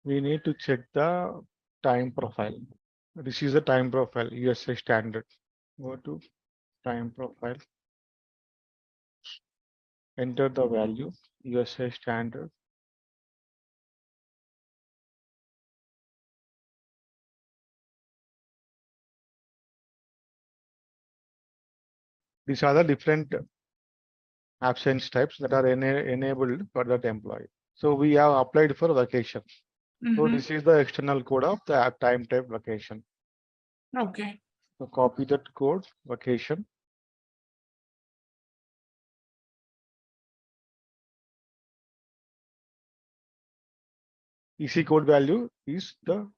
we need to check the time profile. This is the time profile, USA standard. Go to time profile, enter the value, USA standard. These are the different absence types that are enabled for that employee. So we have applied for vacation. So this is the external code of the time type vacation. Okay. So copy that code, vacation. EC code value is the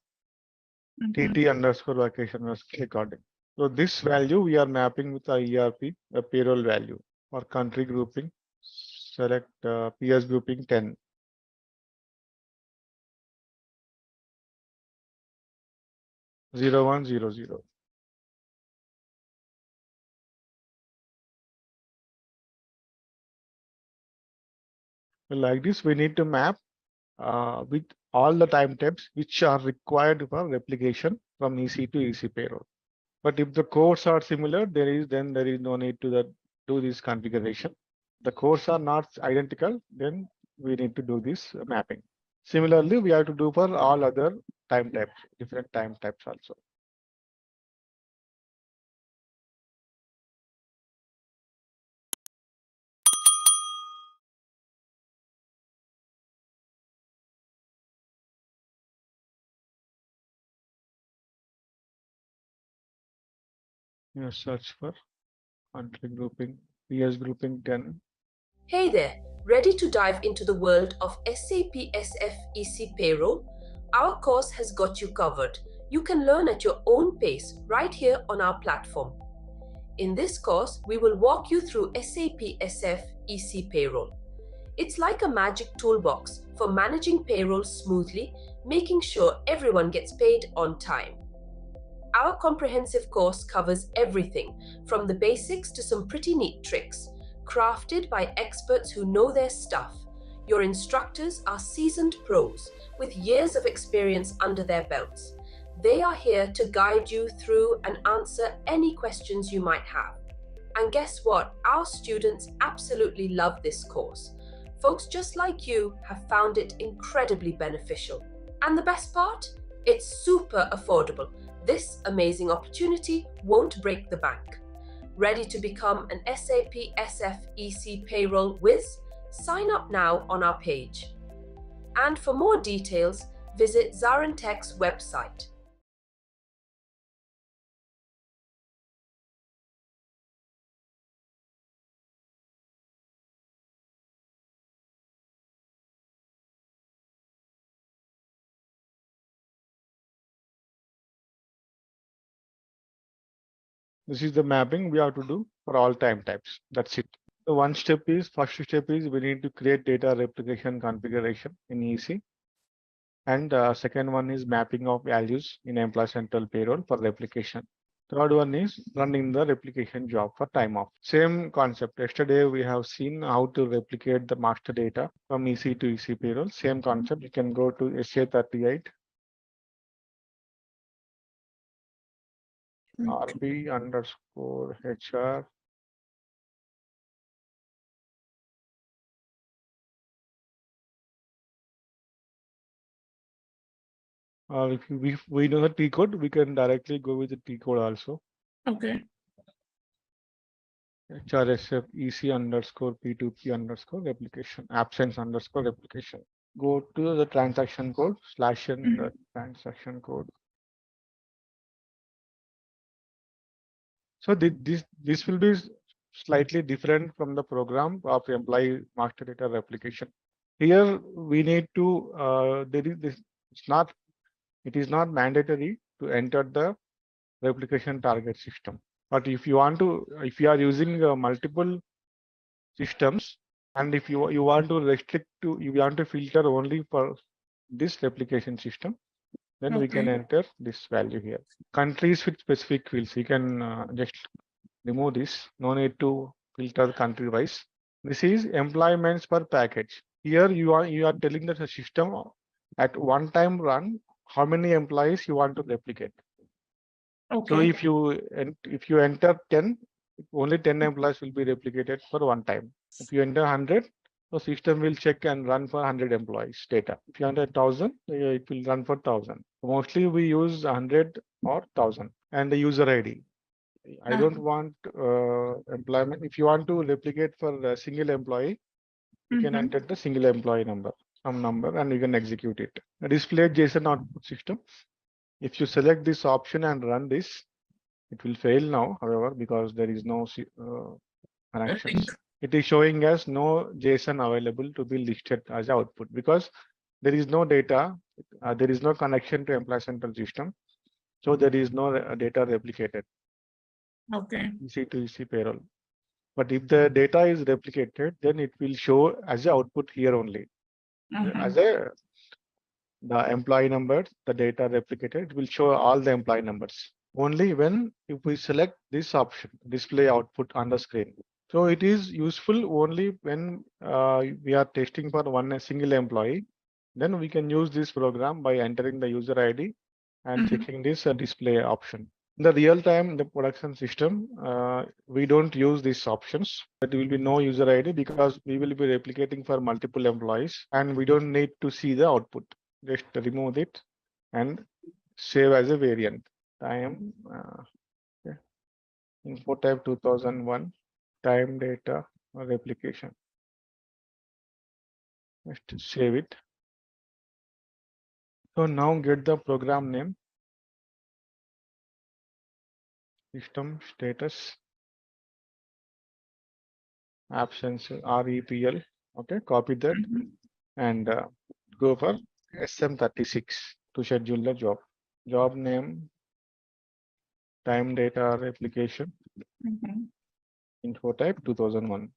TT underscore vacation was recording. So this value we are mapping with the ERP, the payroll value for country grouping. Select PS grouping 10. Zero 1 0 0. Like this, we need to map with all the time types which are required for replication from EC to EC payroll. But if the codes are similar, there is no need to do this configuration. The codes are not identical, then we need to do this mapping. Similarly, we have to do for all other time types, different time types also. You search for country grouping, PS grouping 10. Hey there, ready to dive into the world of SAP SF EC Payroll? Our course has got you covered. You can learn at your own pace right here on our platform. In this course, we will walk you through SAP SF EC Payroll. It's like a magic toolbox for managing payroll smoothly, making sure everyone gets paid on time. Our comprehensive course covers everything from the basics to some pretty neat tricks, crafted by experts who know their stuff. Your instructors are seasoned pros with years of experience under their belts. They are here to guide you through and answer any questions you might have. And guess what? Our students absolutely love this course. Folks just like you have found it incredibly beneficial. And the best part? It's super affordable. This amazing opportunity won't break the bank. Ready to become an SAP SF EC Payroll whiz? Sign up now on our page. And for more details, visit ZaranTech's website. This is the mapping we have to do for all time types. That's it. The first step is we need to create data replication configuration in EC. And second one is mapping of values in Employee Central Payroll for replication. Third one is running the replication job for time off. Same concept. Yesterday we have seen how to replicate the master data from EC to EC Payroll. Same concept. You can go to SA38. RB underscore HR. Or if we know the T code, we can directly go with the T code also. Okay. HRSF EC underscore P2P underscore replication, absence underscore replication. Go to the transaction code, /n the transaction code. So this will be slightly different from the program of employee master data replication. Here we need to it is not mandatory to enter the replication target system. But if you are using multiple systems, and if you want to filter only for this replication system, then we can enter this value here. Countries with specific fields, you can just remove this. No need to filter country wise. This is employments per package. here you are telling that the system at one time run how many employees you want to replicate. Okay. So if you enter 10, only 10 employees will be replicated for one time. If you enter 100, the system will check and run for 100 employees data. If you enter 1,000, it will run for 1,000. Mostly we use 100 or 1,000 and the user ID. I don't want employment. If you want to replicate for a single employee, you can enter the single employee number, some number, and you can execute it. A display JSON output system. If you select this option and run this, it will fail now, however, because there is no connections. It is showing us no JSON available to be listed as output because there is no data, there is no connection to employee central system. So there is no data replicated. Okay. EC to EC payroll. But if the data is replicated, then it will show as an output here only. As the employee number, the data replicated, it will show all the employee numbers. Only when if we select this option, display output on the screen. So it is useful only when we are testing for a single employee. Then we can use this program by entering the user ID and checking this display option. In the real time, the production system, we don't use these options. There will be no user ID because we will be replicating for multiple employees and we don't need to see the output. Just remove it and save as a variant. Time info type 2001 time data replication. Just save it. So now get the program name. System status absence REPL. Okay, copy that and go for SM36 to schedule the job. Job name, time data replication, info type 2001.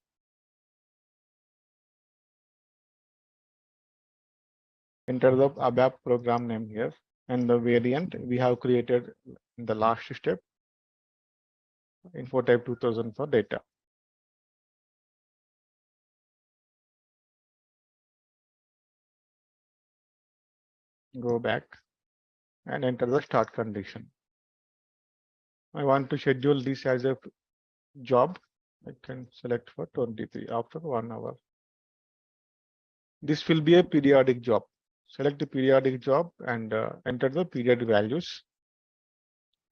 Enter the ABAP program name here and the variant we have created in the last step. Info type 2000 for data. Go back and enter the start condition. I want to schedule this as a job. I can select for 23 after 1 hour. This will be a periodic job. Select the periodic job and enter the period values.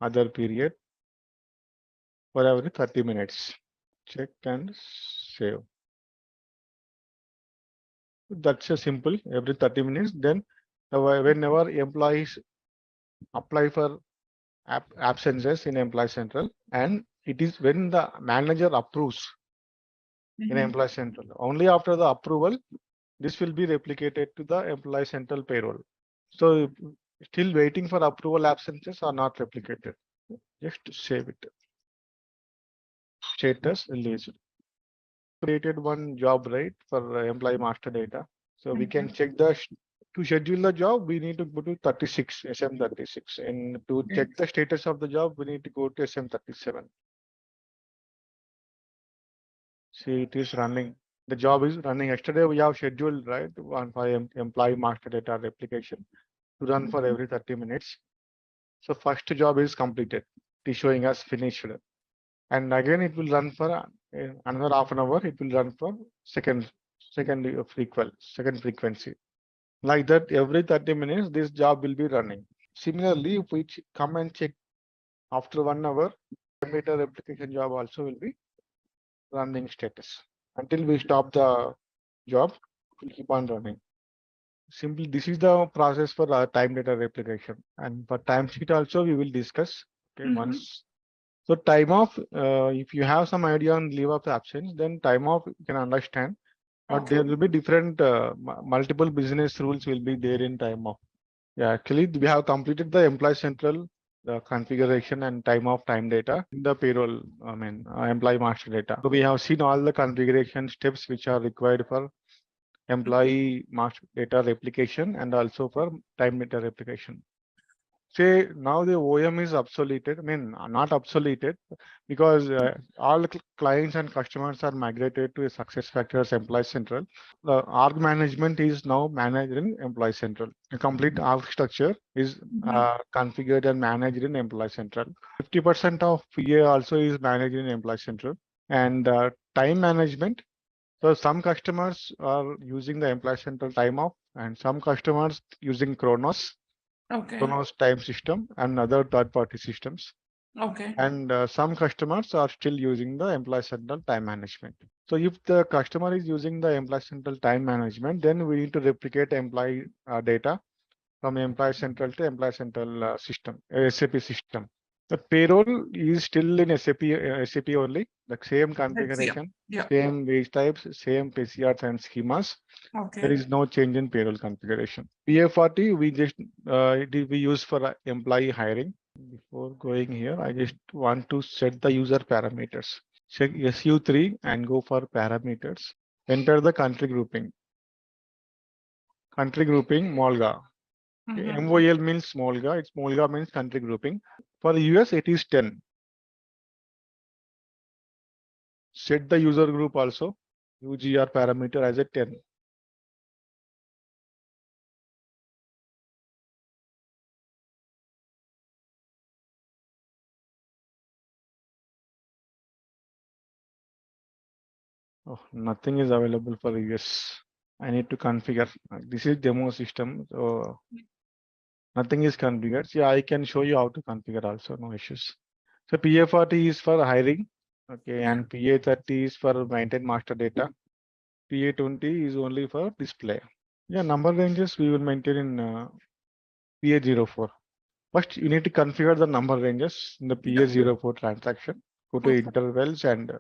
Other period for every 30 minutes. Check and save. That's a simple every 30 minutes. Then whenever employees apply for absences in Employee Central, and it is when the manager approves in Employee Central. Only after the approval, this will be replicated to the Employee Central payroll. So still waiting for approval, absences are not replicated. Just save it. Status released. Created one job, right, for employee master data. So we can check the to schedule the job, we need to go to 36, SM36. And to check the status of the job, we need to go to SM37. See, it is running. The job is running. Yesterday, we have scheduled, right, one for employee master data replication to run for every 30 minutes. So first job is completed. It is showing us finished. And again, it will run for another half an hour. It will run for second frequency. Like that, every 30 minutes, this job will be running. Similarly, if we come and check after 1 hour, data replication job also will be running status. Until we stop the job, it will keep on running. Simply, this is the process for time data replication. And for timesheet also, we will discuss. Okay, once. So time off, if you have some idea on leave of absence, then time off you can understand. But there will be different multiple business rules will be there in time off. Yeah, actually we have completed the Employee Central configuration and time off time data in the payroll, employee master data. So we have seen all the configuration steps which are required for employee master data replication and also for time data replication. say now the OM is obsoleted. I mean, not obsoleted because all the clients and customers are migrated to a SuccessFactors Employee Central. The org management is now managed in Employee Central. A complete org structure is configured and managed in Employee Central. 50% of PA also is managed in Employee Central. And time management. So some customers are using the Employee Central time off, and some customers using Kronos. Okay. Kronos time system and other third-party systems. Okay. And some customers are still using the Employee Central time management. So if the customer is using the Employee Central time management, then we need to replicate employee data from Employee Central to Employee Central system, SAP system. The payroll is still in SAP only, the same configuration, same wage types, same PCRs and schemas. Okay. There is no change in payroll configuration. PA40 we just we use for employee hiring. Before going here, I just want to set the user parameters. Check SU3 and go for parameters. Enter the country grouping. Country grouping Molga. MOL means Molga. It's Molga means country grouping. For the US, it is 10. Set the user group also. UGR parameter as a 10. Oh, nothing is available for US. I need to configure. This is demo system. So nothing is configured. Yeah, I can show you how to configure also. No issues. So PA40 is for hiring. Okay, and PA30 is for maintain master data. PA20 is only for display. Yeah, number ranges we will maintain in PA04. First, you need to configure the number ranges in the PA04 transaction. Go to intervals and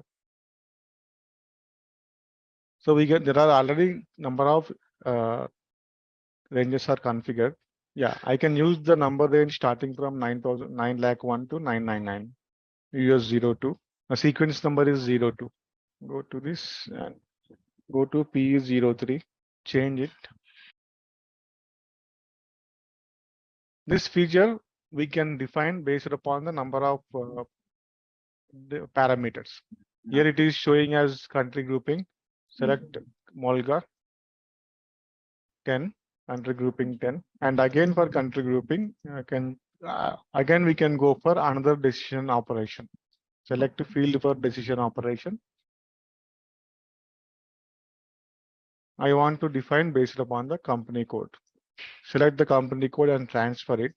so we get there are already number of ranges are configured. Yeah, I can use the number range starting from 9,001 to 999. US 02. The sequence number is 02. Go to this and go to P03. Change it. This feature we can define based upon the number of the parameters. Here it is showing as country grouping. Select Molga 10, country grouping 10, and again for country grouping, again we can go for another decision operation. Select field for decision operation. I want to define based upon the company code. Select the company code and transfer it.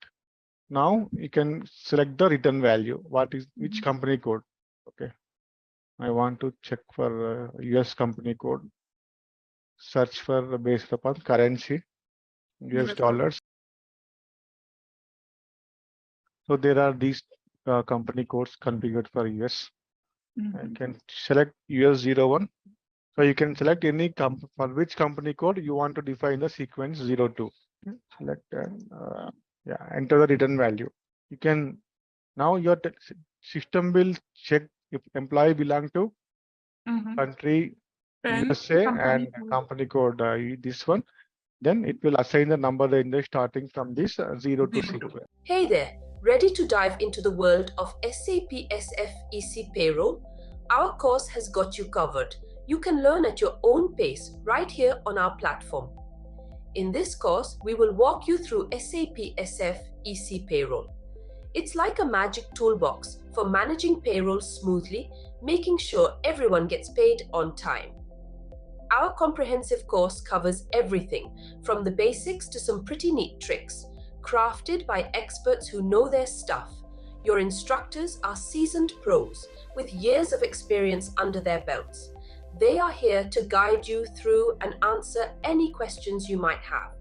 Now you can select the return value. What is which company code? Okay. I want to check for US company code. Search for based upon currency, US dollars. So there are these company codes configured for US. I can select US 01. So you can select any for which company code you want to define the sequence 02. Select enter the return value. You can now your system will check if employee belong to country USA and company code this one. Then it will assign the number range starting from this 0 to 6. Hey there, ready to dive into the world of SAP SF EC Payroll? Our course has got you covered. You can learn at your own pace right here on our platform. In this course, we will walk you through SAP SF EC Payroll. It's like a magic toolbox for managing payroll smoothly, making sure everyone gets paid on time. Our comprehensive course covers everything from the basics to some pretty neat tricks, crafted by experts who know their stuff. Your instructors are seasoned pros with years of experience under their belts. They are here to guide you through and answer any questions you might have.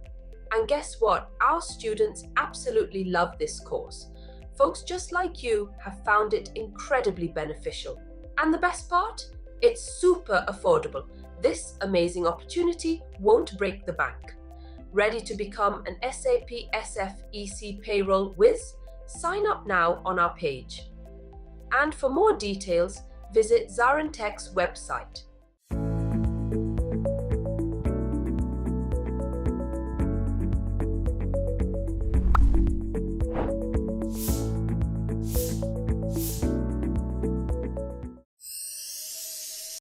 And guess what? Our students absolutely love this course. Folks just like you have found it incredibly beneficial. And the best part? It's super affordable. This amazing opportunity won't break the bank. Ready to become an SAP SF EC Payroll whiz? Sign up now on our page. And for more details, visit ZaranTech's website.